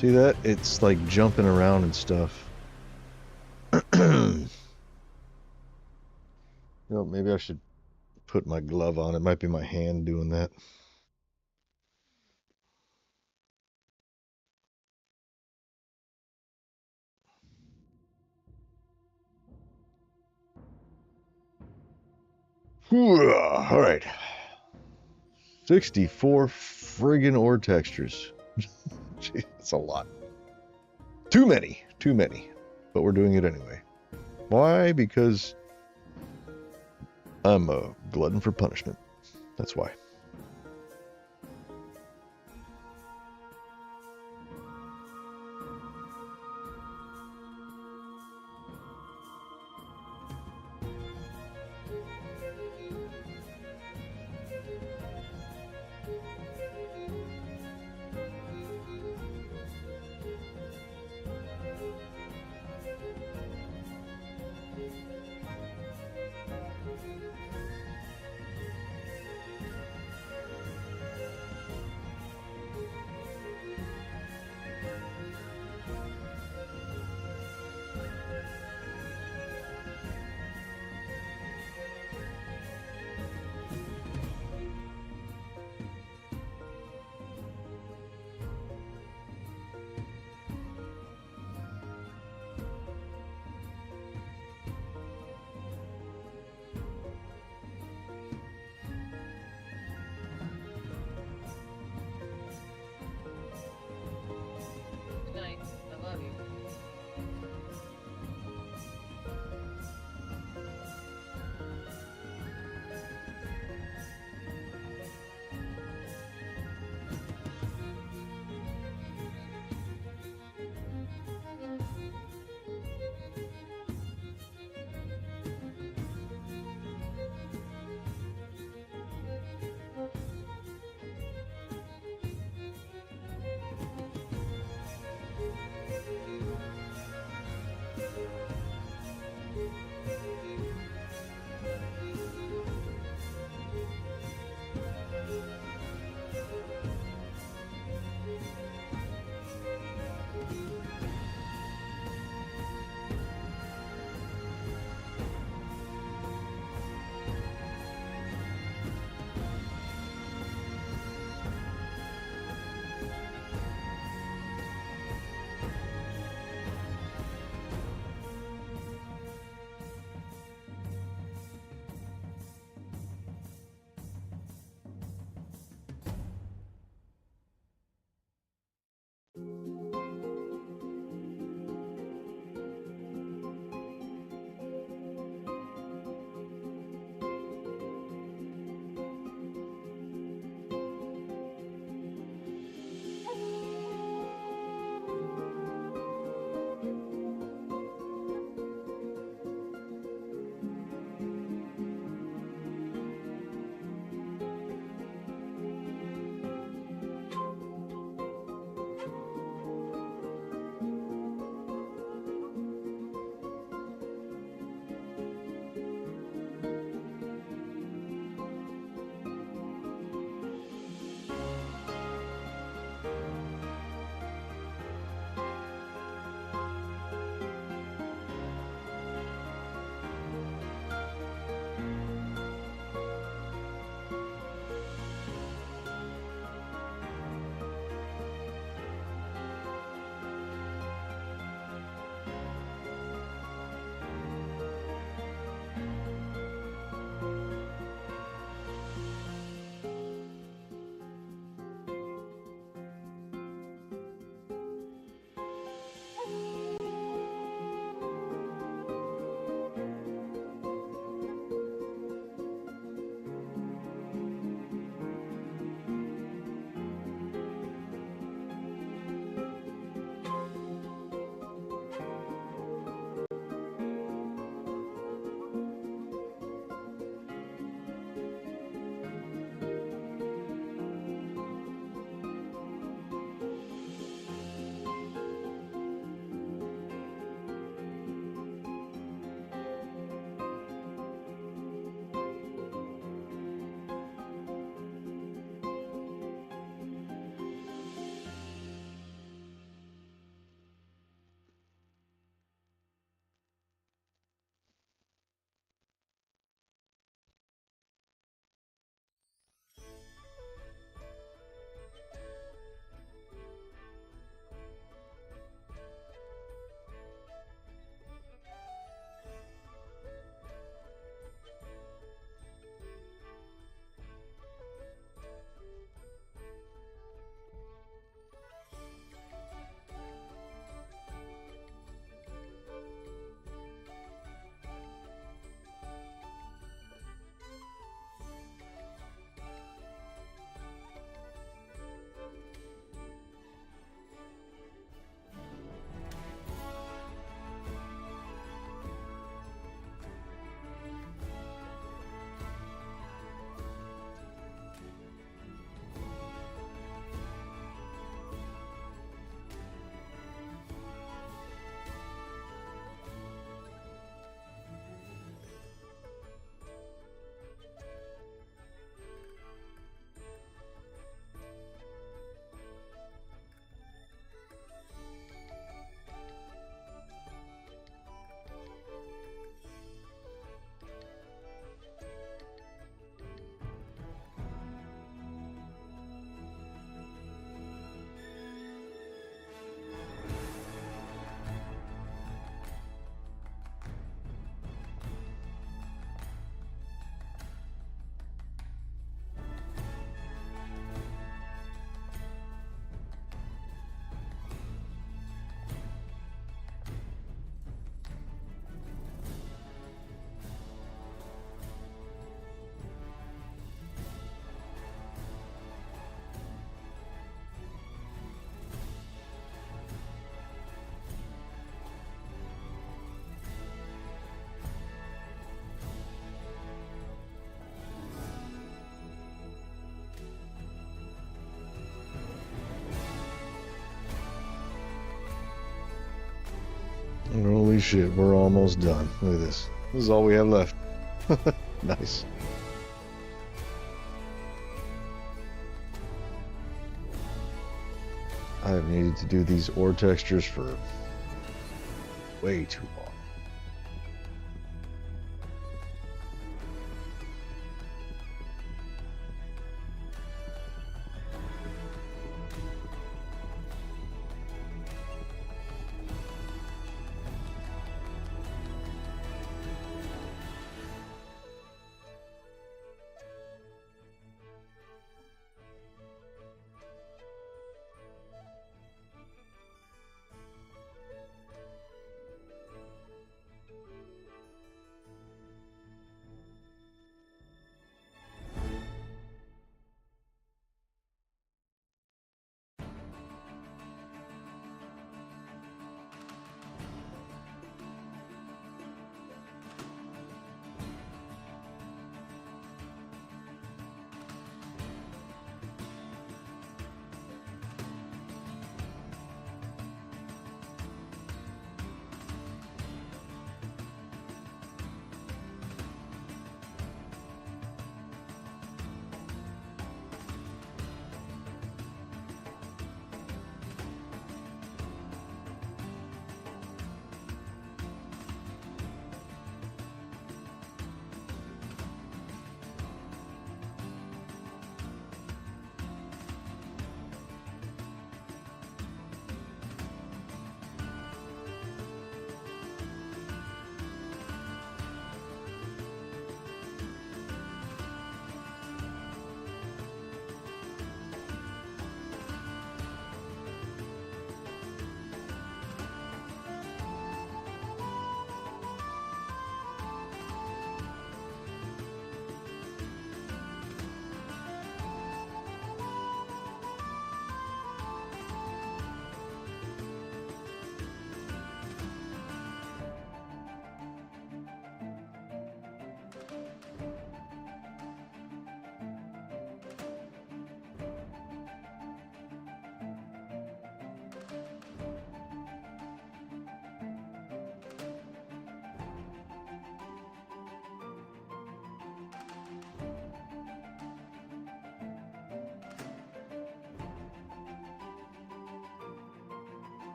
See that? It's like jumping around and stuff. You know, maybe I should put my glove on. It might be my hand doing that. All right. 64 friggin' ore textures. Gee, that's a lot. Too many. But we're doing it anyway. Why? Because I'm a glutton for punishment. That's why. shit, we're almost done. Look at this. This is all we have left. Nice. I have needed to do these ore textures for way too long.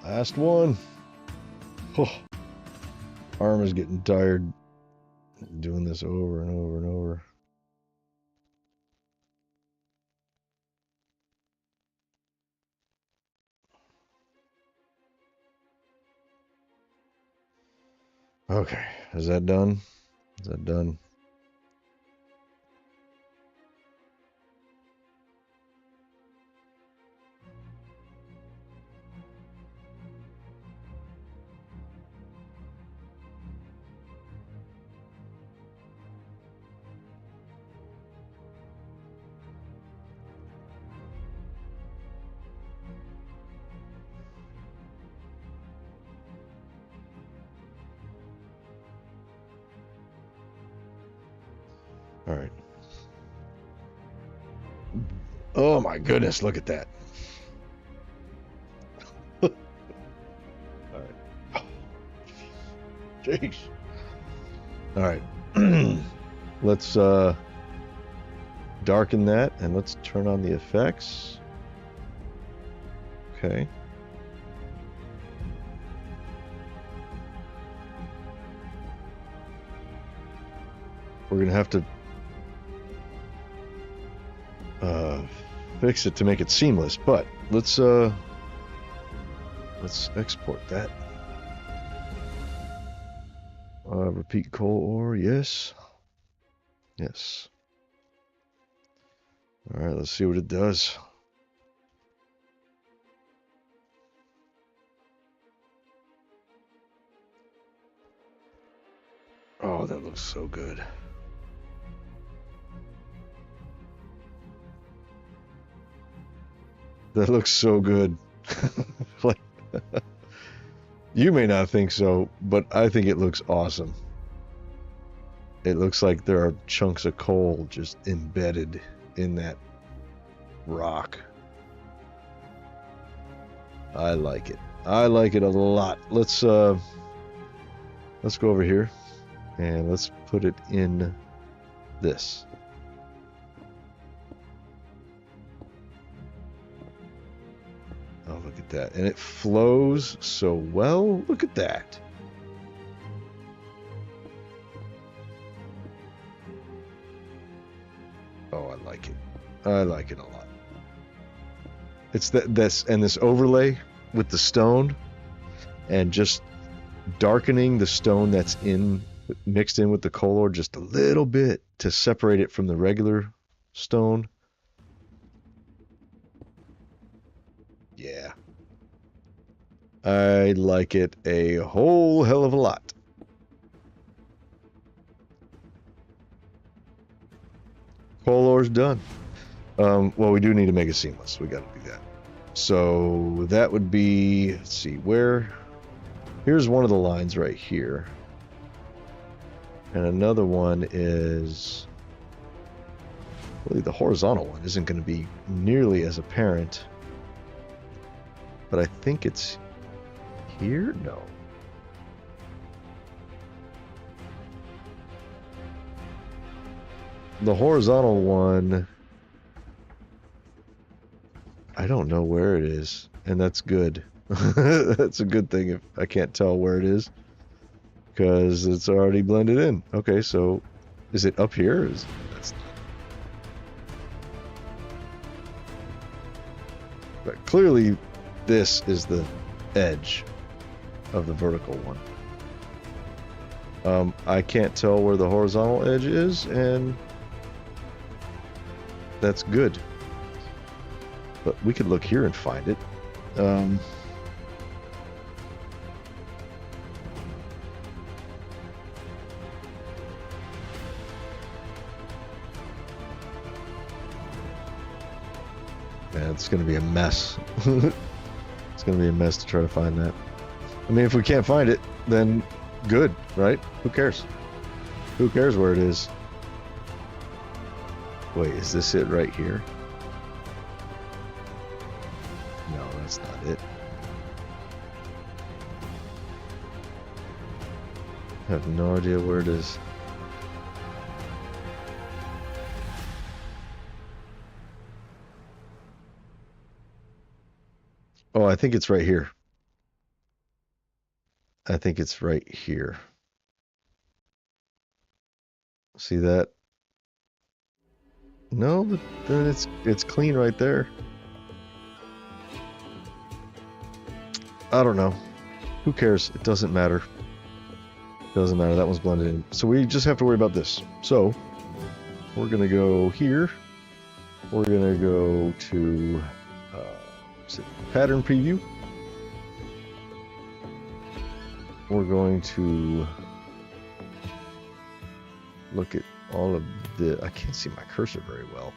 Last one. Oh, arm is getting tired doing this over and over and over. Okay, is that done? Is that done? All right. Oh my goodness, look at that. All right. Jeez. All right. Let's darken that and let's turn on the effects. Okay. We're gonna have to fix it to make it seamless, but let's export that. Repeat coal ore, yes. Yes. All right, let's see what it does. Oh, that looks so good. That looks so good. Like, you may not think so, but I think it looks awesome. It looks like there are chunks of coal just embedded in that rock. I like it. I like it a lot. Let's go over here and let's put it in this. Oh, look at that. And it flows so well. Look at that. Oh, I like it. I like it a lot. It's this overlay with the stone and just darkening the stone that's mixed in with the coal ore just a little bit to separate it from the regular stone. Yeah. I like it a whole hell of a lot. Coal ore's done. Well, we do need to make it seamless. We got to do that. So that would be, let's see, here's one of the lines right here. And another one is, really the horizontal one isn't going to be nearly as apparent. But I think it's here? No. The horizontal one, I don't know where it is, and that's good. That's a good thing if I can't tell where it is, because it's already blended in. Okay, so is it up here? But clearly this is the edge of the vertical one. I can't tell where the horizontal edge is, and that's good. But we could look here and find it. Man, it's going to be a mess. It's going to be a mess to try to find that. I mean, if we can't find it, then good, right? Who cares? Who cares where it is? Wait, is this it right here? No, that's not it. I have no idea where it is. Oh, I think it's right here. I think it's right here. See that? No, but then it's clean right there. I don't know. Who cares? It doesn't matter. It doesn't matter. That one's blended in. So we just have to worry about this. So we're gonna go here. We're gonna go to pattern preview. We're going to look at all of the, I can't see my cursor very well.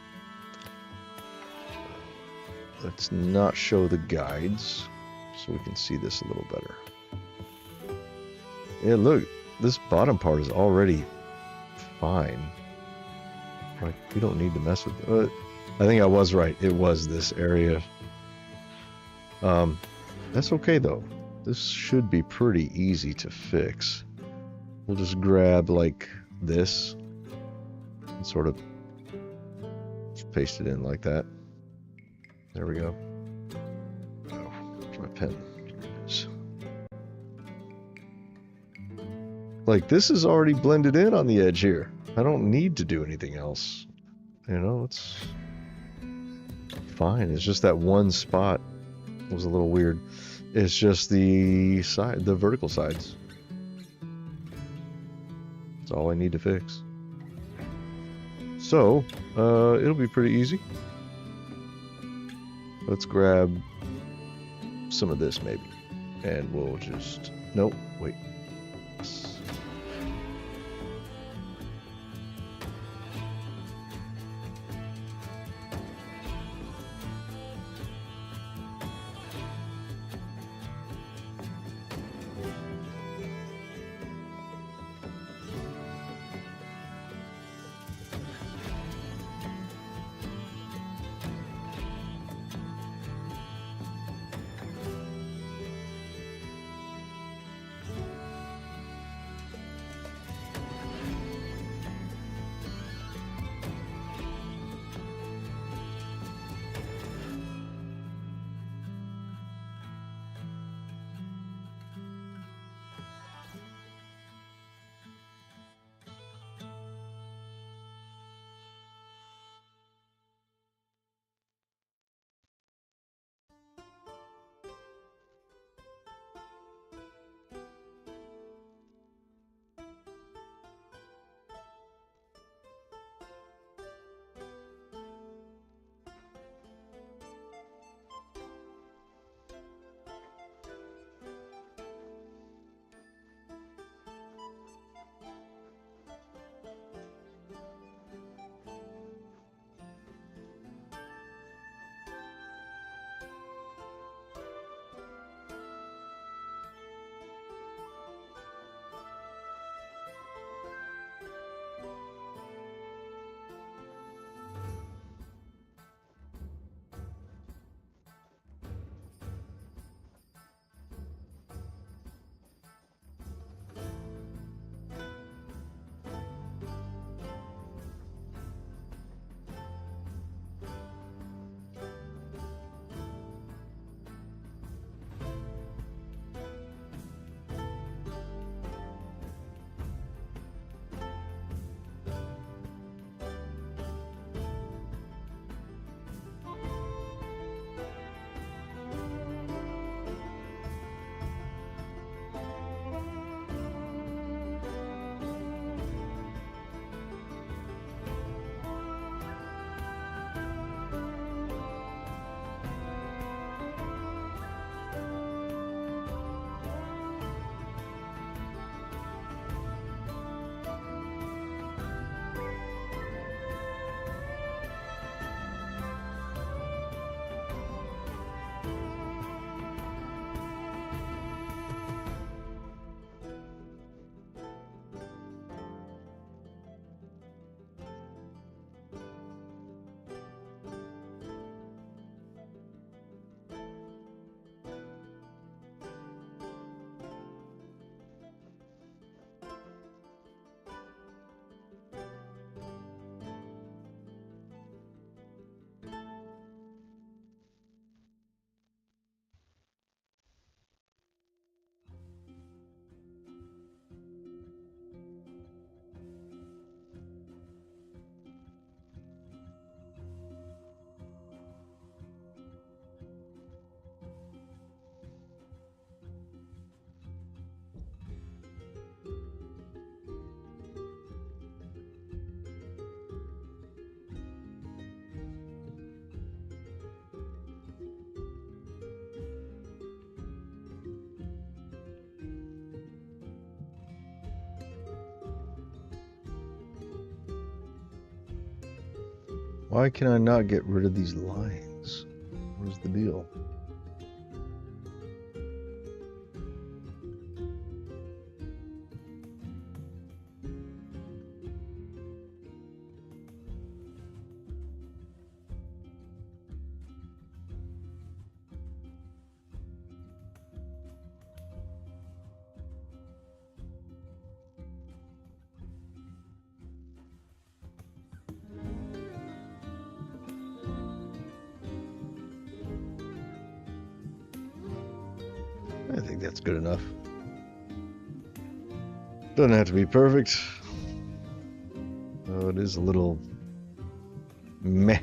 Let's not show the guides so we can see this a little better. Yeah, look, this bottom part is already fine. Like, we don't need to mess with it. I think I was right. It was this area. That's okay though. This should be pretty easy to fix. We'll just grab like this and sort of paste it in like that. There we go. Oh, where's my pen? Here it is. Like, this is already blended in on the edge here. I don't need to do anything else. You know, it's fine. It's just that one spot was a little weird. It's just the vertical sides. That's all I need to fix. So, it'll be pretty easy. Let's grab some of this maybe. And we'll just... Nope, wait. Why can I not get rid of these lines? What's the deal? I think that's good enough. Doesn't have to be perfect. Oh, it is a little meh.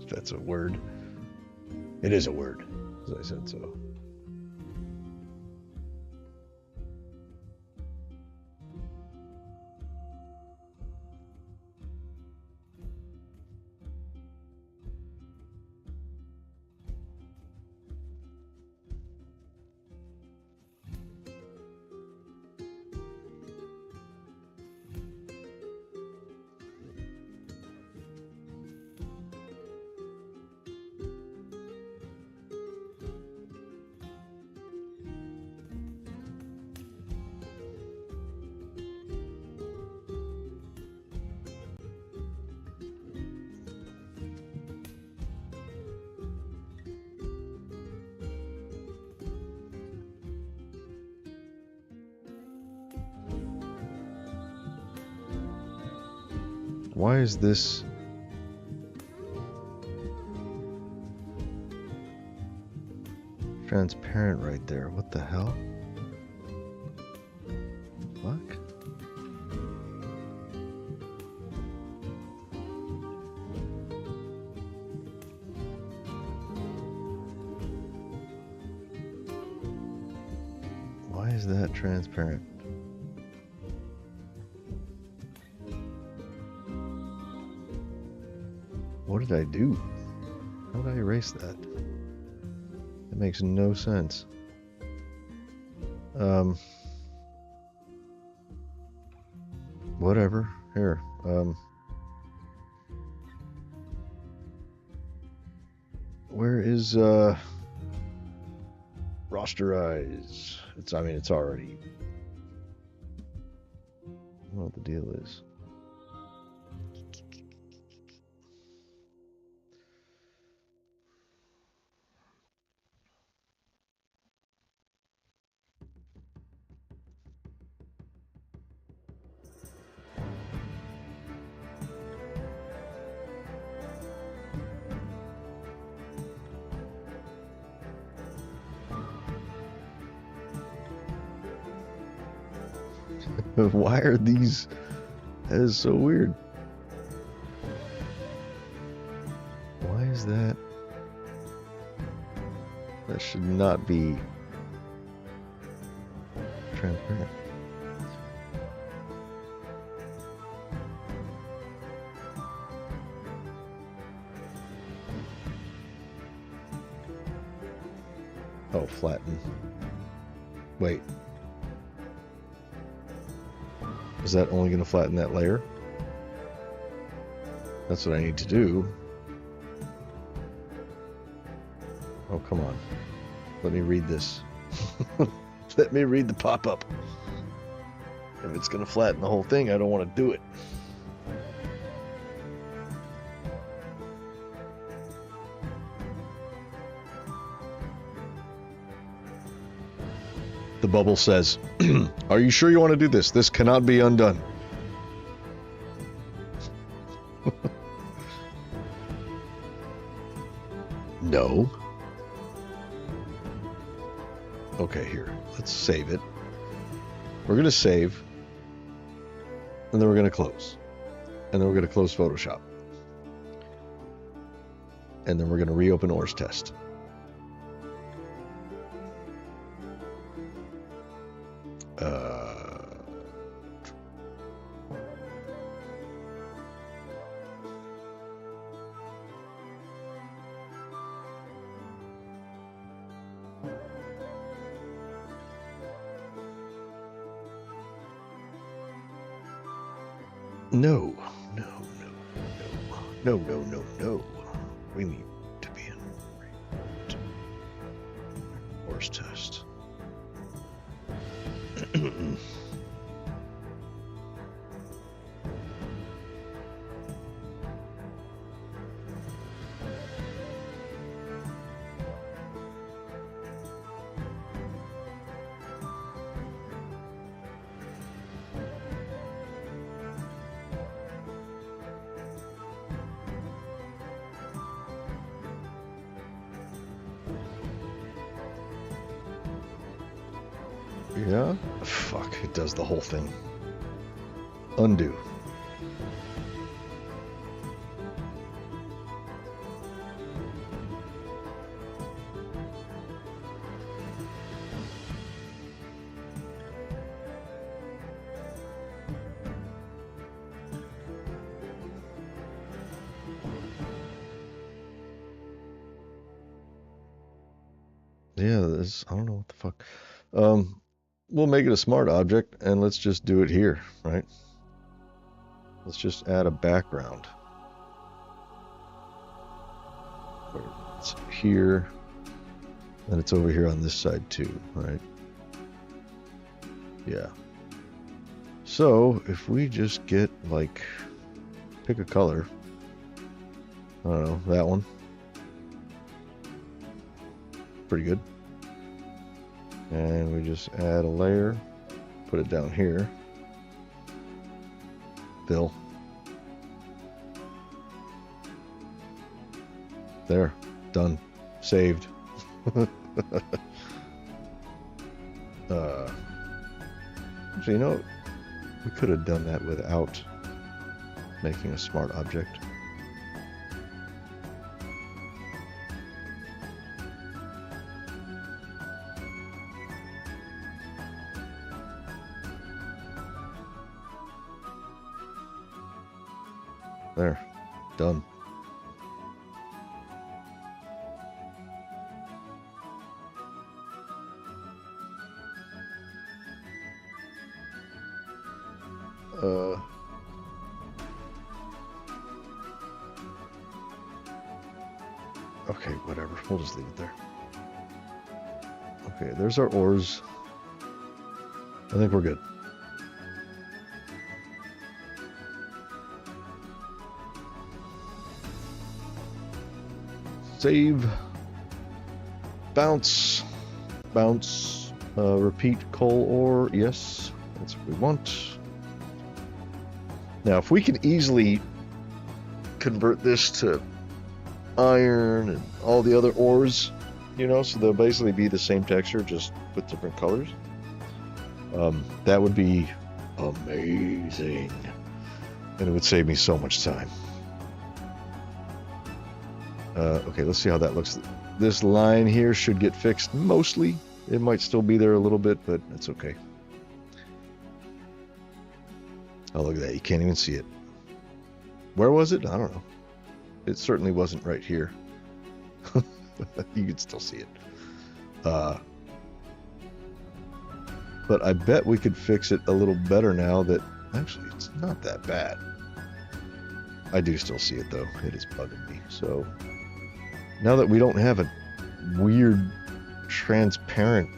That's a word. It is a word, as I said so. Why is this transparent right there? What the hell? Fuck? Why is that transparent? What did I do? How did I erase that? That makes no sense. Whatever. Here. Where is rasterize? It's already. I don't know what the deal is. Why are these? That is so weird. Why is that? That should not be transparent. Oh, flatten. Wait. Is that only going to flatten that layer? That's what I need to do. Oh, come on. Let me read this. Let me read the pop-up. If it's going to flatten the whole thing, I don't want to do it. The bubble says, "Are you sure you want to do this? This cannot be undone." No. Okay, here. Let's save it. We're going to save. And then we're going to close. And then we're going to close Photoshop. And then we're going to reopen ORS test. No. We need to be in ORS test. Yeah? Fuck, it does the whole thing. Undo. this. I don't know what the fuck. We'll make it a smart object and let's just do it here, right? Let's just add a background. It's here, and it's over here on this side too, right? Yeah. So if we just get like, pick a color. I don't know, that one. Pretty good. And we just add a layer, put it down here. Fill. There, done, saved. Actually, you know, we could have done that without making a smart object. There, done. Okay, whatever. We'll just leave it there. Okay, there's our ores. I think we're good. Save. Bounce. Bounce. Repeat coal ore. Yes, that's what we want. Now, if we can easily convert this to iron and all the other ores, you know, so they'll basically be the same texture, just with different colors, that would be amazing. And it would save me so much time. Okay, let's see how that looks. This line here should get fixed mostly. It might still be there a little bit, but that's okay. Oh, look at that. You can't even see it. Where was it? I don't know. It certainly wasn't right here. You could still see it. But I bet we could fix it a little better now that... Actually, it's not that bad. I do still see it, though. It is bugging me. So, now that we don't have a weird transparent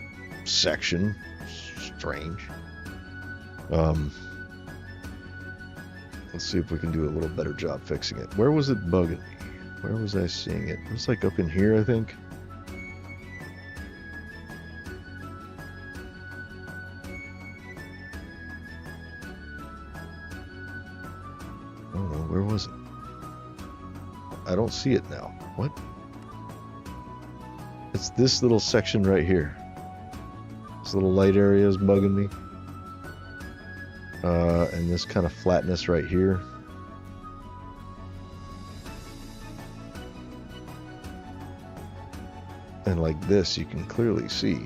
section, strange. Let's see if we can do a little better job fixing it. Where was it bugging me? Where was I seeing it? It was like up in here, I think. I don't know, where was it? I don't see it now. What? It's this little section right here. This little light area is bugging me. And this kind of flatness right here. And like this, you can clearly see.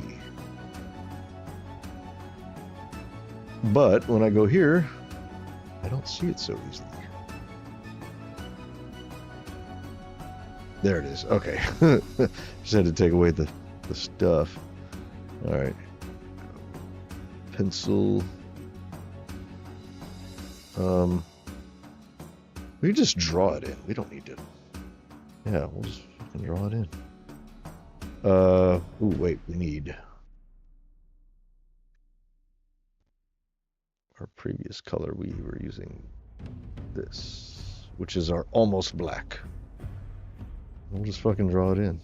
But when I go here, I don't see it so easily. There it is. Okay. Just had to take away the stuff. All right. Pencil. We can just draw it in. We don't need to. Yeah, we'll just fucking draw it in. Ooh, wait, we need our previous color. We were using this, which is our almost black. We'll just fucking draw it in.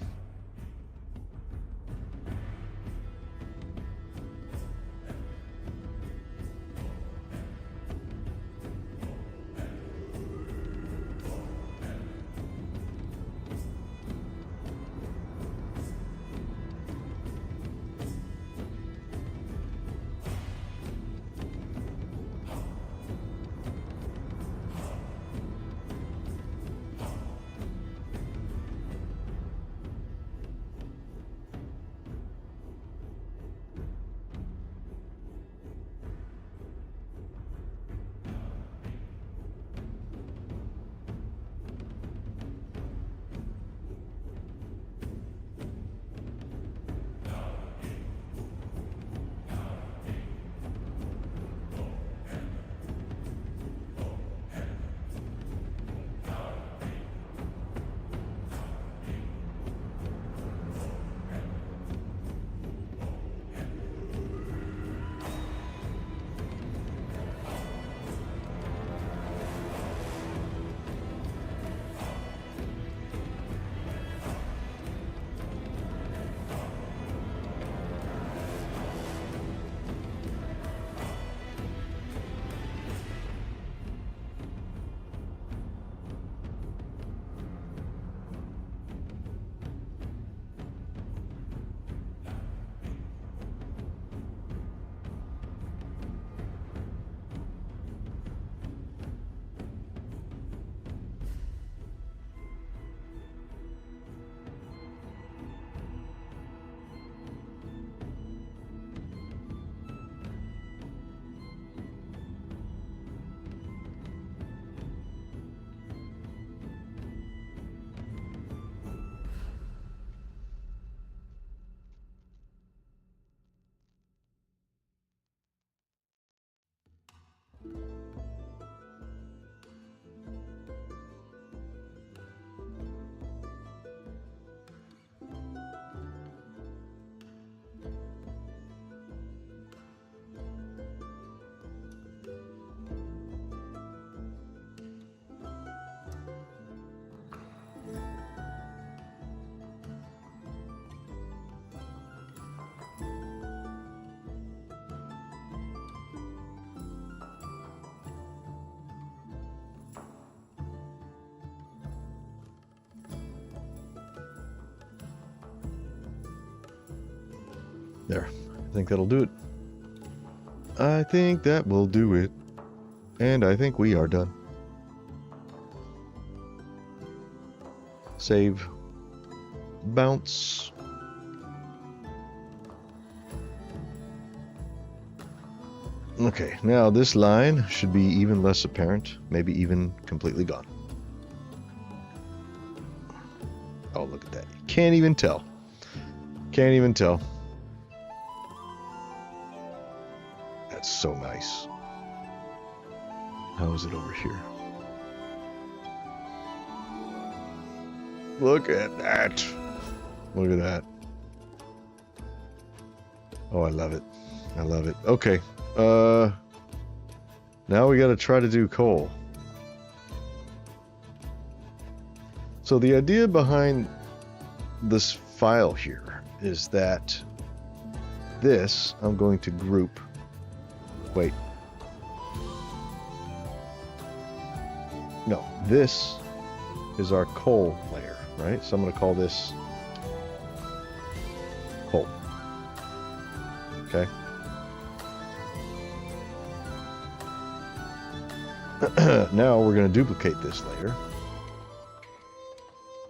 There. I think that'll do it. I think that will do it. And I think we are done. Save. Bounce. Okay, now this line should be even less apparent, maybe even completely gone. Oh, look at that. You can't even tell. Can't even tell. That's so nice. How is it over here? Look at that. Look at that. Oh, I love it. I love it. Okay. Now we got to try to do coal. So the idea behind this file here is that this I'm going to group. Wait. No, this is our coal layer, right? So I'm going to call this coal. Okay. Now we're going to duplicate this layer.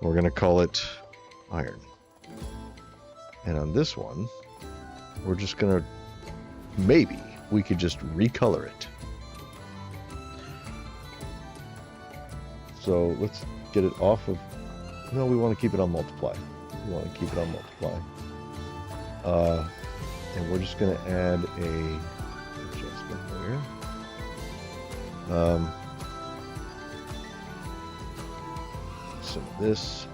We're going to call it iron. And on this one, we're just going to, maybe we could just recolor it. So let's get it off of, no, we want to keep it on multiply. We want to keep it on multiply. And we're just going to add a adjustment layer. Some of this.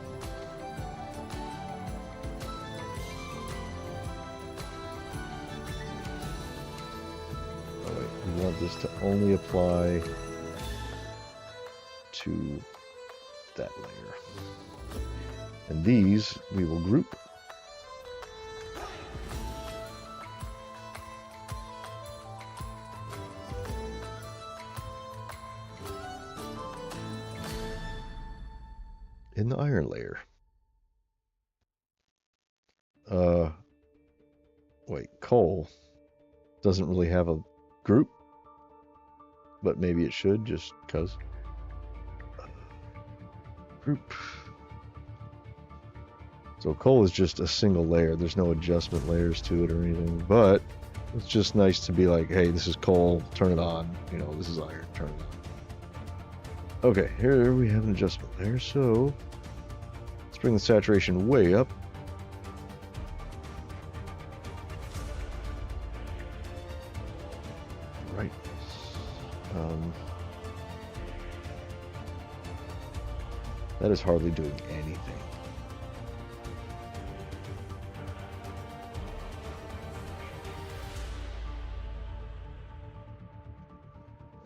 Oh wait, we want this to only apply to that layer. And these we will group. In the iron layer. Wait, coal doesn't really have a group, but maybe it should just because. Group. So coal is just a single layer. There's no adjustment layers to it or anything, but it's just nice to be like, hey, this is coal, turn it on. You know, this is iron, turn it on. Okay, here we have an adjustment layer, so let's bring the saturation way up. Right. That is hardly doing anything.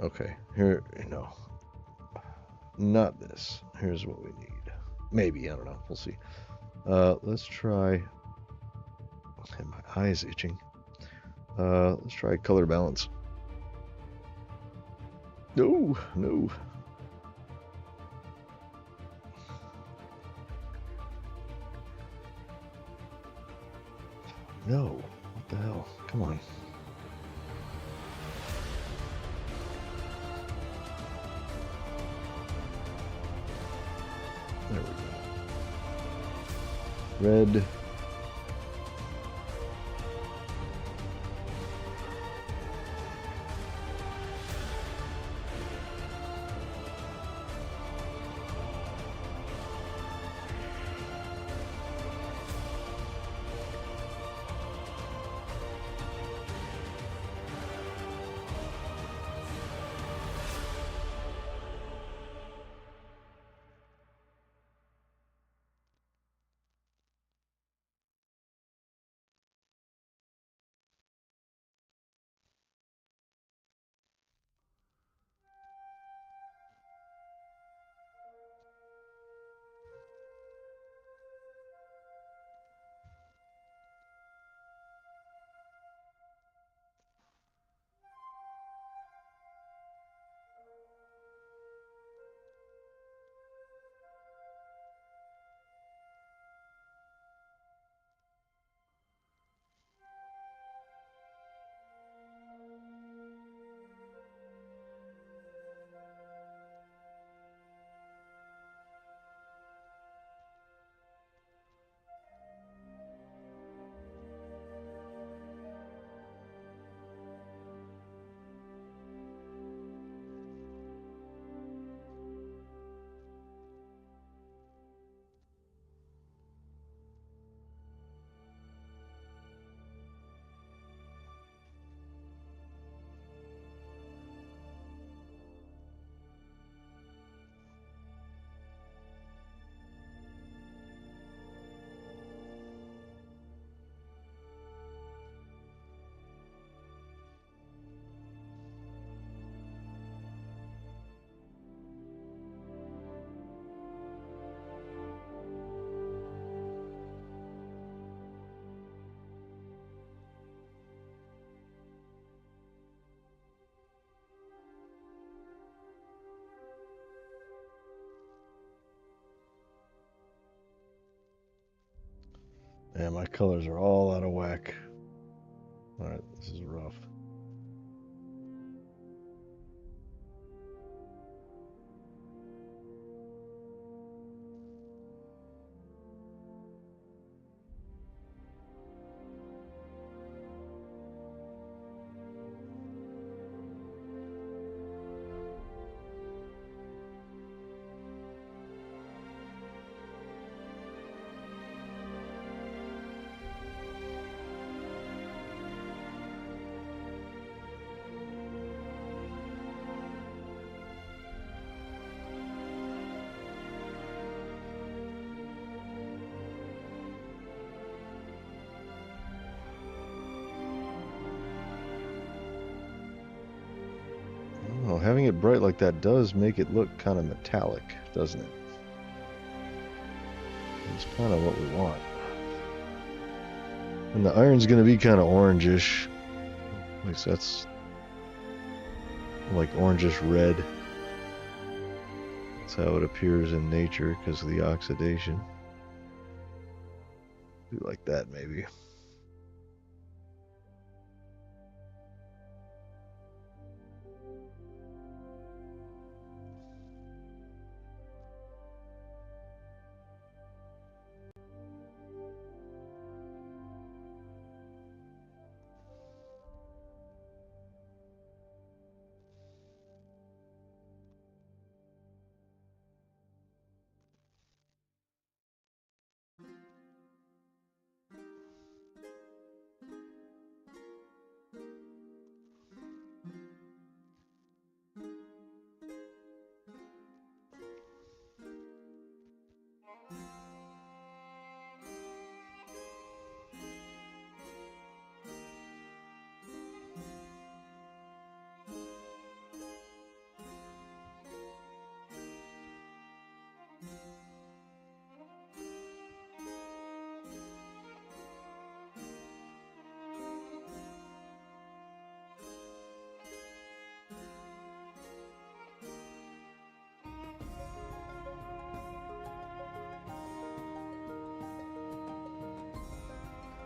Okay, here, no. Not this. Here's what we need. Maybe, I don't know. We'll see. Let's try. And my eye is itching. Let's try color balance. No, no. No. What the hell? Come on. There we go. Red. Yeah, my colors are all out of whack. Alright, this is rough. Oh, having it bright like that does make it look kind of metallic, doesn't it? It's kind of what we want. And the iron's going to be kind of orangish. At least that's like orangish red. That's how it appears in nature because of the oxidation. Do like that maybe.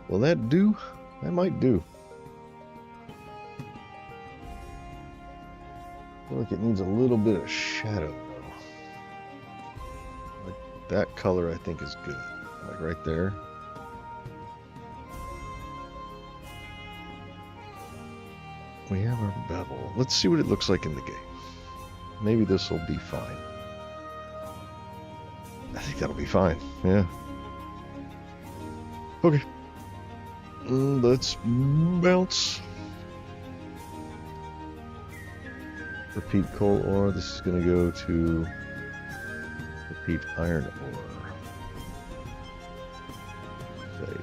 Will that do? That might do. I feel like it needs a little bit of shadow though. Like that color I think is good. Like right there. We have our bevel. Let's see what it looks like in the game. Maybe this will be fine. I think that'll be fine. Yeah. Okay. Let's bounce. Repeat coal ore. This is going to go to repeat iron ore. Save.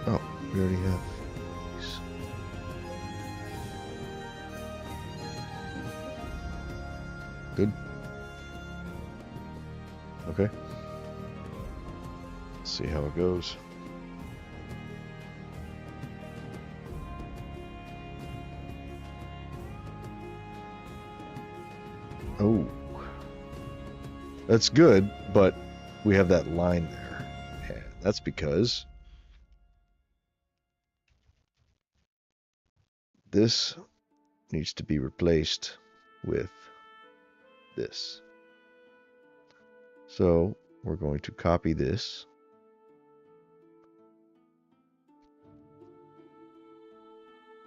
Oh, we already have these. Good. Okay. Let's see how it goes. Oh. That's good, but we have that line there. And that's because this needs to be replaced with this. So we're going to copy this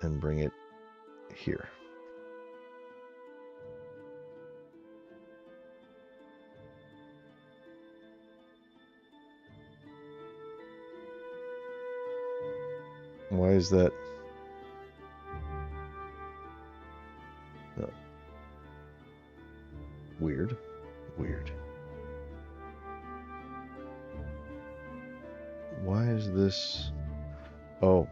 and bring it here. Why is that? No. Weird. Weird. Why is this? Oh.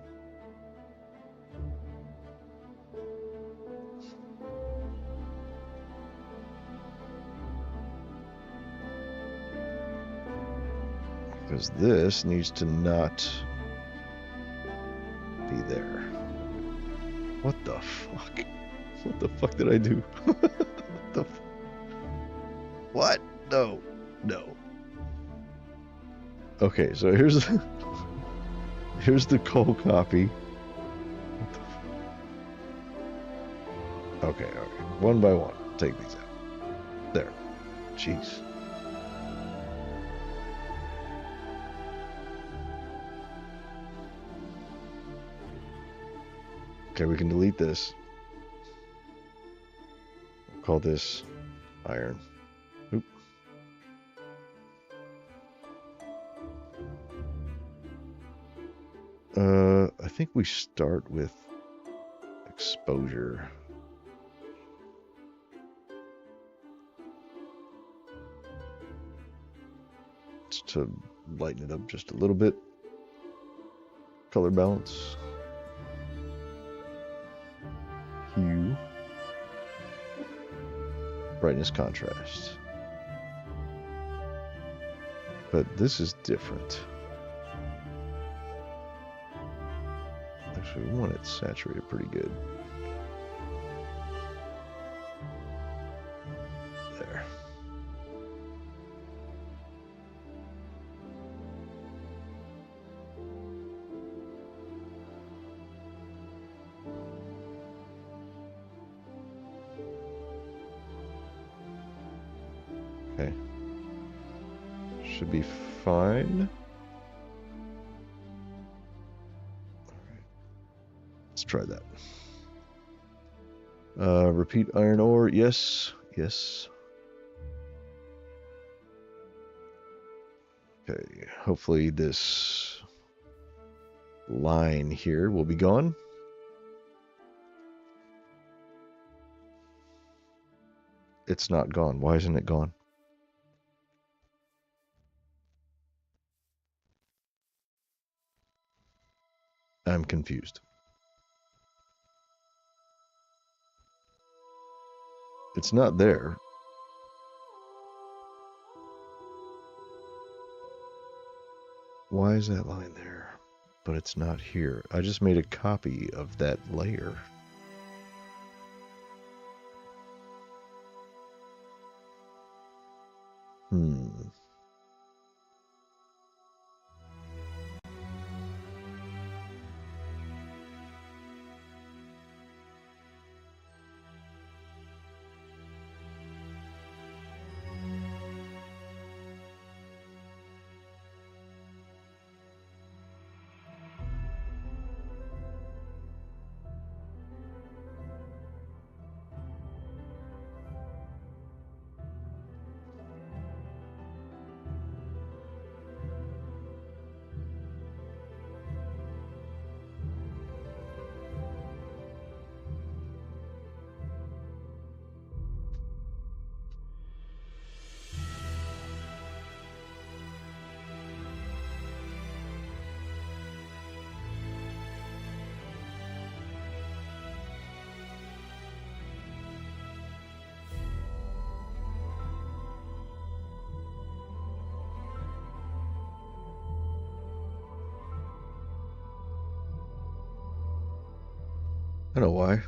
Because this needs to not be there. What the fuck? What the fuck did I do? What the what? No. No. Okay, so here's the cold copy. Okay, okay. One by one. Take these out. There. Jeez. Okay, we can delete this. We'll call this iron. Oop. I think we start with exposure. Just to lighten it up just a little bit. Color balance. Hue. Brightness contrast. But this is different. Actually, we want it saturated pretty good. There. Okay. Should be fine. Let's try that. Repeat iron ore. Yes. Yes. Okay. Hopefully this line here will be gone. It's not gone. Why isn't it gone? I'm confused. It's not there. Why is that line there? But it's not here. I just made a copy of that layer. I know why.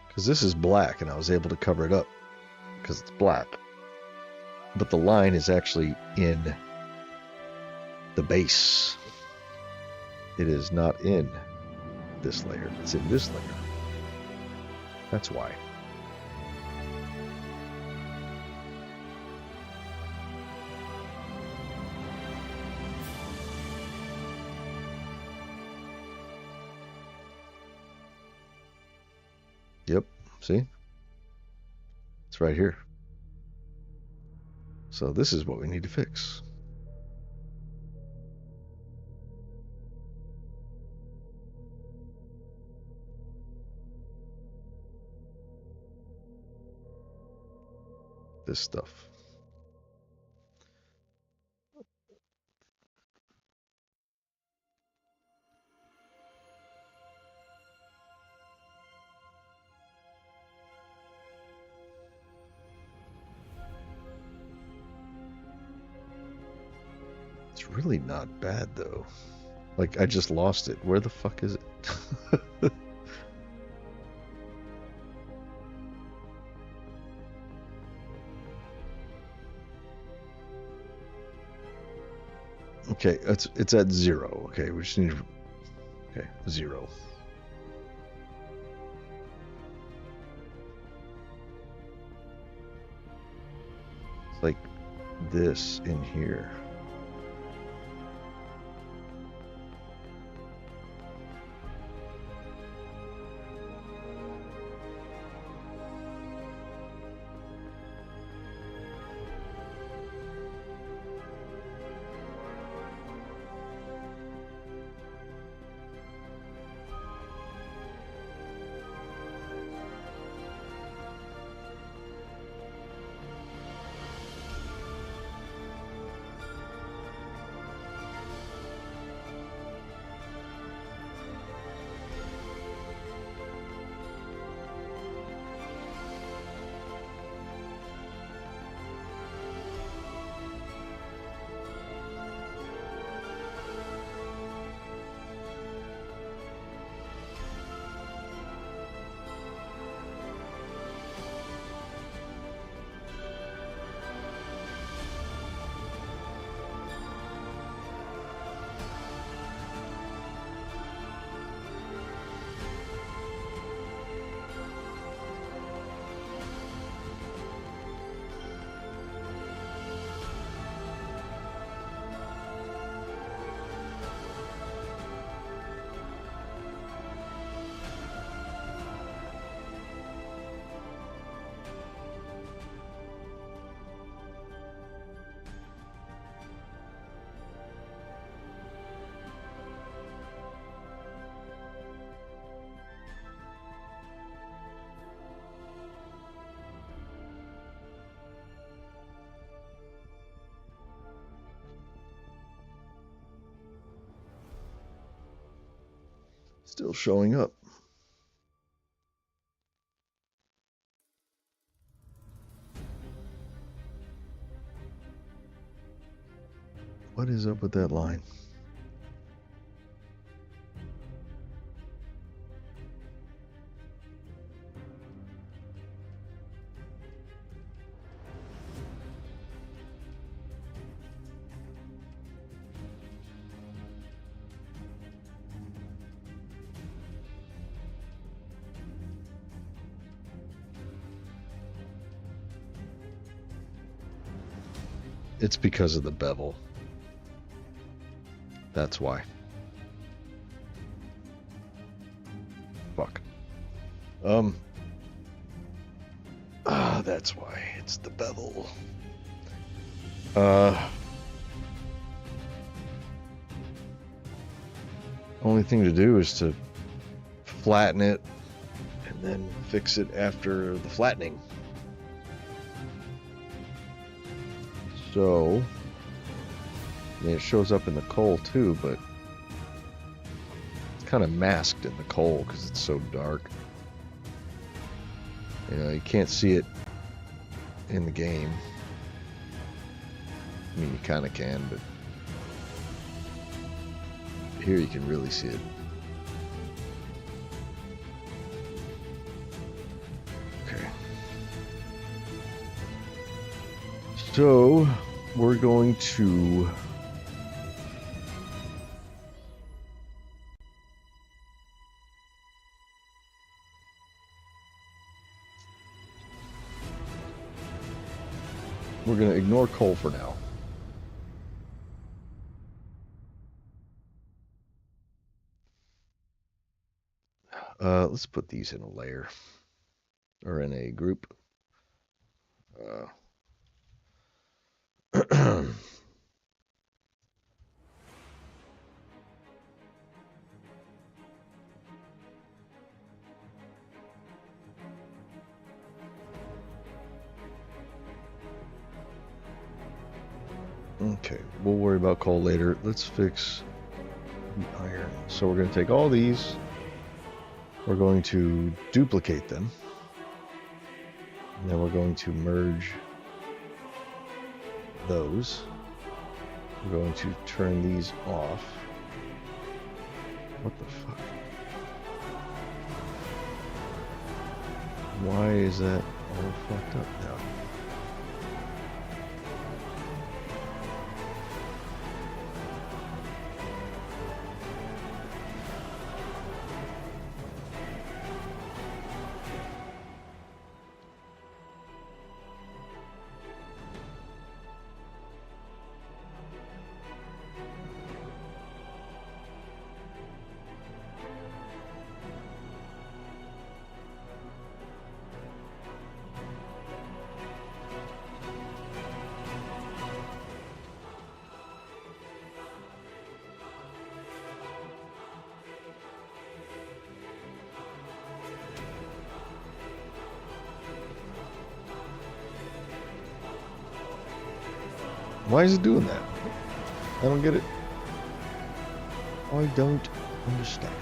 Because this is black and I was able to cover it up because it's black. But the line is actually in the base. It is not in this layer. It's in this layer. That's why. Yep, see? It's right here. So this is what we need to fix. This stuff. It's really not bad, though. Like, I just lost it. Where the fuck is it? Okay, it's at 0. Okay, we just need to... Okay, 0. It's like this in here. Still showing up. What is up with that line? It's because of the bevel. That's why. Fuck. That's why. It's the bevel. Only thing to do is to flatten it and then fix it after the flattening. So, I mean, it shows up in the coal too, but it's kind of masked in the coal because it's so dark. You know, you can't see it in the game. I mean, you kind of can, but here you can really see it. Okay. So, we're going to ignore coal for now. Let's put these in a layer or in a group. Okay, we'll worry about coal later. Let's fix the iron. So we're going to take all these. We're going to duplicate them. And then we're going to merge those. I'm going to turn these off. What the fuck? Why is that all fucked up now? Why is it doing that? I don't get it. I don't understand.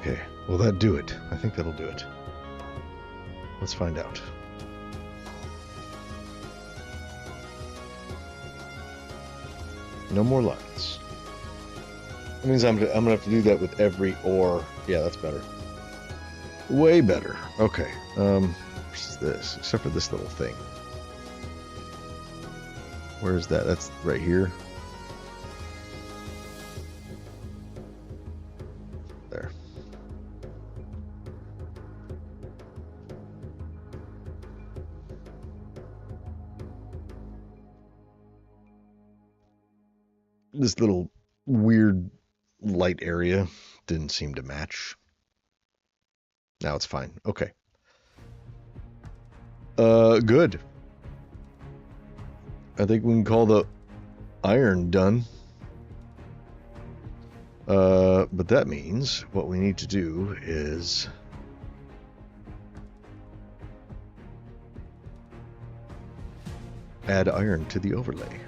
Okay, will that do it? I think that'll do it. Let's find out. No more lines. That means I'm gonna have to do that with every ore. Yeah, that's better. Way better. Okay. What's this? Except for this little thing. Where is that? That's right here. There. This little weird light area didn't seem to match. Now it's fine. Okay. Good. I think we can call the iron done. But that means what we need to do is add iron to the overlay.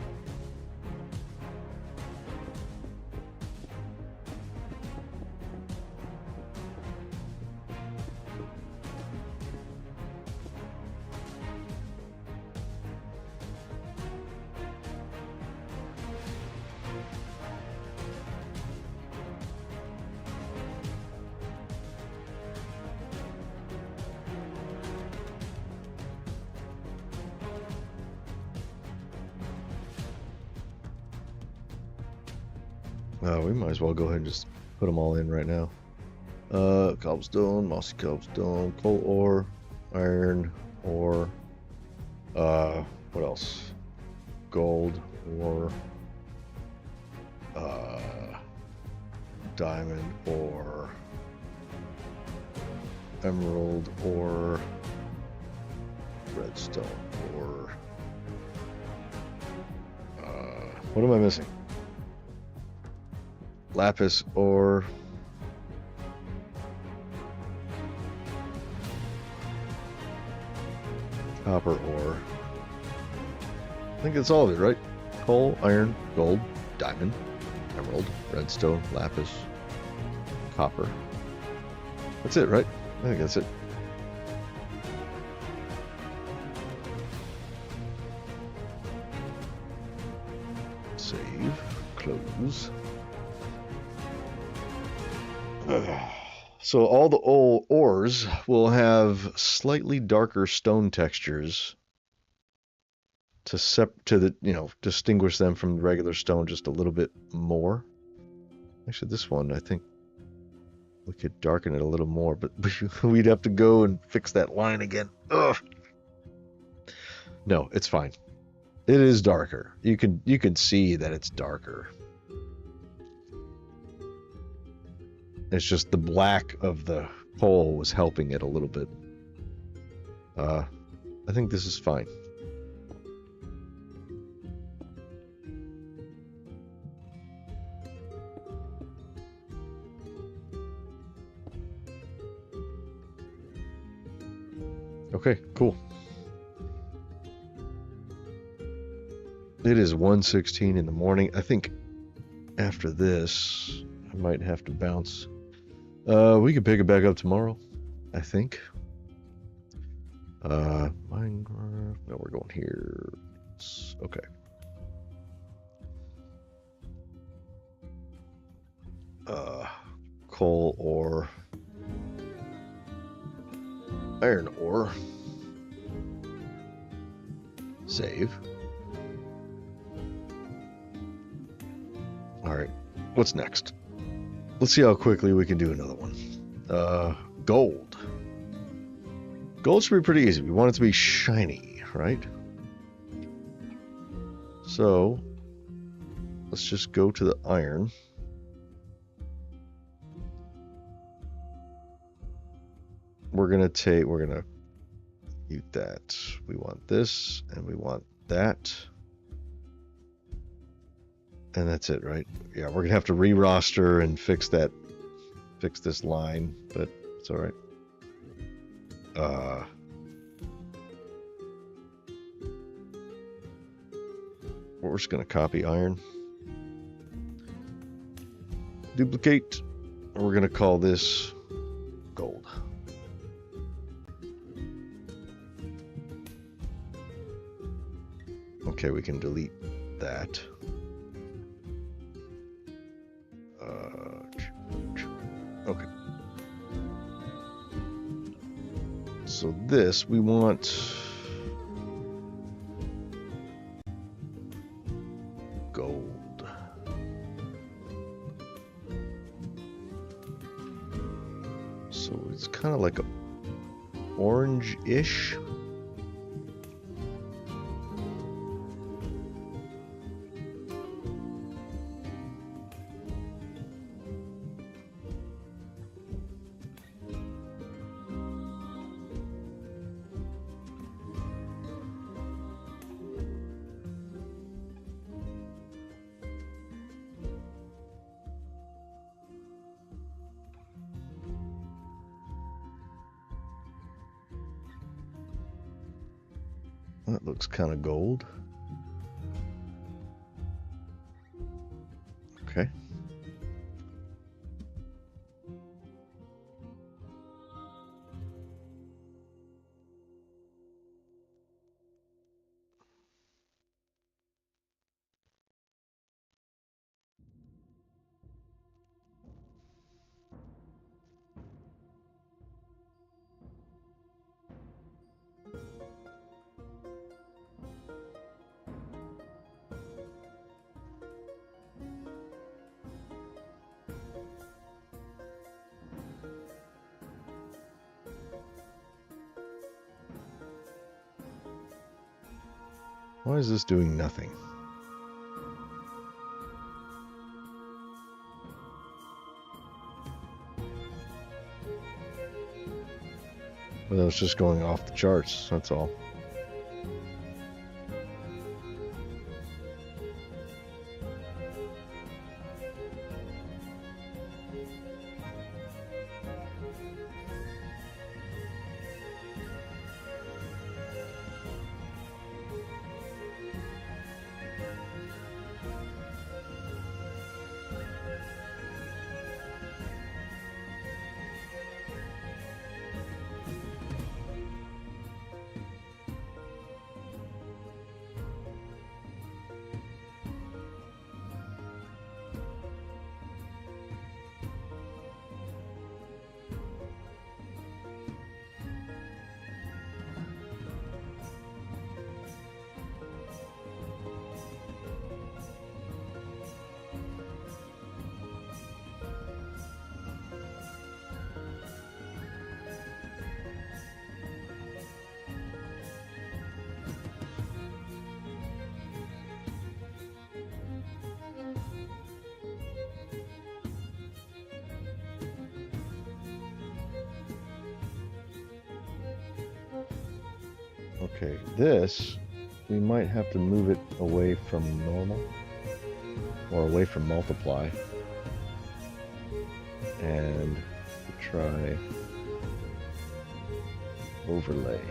We might as well go ahead and just put them all in right now. Cobblestone, mossy cobblestone, coal ore, iron ore, what else? Gold ore, diamond ore, emerald ore, redstone ore. What am I missing? Lapis ore, copper ore. I think that's all of it, right? Coal, iron, gold, diamond, emerald, redstone, lapis, copper. That's it, right? I think that's it. Save, close. So all the old ores will have slightly darker stone textures to distinguish them from regular stone just a little bit more. Actually, this one I think we could darken it a little more, but we'd have to go and fix that line again. Ugh. No, it's fine. It is darker. You can see that it's darker. It's just the black of the coal was helping it a little bit. I think this is fine. Okay, cool. It is 1:16 in the morning. I think after this, I might have to bounce. We can pick it back up tomorrow, I think. Minecraft. No, we're going here. Okay. Coal ore. Iron ore. Save. Alright, what's next? Let's see how quickly we can do another one. Gold. Gold should be pretty easy. We want it to be shiny, right? So, let's just go to the iron. We're gonna mute that. We want this, and we want that. And that's it, right? Yeah, we're gonna have to re-roster and fix this line, but it's all right. We're just gonna copy iron, duplicate. We're gonna call this Okay, we can delete that. Okay. So this, we want gold. So it's kind of like a orange-ish. That looks kind of gold. Okay. Why is this doing nothing? Well, it's just going off the charts, that's all. Okay, this, we might have to move it away from normal, or away from multiply, and try overlay.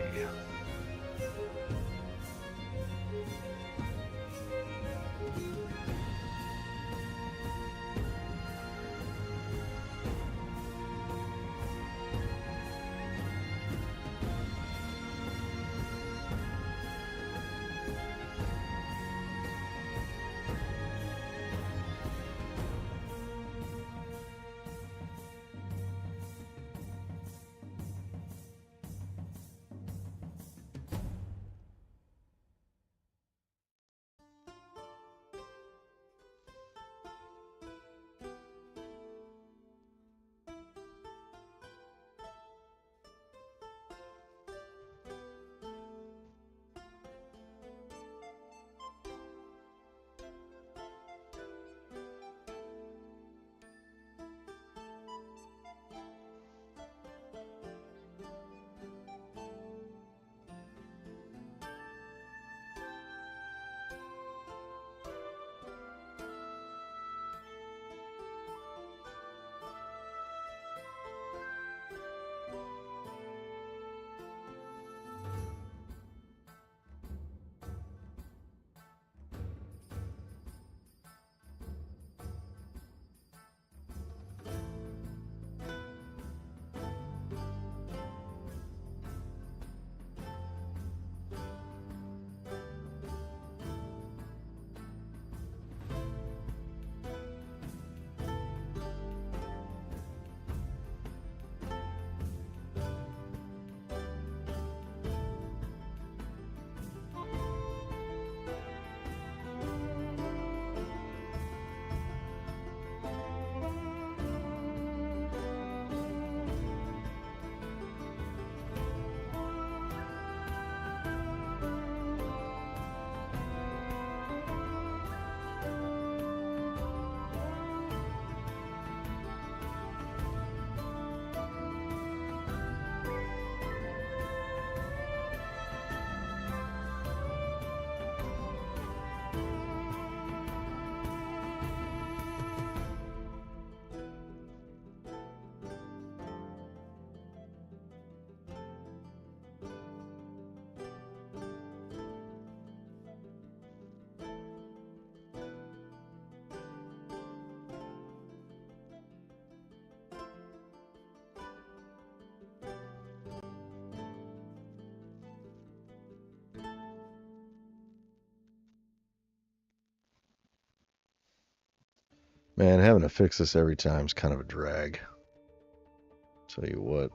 Man, having to fix this every time is kind of a drag. Tell you what.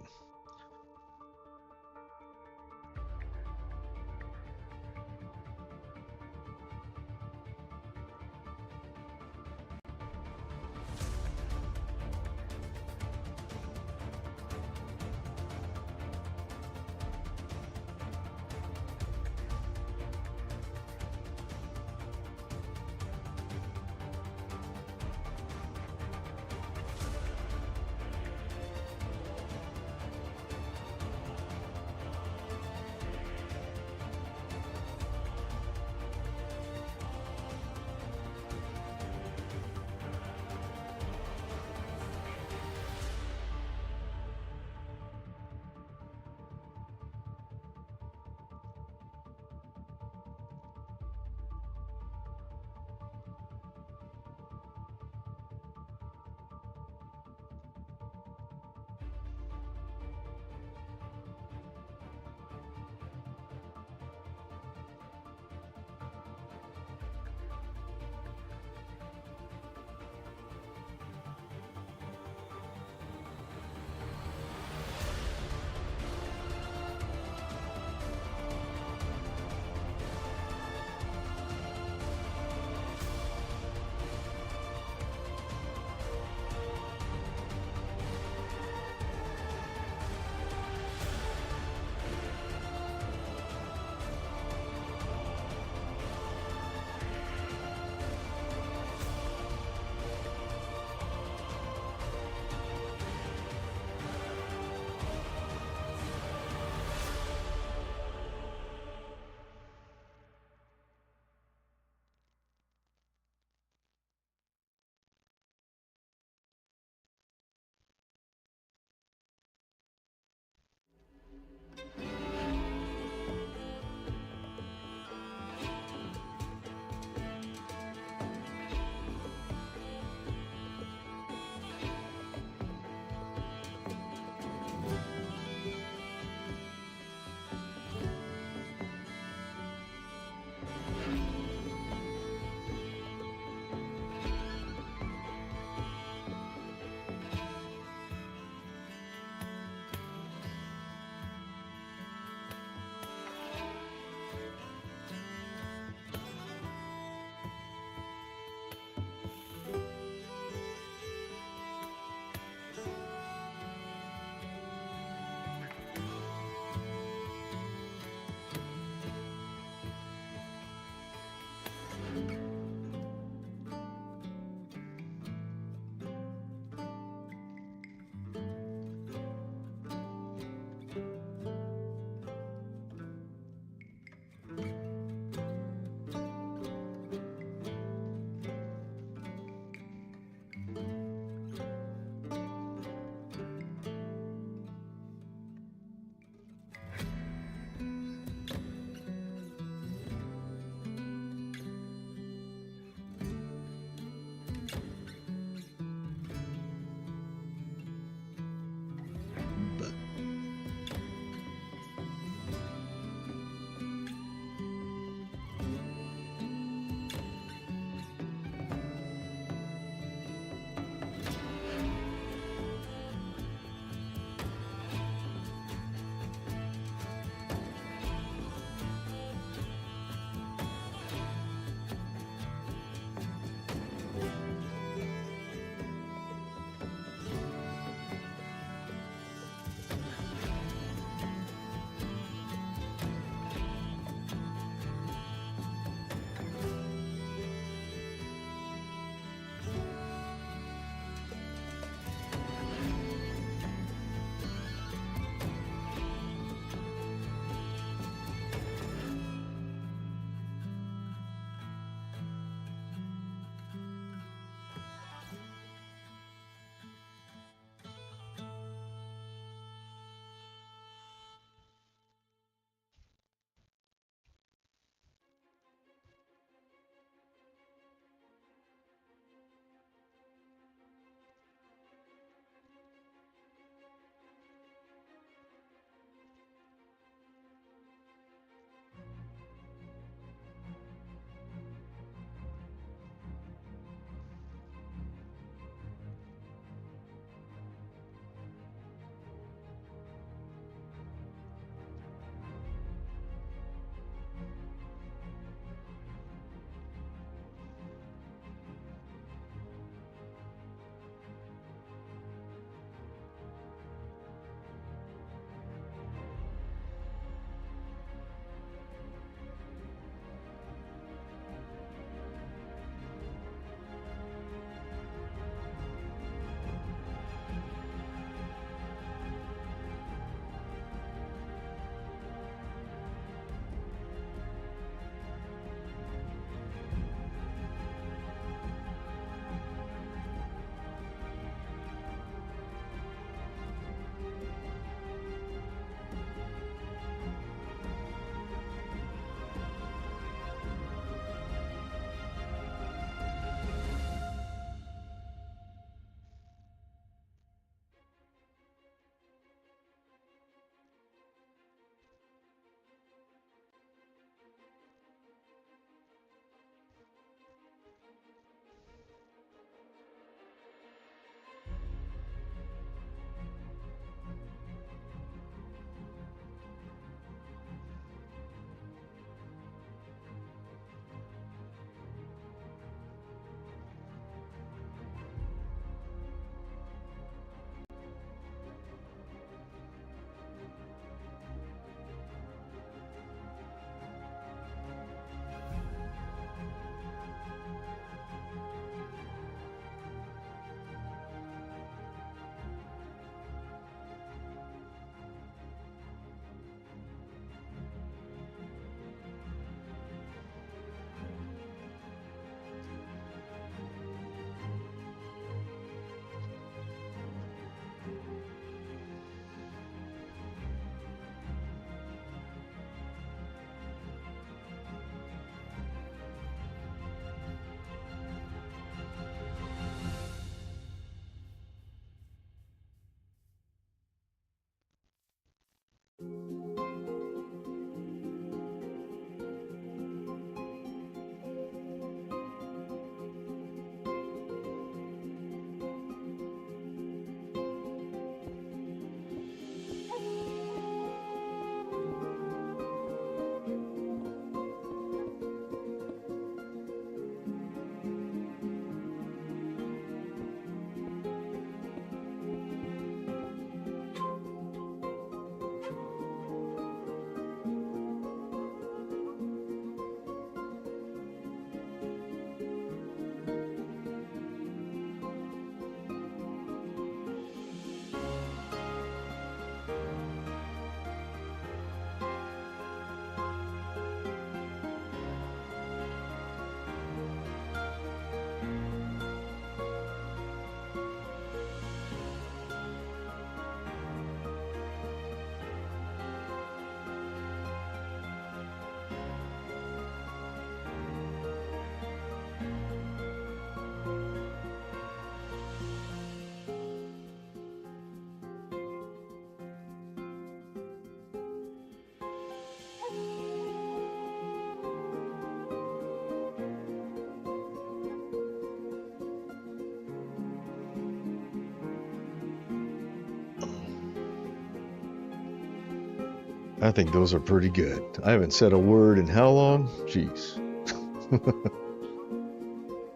I think those are pretty good. I haven't said a word in how long? Jeez.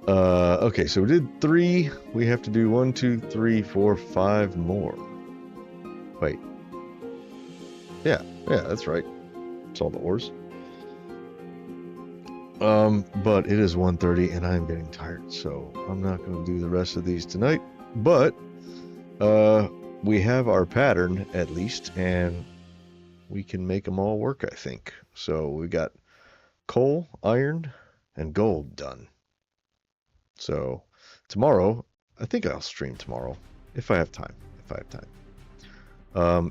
Okay, so we did 3. We have to do 1, 2, 3, 4, 5 more. Wait. Yeah, that's right. It's all the ores. But it is 1:30 and I'm getting tired, so I'm not going to do the rest of these tonight. But we have our pattern at least, and we can make them all work, I think. So we got coal, iron, and gold done. So tomorrow, I think I'll stream tomorrow if I have time.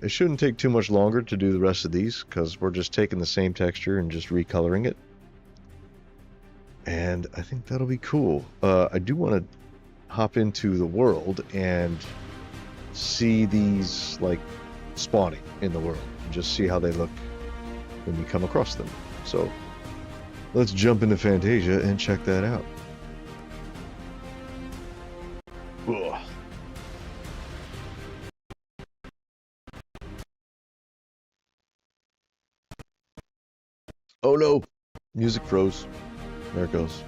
It shouldn't take too much longer to do the rest of these because we're just taking the same texture and just recoloring it. And I think that'll be cool. I do want to hop into the world and see these like spawning in the world and just see how they look when you come across them. So let's jump into Fantasia and check that out. Ugh. Oh no, music froze. There it goes.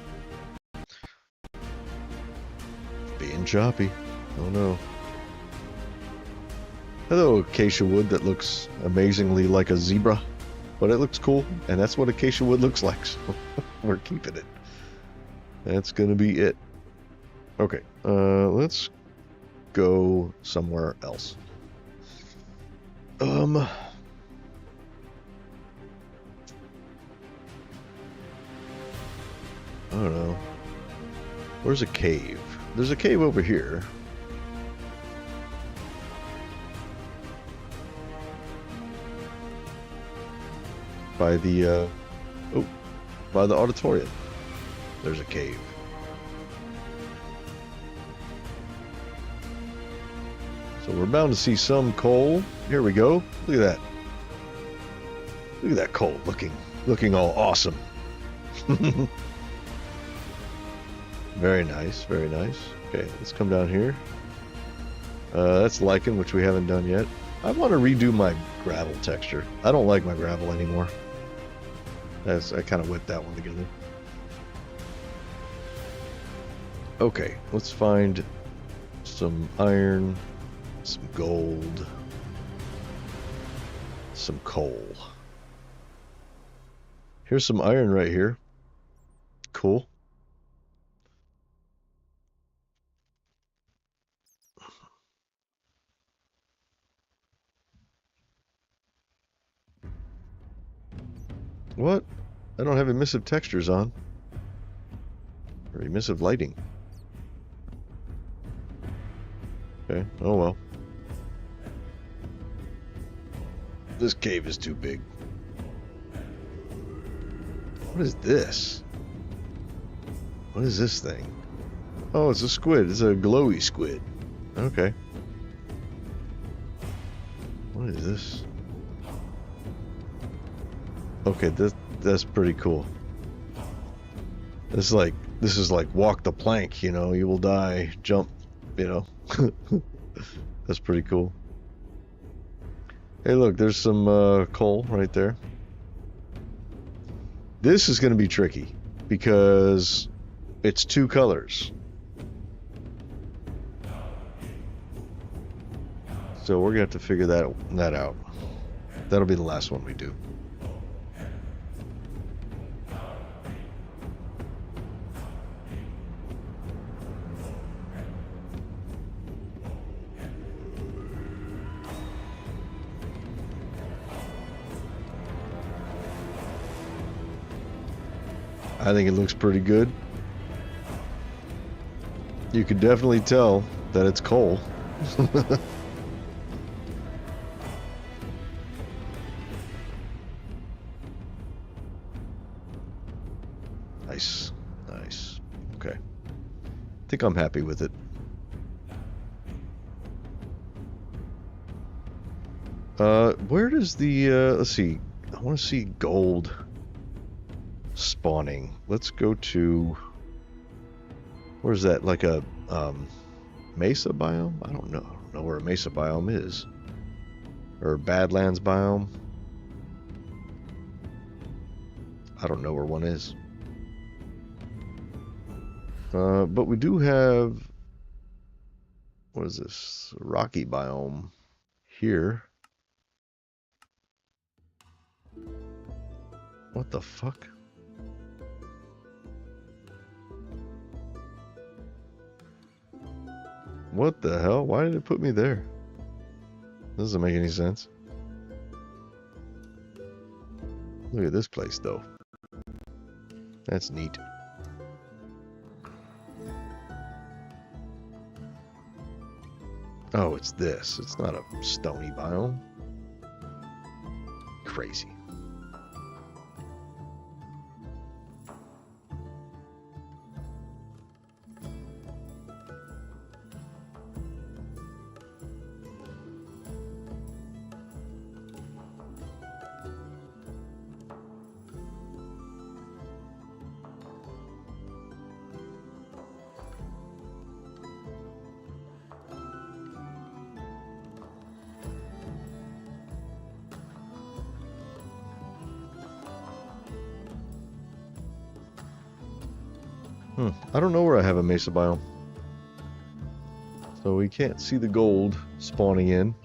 Being choppy. Oh no. Hello, acacia wood that looks amazingly like a zebra, but it looks cool, and that's what acacia wood looks like, so we're keeping it. That's gonna be it. Okay, let's go somewhere else. I don't know. Where's a cave? There's a cave over here. By the, by the auditorium. There's a cave. So we're bound to see some coal. Here we go. Look at that. Look at that coal looking all awesome. Very nice, very nice. Okay, let's come down here. That's lichen, which we haven't done yet. I want to redo my gravel texture. I don't like my gravel anymore. I kind of whipped that one together. Okay, let's find some iron, some gold, some coal. Here's some iron right here. Cool. What? I don't have emissive textures on. Or emissive lighting. Okay, oh well. This cave is too big. What is this? What is this thing? Oh, it's a squid. It's a glowy squid. Okay. What is this? Okay, that's pretty cool. This is like walk the plank, you know, you will die, jump, you know. That's pretty cool. Hey, look, there's some coal right there. This is going to be tricky because it's 2 colors. So we're going to have to figure that out. That'll be the last one we do. I think it looks pretty good. You could definitely tell that it's coal. Nice, nice. Okay. I think I'm happy with it. Where does the, let's see, I want to see gold spawning. Let's go to, where's that, like a mesa biome? I don't know where a mesa biome is, or Badlands biome. I don't know where one is. But we do have, what is this? Rocky biome here. What the fuck? What the hell? Why did it put me there? Doesn't make any sense. Look at this place, though. That's neat. Oh, it's this. It's not a stony biome. Crazy. I don't know where I have a mesa biome. So we can't see the gold spawning in.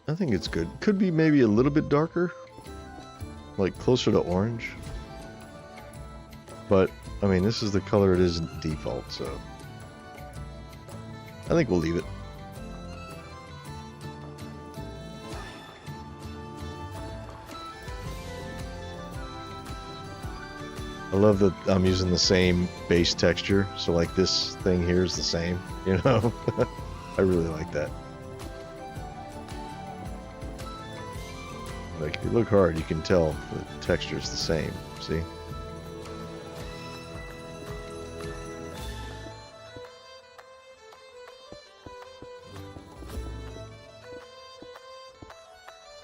I think it's good. Could be maybe a little bit darker, like closer to orange. But, I mean, this is the color it is default, so I think we'll leave it. I love that I'm using the same base texture, so like this thing here is the same, you know? I really like that. Like, if you look hard, you can tell the texture is the same, see?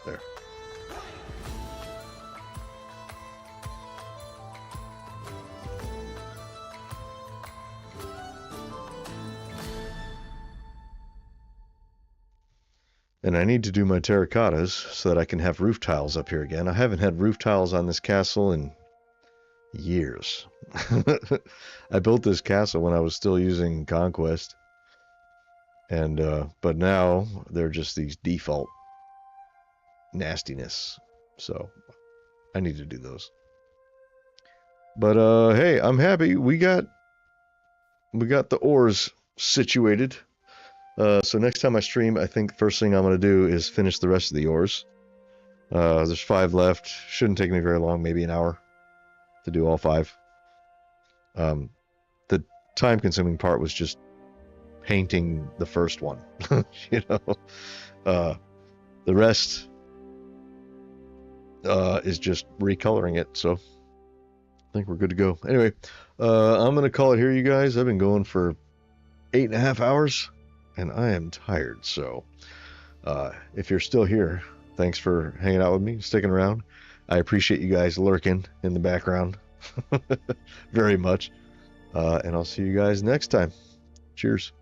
There. And I need to do my terracottas so that I can have roof tiles up here again. I haven't had roof tiles on this castle in years. I built this castle when I was still using Conquest. And, but now they're just these default nastiness. So I need to do those. But, hey, I'm happy. We got the ores situated. So next time I stream, I think the first thing I'm going to do is finish the rest of the ores. There's 5 left. Shouldn't take me very long, maybe an hour to do all 5. The time-consuming part was just painting the first one, you know. The rest is just recoloring it, so I think we're good to go. Anyway, I'm going to call it here, you guys. I've been going for 8.5 hours. And I am tired, so if you're still here, thanks for hanging out with me, sticking around. I appreciate you guys lurking in the background very much. And I'll see you guys next time. Cheers.